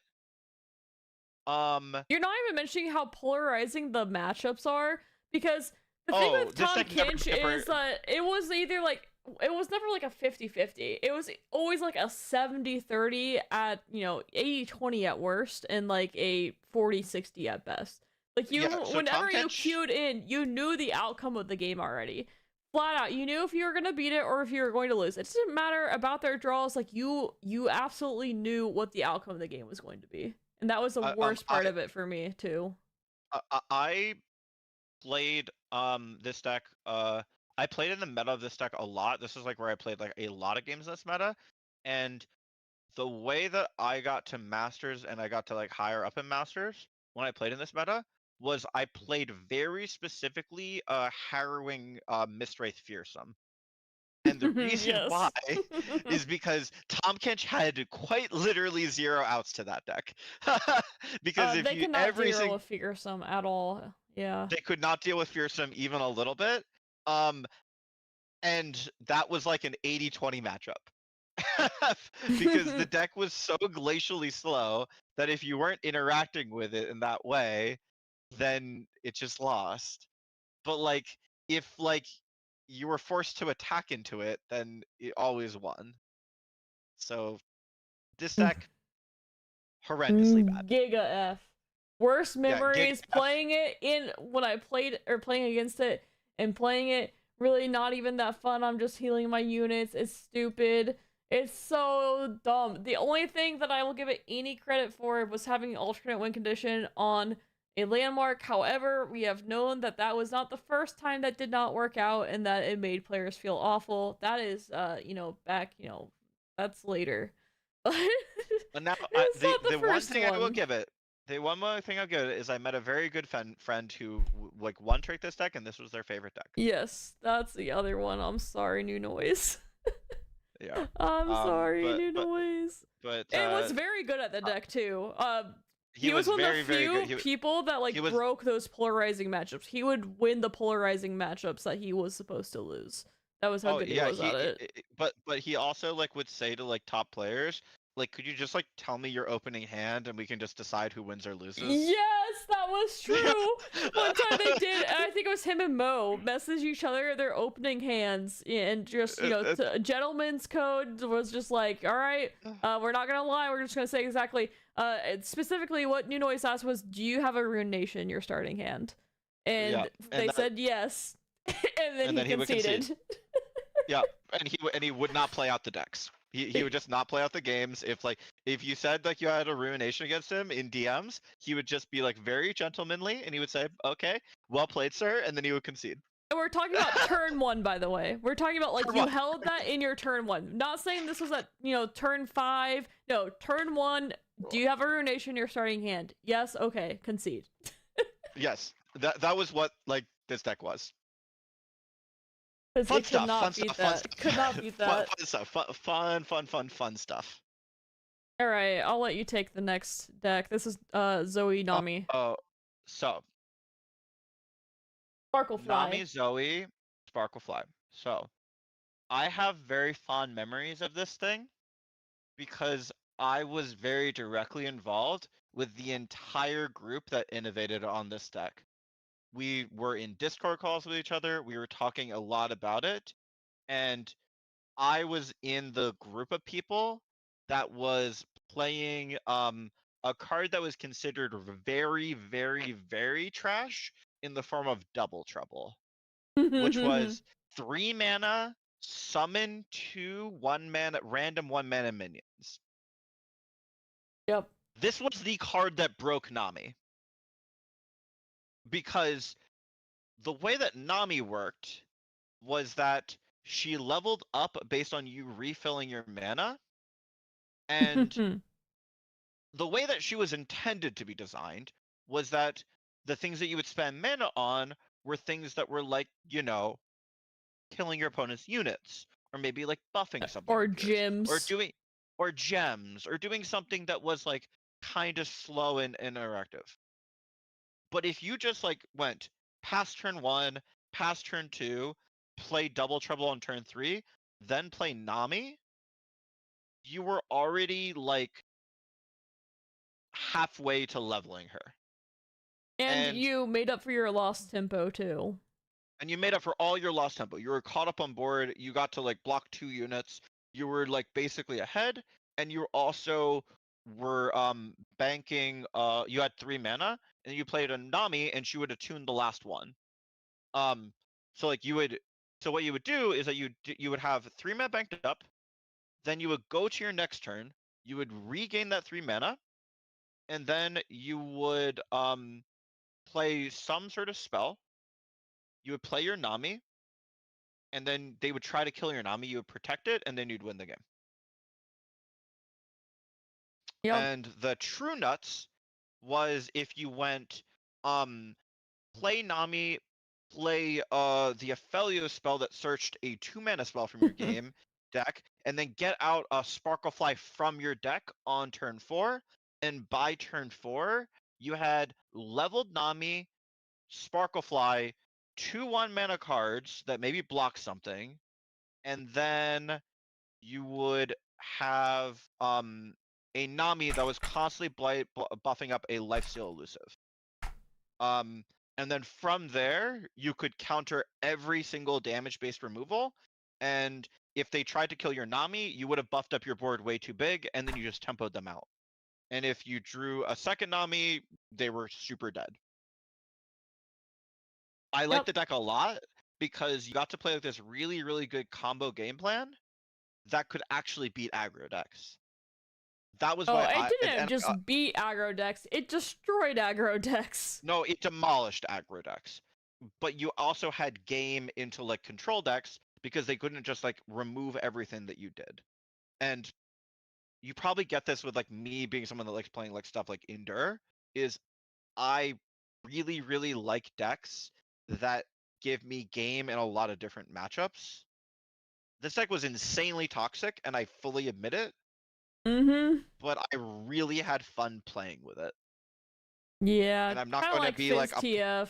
You're not even mentioning how polarizing the matchups are, because the thing with this Tom deck never Kinch differ- is that it was either it was never like a 50-50. It was always like a 70-30 at 80-20 at worst, and like a 40-60 at best. Like so whenever you Tom Kench- queued in, you knew the outcome of the game already. Flat out, you knew if you were gonna beat it or if you were going to lose. It didn't matter about their draws. Like you absolutely knew what the outcome of the game was going to be, and that was the worst part of it for me too. I played this deck. I played in the meta of this deck a lot. This is where I played a lot of games in this meta, and the way that I got to Masters and I got to higher up in Masters when I played in this meta was I played very specifically harrowing Mistwraith Fearsome. And the reason Yes. why is because Tom Kench had quite literally 0 outs to that deck. Because if they you could not every deal single with Fearsome at all. Yeah. they could not deal with Fearsome even a little bit. And that was an 80-20 matchup. Because the deck was so glacially slow that if you weren't interacting with it in that way, then it just lost. But if you were forced to attack into it, then it always won. So this deck horrendously bad. Giga F. Worst Giga memories F. playing it in when I played or playing against it, and playing it really not even that fun. I'm just healing my units. It's stupid. It's so dumb. The only thing that I will give it any credit for was having an alternate win condition on a landmark. However, we have known that that was not the first time that did not work out, and that it made players feel awful. That is, back, that's later. And now It's the not the one first thing I will one. give it, the one more thing I'll give it is I met a very good friend who one trick this deck, and this was their favorite deck. Yes, that's the other one. I'm sorry, New Noise. Yeah. I'm sorry, New but- Noise. But It was very good at the deck too. he was one very of the very few good. people that he was- broke those polarizing matchups. He would win the polarizing matchups that he was supposed to lose. That was how good he was at it. But he also would say to top players, could you just tell me your opening hand and we can just decide who wins or loses? Yes, that was true. One time they did, and I think it was him and Mo message each other their opening hands, and just gentleman's code was just all right, we're not gonna lie, we're just gonna say exactly. Specifically, what New Noise asked was, "Do you have a Rune Nation in your starting hand?" And they said yes, and then he conceded. Yeah, and he would not play out the decks. He would just not play out the games. If you said you had a ruination against him in DMs, he would just be very gentlemanly, and he would say, "Okay, well played, sir," and then he would concede. And we're talking about turn 1, by the way. We're talking about Turn you 1. held that in your turn 1. Not saying this was at turn 5. No, turn 1. Do you have a ruination in your starting hand? Yes. Okay. Concede. Yes, that was what this deck was. Because Fun it could stuff, not fun beat stuff, fun that. stuff. Could not beat that. Fun stuff. Fun stuff. All right, I'll let you take the next deck. This is Zoe Nami. So Sparklefly. Nami, Zoe, Sparklefly. So I have very fond memories of this thing because I was very directly involved with the entire group that innovated on this deck. We were in Discord calls with each other. We were talking a lot about it, and I was in the group of people that was playing a card that was considered very, very, very trash in the form of Double Trouble, which was 3 mana, summon 2 1-mana random 1-mana minions. Yep. This was the card that broke Nami. Because the way that Nami worked was that she leveled up based on you refilling your mana, and the way that she was intended to be designed was that the things that you would spend mana on were things that were like, you know, killing your opponent's units, or maybe like buffing something Or of yours, gyms. or gems, or doing something that was like kind of slow and interactive. But if you just like went past turn 1, past turn 2, play Double Trouble on turn 3, then play Nami, you were already like halfway to leveling her. And And you made up for your lost tempo too. and you made up for all your lost tempo. You were caught up on board, you got to like block 2 units, you were like basically ahead, and you also were banking you had 3 mana, and you played a Nami and she would attune the last one. So like so what you would do is that you would have 3 mana banked up, then you would go to your next turn, you would regain that 3 mana, and then you would play some sort of spell. You would play your Nami, and then they would try to kill your Nami, you would protect it, and then you'd win the game. Yep. And the true nuts was if you went play Nami, play the Ophelio spell that searched a 2 mana spell from your game deck, and then get out a Sparklefly from your deck on turn 4, and by turn 4, you had leveled Nami, Sparklefly, 2 1-mana cards that maybe block something, and then you would have a Nami that was constantly buffing up a lifesteal elusive. And then from there, you could counter every single damage-based removal, and if they tried to kill your Nami, you would have buffed up your board way too big, and then you just tempoed them out. And if you drew a second Nami, they were super dead. I like the deck a lot because you got to play with this really, really good combo game plan that could actually beat aggro decks. That was why it didn't just beat aggro decks, it destroyed aggro decks. No, it demolished aggro decks. But you also had game into like control decks because they couldn't just like remove everything that you did. And you probably get this with like me being someone that likes playing like stuff like Endure, is I really, really like decks that give me game in a lot of different matchups. This deck was insanely toxic, and I fully admit it. But I really had fun playing with it. Yeah, and I'm not going to be like TF.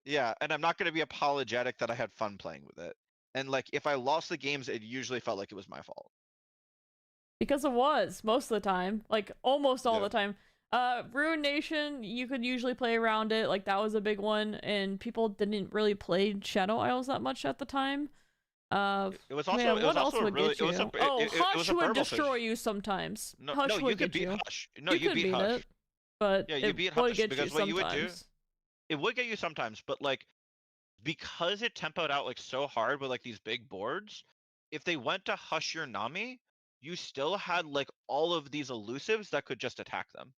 Yeah, and I'm not going to be apologetic that I had fun playing with it. And like if I lost the games, it usually felt like it was my fault. Because it was most of the time, like almost all the time. Ruin Nation, you could usually play around it, like that was a big one, and people didn't really play Shadow Isles that much at the time. It was also what else would get you? Hush would destroy you sometimes. No, Hush you would could get beat you. Hush. No, you you could beat Hush. it, but yeah, you beat would Hush get because you what you would do, sometimes. it would get you sometimes, but like because it tempoed out like so hard with like these big boards, if they went to Hush your Nami, you still had like all of these elusives that could just attack them.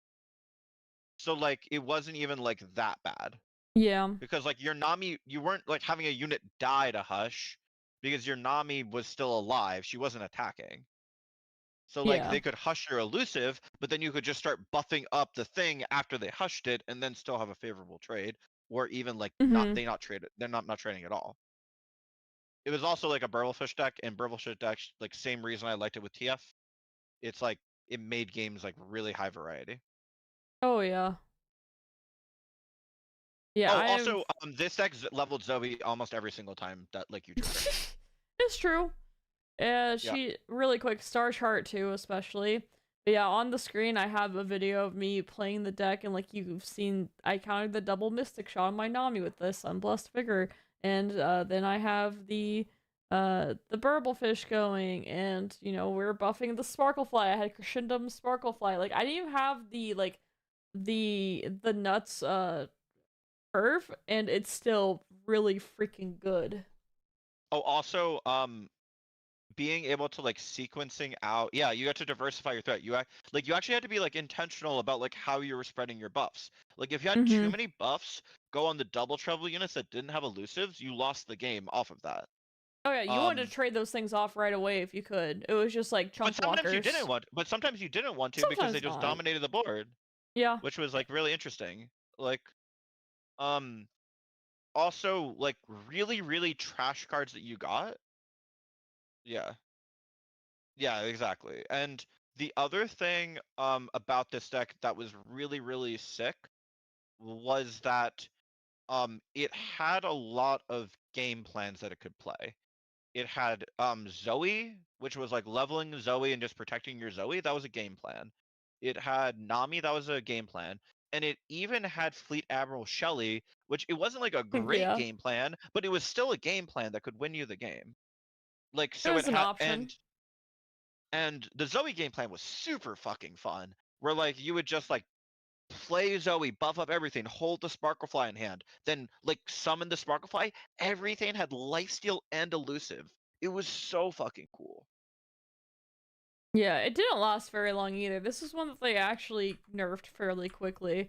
So like it wasn't even like that bad. Yeah. Because like your Nami, you weren't like having a unit die to Hush because your Nami was still alive. She wasn't attacking. So like they could hush your elusive, but then you could just start buffing up the thing after they hushed it and then still have a favorable trade. Or even like not trade it. They're not trading at all. It was also like a Burblefish deck, and Burblefish deck, like same reason I liked it with TF. It's like it made games like really high variety. Oh yeah. Yeah. Oh, also, this deck leveled Zoe almost every single time that like you drew her. It's true. She really quick star chart too, especially. But yeah, on the screen I have a video of me playing the deck, and like you've seen, I countered the double Mystic Shot on my Nami with this Unblessed Vigor, and then I have the the Burblefish going, and we're buffing the Sparklefly. I had Crescendum Sparklefly. Like I didn't even have the nuts curve, and it's still really freaking good. Oh, also, being able to like sequencing out, yeah, you got to diversify your threat. You actually had to be like intentional about like how you were spreading your buffs. Like if you had too many buffs go on the double trouble units that didn't have elusives, you lost the game off of that. Oh yeah, you wanted to trade those things off right away if you could. It was just like chunk But sometimes you didn't walkers. want. But sometimes you didn't want to because they Sometimes just not. dominated the board, Yeah. which was like really interesting. Like, um, also like really really trash cards that you got. Yeah. Yeah, exactly. And the other thing about this deck that was really really sick was that it had a lot of game plans that it could play. It had Zoe, which was like leveling Zoe and just protecting your Zoe. That was a game plan. It had Nami, that was a game plan. And it even had Fleet Admiral Shelley, which it wasn't like a great Yeah. game plan, but it was still a game plan that could win you the game. Like It so was it an had option. and the Zoe game plan was super fucking fun. Where like you would just like play Zoe, buff up everything, hold the Sparklefly in hand, then like summon the Sparklefly. Everything had lifesteal and elusive. It was so fucking cool. Yeah, it didn't last very long either. This is one that they actually nerfed fairly quickly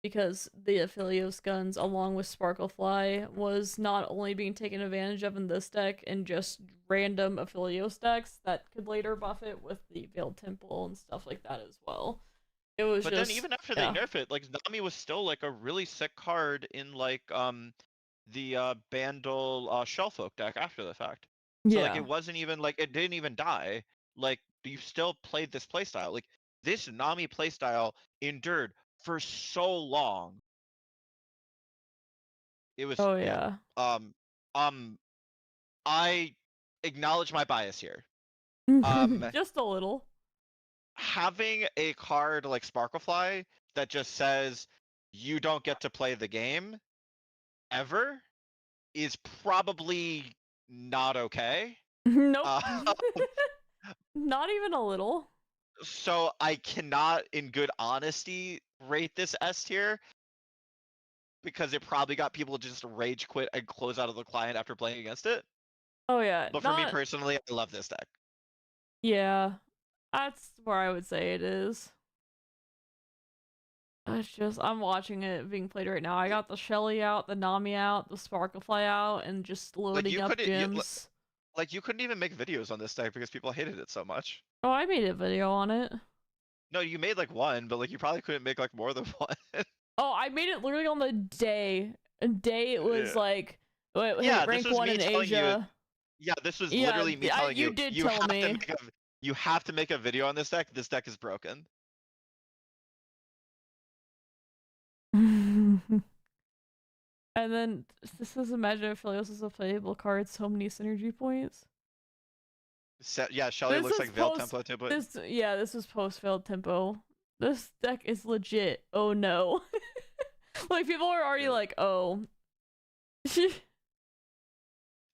because the Aphelios guns, along with Sparklefly, was not only being taken advantage of in this deck and just random Aphelios decks that could later buff it with the Veiled Temple and stuff like that as well. It was But just then even after they yeah. nerf it, like Nami was still like a really sick card in like the Bandle Shellfolk deck after the fact. So like Yeah. it wasn't even like it didn't even die. Like you still played this playstyle. Like this Nami playstyle endured for so long. It was Oh yeah. yeah. Um um I acknowledge my bias here. Um Just a little. Having a card like Sparklefly that just says you don't get to play the game ever is probably not okay. Nope. Uh, Not even a little. so I cannot, in good honesty, rate this S tier because it probably got people to just rage quit and close out of the client after playing against it. Oh yeah, But for me not personally, I love this deck. yeah. That's where I would say it is. It's just I'm watching it being played right now. I got the Shelly out, the Nami out, the Sparklefly out, and just Like loading you up couldn't, gems. like you couldn't even make videos on this deck because people hated it so much. Oh, I made a video on it. No, you made like one, but like you probably couldn't make like more than one. Oh, I made it literally on the day. A day it was Yeah. like hit Yeah, this rank was 1 me in telling you. Asia. Yeah, this was Yeah, literally me telling you you. did You tell have to me. make a, you have to make a video on this deck. This deck is broken. And then this is Imagine if Philios is a playable card, so many synergy points. Yeah, Shelly This looks is like Veil post- Tempo template. this is post failed tempo. This deck is legit. Oh no. Like people are already Yeah. like, oh.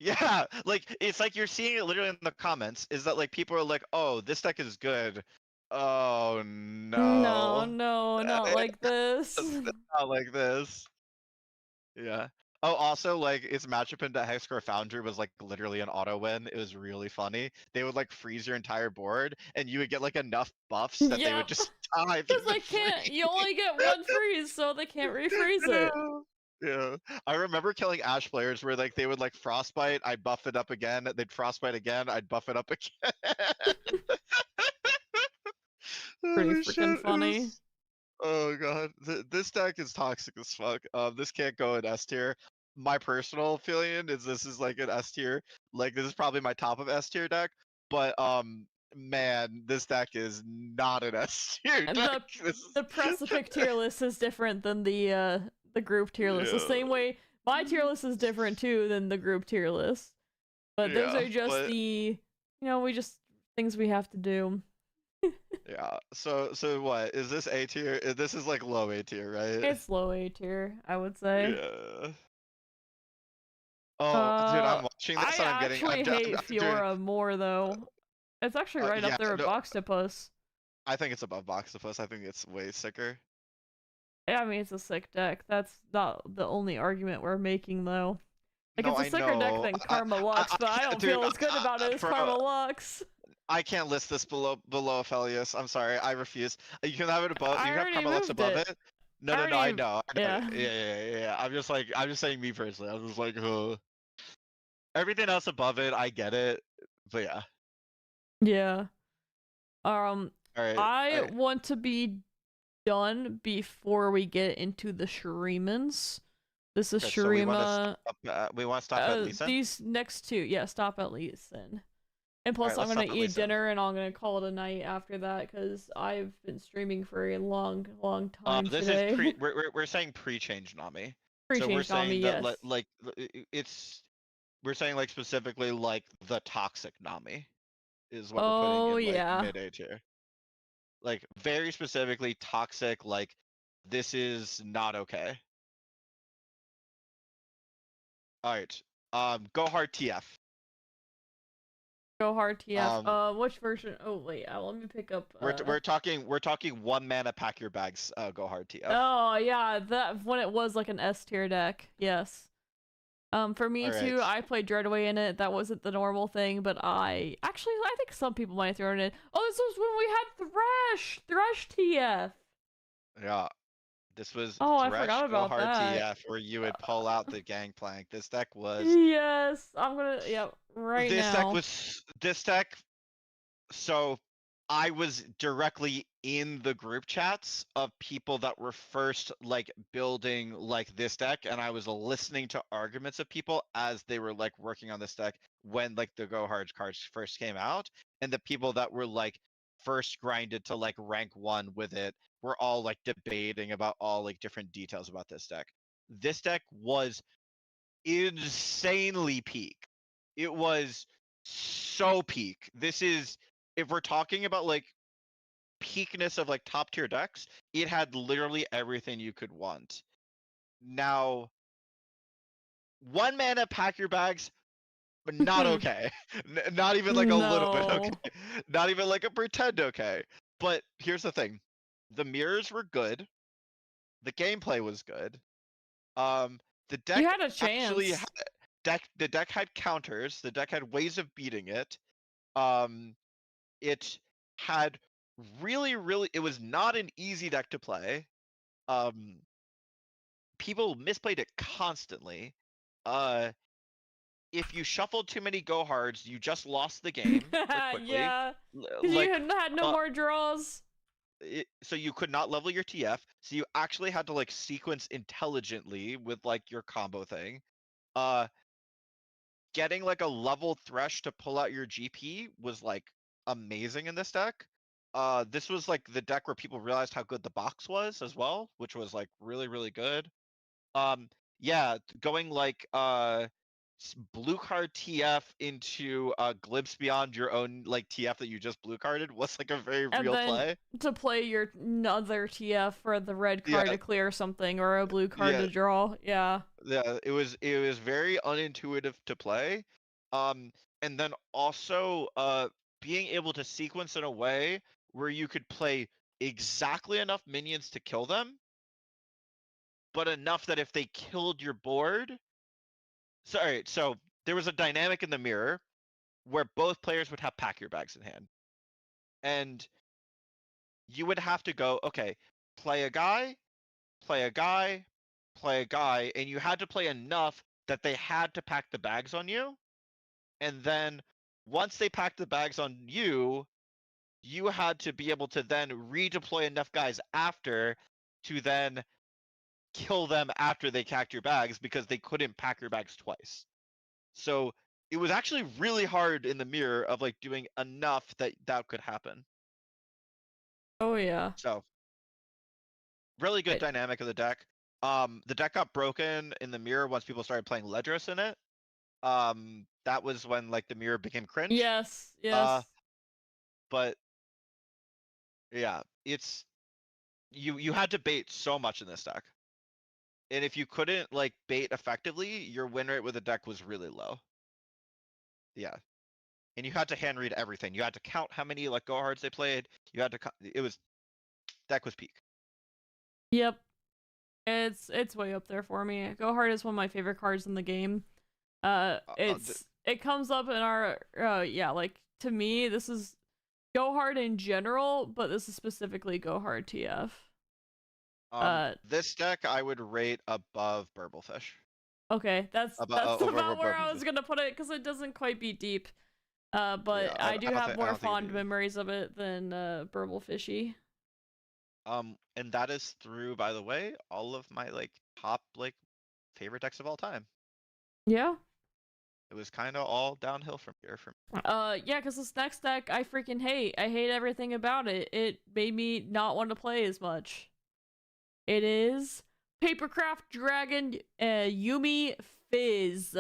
Yeah, like it's like you're seeing it literally in the comments. Is that like people are like, "Oh, this deck is good." Oh No, no. no, not like this. It's not like this. Yeah. Oh, also, like, its matchup into Hexcore Foundry was, like, literally an auto win. It was really funny. They would, like, freeze your entire board, and you would get, like, enough buffs that they would Yep. just die Because through they the can't, you freeze. only get one freeze, so they can't refreeze it. Yeah. I remember killing Ash players where, like, they would, like, Frostbite, I'd buff it up again, they'd Frostbite again, I'd buff it up again. Pretty Holy freaking shit, funny. oh god, this deck is toxic as fuck. This can't go in S tier. My personal feeling is this is like an S tier. Like this is probably my top of S tier deck. But man, this deck is not an S tier And deck. the Precipic tier list is different than the group tier list. The same way my tier list is different too than the group tier list. But those are just the we just things we have to do. Yeah. So what is this A tier? This is like low A tier, right? It's low A tier, I would say. Yeah. Oh, dude, I'm watching this I and I'm getting. actually hate Dude, Fiora more though. It's actually right yeah, up there with no, Boxtopus. I think it's above Boxifus. I think it's way sicker. Yeah, I mean it's a sick deck. That's not the only argument we're making though. Like No, it's a I sicker deck know. than Karma Lux, but I don't Dude, feel as good about it as Karma Lux. I can't list this below Aphelios. I'm sorry, I refuse. You can have it above. I You can have already Karma Lux moved above it. it. No, no, no. I Already, know. yeah. Yeah. I'm just saying me personally. I'm just like, everything else above it, I get it. But yeah. Yeah. All right. I want to be done before we get into the Shirimans. This is Okay, so we want to Shirima. stop at Lisa. These next two, yeah, stop at Leeson. And plus, Alright, I'm let's gonna stop at eat Leeson. dinner and I'm gonna call it a night after that because I've been streaming for a long time This today. is we're saying pre-change Nami. So we're Pre-change Nami, saying that yes. like we're saying like specifically like the toxic Nami is what we're putting Oh in like yeah. mid A tier. Like very specifically toxic, like this is not okay. Alright. Go hard TF. Go hard TF. Which version? Oh wait, let me pick up. We're talking 1 mana pack your bags, go hard TF. Oh yeah, that when it was like an S tier deck. Yes. For me too, I played Dreadway in it. That wasn't the normal thing, but I think some people might have thrown it in. Oh, this was when we had Thresh TF. Yeah. This was I Thresh forgot Go about Hard that. TF where you would pull out the Gangplank. This deck was Yes, I'm gonna. Yep, right this now. deck. So I was directly in the group chats of people that were first like building like this deck, and I was listening to arguments of people as they were like working on this deck when like the Go Hard cards first came out, and the people that were like first grinded to like rank 1 with it were all like debating about all like different details about this deck. This deck was insanely peak. It was so peak. This is, if we're talking about like peakness of like top tier decks, it had literally everything you could want. Now, 1 mana pack your bags, but not okay. Not even like a little bit okay. Not even like a pretend okay. But here's the thing. The mirrors were good. The gameplay was good. The deck You had a chance. actually the deck had counters. The deck had ways of beating it. It had really it was not an easy deck to play. People misplayed it constantly. If you shuffled too many go hards, you just lost the game quickly. Yeah, Like, you had no more draws. So you could not level your TF. So you actually had to like sequence intelligently with like your combo thing. Getting like a level Thresh to pull out your GP was like amazing in this deck. This was like the deck where people realized how good the box was as well, which was like really good. Yeah, going like blue card TF into glimpse beyond your own like TF that you just blue carded was like a very real play. To play your other TF for the red card to clear something or a blue card to draw. Yeah. Yeah, it was very unintuitive to play. And then also being able to sequence in a way where you could play exactly enough minions to kill them, but enough that if they killed your board. So there was a dynamic in the mirror where both players would have pack your bags in hand. And you would have to go, okay, play a guy, play a guy, play a guy, and you had to play enough that they had to pack the bags on you. And then once they packed the bags on you, you had to be able to then redeploy enough guys after to then kill them after they packed your bags because they couldn't pack your bags twice. So it was actually really hard in the mirror of like doing enough that could happen. Oh yeah. So really good dynamic of the deck. The deck got broken in the mirror once people started playing Ledros in it. That was when like the mirror became cringe. Yes. But yeah, it's you had to bait so much in this deck. And if you couldn't like bait effectively, your win rate with the deck was really low. Yeah. And you had to hand read everything. You had to count how many like go hards they played. You had to it was deck was peak. Yep. It's way up there for me. Go Hard is one of my favorite cards in the game. It comes up in our yeah, like to me this is Go Hard in general, but this is specifically Go Hard TF. This deck I would rate above Burblefish. Okay, that's over about where I was Burblefish. gonna put it because it doesn't quite beat deep. But Yeah, I do have I more don't think fond it is. memories of it than Burblefishy. And that is through, by the way, all of my like top like favorite decks of all time. Yeah. It was kind of all downhill from here. Yeah, because this next deck I freaking hate. I hate everything about it. It made me not want to play as much. It is Papercraft Dragon Yumi Fizz.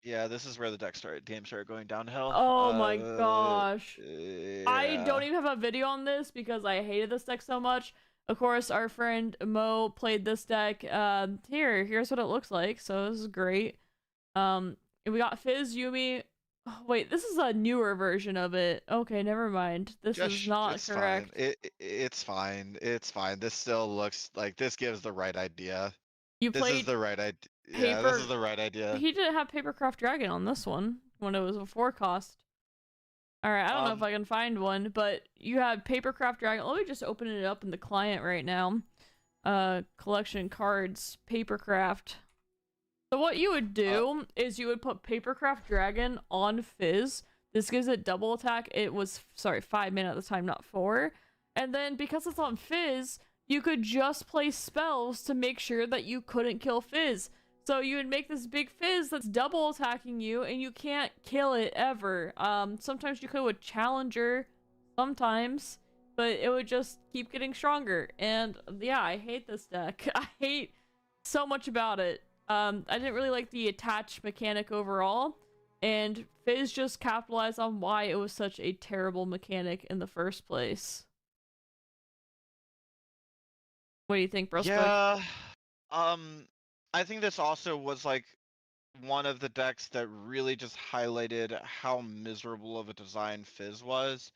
Yeah, this is where the game started going downhill. Oh my gosh. I Yeah. don't even have a video on this because I hated this deck so much. Of course, our friend Mo played this deck. Here's what it looks like. So this is great. We got Fizz, Yumi. Oh, wait, this is a newer version of it. Okay, never mind. This is not correct. Fine. It's fine. It's fine. This still looks like this gives the right idea. You This played is the right idea. Yeah, this is the right idea. He didn't have Papercraft Dragon on this one when it was a 4 cost. Alright, I don't know if I can find one, but you had Papercraft Dragon. Let me just open it up in the client right now. Collection cards, Papercraft. So what you would do is you would put Papercraft Dragon on Fizz. This gives it double attack. It was, 5 mana at the time, not 4. And then because it's on Fizz, you could just play spells to make sure that you couldn't kill Fizz. So you would make this big Fizz that's double attacking you, and you can't kill it ever. Sometimes you could with Challenger, sometimes, but it would just keep getting stronger. And yeah, I hate this deck. I hate so much about it. I didn't really like the attach mechanic overall, and Fizz just capitalized on why it was such a terrible mechanic in the first place. What do you think, Brosco? Yeah. I think this also was like one of the decks that really just highlighted how miserable of a design Fizz was.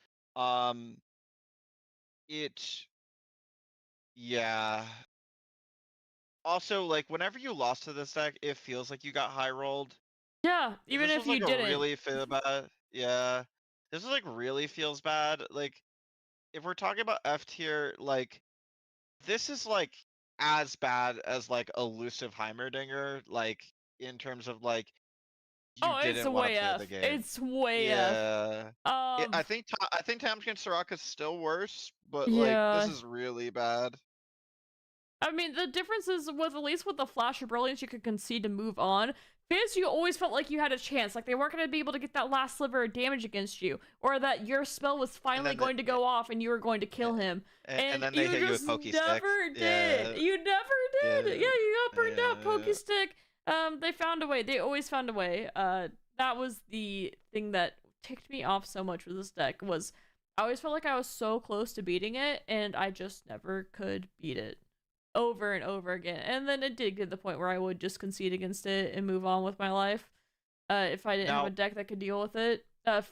Yeah. Also, like whenever you lost to this deck, it feels like you got high rolled. Yeah, even This if was, you like, didn't. really feel bad. Yeah. This is like really feels bad. Like if we're talking about F tier, like this is like as bad as like elusive Heimerdinger, like in terms of like you it's didn't want to way play F. the game. It's way F. Yeah. I think Tamkin Soraka is still worse, but like this is really bad. I mean, the difference is with at least with the Flash of Brilliance, you could concede to move on. Fizz, you always felt like you had a chance, like they weren't going to be able to get that last sliver of damage against you, or that your spell was finally going to go off and you were going to kill him. And then they hit you with Pokey Stick. Never did. Yeah. You never did. Yeah, you got burned out. Pokey Yeah. Stick. They found a way. They always found a way. That was the thing that ticked me off so much with this deck, was I always felt like I was so close to beating it, and I just never could beat it. Over and over again. And then it did get to the point where I would just concede against it and move on with my life. If I didn't have a deck that could deal with it.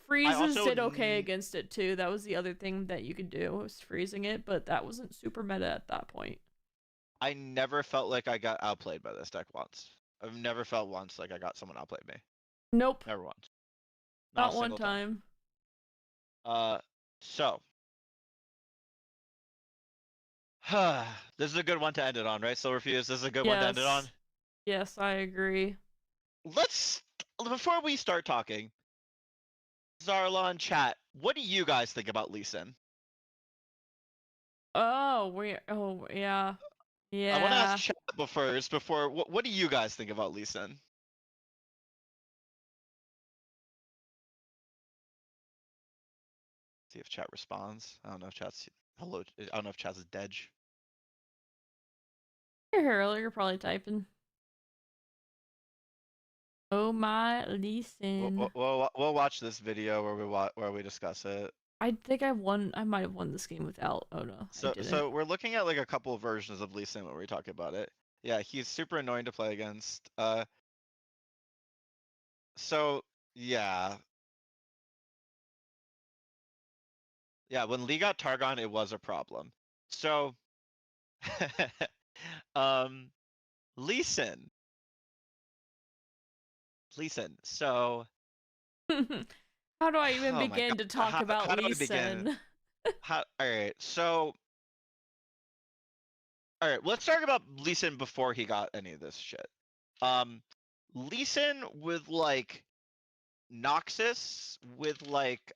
Freezes did okay against it too. That was the other thing that you could do, was freezing it, but that wasn't super meta at that point. I never felt like I got outplayed by this deck once. I've never felt once like I got someone outplayed me. Nope. Never once. Not one time. So this is a good one to end it on, right? Silverfuse, this is a good one to end it on. Yes, I agree. Before we start talking, Zarlon chat, what do you guys think about Lee Sin? Yeah. Yeah. I want to ask chat before, what do you guys think about Lee Sin? See if chat responds. I don't know if chat's hello. I don't know if chat's dead. You're probably typing. Oh my, Lee Sin. We'll watch this video where we discuss it. I think I might have won this game without. Oh no. So we're looking at like a couple of versions of Lee Sin when we're talking about it. Yeah, he's super annoying to play against. So yeah. Yeah, when Lee got Targon, it was a problem. So um Lee Sin. So How do I even oh my begin god. to talk about How do Lee I begin? Sin? Alright, so alright, let's talk about Lee Sin before he got any of this shit. Lee Sin with like Noxus with like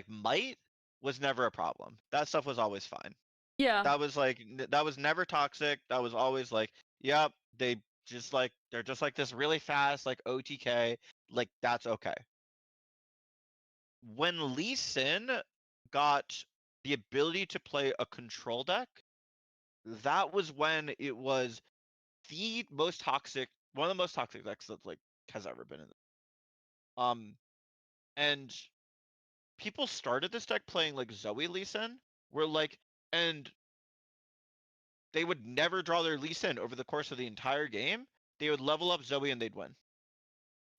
might was never a problem. That stuff was always fine. Yeah. That was like that was never toxic. That was always like, yep, they're just like this really fast like OTK, like that's okay. When Lee Sin got the ability to play a control deck, that was when it was the most toxic, one of the most toxic decks that like has ever been in. And people started this deck playing like Zoe Lee Sin, where like, and they would never draw their Lee Sin over the course of the entire game. They would level up Zoe and they'd win.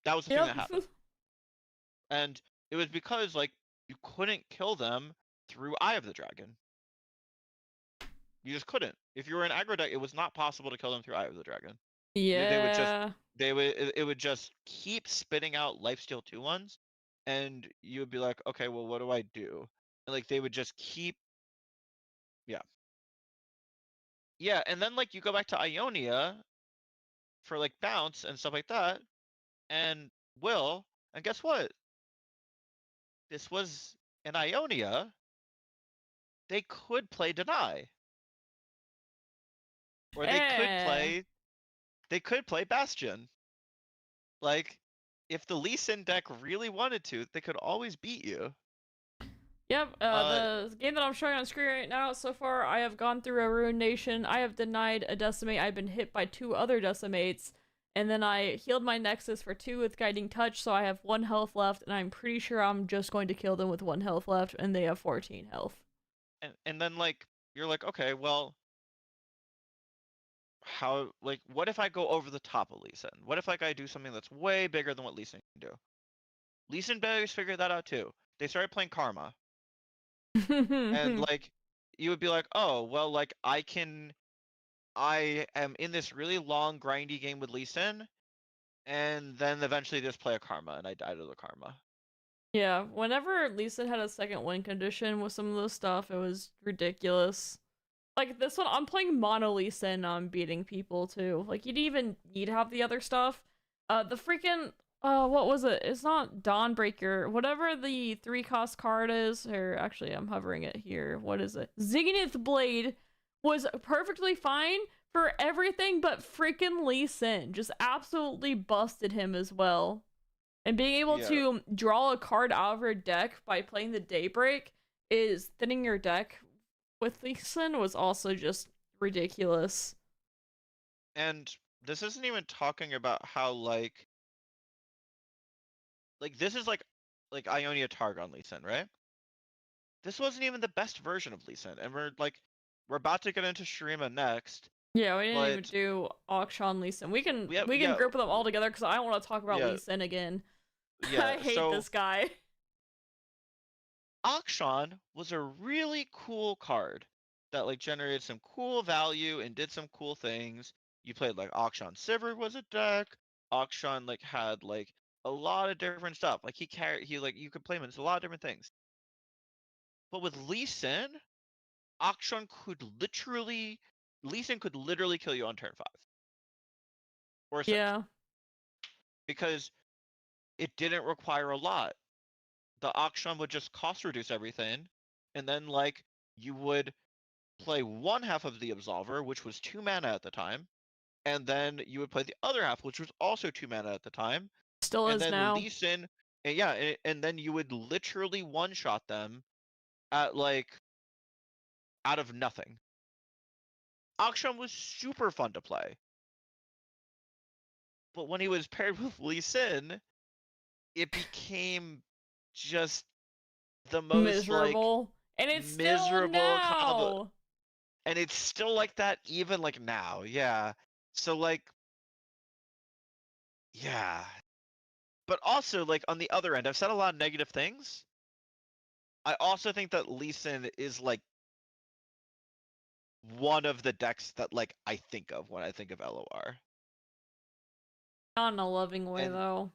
That was the thing Yep. that happened. And it was because like you couldn't kill them through Eye of the Dragon. You just couldn't. If you were an aggro deck, it was not possible to kill them through Eye of the Dragon. They would just Yeah. it would just keep spitting out lifesteal 2/1s, and you would be like, okay, well, what do I do? And like they would just keep, yeah, and then like you go back to Ionia for like bounce and stuff like that, and and guess what? This was an Ionia. They could play deny, or Eh. they could play Bastion. Like, if the Lee Sin deck really wanted to, they could always beat you. Yep, the game that I'm showing on screen right now, so far I have gone through a Ruined Nation, I have denied a Decimate, I've been hit by 2 other Decimates, and then I healed my Nexus for 2 with Guiding Touch, so I have 1 health left, and I'm pretty sure I'm just going to kill them with 1 health left, and they have 14 health. And then like you're like, okay, well, how, like, what if I go over the top of Lee Sin? What if like I do something that's way bigger than what Lee Sin can do? Lee Sin bears figured that out too. They started playing Karma, and like you would be like, oh well, like I am in this really long grindy game with Lee Sin, and then eventually just play a Karma, and I die to the Karma. Yeah, whenever Lisa had a second win condition with some of those stuff, it was ridiculous. Like this one, I'm playing Mono Lisa and I'm beating people too. Like you didn't even need to have the other stuff. The freaking what was it? It's not Dawnbreaker. Whatever the 3-cost card is, or actually I'm hovering it here. What is it? Zenith Blade was perfectly fine for everything but freaking Lee Sin. Just absolutely busted him as well. And being able Yeah. to draw a card out of your deck by playing the Daybreak is thinning your deck with Lee Sin was also just ridiculous. And this isn't even talking about how like this is like Ionia Targon Lee Sin, right? This wasn't even the best version of Lee Sin, and we're about to get into Shurima next. Yeah, we didn't even But do Akshan Lee Sin. We can yeah, group them all together because I don't want to talk about yeah, Lee Sin again. yeah. I hate So this guy. Akshan was a really cool card that like generated some cool value and did some cool things. You played like Akshan Sivir was a deck. Akshan like had like a lot of different stuff. Like he like you could play him in a lot of different things. But with Lee Sin, Akshan could literally Lee Sin could literally kill you on turn 5 or 6 Yeah. because it didn't require a lot. The Akshan would just cost reduce everything, and then like you would play one half of the Absolver, which was 2 mana at the time, and then you would play the other half, which was also 2 mana at the time, Still and is then now. Lee Sin, and yeah, and then you would literally one-shot them at like out of nothing. Akshan was super fun to play. But when he was paired with Lee Sin, it became just the most Miserable. And it's still miserable now. And it's still like that even like now. Yeah. So like, yeah. But also like on the other end, I've said a lot of negative things. I also think that Lee Sin is like one of the decks that like I think of when I think of LOR. Not in a loving way, And though.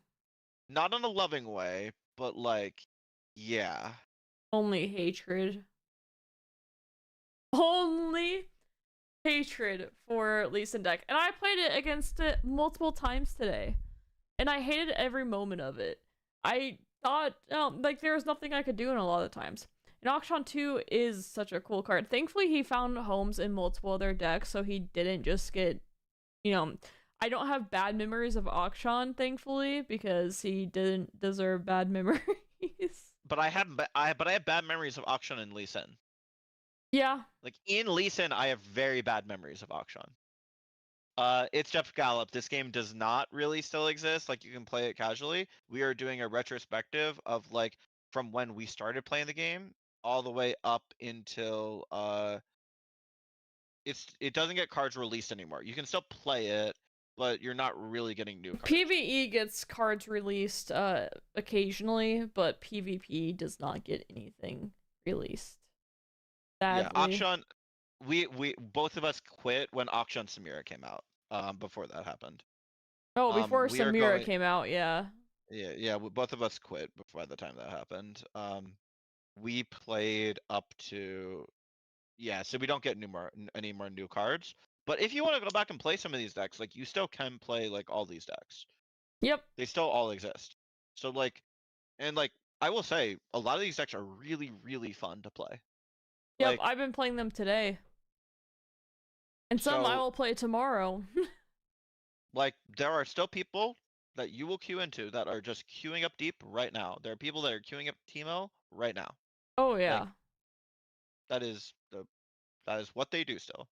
not in a loving way, but like, yeah. Only hatred. Only hatred for Lee Sin deck. And I played it against it multiple times today. And I hated every moment of it. I thought, like, there was nothing I could do in a lot of times. And Auction 2 is such a cool card. Thankfully, he found homes in multiple other decks, so he didn't just get, I don't have bad memories of Auction, thankfully, because he didn't deserve bad memories. But I have bad memories of Auction and Lee Sin. Yeah. Like in Lee Sin, I have very bad memories of Auction. It's Jeff Gallup. This game does not really still exist. Like you can play it casually. We are doing a retrospective of like from when we started playing the game all the way up until it doesn't get cards released anymore. You can still play it, but you're not really getting new cards. PvE gets cards released occasionally, but PvP does not get anything released. Sadly. Yeah, Auction. We both of us quit when Auction Samira came out. Before that happened. Oh, before we are Samira going- came out, yeah. Yeah. Both of us quit before the time that happened. We played up to, yeah. So we don't get any more new cards. But if you want to go back and play some of these decks, like you still can play like all these decks. Yep. They still all exist. So like, and like I will say, a lot of these decks are really, really fun to play. Yep, Like, I've been playing them today. And some I so, will play tomorrow. like, there are still people that you will queue into that are just queuing up deep right now. There are people that are queuing up Teemo right now. Oh yeah. Like, that is what they do still.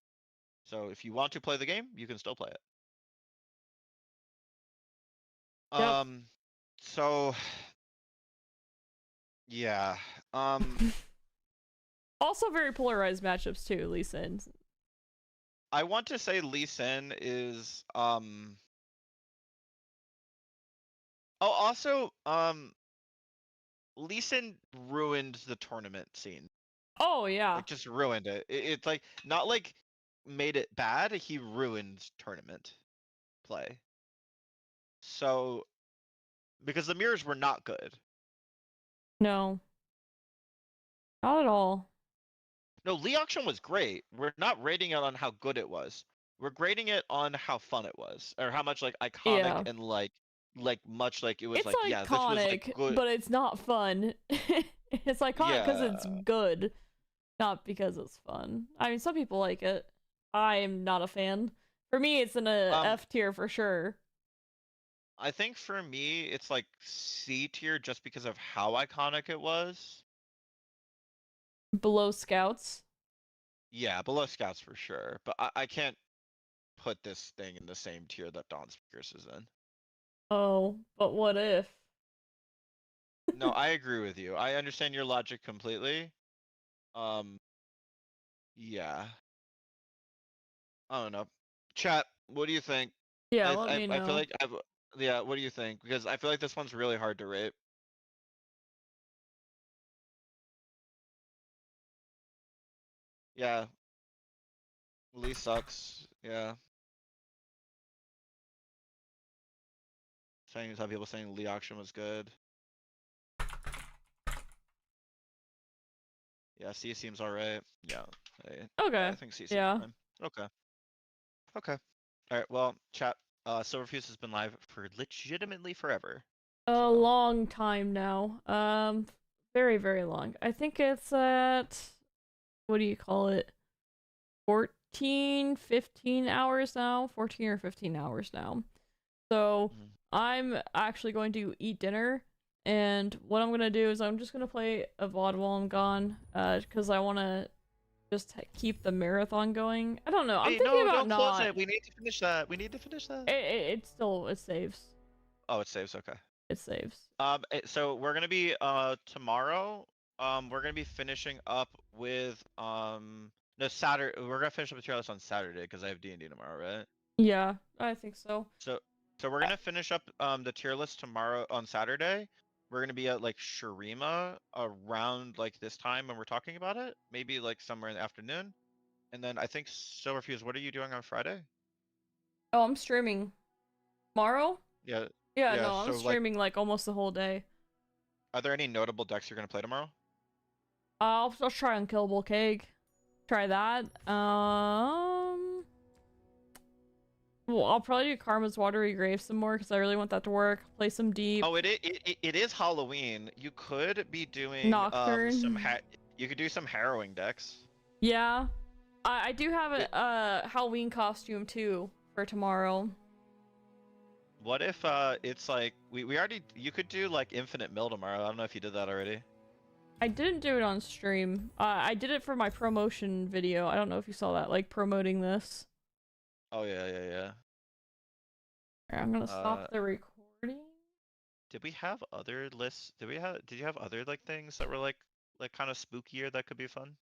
So if you want to play the game, you can still play it. Yep. So yeah. Also very polarized matchups too, Lee Sin. I want to say Lee Sin is oh, also Lee Sin ruined the tournament scene. Oh yeah. Like just ruined it. It's like not like made it bad, he ruined tournament play. So because the mirrors were not good. No. Not at all. No, Lee Auction was great. We're not rating it on how good it was. We're grading it on how fun it was, or how much like iconic Yeah. and like much like it was It's like yeah, this was like iconic, good. but it's not fun. It's iconic because it's Yeah. good, not because it's fun. I mean, some people like it. I'm not a fan. For me, it's in a F tier for sure. I think for me, it's like C tier just because of how iconic it was. Below Scouts. Yeah, below Scouts for sure, but I can't put this thing in the same tier that Dawn Speakers is in. Oh, but what if? No, I agree with you. I understand your logic completely. Yeah. I don't know. Chat, what do you think? Yeah, let me know. I feel like yeah, what do you think? Because I feel like this one's really hard to rate. Yeah. Lee sucks. Yeah. Some people saying Lee Auction was good. Yeah, C seems alright. Yeah. Okay. I think C seems Yeah. fine. Okay. Okay. Alright, well, chat. Silverfuse has been live for legitimately forever. A So. long time now. Very, very long. I think it's at, what do you call it? 14, 15 hours now? 14 or 15 hours now. So I'm actually going to eat dinner, and what I'm gonna do is I'm just gonna play a VOD while I'm gone, because I want to just keep the marathon going. I don't know. I'm thinking about don't close not. it. We need to finish that. We need to finish that. It still saves. Oh, it saves. Okay. It saves. So we're gonna be tomorrow. We're gonna be finishing up with No, Saturday. We're gonna finish up the tier list on Saturday because I have D&D tomorrow, right? Yeah, I think so. So we're gonna finish up the tier list tomorrow on Saturday. We're gonna be at like Shurima around like this time when we're talking about it. Maybe like somewhere in the afternoon. And then I think Silverfuse, what are you doing on Friday? Oh, I'm streaming tomorrow. Yeah. Yeah, Yeah. no, I'm So like, streaming like almost the whole day. are there any notable decks you're gonna play tomorrow? I'll try Unkillable Cake. Try that. Well, I'll probably do Karma's Watery Grave some more because I really want that to work. Play some Deep. Oh, it is Halloween. You could be doing Nocturne. you could do some harrowing decks. Yeah. I do have a Halloween costume too for tomorrow. What if it's like we already you could do like Infinite Mill tomorrow. I don't know if you did that already. I didn't do it on stream. I did it for my promotion video. I don't know if you saw that, like promoting this. Oh yeah. Here, I'm gonna stop the recording. Did we have other lists? Did you have other like things that were like kind of spookier that could be fun?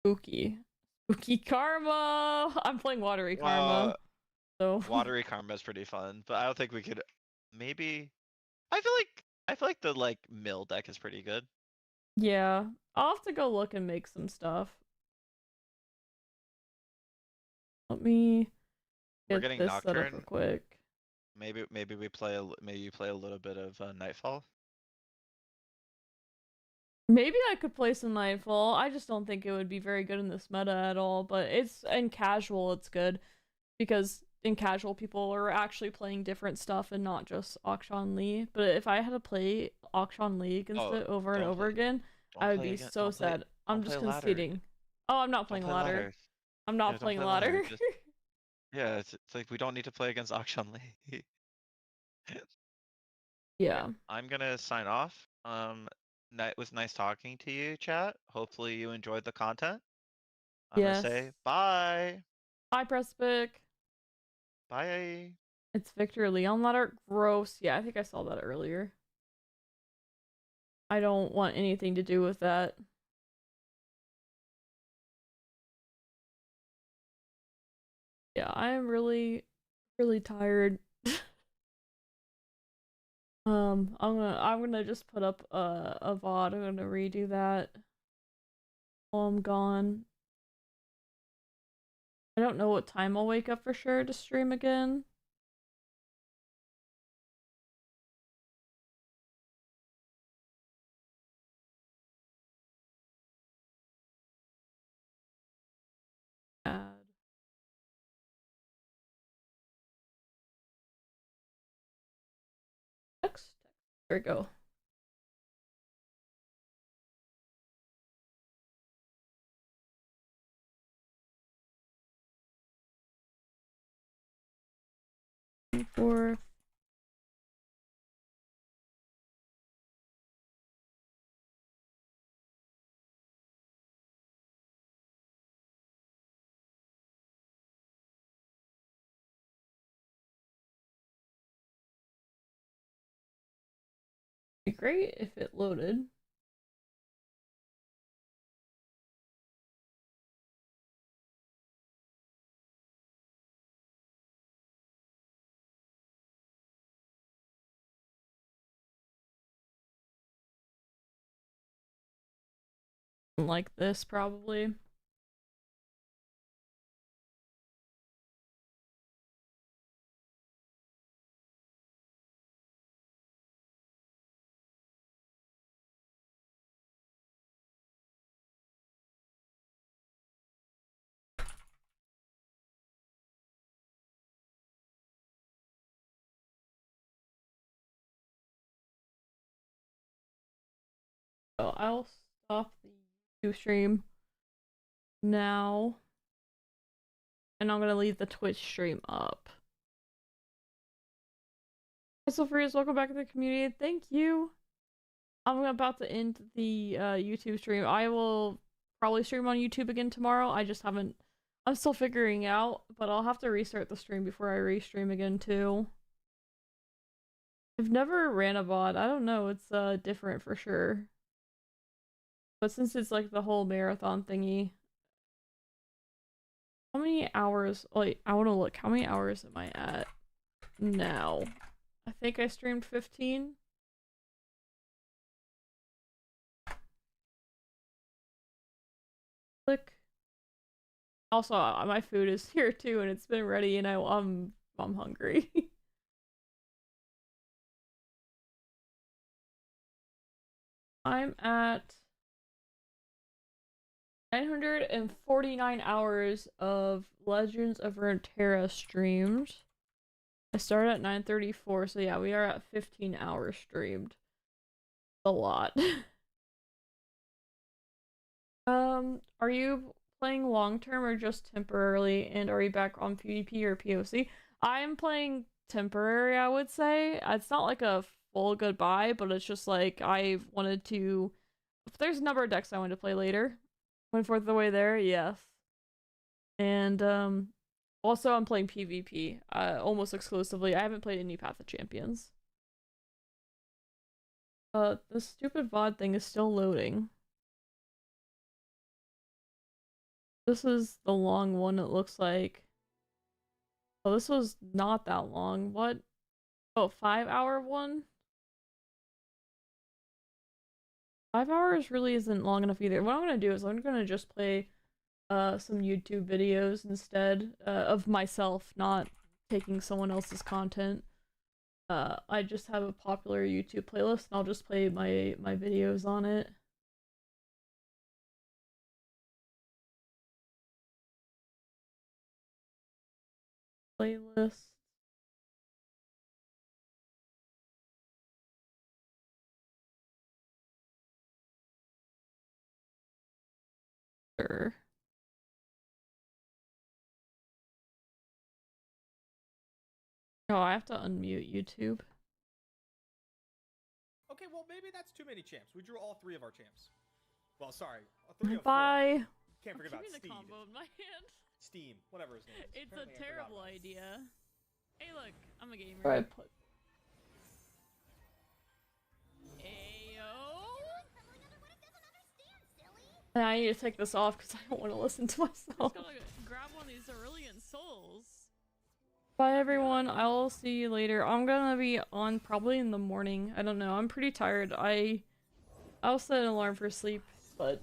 Spooky Karma. I'm playing Watery Karma. So Watery Karma is pretty fun, but I don't think we could. Maybe I feel like the like mill deck is pretty good. yeah, I'll have to go look and make some stuff. Let me We're get getting this set up Nocturne. real quick. Maybe we play maybe you play a little bit of Nightfall. Maybe I could play some Nightfall. I just don't think it would be very good in this meta at all. But it's in casual, it's good because in casual people are actually playing different stuff and not just Akshan Lee. But if I had to play Akshan Lee against it over and over again, I would be so sad. I'm just conceding. Oh, I'm not playing ladder. I'm not playing ladder. Yeah, it's like we don't need to play against Akshan Lee. Yeah. I'm gonna sign off. It was nice talking to you, chat. Hopefully you enjoyed the content. I'm gonna say bye. Bye, Prespic. Bye. It's Victor Leon ladder. Gross. Yeah, I think I saw that earlier. I don't want anything to do with that. Yeah, I am really, really tired. I'm gonna just put up a VOD. I'm gonna redo that while I'm gone. I don't know what time I'll wake up for sure to stream again. Add. Text. There we go. For be great if it loaded. Like this probably. So I'll stop the YouTube stream now. And I'm gonna leave the Twitch stream up. Silverfuse, welcome back to the community. Thank you. I'm about to end the YouTube stream. I will probably stream on YouTube again tomorrow. I'm still figuring out, but I'll have to restart the stream before I restream again too. I've never ran a VOD. I don't know. It's different for sure. But since it's like the whole marathon thingy, How many hours? Like, I want to look. How many hours am I at now? I think I streamed 15. Click. Also, my food is here too, and it's been ready, and I'm hungry. I'm at 949 hours of Legends of Runeterra streamed. I started at 9:34, so yeah, we are at 15 hours streamed. A lot. Are you playing long term or just temporarily? And are you back on PvP or POC? I'm playing temporary, I would say. It's not like a full goodbye, but it's just like I wanted to. If there's a number of decks I want to play later. 1/4 of the way there, yes. And also I'm playing PvP almost exclusively. I haven't played any Path of Champions. The stupid VOD thing is still loading. This is the long one, it looks like. Oh, this was not that long. What? Oh, 5-hour one? 5 hours really isn't long enough either. What I'm gonna do is I'm gonna just play some YouTube videos instead of myself, not taking someone else's content. I just have a popular YouTube playlist and I'll just play my videos on it. Playlist. Sure. Oh, I have to unmute YouTube. Okay, well maybe that's too many champs. We drew all 3 of our champs. Well, sorry, 3 of 4. Bye. Can't forget about Give me the Steed. combo in my hand. Steam, whatever his name is. It's Apparently a I forgot terrible about it. idea. Hey, look, I'm a gamer. Right. Ayo. And I need to take this off because I don't want to listen to myself. Just gotta grab one of these Aurelian souls. Bye everyone, I'll see you later. I'm gonna be on probably in the morning. I don't know, I'm pretty tired. I'll set an alarm for sleep, but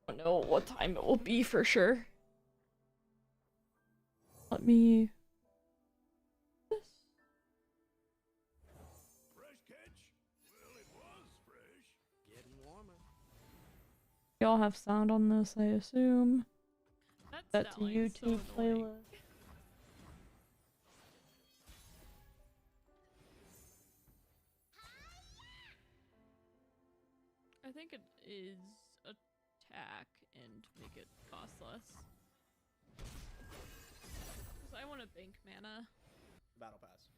I don't know what time it will be for sure. Let me... Y'all have sound on this, I assume. That's a YouTube playlist. I think it is attack and make it cost less. 'Cause I want to bank mana. Battle pass.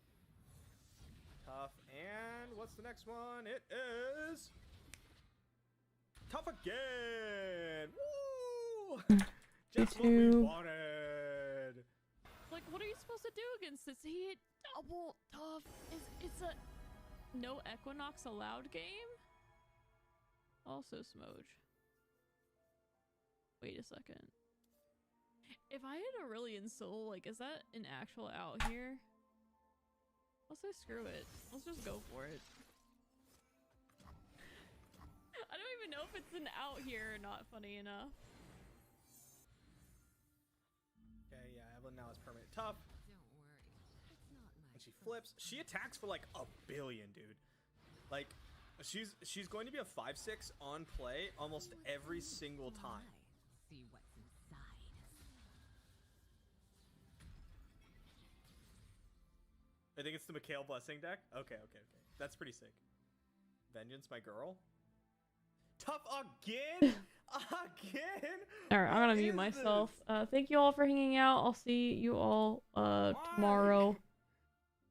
Tough, and what's the next one? It is tough again. Woo! Just what we wanted. Like, what are you supposed to do against this? He hit double tough. It's a no Equinox allowed game? Also Smoge. Wait a second. If I hit Aurelian Soul, like, is that an actual out here? I'll say screw it. Let's just go for it. I don't even know if it's an out here or not, funny enough. Okay, yeah, Evelyn now is permanent tough. Don't worry. It's not my And she flips. She attacks for like 1 billion, dude. Like, she's going to be a 5/6 on play almost every single time. See what's inside. I think it's the Mikhail Blessing deck. Okay. That's pretty sick. Vengeance, my girl. Tough again? Again? Alright, I'm gonna mute myself. Thank you all for hanging out. I'll see you all tomorrow.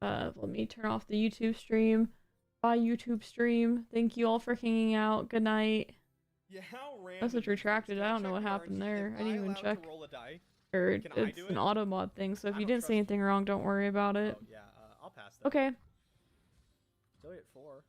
Let me turn off the YouTube stream. Bye, YouTube stream. Thank you all for hanging out. Good night. Yeah, how random. Message retracted. I don't know what happened there. I didn't even check. Roll a die? Or Can I it's do an it? auto mod thing, so if I you don't didn't say trust anything wrong, don't worry about it. Oh, yeah, I'll pass that. Okay. Still at 4.